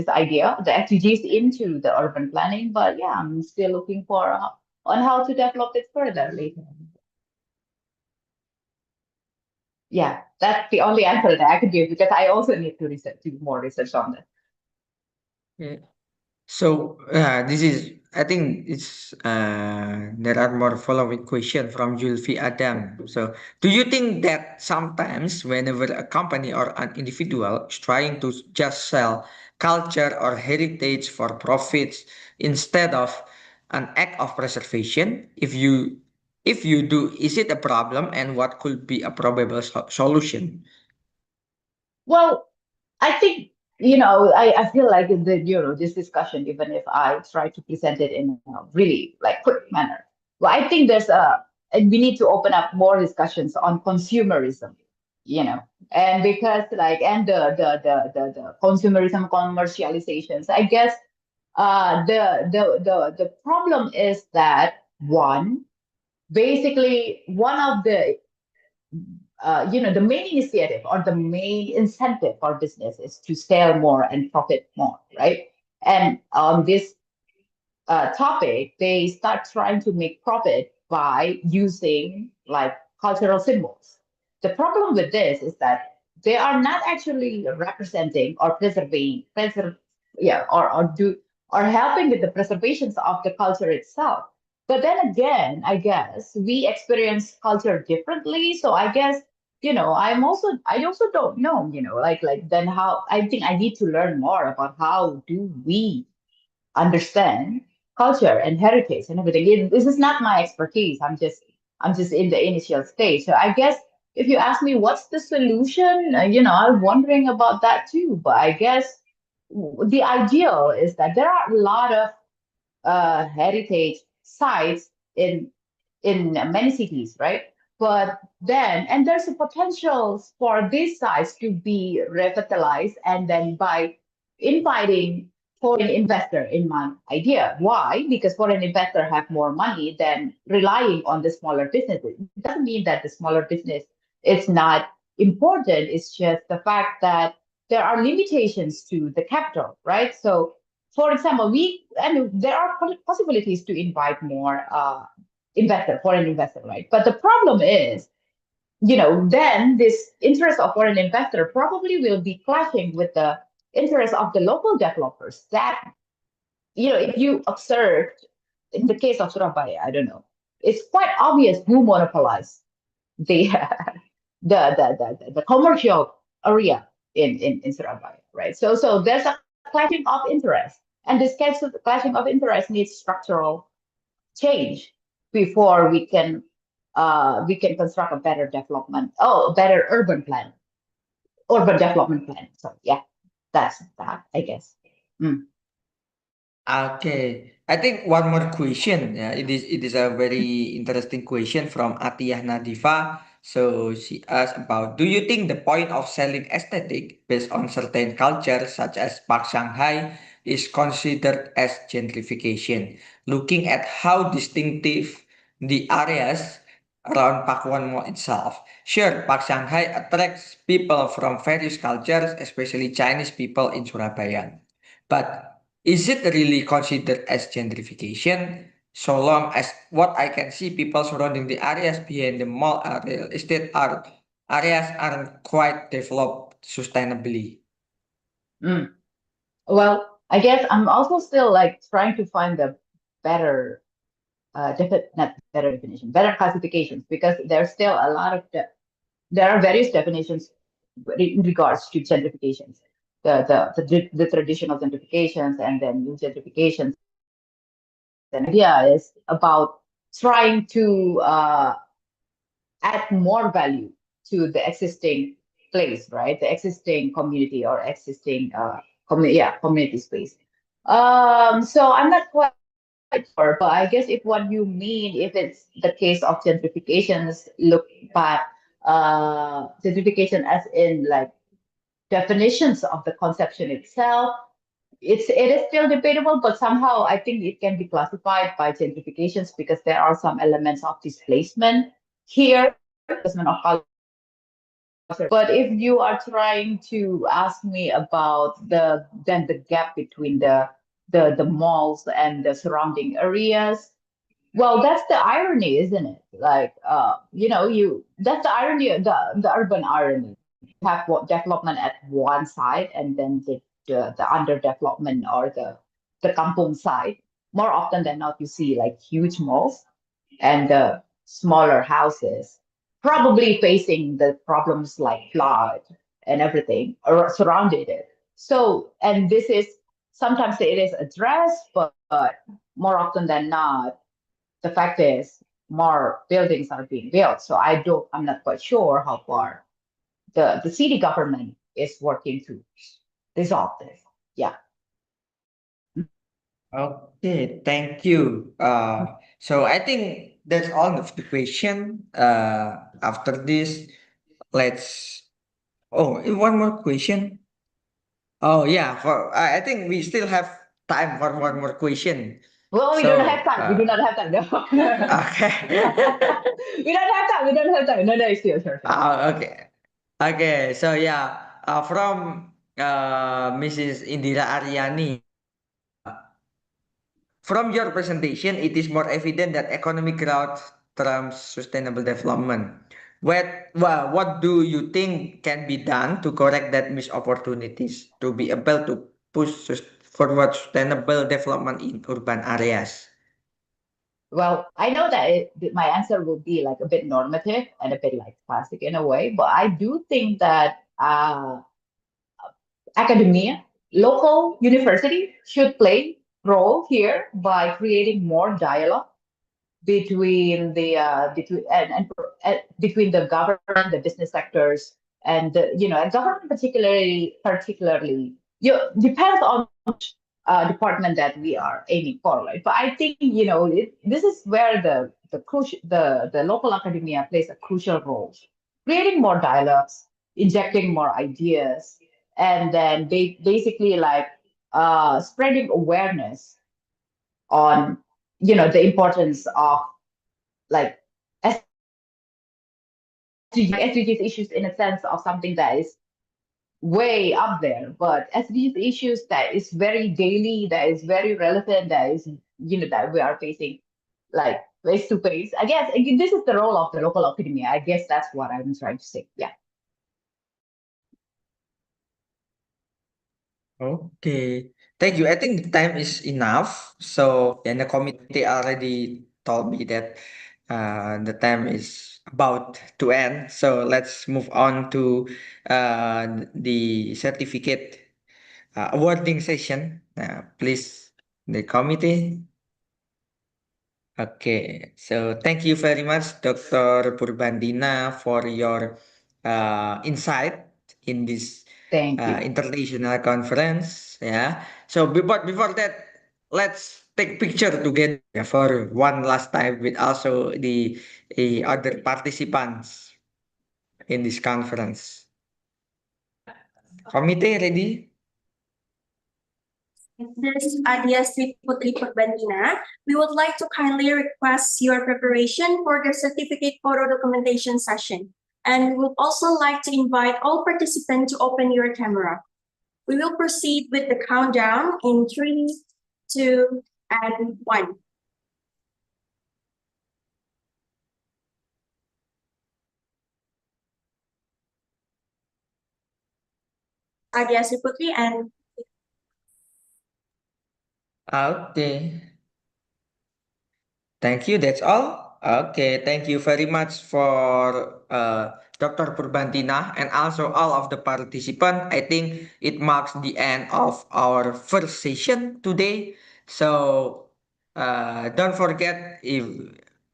idea, the SDGs into the urban planning. But yeah, I'm still looking for on how to develop it further later. Yeah, that's the only answer that I could give because I also need to do more research on that. Yeah. So this is, I think it's there are more following question from Julfi Adam. So do you think that sometimes whenever a company or an individual is trying to just sell culture or heritage for profits instead of an act of preservation, if you do, is it a problem and what could be a probable solution? Well, I think, I feel like this discussion, even if I try to present it in a really like quick manner, well, I think and we need to open up more discussions on consumerism, and because and the consumerism commercializations, I guess, the problem is that basically one of the the main initiative or the main incentive for business is to sell more and profit more, right? And on this topic, they start trying to make profit by using like cultural symbols. The problem with this is that they are not actually representing or or helping with the preservations of the culture itself. But then again, I guess we experience culture differently. So I guess, I also don't know, like then how I think I need to learn more about how do we understand culture and heritage and everything. This is not my expertise. I'm just in the initial stage. So I guess if you ask me what's the solution, I'm wondering about that too. But I guess the ideal is that there are a lot of heritage sites in many cities, right? But then, and there's a potential for these sites to be revitalized, and then by inviting foreign investor in my idea. Why? Because foreign investor have more money than relying on the smaller businesses. It doesn't mean that the smaller business is not important. It's just the fact that there are limitations to the capital, right? So for example, there are possibilities to invite more foreign investor, right? But the problem is, then this interest of foreign investor probably will be clashing with the interest of the local developers. That, if you observe in the case of Surabaya, I don't know, it's quite obvious who monopolized the the commercial area in Surabaya, right? So there's a clashing of interest, and this clashing of interest needs structural change before we can construct a better better urban development plan. So yeah, that's that, I guess. Mm. Okay, I think one more question. Yeah, it is a very interesting question from Atiyah Nadifa. So she asked about, do you think the point of selling aesthetic based on certain culture, such as Park Shanghai, is considered as gentrification? Looking at how distinctive the areas around Park One Mall itself. Sure, Park Shanghai attracts people from various cultures, especially Chinese people in Surabaya. But is it really considered as gentrification? So long as what I can see, people surrounding the areas behind the mall real estate areas aren't quite developed sustainably. Mm. Well, I guess I'm also still like trying to find the better not better definition, better classifications, because there's still a lot of there are various definitions in regards to gentrifications. The traditional gentrifications and then new gentrifications. And idea is about trying to add more value to the existing place, right? The existing community or existing community space. So I'm not quite sure, but I guess if what you mean, if it's the case of gentrifications, look at gentrification as in like definitions of the conception itself, it is still debatable, but somehow I think it can be classified by gentrifications because there are some elements of displacement here, displacement of culture. But if you are trying to ask me about the gap between the malls and the surrounding areas, well, that's the irony, isn't it? Like, that's the irony, the urban irony. You have what development at one side, and then the underdevelopment or the kampung side. More often than not, you see like huge malls and the smaller houses, probably facing the problems like flood and everything or surrounded it. So, and this is sometimes it is addressed, but more often than not, the fact is more buildings are being built. So I'm not quite sure how far the city government is working to resolve this. Yeah. Okay, thank you. So I think that's all of the question. After this, let's. Oh, one more question. Oh yeah, I think we still have time for one more question. Well, we So, don't have time. We do not have time. No. okay. We don't have time. We don't have time. No, no, sure, sure, sure. Okay. Okay. So yeah, from Mrs. Indira Aryani, from your presentation, it is more evident that economic growth trumps sustainable development. What do you think can be done to correct that missed opportunities to be able to push forward sustainable development in urban areas? Well, I know that my answer will be like a bit normative and a bit like classic in a way, but I do think that academia, local university should play role here by creating more dialogue between the between the government, the business sectors, and and government particularly depends on which department that we are aiming for, right? But I think this is where the local academia plays a crucial role, creating more dialogues, injecting more ideas, and then basically like spreading awareness on the importance of like SDGs issues in a sense of something that is way up there, but SDGs issues that is very daily, that is very relevant, that is that we are facing like face to face. I guess this is the role of the local academia. I guess that's what I'm trying to say. Yeah. Okay, thank you. I think the time is enough. So, and the committee already told me that the time is about to end. So let's move on to the certificate awarding session. Please, the committee. Okay, so thank you very much, Dr. Purbandina, for your insight in this Thank you. international conference. Yeah. So before that, let's take picture together for one last time with also the other participants in this conference. Committee ready? This is Adia Sri Putri Purbandina. We would like to kindly request your preparation for the certificate photo documentation session. And we would also like to invite all participants to open your camera. We will proceed with the countdown in 3, 2, and 1. Adia Sri Putri and Okay. Thank you. That's all. Okay. Thank you very much for Dr. Purbantina and also all of the participants. I think it marks the end of our first session today. So don't forget if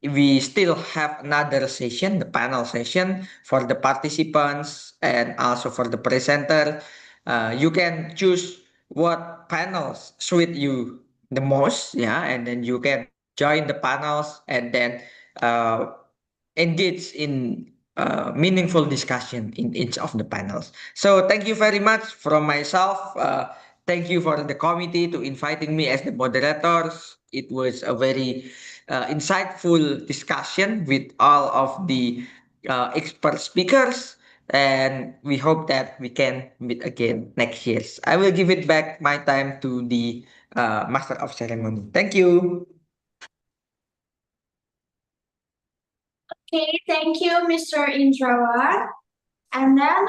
we still have another session, the panel session for the participants and also for the presenter. You can choose what panels suit you the most, yeah, and then you can join the panels and then engage in meaningful discussion in each of the panels. So thank you very much from myself. Thank you for the committee to inviting me as the moderators. It was a very insightful discussion with all of the expert speakers. And we hope that we can meet again next year. I will give it back my time to the Master of Ceremony. Thank you. okay, thank you, Mr. Indrawan. And then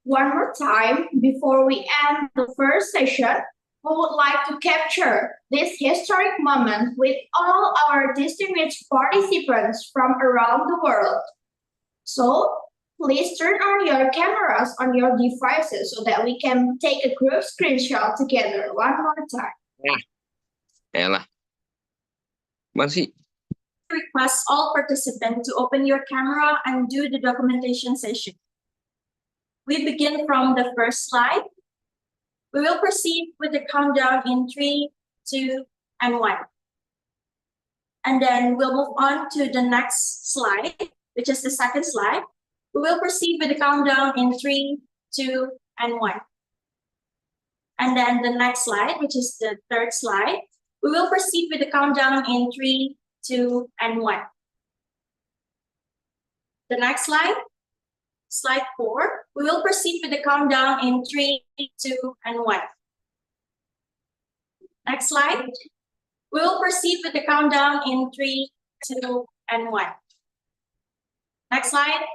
one more time, before we end the first session, we would like to capture this historic moment with all our distinguished participants from around the world. So please turn on your cameras on your devices so that we can take a group screenshot together one more time. Elah. Masih. Request all participants to open your camera and do the documentation session. We begin from the first slide. We will proceed with the countdown in 3, 2, and 1. And then we'll move on to the next slide, which is the second slide. We will proceed with the countdown in 3, 2, and 1. And then the next slide, which is the third slide. we will proceed with the countdown in 3, 2, and 1. The next slide, slide 4, we will proceed with the countdown in 3, 2, and 1. Next slide, we will proceed with the countdown in 3, 2, and 1. Next slide,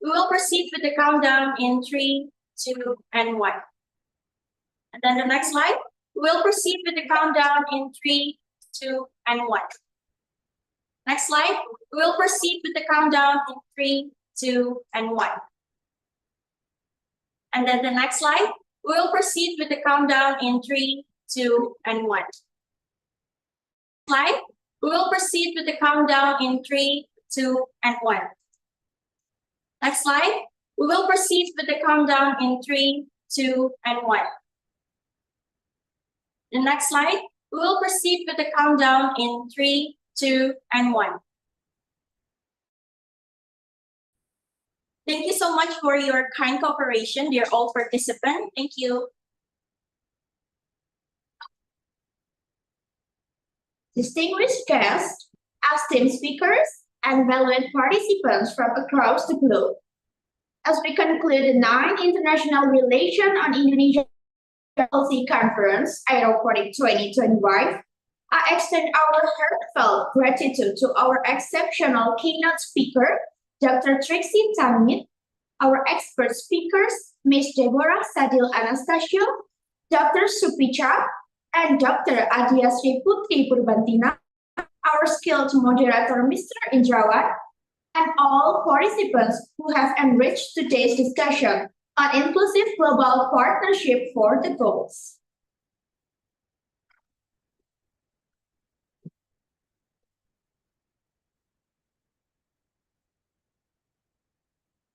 we will proceed with the countdown in 3, 2, and 1. And then the next slide, we will proceed with the countdown in 3, 2, and 1. Next slide, we will proceed with the countdown in 3, 2, and 1. And then the next slide, we will proceed with the countdown in 3, 2, and 1. Slide, we will proceed with the countdown in 3, 2, and 1. Next slide, we will proceed with the countdown in 3, 2, and 1. The next slide, we will proceed with the countdown in 3, 2, and 1. Thank you so much for your kind cooperation, dear all participants. Thank you. Distinguished guests, esteemed speakers, and valued participants from across the globe. As we conclude the 9th International Relation on Indonesia Policy Conference, Irofonic 2025, I extend our heartfelt gratitude to our exceptional keynote speaker, Dr. Trixie Tamit, our expert speakers, Ms. Deborah Sadil Anastasio, Dr. Supicha, and Dr. Adia Sri Putri Purbantina, our skilled moderator, Mr. Indrawan, and all participants who have enriched today's discussion on inclusive global partnership for the goals.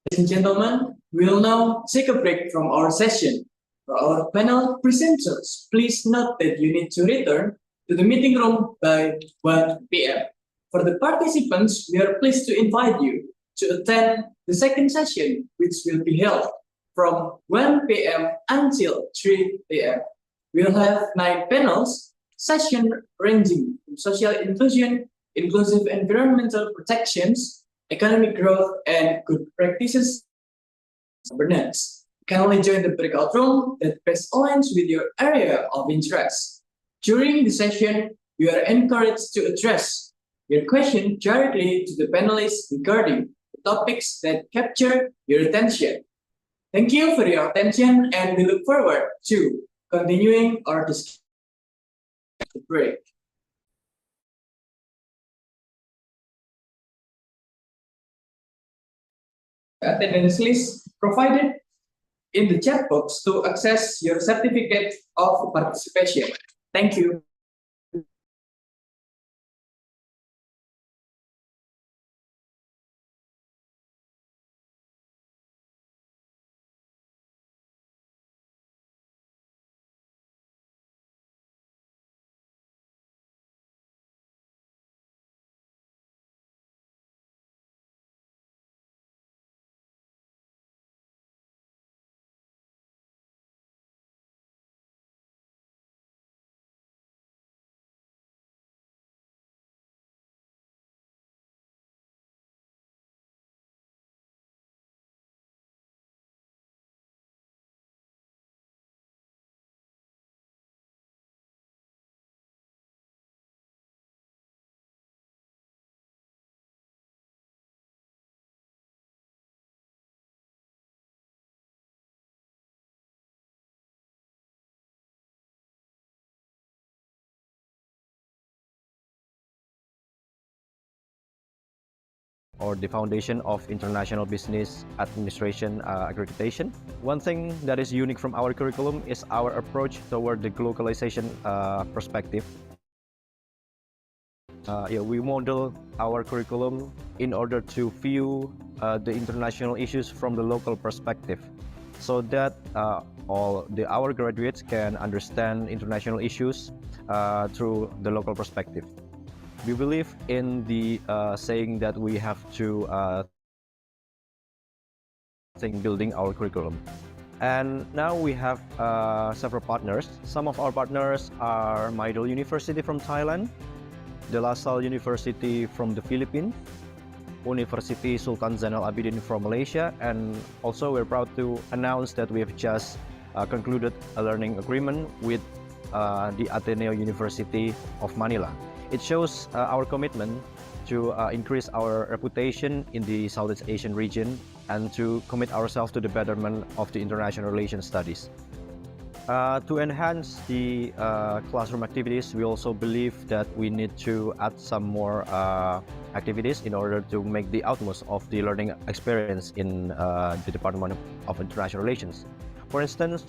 Ladies and gentlemen, we will now take a break from our session. For our panel presenters, please note that you need to return to the meeting room by 1 p.m. For the participants, we are pleased to invite you to attend the second session, which will be held from 1 p.m. until 3 p.m. We'll have 9 panels, session ranging from social inclusion, inclusive environmental protections, economic growth, and good practices governance. You can only join the breakout room that best aligns with your area of interest. During the session, you are encouraged to address your question directly to the panelists regarding the topics that capture your attention. Thank you for your attention, and we look forward to continuing our discussion after the break. Attendance list provided in the chat box to access your certificate of participation. Thank you. or the Foundation of International Business Administration accreditation. One thing that is unique from our curriculum is our approach toward the globalization perspective. We model our curriculum in order to view the international issues from the local perspective, so that our graduates can understand international issues through the local perspective. We believe in the saying that we have to think building our curriculum. And now we have several partners. Some of our partners are Maidol University from Thailand, De La Salle University from the Philippines, University Sultan Zainal Abidin from Malaysia, and also we're proud to announce that we have just concluded a learning agreement with the Ateneo University of Manila. It shows our commitment to increase our reputation in the Southeast Asian region and to commit ourselves to the betterment of the international relations studies. To enhance the classroom activities, we also believe that we need to add some more activities in order to make the utmost of the learning experience in the Department of International Relations. For instance,